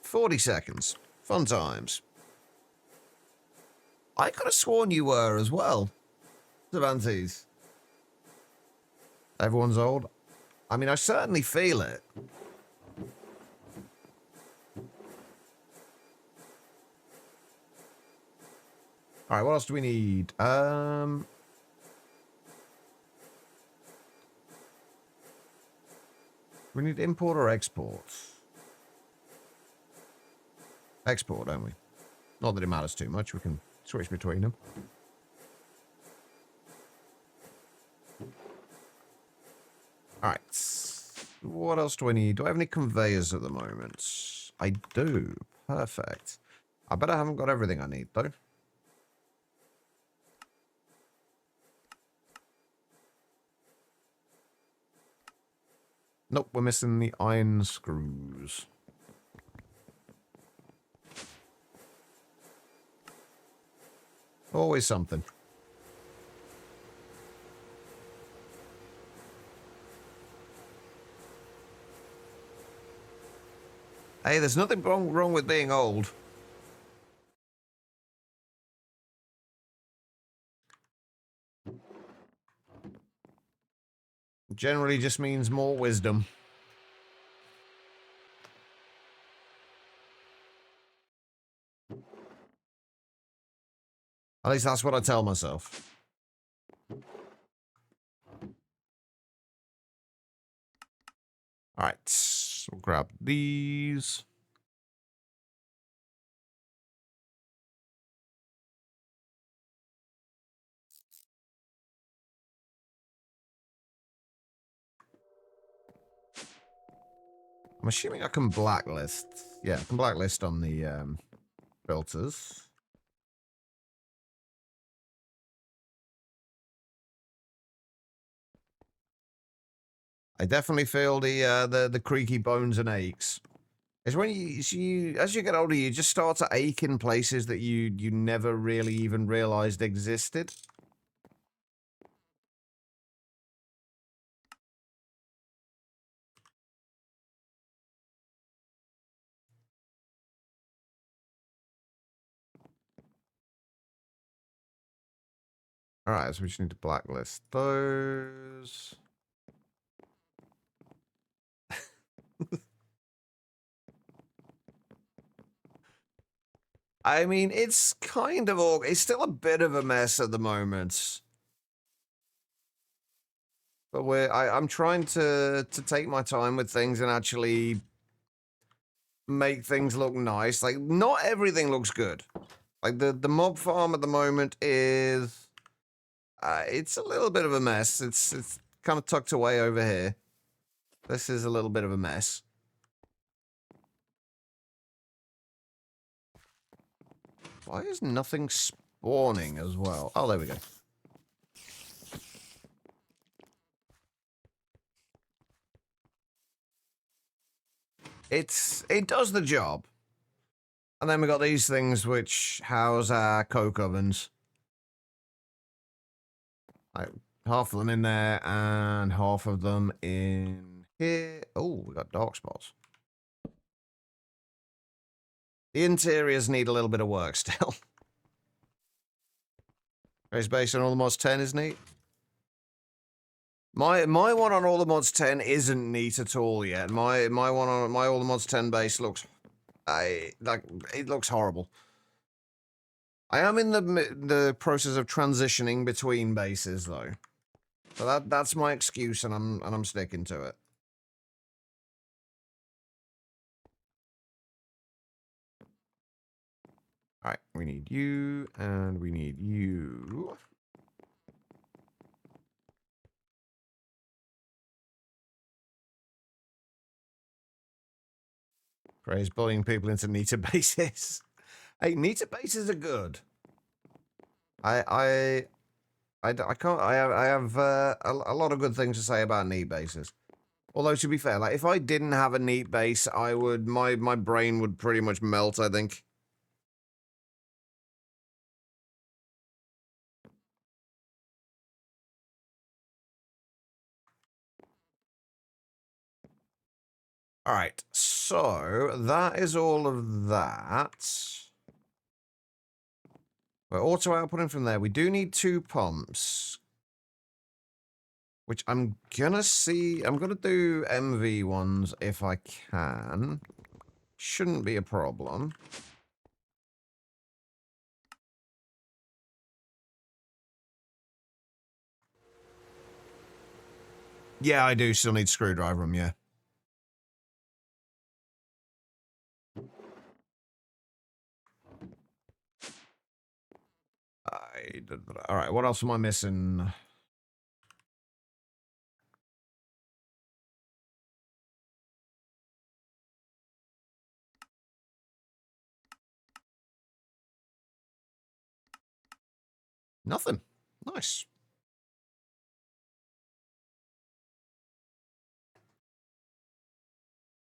40 seconds. Fun times. I could have sworn you were as well, Cervantes. Everyone's old. I mean, I certainly feel it. All right, what else do we need? We need import or export? Export, don't we? Not that it matters too much. We can switch between them. All right. What else do I need? Do I have any conveyors at the moment? I do. Perfect. I bet I haven't got everything I need, though. Nope, we're missing the iron screws. Always something. Hey, there's nothing wrong with being old. Generally just means more wisdom. At least that's what I tell myself. All right, we'll grab these. I'm assuming I can blacklist. Yeah, I can blacklist on the filters. I definitely feel the creaky bones and aches. It's when you as you get older, you just start to ache in places that you never really even realized existed. All right, so we just need to blacklist those. I mean, it's kind of all. It's still a bit of a mess at the moment. But I'm trying to take my time with things and actually make things look nice. Like, not everything looks good. Like, the mob farm at the moment is... it's a little bit of a mess. It's kind of tucked away over here. This is a little bit of a mess. Why is nothing spawning as well? Oh, there we go. It does the job. And then we got these things which house our coke ovens. Like, half of them in there and half of them in here. Oh, we got dark spots. The interiors need a little bit of work still. It's based on all the mods 10 is neat. My one on all the mods 10 isn't neat at all yet. My one on my all the mods 10 base looks it looks horrible. I am in the process of transitioning between bases though. So that's my excuse and I'm sticking to it. All right, we need you and we need you. Gray's bullying people into neater bases. Hey, neater bases are good. I can't. I have a lot of good things to say about neat bases. Although to be fair, like if I didn't have a neat base, I would my brain would pretty much melt. I think. All right, so that is all of that. We're auto outputting from there. We do need 2 pumps. Which I'm gonna see. I'm gonna do MV ones if I can. Shouldn't be a problem. Yeah, I do still need screwdriver them, yeah. All right, what else am I missing? Nothing. Nice.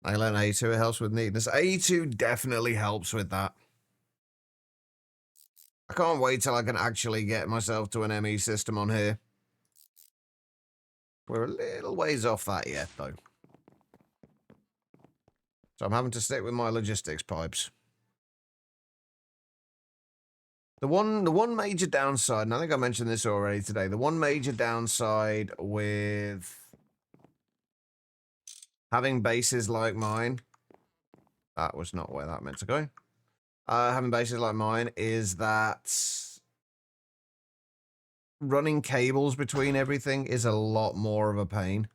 I learned A2, it helps with neatness. A2 definitely helps with that. I can't wait till I can actually get myself to an ME system on here. We're a little ways off that yet, though. So I'm having to stick with my logistics pipes. The one major downside, and I think I mentioned this already today, the one major downside with having bases like mine, that was not where that meant to go. Having bases like mine is that running cables between everything is a lot more of a pain.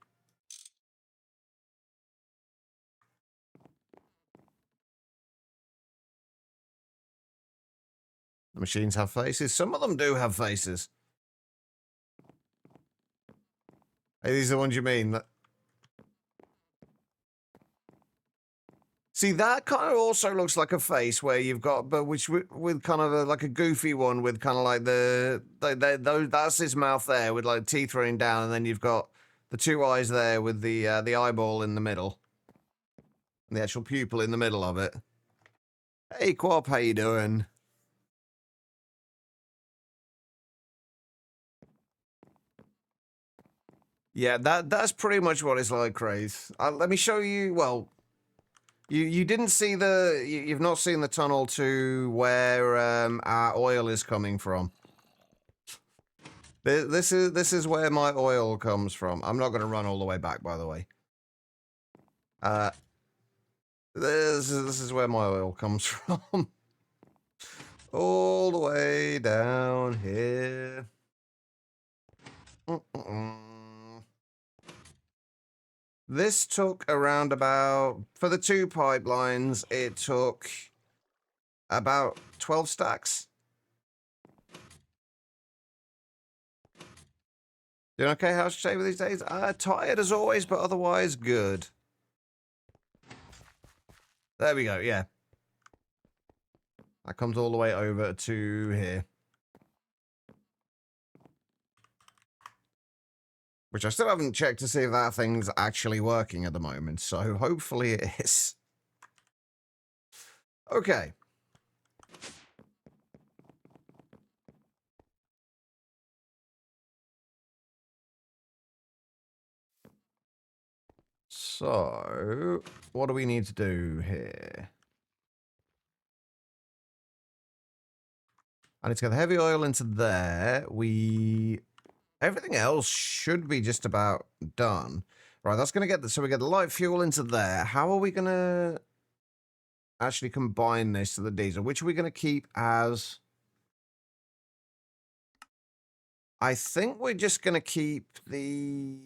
The machines have faces. Some of them do have faces. Hey, these are the ones you mean? See, that kind of also looks like a face where you've got, but which with kind of like a goofy one with kind of like those. That's his mouth there with like teeth running down, and then you've got the two eyes there with the eyeball in the middle, and the actual pupil in the middle of it. Hey, Quap, how you doing? Yeah, that's pretty much what it's like, Craze. Let me show you. Well, you didn't see you've not seen the tunnel to where our oil is coming from. This is where my oil comes from. I'm not going to run all the way back, by the way. This is where my oil comes from. All the way down here. This took around about, for the 2 pipelines, it took about 12 stacks. Doing okay, how's Shaver these days? Tired as always, but otherwise good. There we go, yeah. That comes all the way over to here. Which I still haven't checked to see if that thing's actually working at the moment, so hopefully it is. Okay. So, what do we need to do here? I need to get the heavy oil into there. Everything else should be just about done. Right, that's going to get so we get the light fuel into there. How are we going to actually combine this to the diesel? Which are we going to keep as... I think we're just going to keep the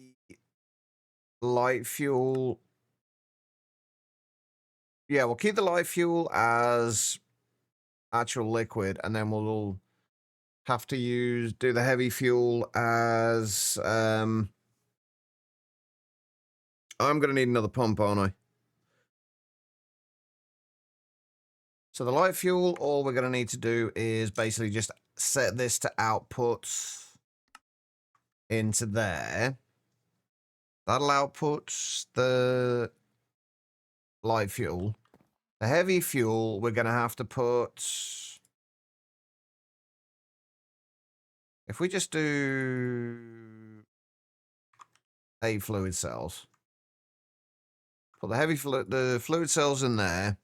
light fuel. Yeah, we'll keep the light fuel as actual liquid, and then we'll have to do the heavy fuel as I'm going to need another pump, aren't I? So the light fuel, all we're going to need to do is basically just set this to output into there. That'll output the light fuel. The heavy fuel, we're going to have to put... If we just do 8 fluid cells. Put the fluid cells in there.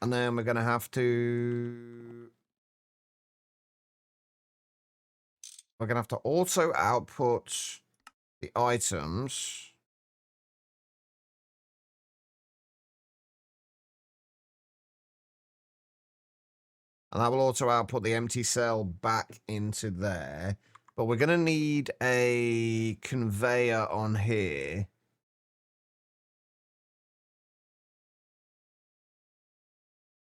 And then we're going to have to... We're going to have to also output the items. And that will also output the empty cell back into there. But we're going to need a conveyor on here.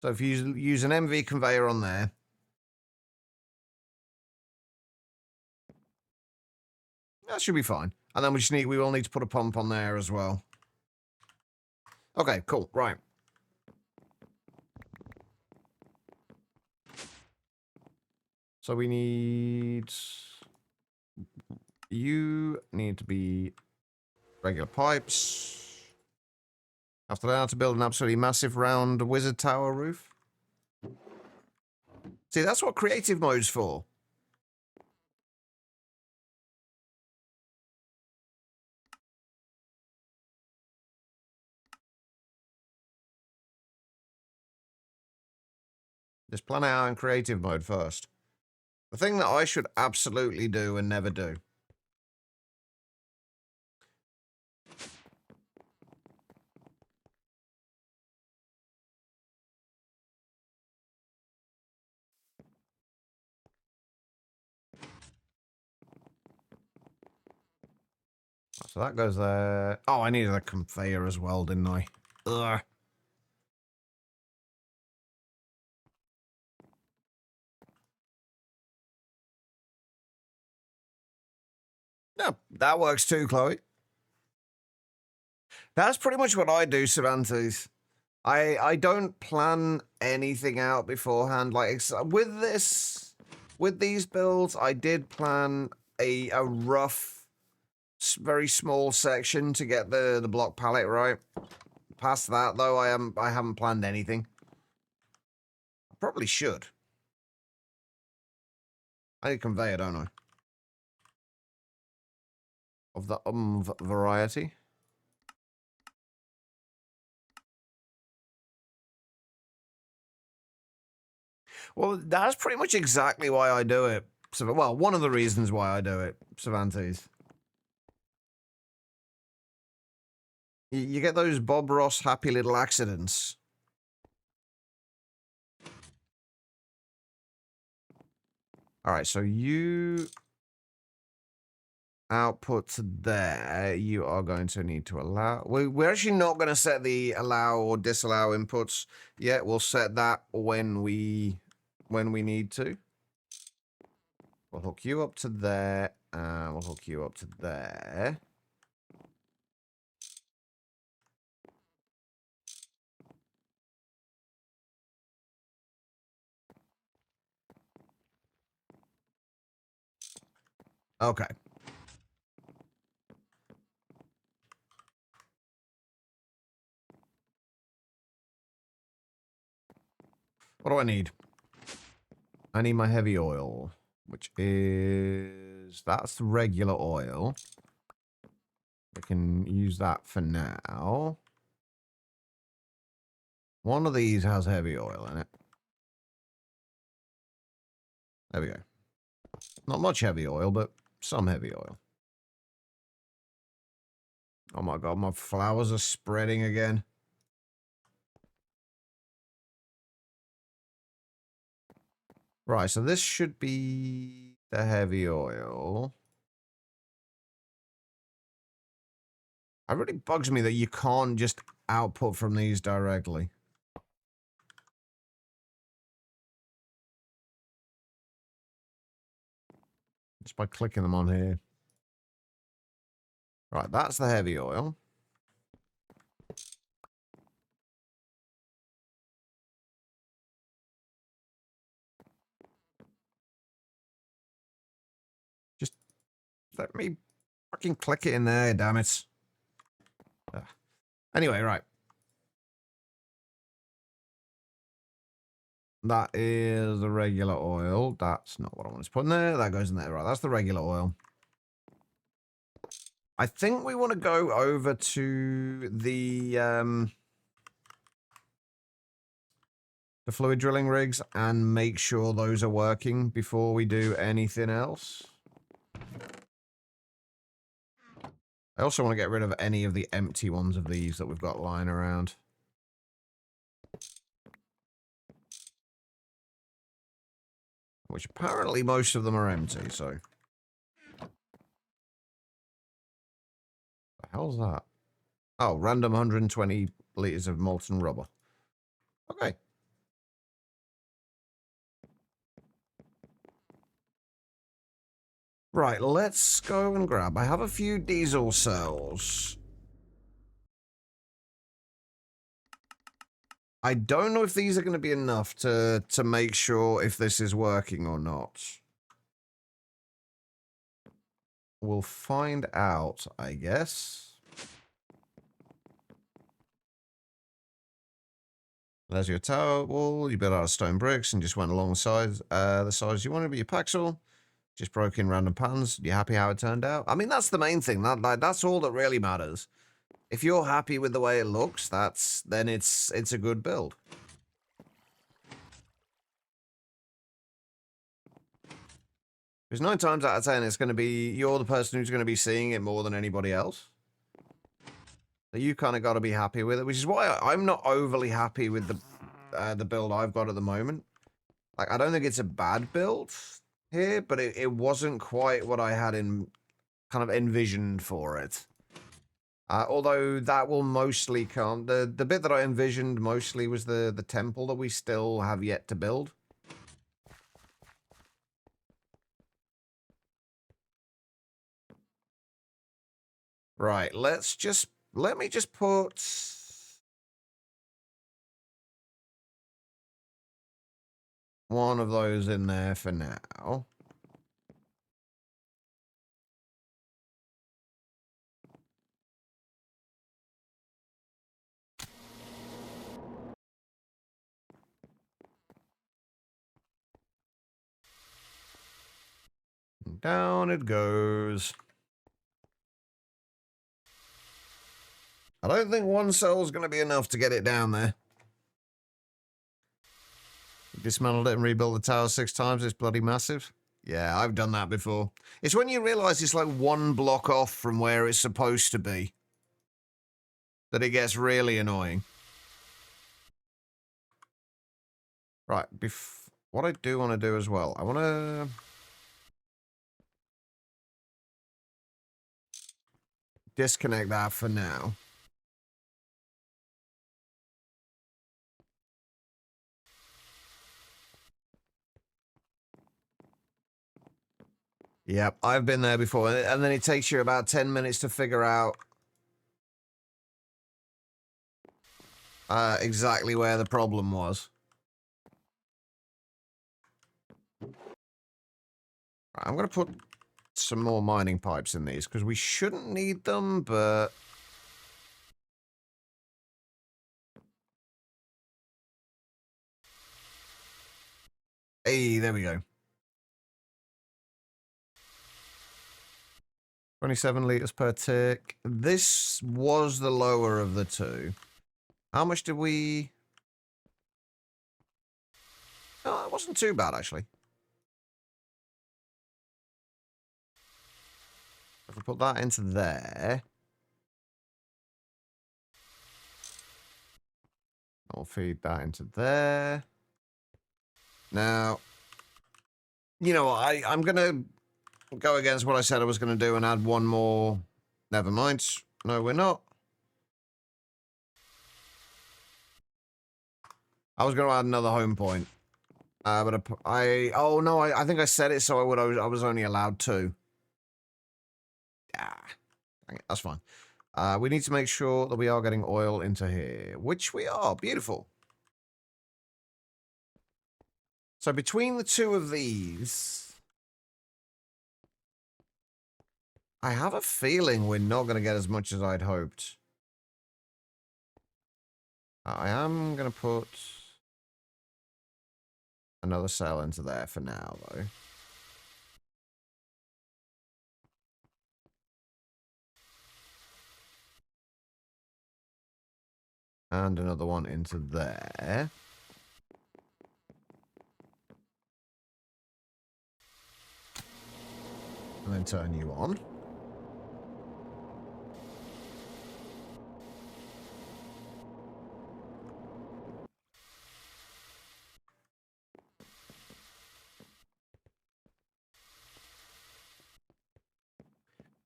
So if you use an MV conveyor on there. That should be fine. And then we will need to put a pump on there as well. Okay, cool. Right. So we need... You need to be regular pipes. After that, to build an absolutely massive round wizard tower roof. See, that's what creative mode's for. Just plan it out in creative mode first. The thing that I should absolutely do and never do. So that goes there. Oh, I needed a conveyor as well, didn't I? Ugh. No, that works too, Chloe. That's pretty much what I do, Cervantes. I don't plan anything out beforehand. Like with these builds, I did plan a rough, very small section to get the block palette right. Past that though, I haven't planned anything. I probably should. I need a conveyor, don't I? Of the variety. Well, that's pretty much exactly why I do it. So, well, one of the reasons why I do it, Cervantes. You get those Bob Ross happy little accidents. All right, so you output to there, you are going to need to allow. We're actually not going to set the allow or disallow inputs yet. We'll set that when we need to. We'll hook you up to there, and we'll hook you up to there. Okay. What do I need? I need my heavy oil, which is... That's the regular oil. We can use that for now. One of these has heavy oil in it. There we go. Not much heavy oil, but some heavy oil. Oh my god, my flowers are spreading again. Right, so this should be the heavy oil. It really bugs me that you can't just output from these directly. Just by clicking them on here. Right, that's the heavy oil. Just let me fucking click it in there, damn it. Ugh. Anyway, right. That is the regular oil. That's not what I want to put in there. That goes in there. Right, that's the regular oil. I think we want to go over to the fluid drilling rigs and make sure those are working before we do anything else. I also want to get rid of any of the empty ones of these that we've got lying around. Which apparently most of them are empty, so... The hell's that? Oh, random 120 liters of molten rubber. Okay. Right, let's go and grab... I have a few diesel cells. I don't know if these are going to be enough to make sure if this is working or not. We'll find out, I guess. There's your tower wall. You built out of stone bricks and just went alongside the size you wanted, but your paxel just broke in random pans. You happy how it turned out? I mean, that's the main thing. That's all that really matters. If you're happy with the way it looks, then it's a good build. Because 9 times out of 10, it's going to be you're the person who's going to be seeing it more than anybody else. So you kind of got to be happy with it, which is why I'm not overly happy with the build I've got at the moment. Like, I don't think it's a bad build here, but it wasn't quite what I had in kind of envisioned for it. Although that will mostly come. The bit that I envisioned mostly was the temple that we still have yet to build. Right, let me just put one of those in there for now. Down it goes. I don't think one cell's going to be enough to get it down there. Dismantled it and rebuilt the tower 6 times. It's bloody massive. Yeah, I've done that before. It's when you realize it's like one block off from where it's supposed to be that it gets really annoying. Right, what I do want to do as well, I want to disconnect that for now. Yep, I've been there before, and then it takes you about 10 minutes to figure out exactly where the problem was. Right, I'm going to put some more mining pipes in these, because we shouldn't need them, but... Hey, there we go. 27 liters per tick. This was the lower of the two. How much did we... Oh, it wasn't too bad, actually. If we put that into there... I'll feed that into there. Now, you know what? I'm going to go against what I said I was going to do and add one more. Never mind. No, we're not. I was going to add another home point. But oh no, I think I said it so I was only allowed 2. Yeah, that's fine. We need to make sure that we are getting oil into here, which we are. Beautiful. So between the 2 of these, I have a feeling we're not going to get as much as I'd hoped. I am going to put another cell into there for now, though. And another one into there. And then turn you on.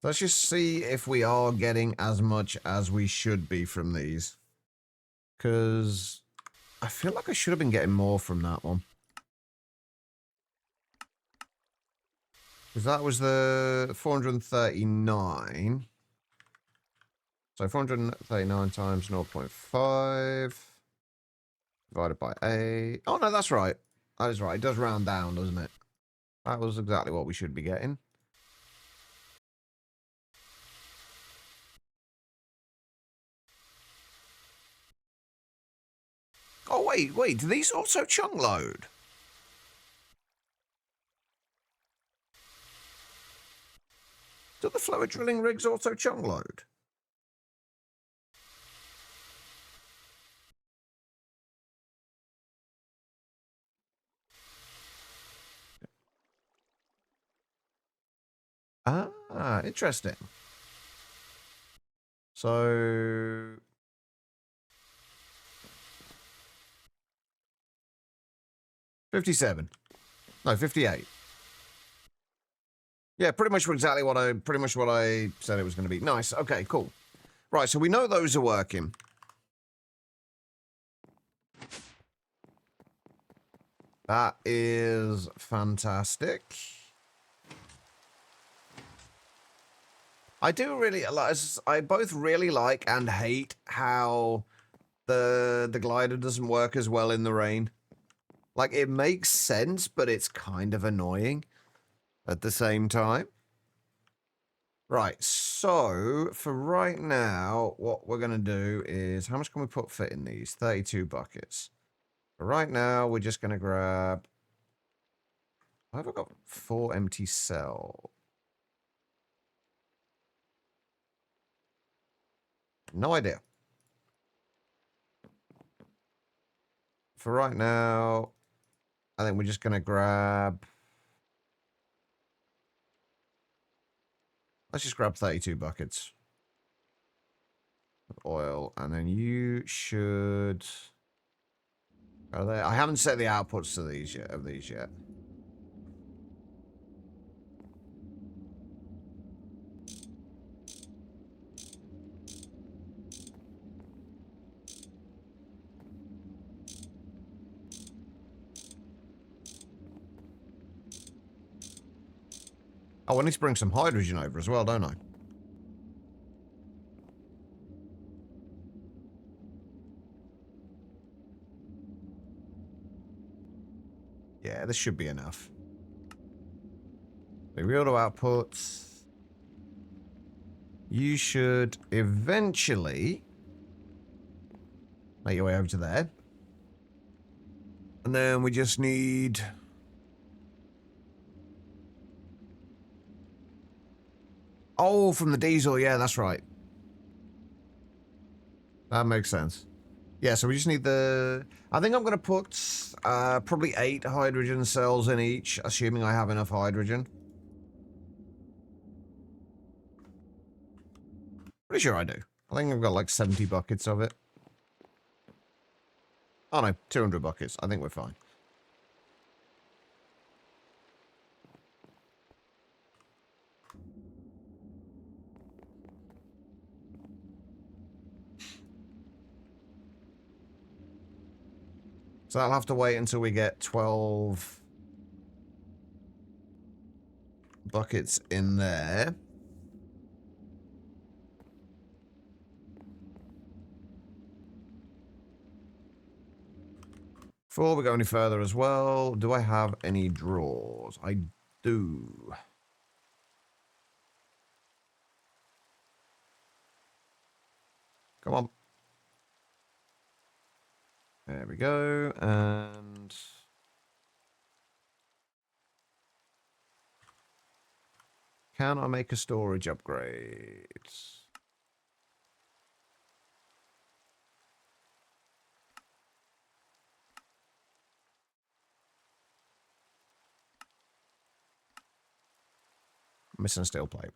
Let's just see if we are getting as much as we should be from these. Because I feel like I should have been getting more from that one. Because that was the 439. So 439 times 0.5 divided by 8. Oh, no, that's right. That is right. It does round down, doesn't it? That was exactly what we should be getting. Oh, wait. Do these also chunk load? Do the flower drilling rigs also chunk load? Ah, interesting. So... $57. No, 58. Yeah, pretty much exactly what I said it was going to be. Nice. Okay, cool. Right, so we know those are working. That is fantastic. I do really like. I both really like and hate how the glider doesn't work as well in the rain. Like, it makes sense, but it's kind of annoying at the same time. Right, so for right now, what we're going to do is, how much can we fit in these? 32 buckets. For right now, we're just going to grab, have I got 4 empty cells? No idea. For right now, I think we're just going to grab, let's just grab 32 buckets of oil, and then you should go there. I haven't set the outputs to these yet. Oh, I need to bring some hydrogen over as well, don't I? Yeah, this should be enough. The auto outputs. You should eventually make your way over to there. And then we just need... Oh, from the diesel. Yeah, that's right. That makes sense. Yeah, so we just need the... I think I'm going to put probably 8 hydrogen cells in each, assuming I have enough hydrogen. Pretty sure I do. I think I've got like 70 buckets of it. Oh no, 200 buckets. I think we're fine. So I'll have to wait until we get 12 buckets in there. Before we go any further as well, do I have any drawers? I do. Come on. There we go. And... can I make a storage upgrade? Missing a steel plate.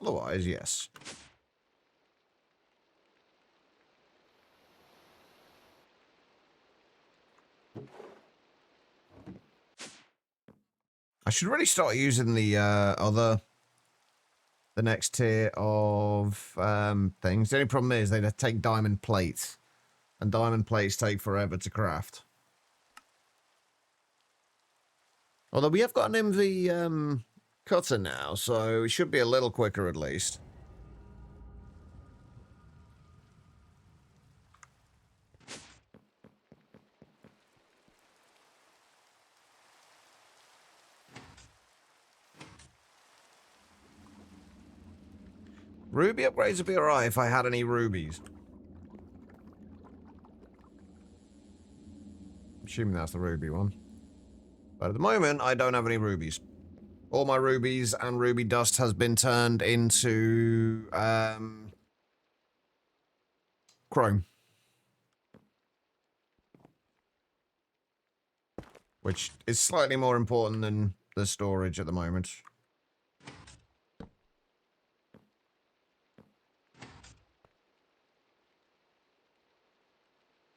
Otherwise, yes. I should really start using the the next tier of things. The only problem is they take diamond plates, and diamond plates take forever to craft. Although we have got an MV cutter now, so it should be a little quicker at least. Ruby upgrades would be alright if I had any rubies. I'm assuming that's the ruby one. But at the moment, I don't have any rubies. All my rubies and ruby dust has been turned into chrome. Which is slightly more important than the storage at the moment.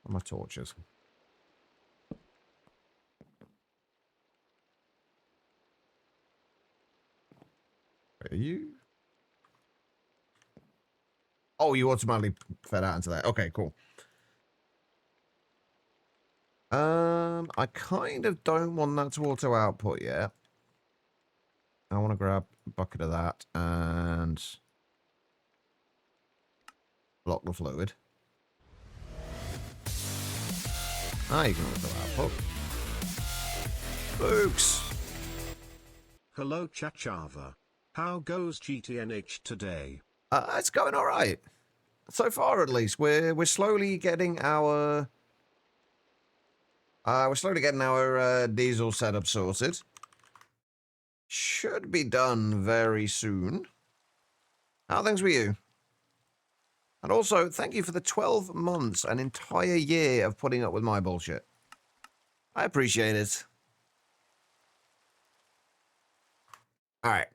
And my torches. Are you? Oh, you automatically fed out into that. Okay, cool. I kind of don't want that to auto output yet. I want to grab a bucket of that and block the fluid. Ah, you can look at that hook. Luke's. Hello Chachava. How goes GTNH today? It's going all right. So far, at least, we're slowly getting our diesel setup sorted. Should be done very soon. How are things with you? And also, thank you for the 12 months, an entire year of putting up with my bullshit. I appreciate it. All right.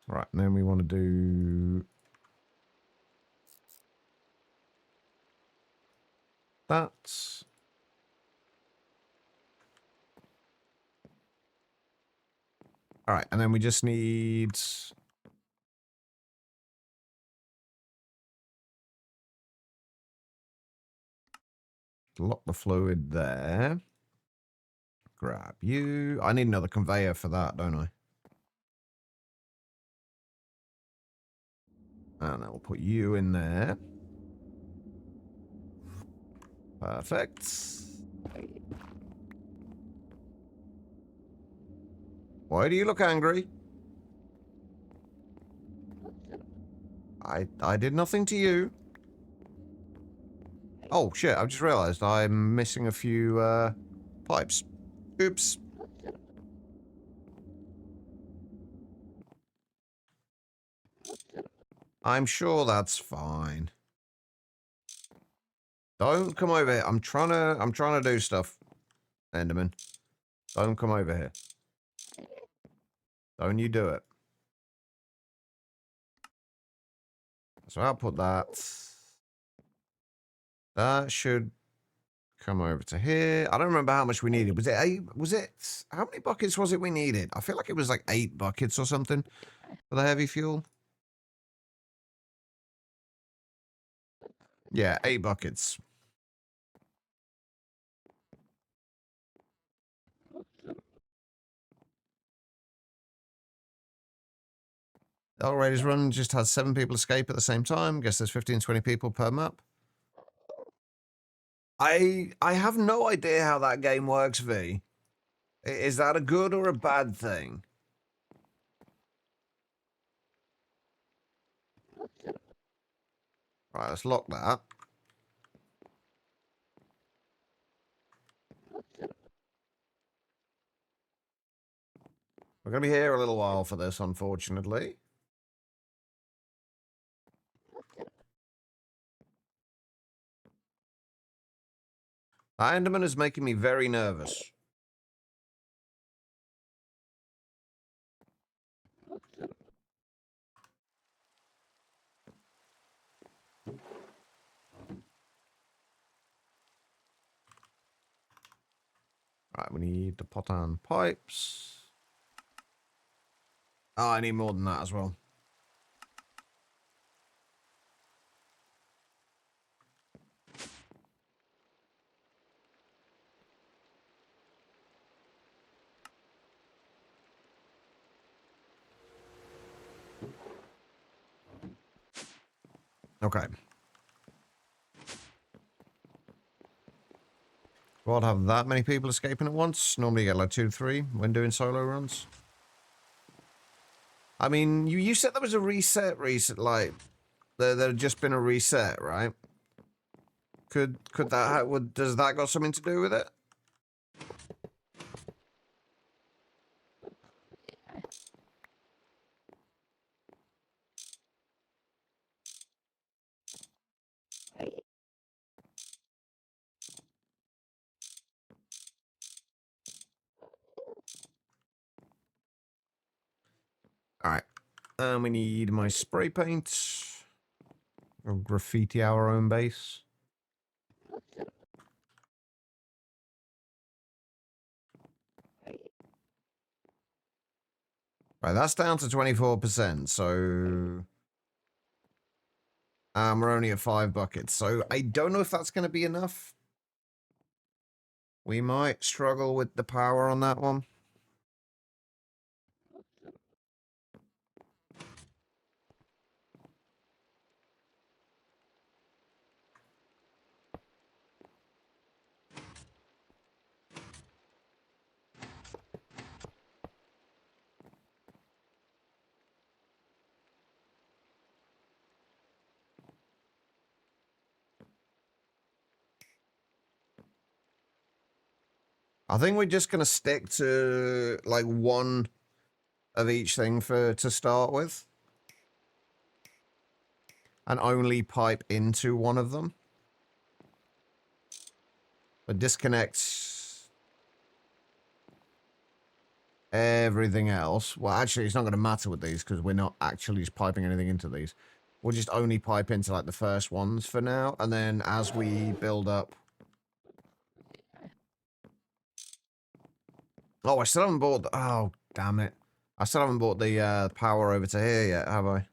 Right, and then we want to do that. All right, and then we just need to lock the fluid there. Grab you. I need another conveyor for that, don't I? And then we'll put you in there. Perfect. Why do you look angry? I did nothing to you. Oh, shit, I've just realized I'm missing a few, pipes. Oops. I'm sure that's fine. Don't come over here. I'm trying to do stuff, Enderman. Don't come over here. Don't you do it. So I'll put that. That should come over to here. I don't remember how much we needed. Was it 8? Was it? How many buckets was it we needed? I feel like it was like 8 buckets or something for the heavy fuel. Yeah, 8 buckets. The Raiders run just has 7 people escape at the same time. Guess there's 15, 20 people per map. I have no idea how that game works, V. Is that a good or a bad thing? Right, let's lock that. We're going to be here a little while for this, unfortunately. Enderman is making me very nervous. Right, we need the pot-on pipes. Oh, I need more than that as well. Okay. Won't have that many people escaping at once. Normally you get like 2 to 3 when doing solo runs. I mean, you said there was a reset recent, like there had just been a reset, right? Could that does that got something to do with it? All right. We need my spray paint. Or graffiti our own base. Right, that's down to 24%, so... we're only at 5 buckets, so I don't know if that's going to be enough. We might struggle with the power on that one. I think we're just going to stick to, like, one of each thing to start with. And only pipe into one of them. But disconnect everything else. Well, actually, it's not going to matter with these because we're not actually just piping anything into these. We'll just only pipe into, like, the first ones for now. And then as we build up... Oh, I still haven't bought... Oh, damn it. I still haven't bought the power over to here yet, have I?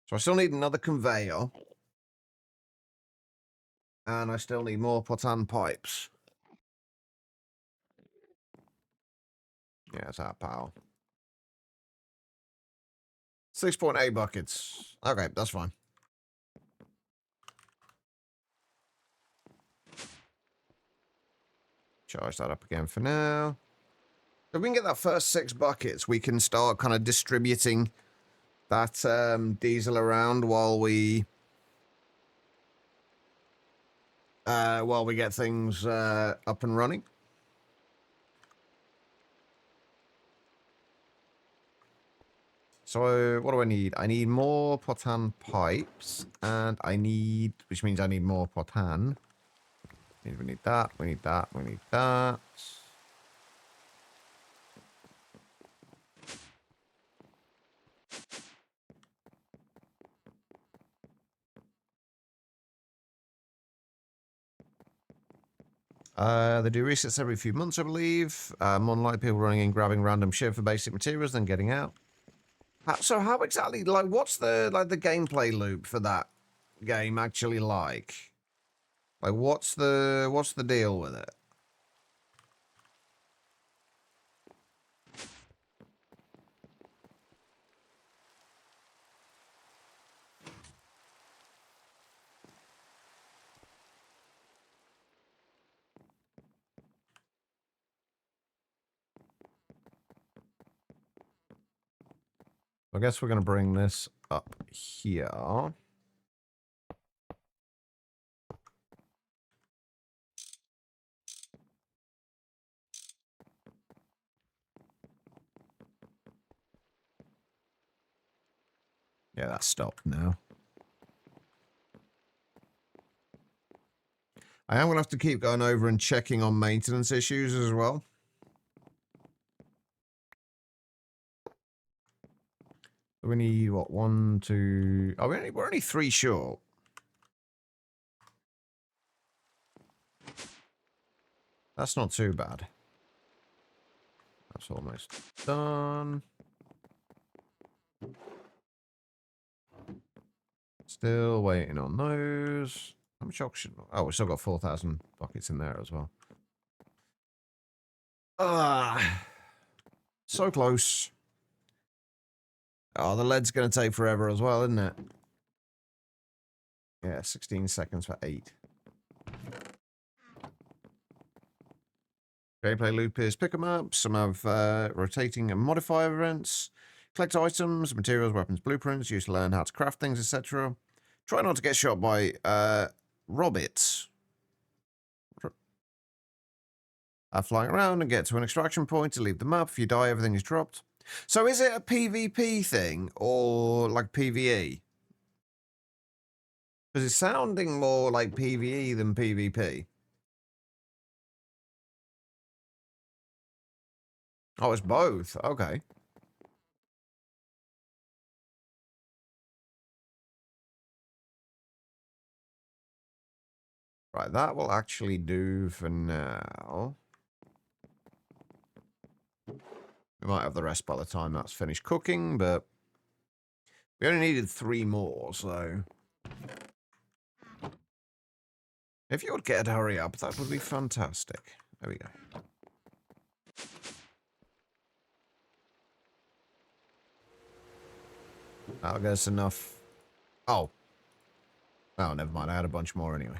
So I still need another conveyor. And I still need more potan pipes. Yeah, it's our power. 6.8 buckets. Okay, that's fine. Charge that up again for now. If we can get that first 6 buckets, we can start kind of distributing that diesel around while we get things up and running. So what do I need? I need more potan pipes, and which means I need more potan. We need that, we need that, we need that. They do resets every few months, I believe. More than likely people running in, grabbing random shit for basic materials, then getting out. So how exactly, like, what's the gameplay loop for that game actually like? Like, what's the deal with it? I guess we're going to bring this up here. Yeah, that's stopped now. I am going to have to keep going over and checking on maintenance issues as well. We need, what, 1, 2... Oh, we're only 3 short. That's not too bad. That's almost done. Still waiting on those. How much oxygen? Oh, we still got 4,000 buckets in there as well. Ah, so close. Oh, the lead's going to take forever as well, isn't it? Yeah, 16 seconds for 8. Gameplay loop is pick 'em up. Some have rotating and modifier events. Collect items, materials, weapons, blueprints. Use to learn how to craft things, etc. Try not to get shot by robbits. Flying around and get to an extraction point to leave the map. If you die, everything is dropped. So is it a PvP thing or like PvE? Because it's sounding more like PvE than PvP. Oh, it's both. Okay. Right, that will actually do for now. We might have the rest by the time that's finished cooking, but we only needed 3 more, so... If you would get to hurry up, that would be fantastic. There we go. That'll get us enough. Oh. Oh, never mind. I had a bunch more anyway.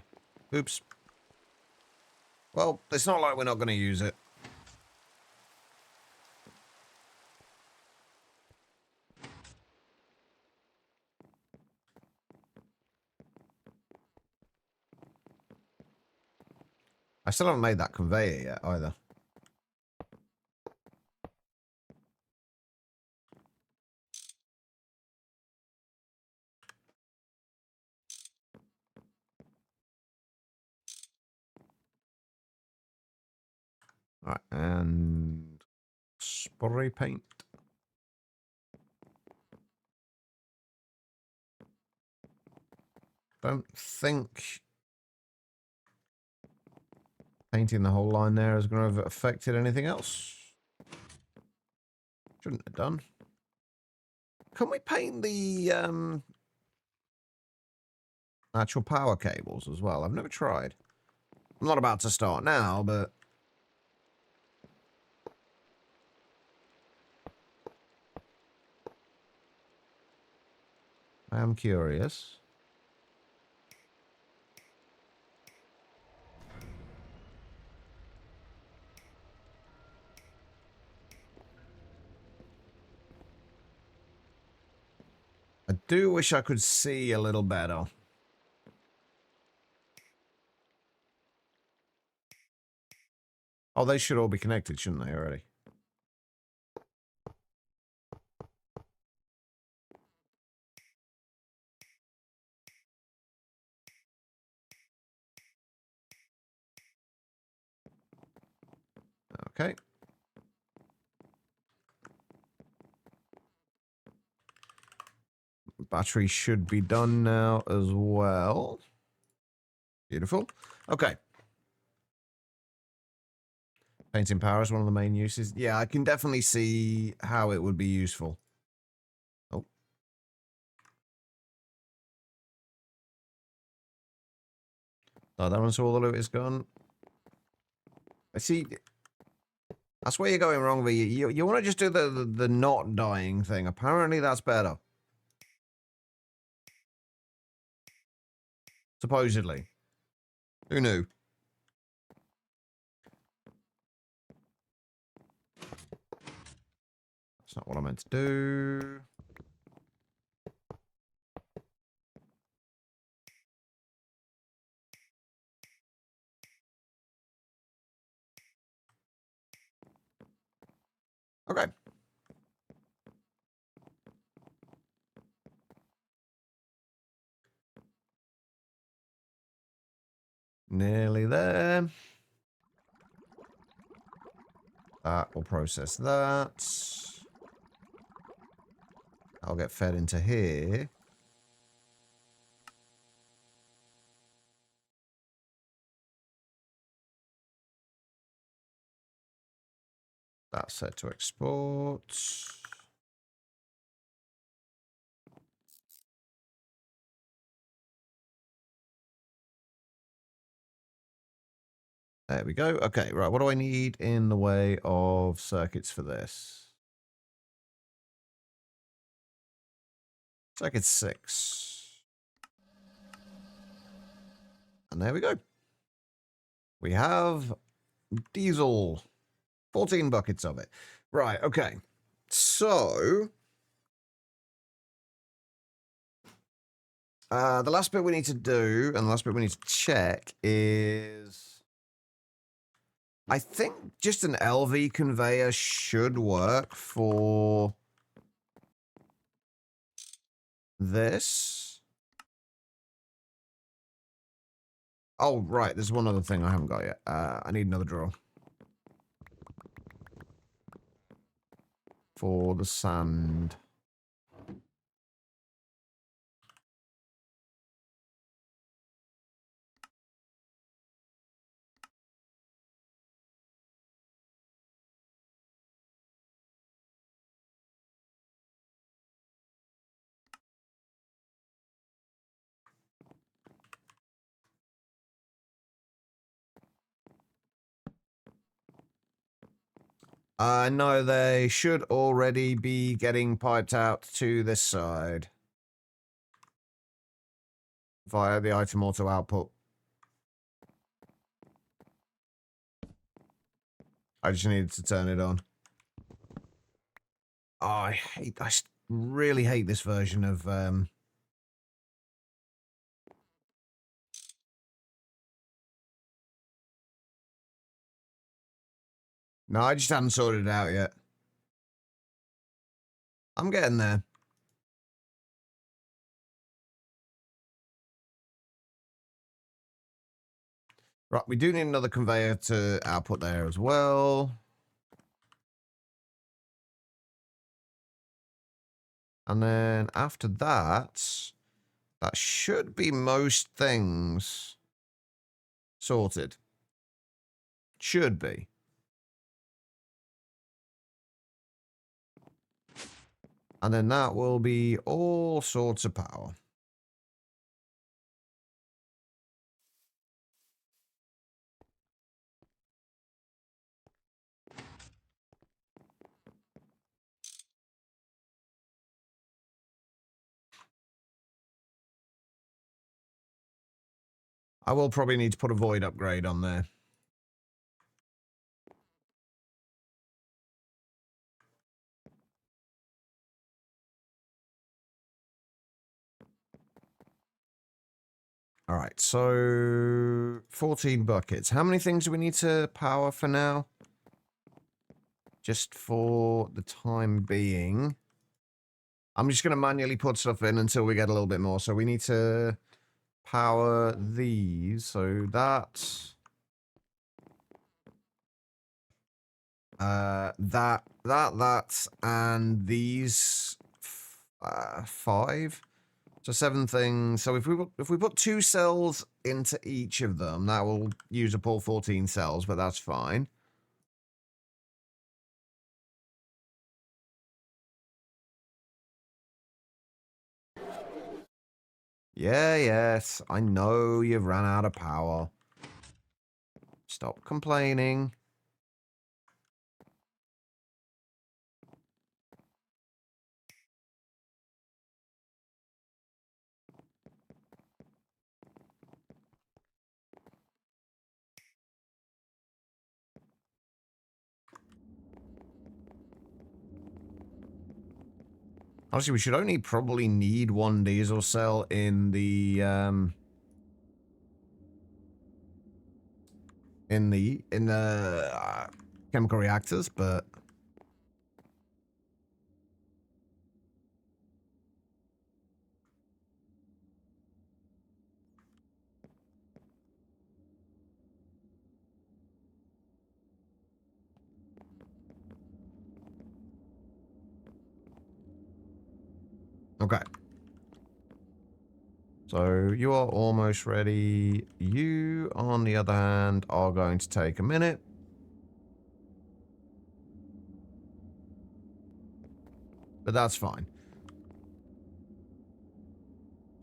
Oops. Well, it's not like we're not going to use it. I still haven't made that conveyor yet, either. Alright, and... spray paint. Don't think... painting the whole line there is going to have affected anything else. Shouldn't have done. Can we paint the actual power cables as well? I've never tried. I'm not about to start now, but... I am curious. I do wish I could see a little better. Oh, they should all be connected, shouldn't they, already? Okay. Battery should be done now as well. Beautiful. Okay. Painting power is one of the main uses. Yeah, I can definitely see how it would be useful. Oh. Oh, that one's all the loot is gone. I see. That's where you're going wrong, V. You want to just do the not dying thing. Apparently that's better. Supposedly. Who knew? That's not what I meant to do. Okay. Nearly there. That will process that. I'll get fed into here. That's set to export. There we go. Okay, right. What do I need in the way of circuits for this? Circuit 6. And there we go. We have diesel. 14 buckets of it. Right, okay. So... the last bit we need to do, and the last bit we need to check is... I think just an LV conveyor should work for this. Oh, right. There's one other thing I haven't got yet. I need another drill. For the sand. No, they should already be getting piped out to this side via the item auto output. I just needed to turn it on. Oh, I really hate this version of, No, I just haven't sorted it out yet. I'm getting there. Right, we do need another conveyor to output there as well. And then after that, that should be most things sorted. Should be. And then that will be all sorts of power. I will probably need to put a void upgrade on there. All right, so 14 buckets. How many things do we need to power for now? Just for the time being. I'm just going to manually put stuff in until we get a little bit more. So we need to power these. So that... that, and these 5. So 7 things. So if we put 2 cells into each of them, that will use up all 14 cells, but that's fine. Yeah, yes, I know you've ran out of power. Stop complaining. Honestly, we should only probably need 1 diesel cell in the chemical reactors, but okay. So you are almost ready. You, on the other hand, are going to take a minute. But that's fine.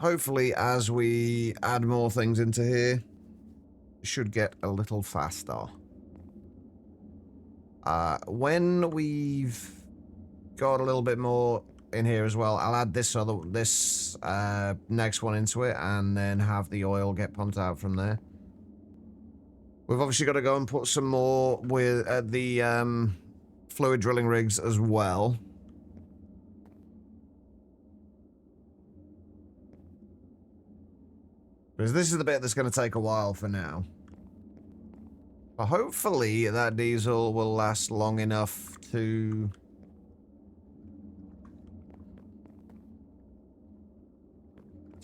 Hopefully, as we add more things into here, it should get a little faster. When we've got a little bit more in here as well, I'll add this next one into it and then have the oil get pumped out from there. We've obviously got to go and put some more with the fluid drilling rigs as well. Because this is the bit that's going to take a while for now. But hopefully that diesel will last long enough to...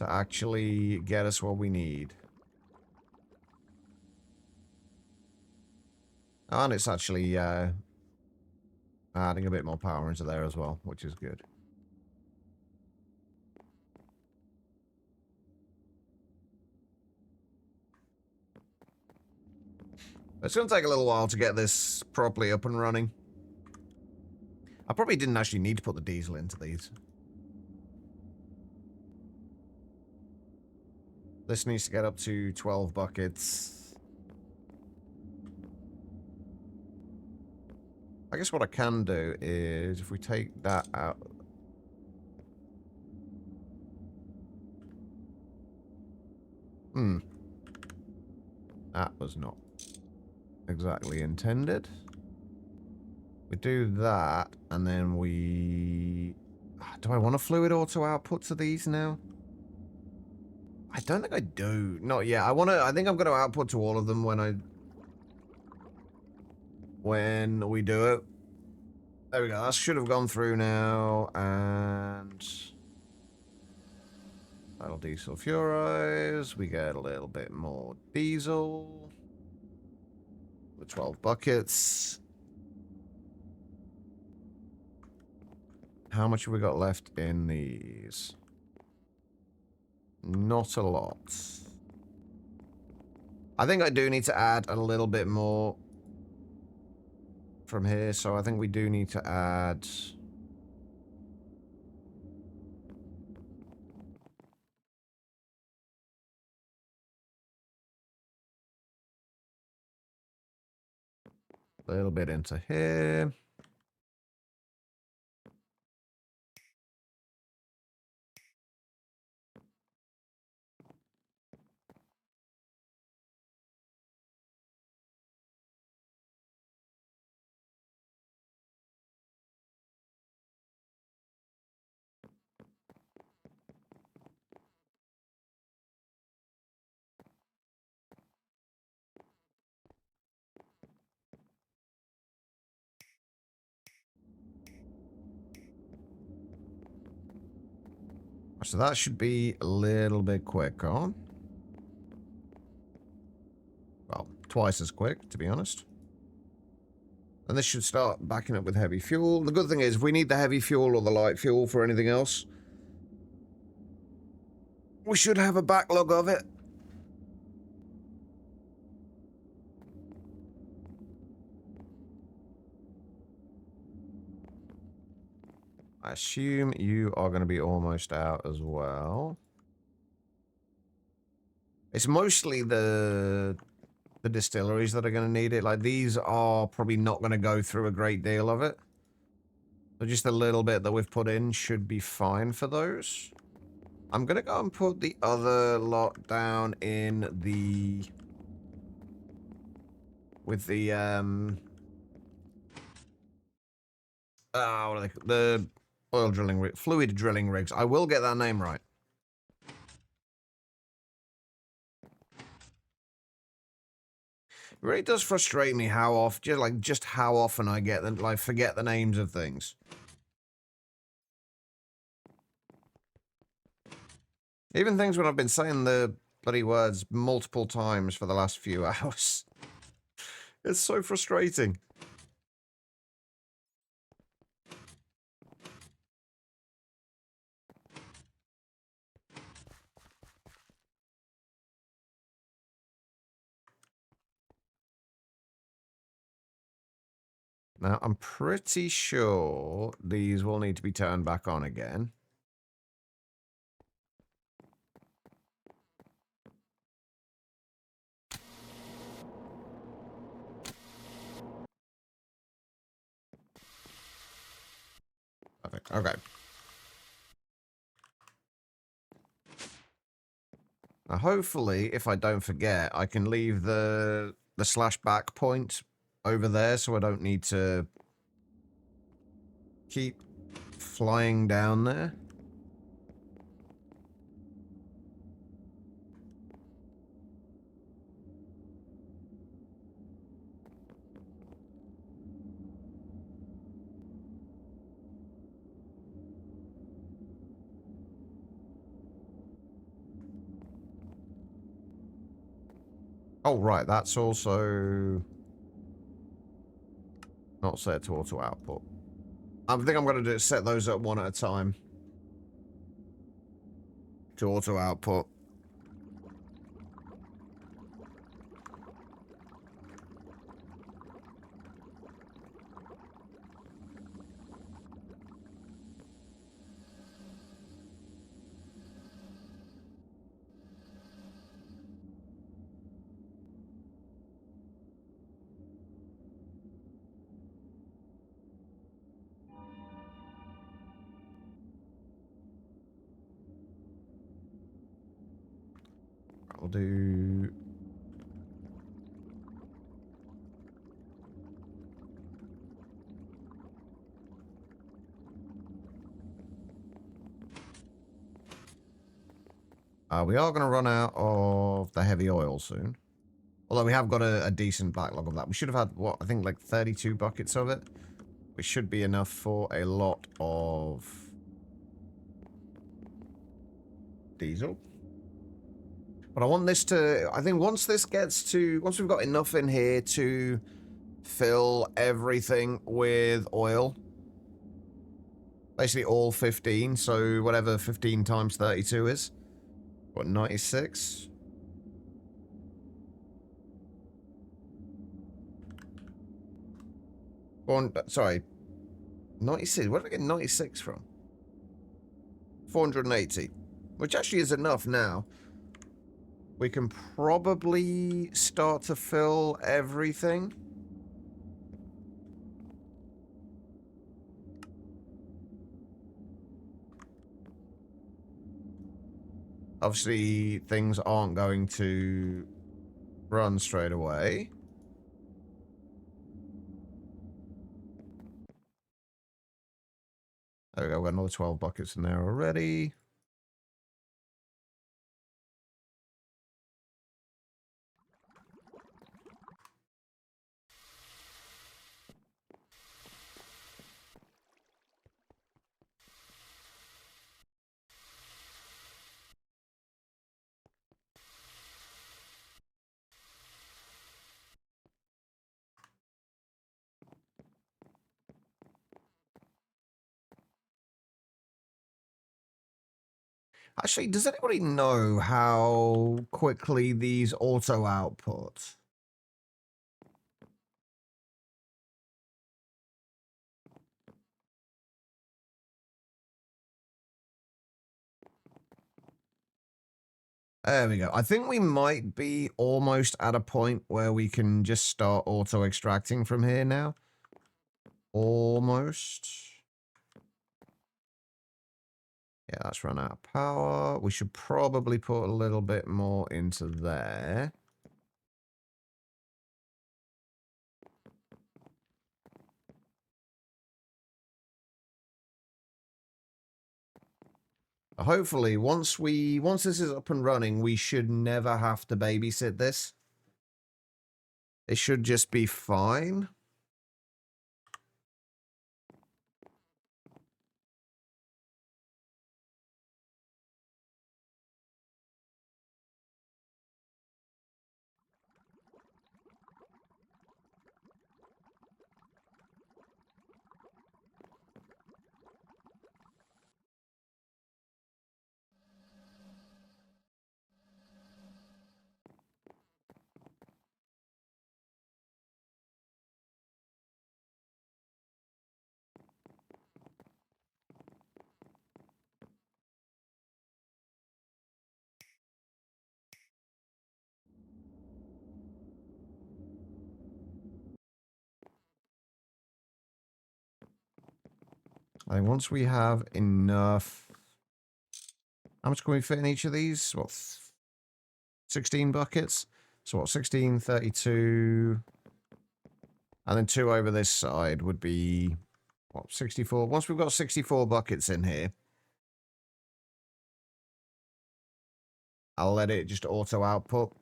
actually get us what we need. And it's actually adding a bit more power into there as well, which is good. It's going to take a little while to get this properly up and running. I probably didn't actually need to put the diesel into these. This needs to get up to 12 buckets. I guess what I can do is if we take that out. That was not exactly intended. We do that, and then we... Do I want a fluid auto output to these now? I don't think I do. Not yet. I think I'm going to output to all of them when we do it. There we go. That should have gone through now, and... That'll desulfurize. We get a little bit more diesel. The 12 buckets. How much have we got left in these? Not a lot. I think I do need to add a little bit more from here, so I think we do need to add... a little bit into here. So that should be a little bit quicker. Well, twice as quick, to be honest. And this should start backing up with heavy fuel. The good thing is, if we need the heavy fuel or the light fuel for anything else, we should have a backlog of it. I assume you are going to be almost out as well. It's mostly the distilleries that are going to need it. Like, these are probably not going to go through a great deal of it. So just a little bit that we've put in should be fine for those. I'm going to go and put the other lot down in the... with the, what are they called? The oil drilling rig, fluid drilling rigs. I will get that name right. It really does frustrate me how often, just how often I get them, forget the names of things. Even things when I've been saying the bloody words multiple times for the last few hours. It's so frustrating. Now, I'm pretty sure these will need to be turned back on again. Perfect. Okay. Now, hopefully, if I don't forget, I can leave the slash back point over there so I don't need to keep flying down there. Oh, right, that's also not set to auto output. I think I'm going to set those up one at a time to auto output. We'll do... we are going to run out of the heavy oil soon. Although we have got a decent backlog of that. We should have had, what, I think like 32 buckets of it. Which should be enough for a lot of diesel. But I want this to, I think once this gets to, once we've got enough in here to fill everything with oil, basically all 15, so whatever 15 times 32 is, what, 96? Sorry, 96, where did I get 96 from? 480, which actually is enough now. We can probably start to fill everything. Obviously, things aren't going to run straight away. There we go, we've got another 12 buckets in there already. Actually, does anybody know how quickly these auto output? There we go. I think we might be almost at a point where we can just start auto extracting from here now. Almost. Yeah, that's run out of power. We should probably put a little bit more into there. Hopefully, once this is up and running, we should never have to babysit this. It should just be fine. I think once we have enough... How much can we fit in each of these? What, 16 buckets? So what, 16, 32... And then 2 over this side would be, what, 64? Once we've got 64 buckets in here, I'll let it just auto output.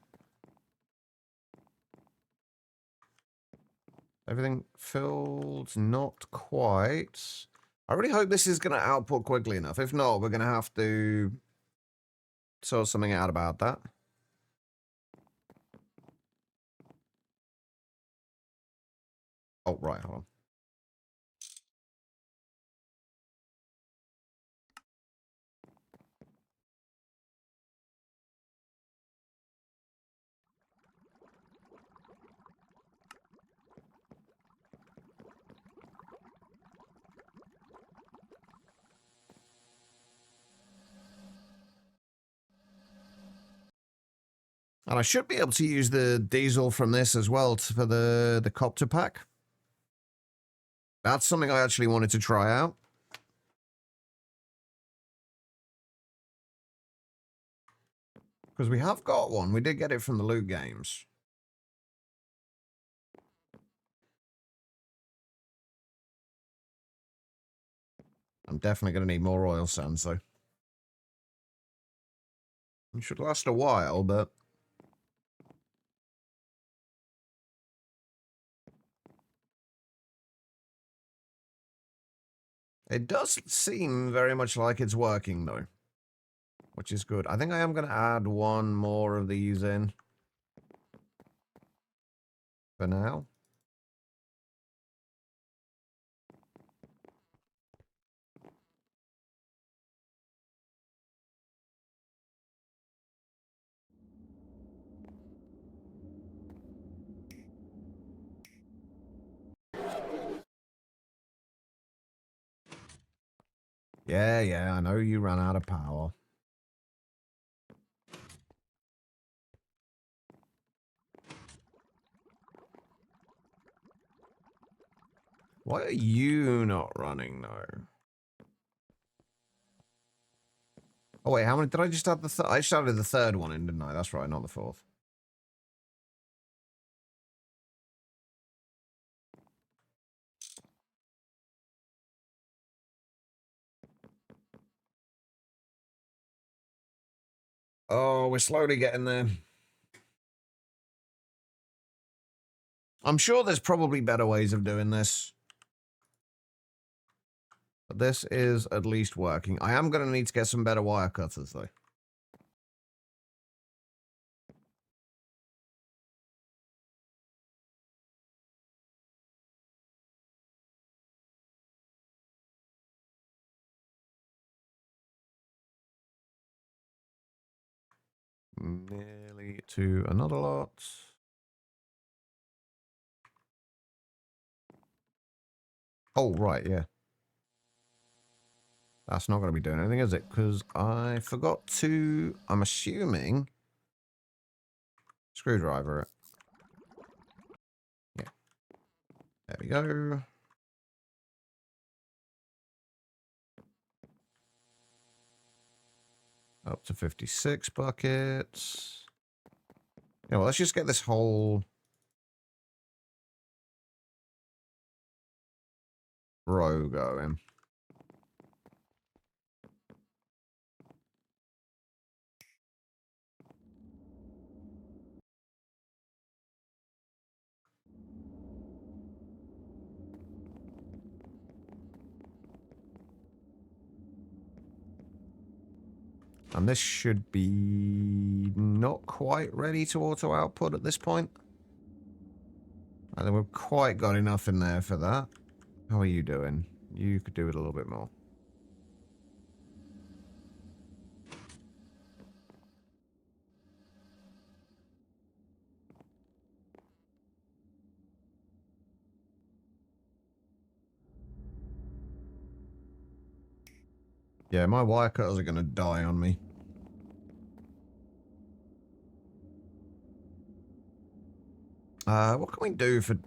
Everything filled? Not quite. I really hope this is going to output quickly enough. If not, we're going to have to sort something out about that. Oh, right, hold on. And I should be able to use the diesel from this as well for the copter pack. That's something I actually wanted to try out. Because we have got one. We did get it from the loot games. I'm definitely going to need more oil sands, though. It should last a while, but... It does seem very much like it's working, though. Which is good. I think I am going to add one more of these in. For now. Yeah, I know you ran out of power. Why are you not running, though? Oh, wait, how many... Did I just add the... I started the third one in, didn't I? That's right, not the fourth. Oh, we're slowly getting there. I'm sure there's probably better ways of doing this. But this is at least working. I am going to need to get some better wire cutters, though. Nearly to another lot. Oh, right, yeah. That's not going to be doing anything, is it? Because I forgot to... I'm assuming... Screwdriver it. Yeah. There we go. Up to 56 buckets. Yeah, well, let's just get this whole row going. And this should be not quite ready to auto output at this point. I think we've quite got enough in there for that. How are you doing? You could do it a little bit more. Yeah, my wire cutters are going to die on me. What can we do for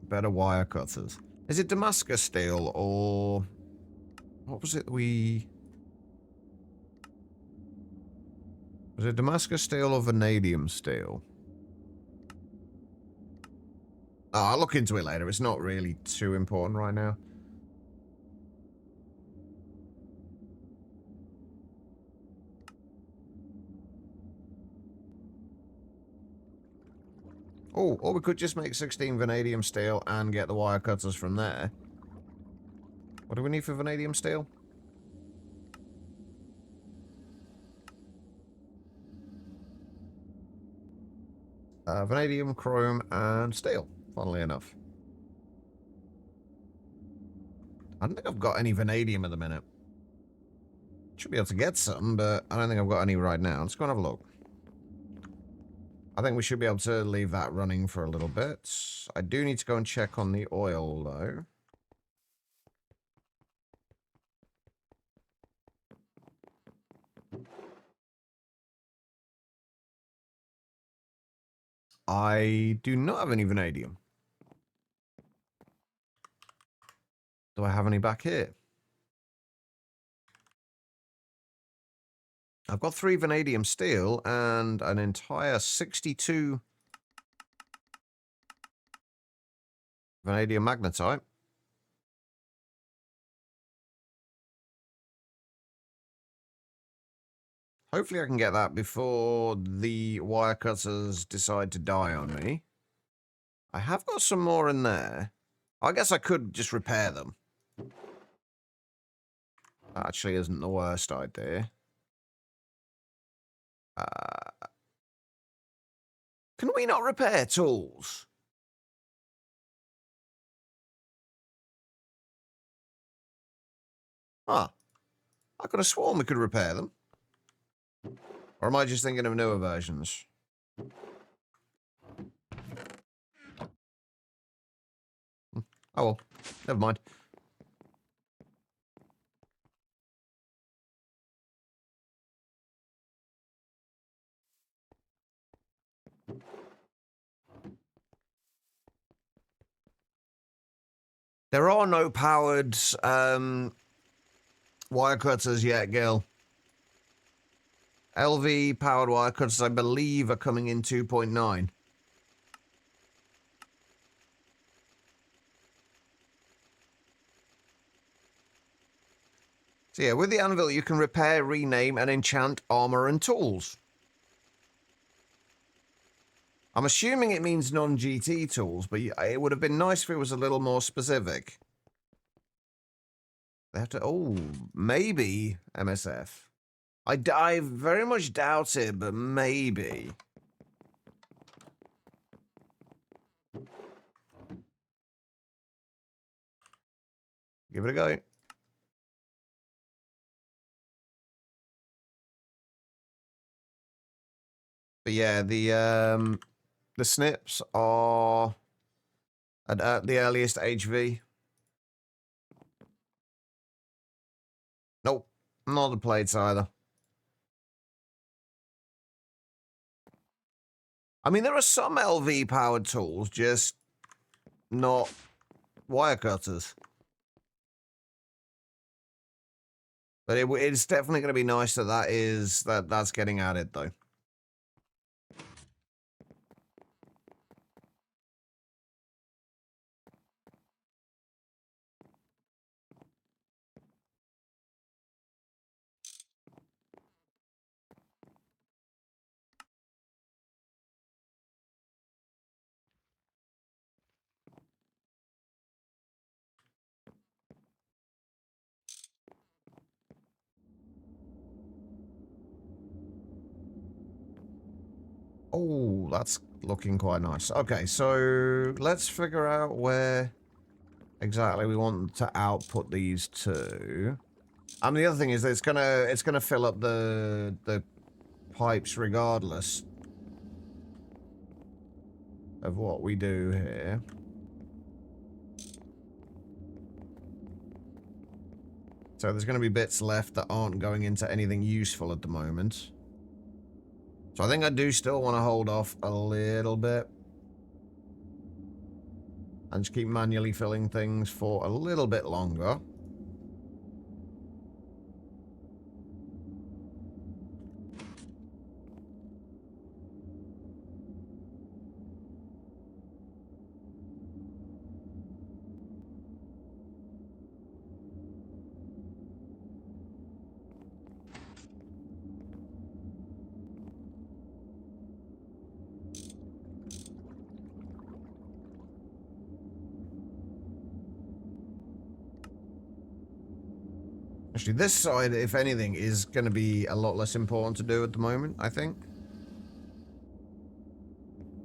better wire cutters? Is it Damascus steel or... What was it we... Was it Damascus steel or vanadium steel? Oh, I'll look into it later. It's not really too important right now. Oh, or we could just make 16 vanadium steel and get the wire cutters from there. What do we need for vanadium steel? Vanadium, chrome, and steel, funnily enough. I don't think I've got any vanadium at the minute. Should be able to get some, but I don't think I've got any right now. Let's go and have a look. I think we should be able to leave that running for a little bit. I do need to go and check on the oil, though. I do not have any vanadium. Do I have any back here? I've got 3 vanadium steel and an entire 62 vanadium magnetite. Hopefully I can get that before the wire cutters decide to die on me. I have got some more in there. I guess I could just repair them. That actually isn't the worst idea. Can we not repair tools? Huh. I could have sworn we could repair them. Or am I just thinking of newer versions? Oh well, never mind. There are no powered wire cutters yet, Gil. LV powered wire cutters, I believe, are coming in 2.9. So yeah, with the anvil, you can repair, rename, and enchant armor and tools. I'm assuming it means non-GT tools, but it would have been nice if it was a little more specific. They have to... Oh, maybe MSF. I very much doubt it, but maybe. Give it a go. But yeah, the snips are at the earliest HV. Nope, not the plates either. I mean, there are some LV powered tools, just not wire cutters. But it's definitely going to be nice that that's getting added, though. Oh, that's looking quite nice. Okay, so let's figure out where exactly we want to output these to. And the other thing is that it's gonna fill up the pipes regardless of what we do here. So there's going to be bits left that aren't going into anything useful at the moment. So I think I do still want to hold off a little bit. And just keep manually filling things for a little bit longer. Actually, this side, if anything, is going to be a lot less important to do at the moment, I think.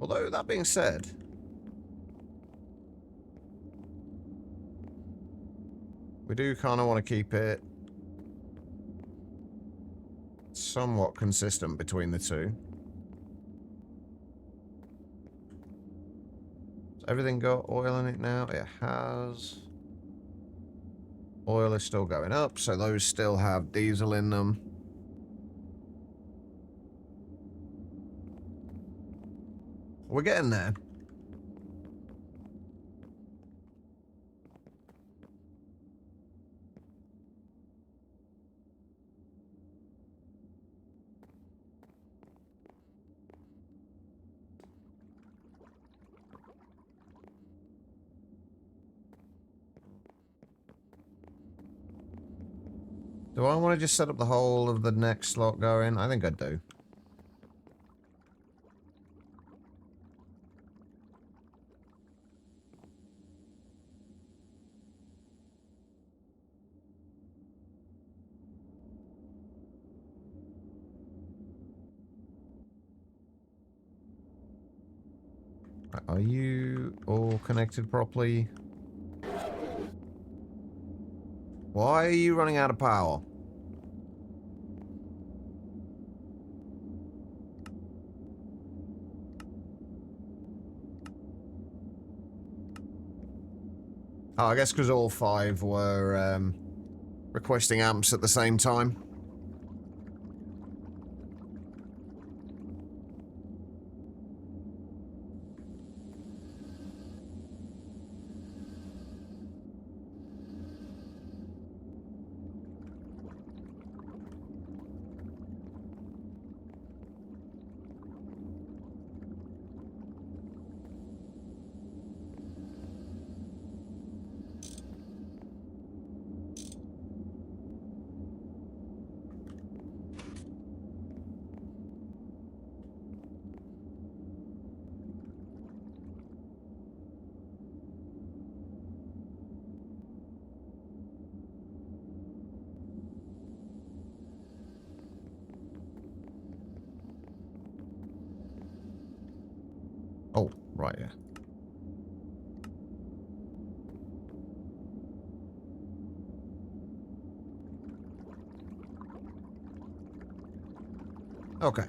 Although, that being said, we do kind of want to keep it somewhat consistent between the two. Has everything got oil in it now? It has. Oil is still going up, so those still have diesel in them. We're getting there. Do I want to just set up the whole of the next slot going? I think I do. Are you all connected properly? Why are you running out of power? Oh, I guess because all 5 were requesting amps at the same time. Oh, right, yeah. Okay.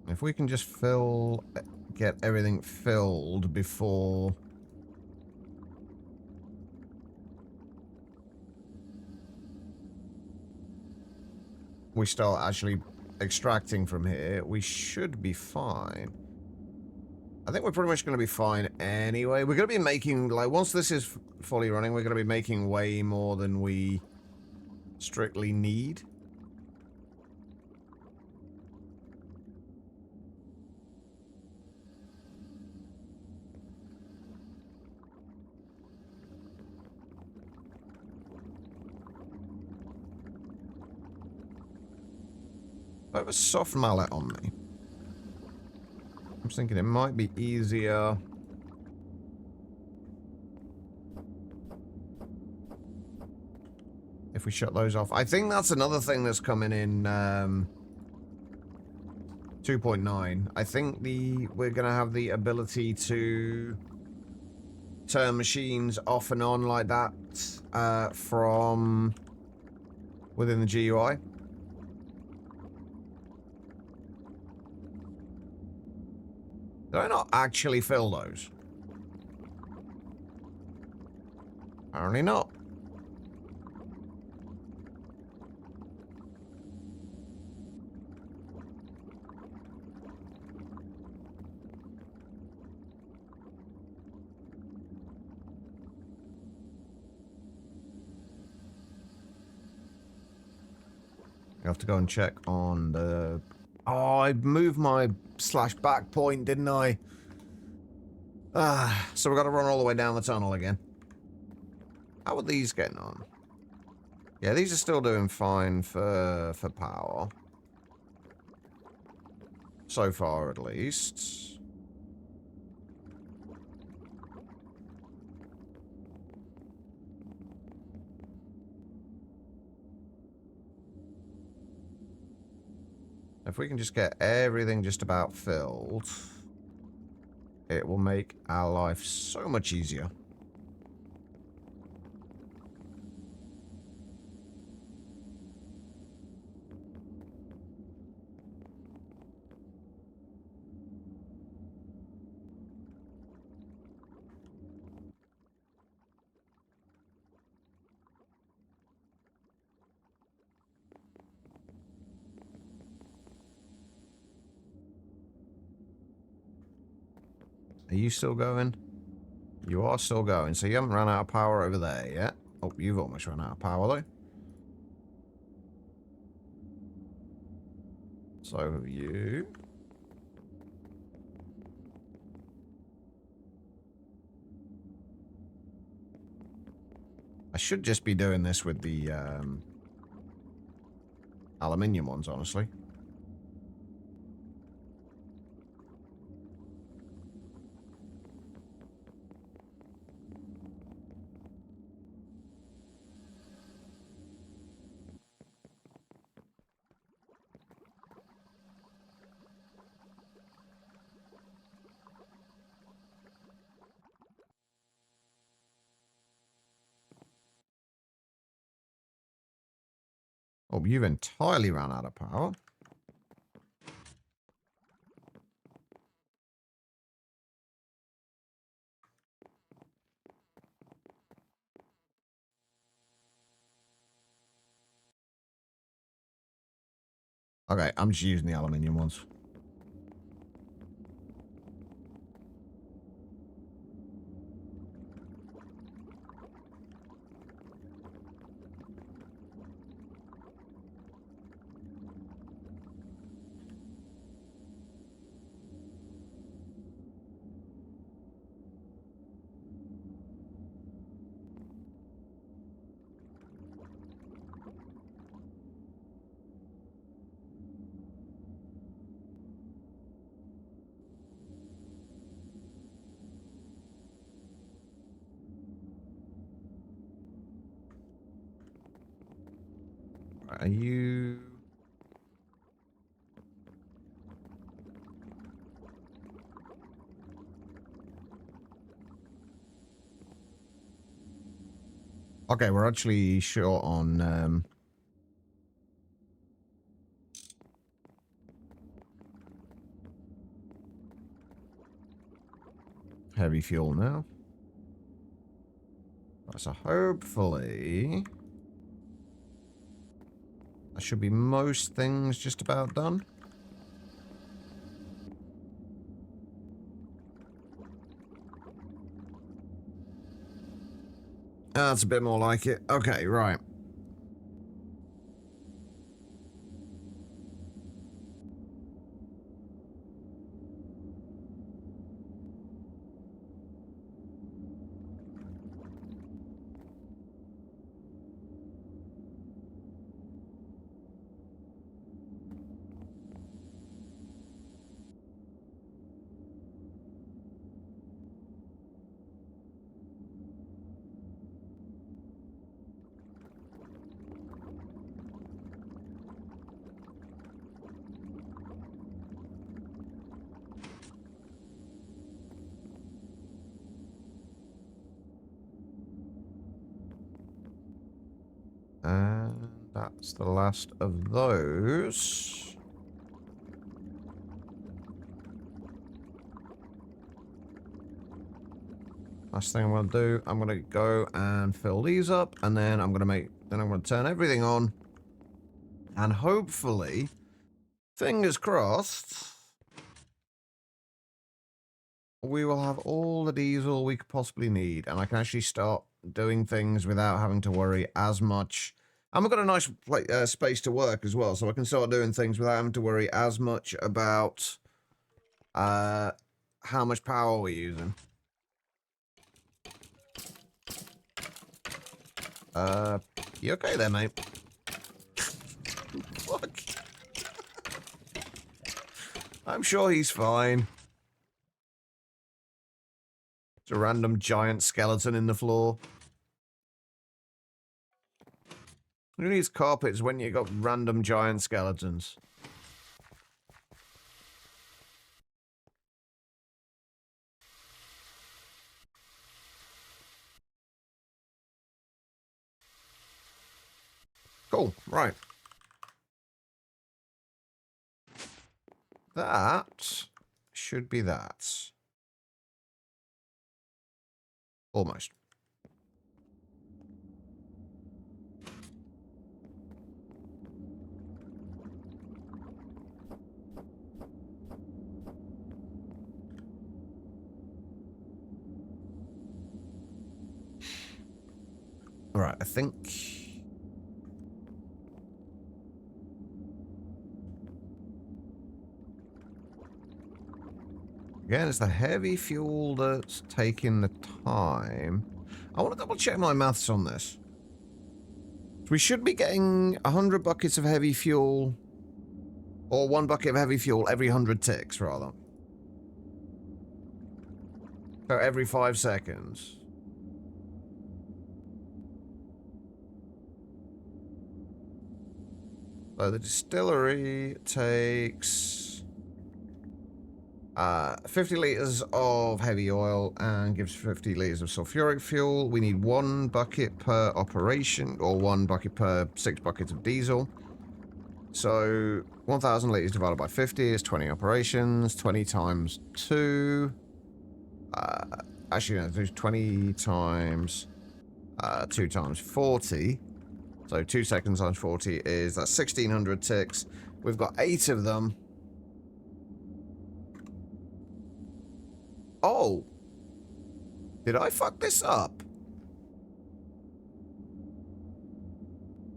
If we can just get everything filled before we start actually extracting from here, we should be fine. I think we're pretty much going to be fine anyway. We're going to be making, like, once this is fully running, we're going to be making way more than we strictly need. I have a soft mallet on me. I was thinking it might be easier if we shut those off. I think that's another thing that's coming in 2.9. I think we're going to have the ability to turn machines off and on like that from within the GUI. Did I not actually fill those? Apparently not. I have to go and check on the... Oh, I moved my /back point, didn't I? So we've got to run all the way down the tunnel again. How are these getting on? Yeah, these are still doing fine for power. So far, at least. If we can just get everything just about filled, it will make our life so much easier. Are you still going? You are still going, so you haven't run out of power over there yet. Oh, you've almost run out of power, though. So have you. I should just be doing this with the aluminium ones, honestly. Oh, you've entirely run out of power. Okay, I'm just using the aluminium ones. Are you... Okay, we're actually short on... heavy fuel now. So hopefully... that should be most things just about done. That's a bit more like it. Okay, right. And that's the last of those. Last thing I'm going to do, I'm going to go and fill these up, and then I'm going to turn everything on. And hopefully, fingers crossed, we will have all the diesel we could possibly need, and I can actually start doing things without having to worry as much. And we've got a nice space to work as well, so I can start doing things without having to worry as much about how much power we're using. You okay there, mate? Fuck. I'm sure he's fine. It's a random giant skeleton in the floor. Who needs carpets when you got random giant skeletons? Cool, right. That should be that. Almost. Right. Right, I think... Again, it's the heavy fuel that's taking the time. I want to double check my maths on this. So we should be getting 100 buckets of heavy fuel, or 1 bucket of heavy fuel every 100 ticks, rather. So every 5 seconds. So the distillery takes 50 litres of heavy oil and gives 50 litres of sulfuric fuel. We need 1 bucket per operation, or 1 bucket per 6 buckets of diesel. So 1,000 litres divided by 50 is 20 operations. 20 times 2. Actually, no, there's 20 times 2 times 40. So 2 seconds times 40 is, that's 1,600 ticks. We've got 8 of them. Oh. Did I fuck this up?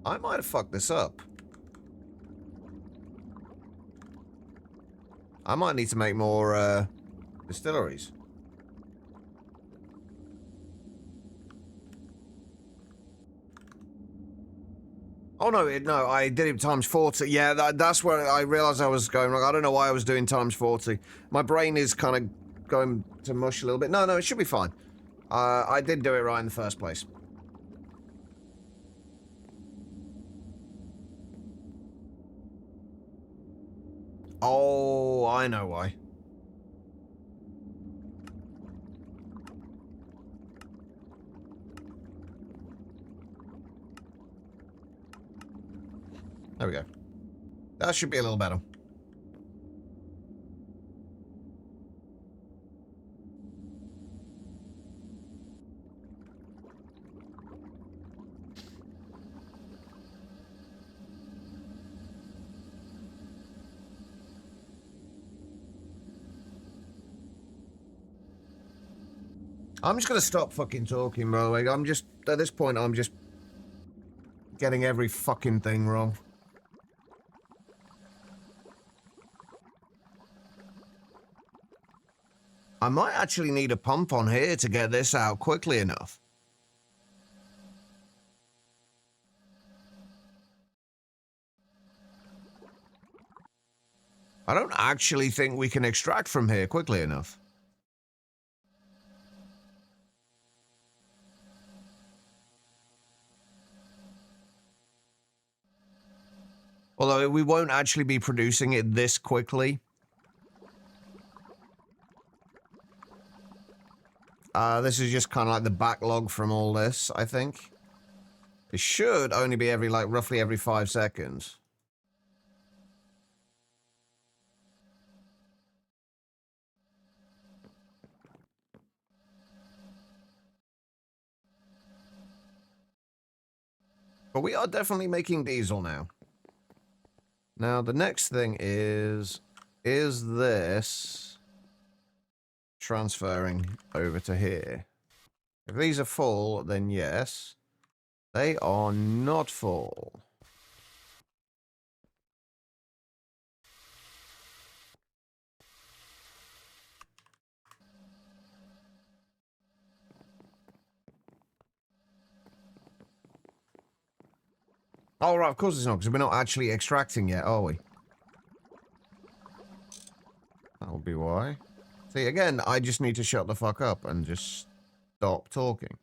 I might have fucked this up. I might need to make more, distilleries. Oh, no, no, I did it times 40. Yeah, that's where I realized I was going wrong. I don't know why I was doing times 40. My brain is kind of going to mush a little bit. No, it should be fine. I did do it right in the first place. Oh, I know why. There we go. That should be a little better. I'm just gonna stop fucking talking, by the way. I'm just, at this point, I'm just getting every fucking thing wrong. I might actually need a pump on here to get this out quickly enough. I don't actually think we can extract from here quickly enough. Although we won't actually be producing it this quickly. This is just kind of like the backlog from all this, I think. It should only be every, like, roughly every 5 seconds. But we are definitely making diesel now. Now, the next thing is this transferring over to here? If these are full, then yes. They are not full. Oh, right, of course it's not, because we're not actually extracting yet, are we? That would be why. See, again, I just need to shut the fuck up and just stop talking.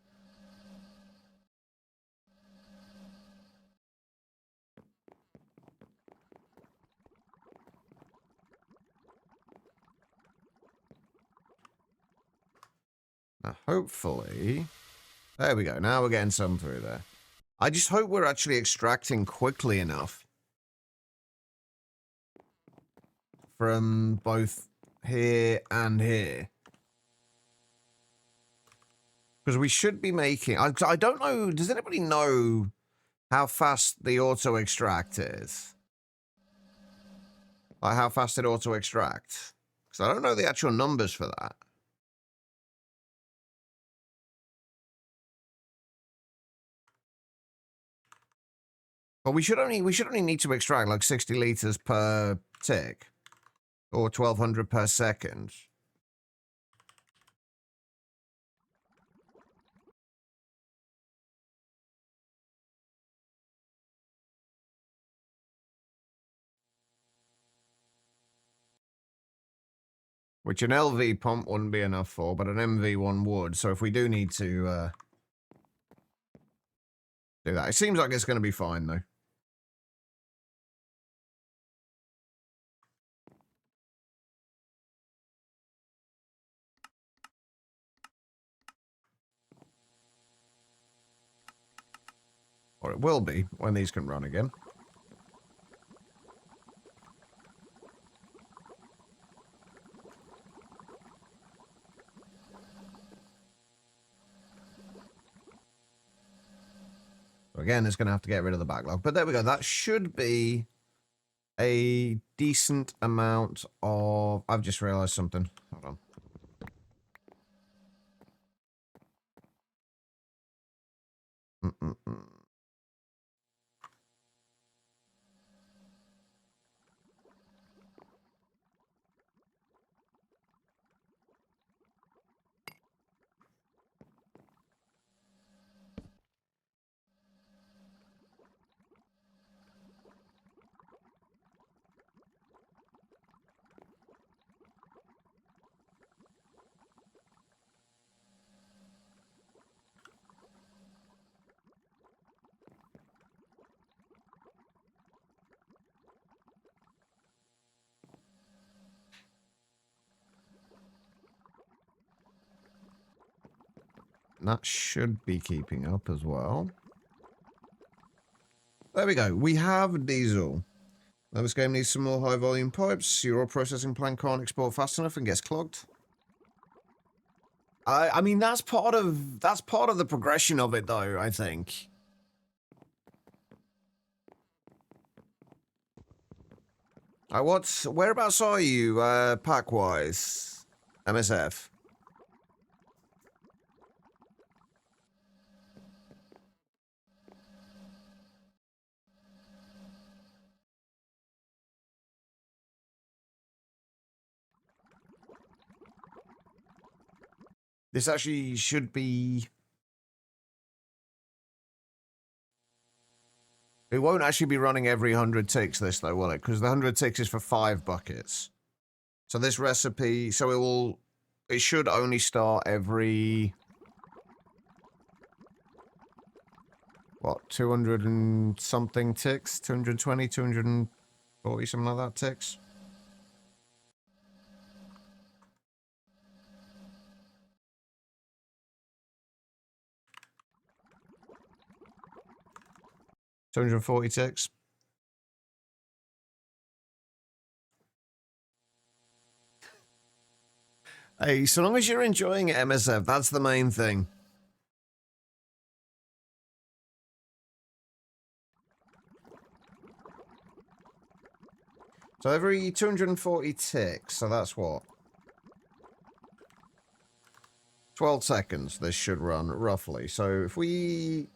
Now, hopefully... There we go, now we're getting some through there. I just hope we're actually extracting quickly enough from both here and here. Because we should be making... I don't know... Does anybody know how fast the auto-extract is? Like, how fast it auto-extracts? Because I don't know the actual numbers for that. But we should only need to extract like 60 liters per tick. Or 1200 per second. Which an LV pump wouldn't be enough for, but an MV one would. So if we do need to do that, it seems like it's going to be fine though. Or it will be when these can run again. So again, it's going to have to get rid of the backlog. But there we go. That should be a decent amount of... I've just realized something. Hold on. That should be keeping up as well. There we go. We have diesel. Now this game needs some more high volume pipes. Your oil processing plant can't export fast enough and gets clogged. I mean that's part of the progression of it though, I think. Whereabouts are you, pack wise? MSF. This actually should be... It won't actually be running every 100 ticks this though, will it? Because the 100 ticks is for 5 buckets. So this recipe, it should only start every... What, 200 and something ticks? 220, 240, something like that ticks? $240 ticks. Hey, so long as you're enjoying it, MSF, that's the main thing. So every 240 ticks, so that's what? 12 seconds this should run, roughly. So if we...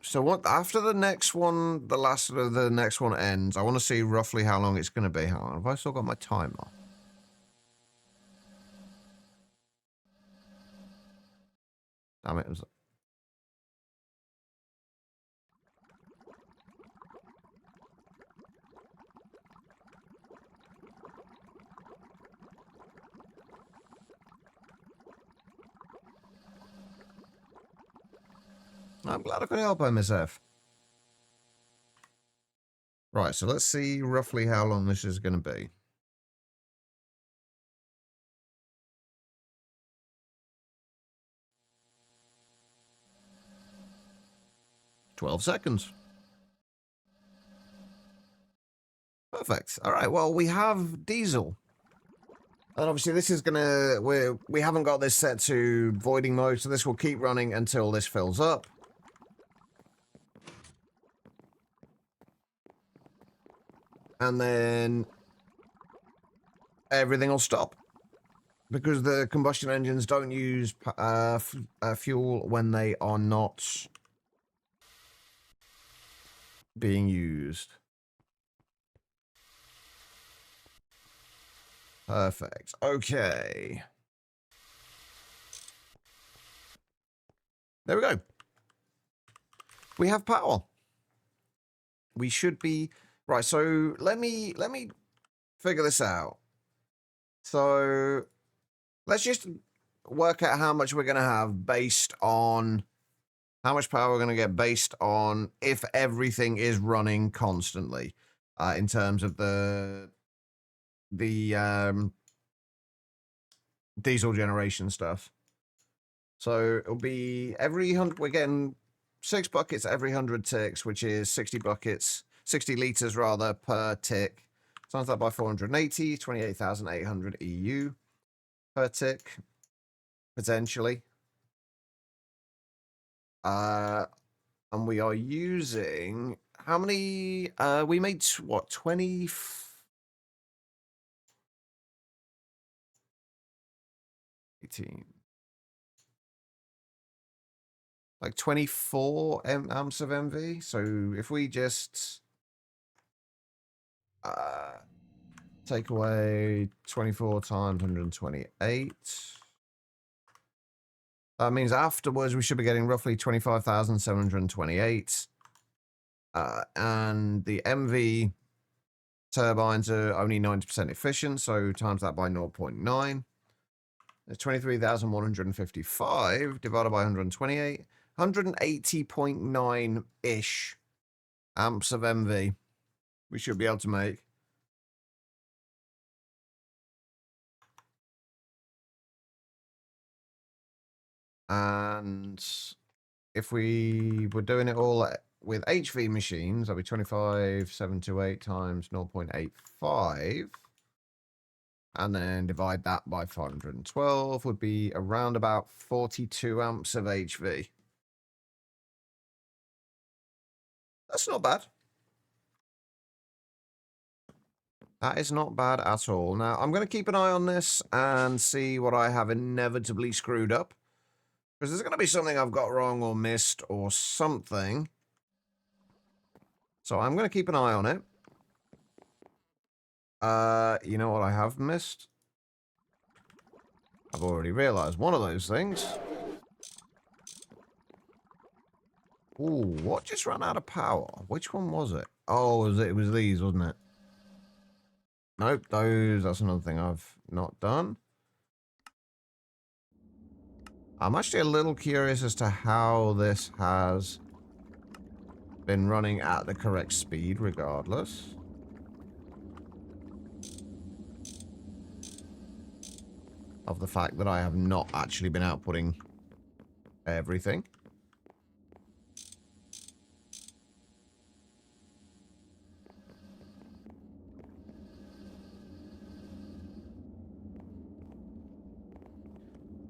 So what, after the next one, the next one ends, I want to see roughly how long it's going to be. How long? Have I still got my timer? Damn it. I'm glad I could help MSF. Right, so let's see roughly how long this is going to be. "12 seconds. Perfect. All right, well, we have diesel. And obviously this is gonna, we haven't got this set to voiding mode, so this will keep running until this fills up. And then everything will stop. because the combustion engines don't use fuel when they are not being used. Perfect. Okay. There we go. We have power. We should be right. So let me figure this out. So let's just work out how much we're going to have based on how much power we're going to get based on if everything is running constantly in terms of the diesel generation stuff. So it'll be every 100, we're getting 6 buckets every 100 ticks, which is 60 buckets, 60 liters rather per tick. Times that by 480, 28,800 EU per tick, potentially. And we are using, how many, we made, what, 20, 18, like 24 amps of MV. So if we just take away 24 times 128, that means afterwards we should be getting roughly 25,728. And the MV turbines are only 90% efficient, so times that by 0.9. There's 23,155 divided by 128. 180.9-ish amps of MV we should be able to make. And if we were doing it all with HV machines, that'd be 25,728 times 0.85. And then divide that by 512 would be around about 42 amps of HV. That's not bad. That is not bad at all. Now, I'm going to keep an eye on this and see what I have inevitably screwed up. Because there's going to be something I've got wrong or missed or something. So I'm going to keep an eye on it. You know what I have missed? I've already realized one of those things. Ooh, what just ran out of power? Which one was it? Oh, it was these, wasn't it? Nope, that's another thing I've not done. I'm actually a little curious as to how this has been running at the correct speed regardless. Of the fact that I have not actually been outputting everything.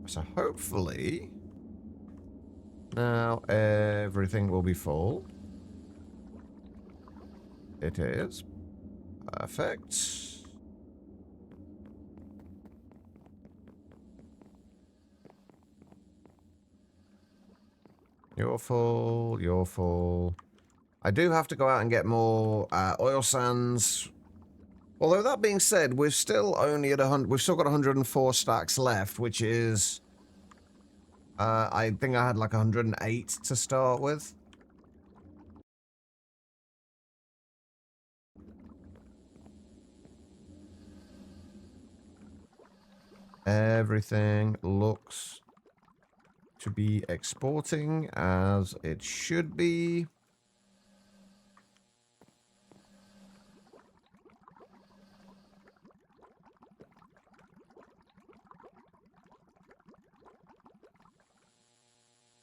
So hopefully now everything will be full. It is. Perfect. You're full, you're full. I do have to go out and get more oil sands. Although that being said, we're still only at 100. We've still got 104 stacks left, which is, I think I had like 108 to start with. Everything looks to be exporting as it should be.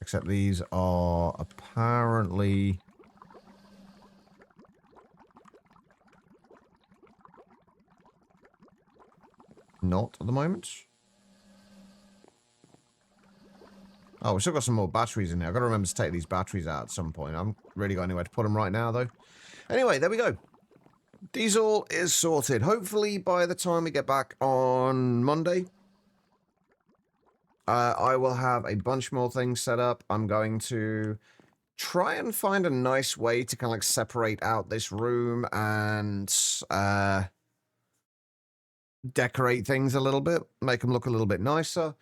Except these are apparently not at the moment. Oh, we've still got some more batteries in there. I've got to remember to take these batteries out at some point. I haven't really got anywhere to put them right now, though. Anyway, there we go. Diesel is sorted. Hopefully, by the time we get back on Monday, I will have a bunch more things set up. I'm going to try and find a nice way to kind of like separate out this room and decorate things a little bit, make them look a little bit nicer.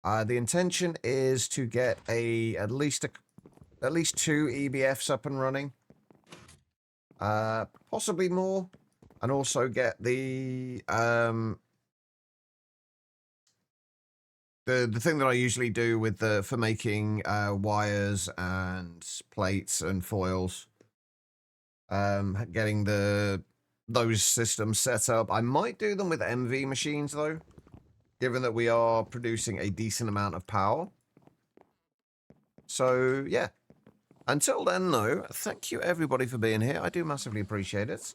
The intention is to get at least 2 EBFs up and running, possibly more, and also get the thing that I usually do with for making wires and plates and foils. Getting those systems set up. I might do them with MV machines though, given that we are producing a decent amount of power. So yeah. Until then though, thank you everybody for being here. I do massively appreciate it.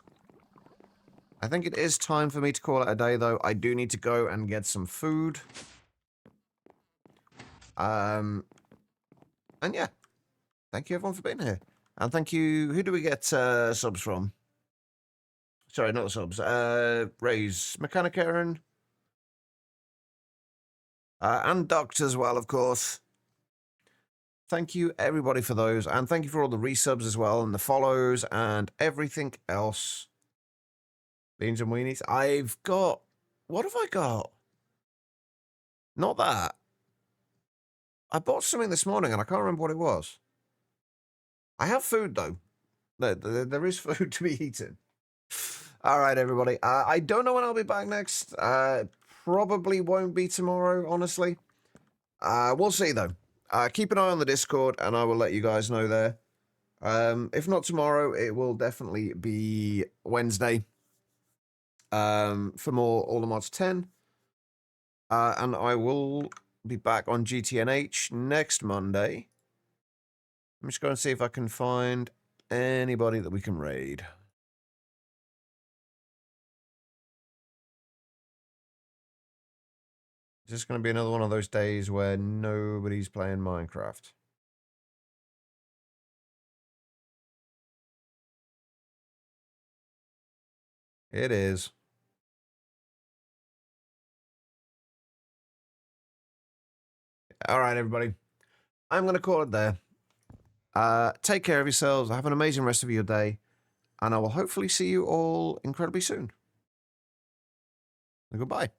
I think it is time for me to call it a day though. I do need to go and get some food. And yeah. Thank you everyone for being here. And thank you, who do we get subs from? Sorry, not subs. Ray's Mechanic Aaron. And Doctor as well, of course. Thank you, everybody, for those. And thank you for all the resubs as well, and the follows, and everything else. Beans and weenies. I've got... What have I got? Not that. I bought something this morning, and I can't remember what it was. I have food, though. There is food to be eaten. All right, everybody. I don't know when I'll be back next. Probably won't be tomorrow, honestly. We'll see, though. Keep an eye on the Discord, and I will let you guys know there. If not tomorrow, it will definitely be Wednesday for more All the Mods 10. And I will be back on GTNH next Monday. I'm just going to see if I can find anybody that we can raid. It's just going to be another one of those days where nobody's playing Minecraft. It is. All right, everybody. I'm going to call it there. Take care of yourselves. Have an amazing rest of your day. And I will hopefully see you all incredibly soon. And goodbye.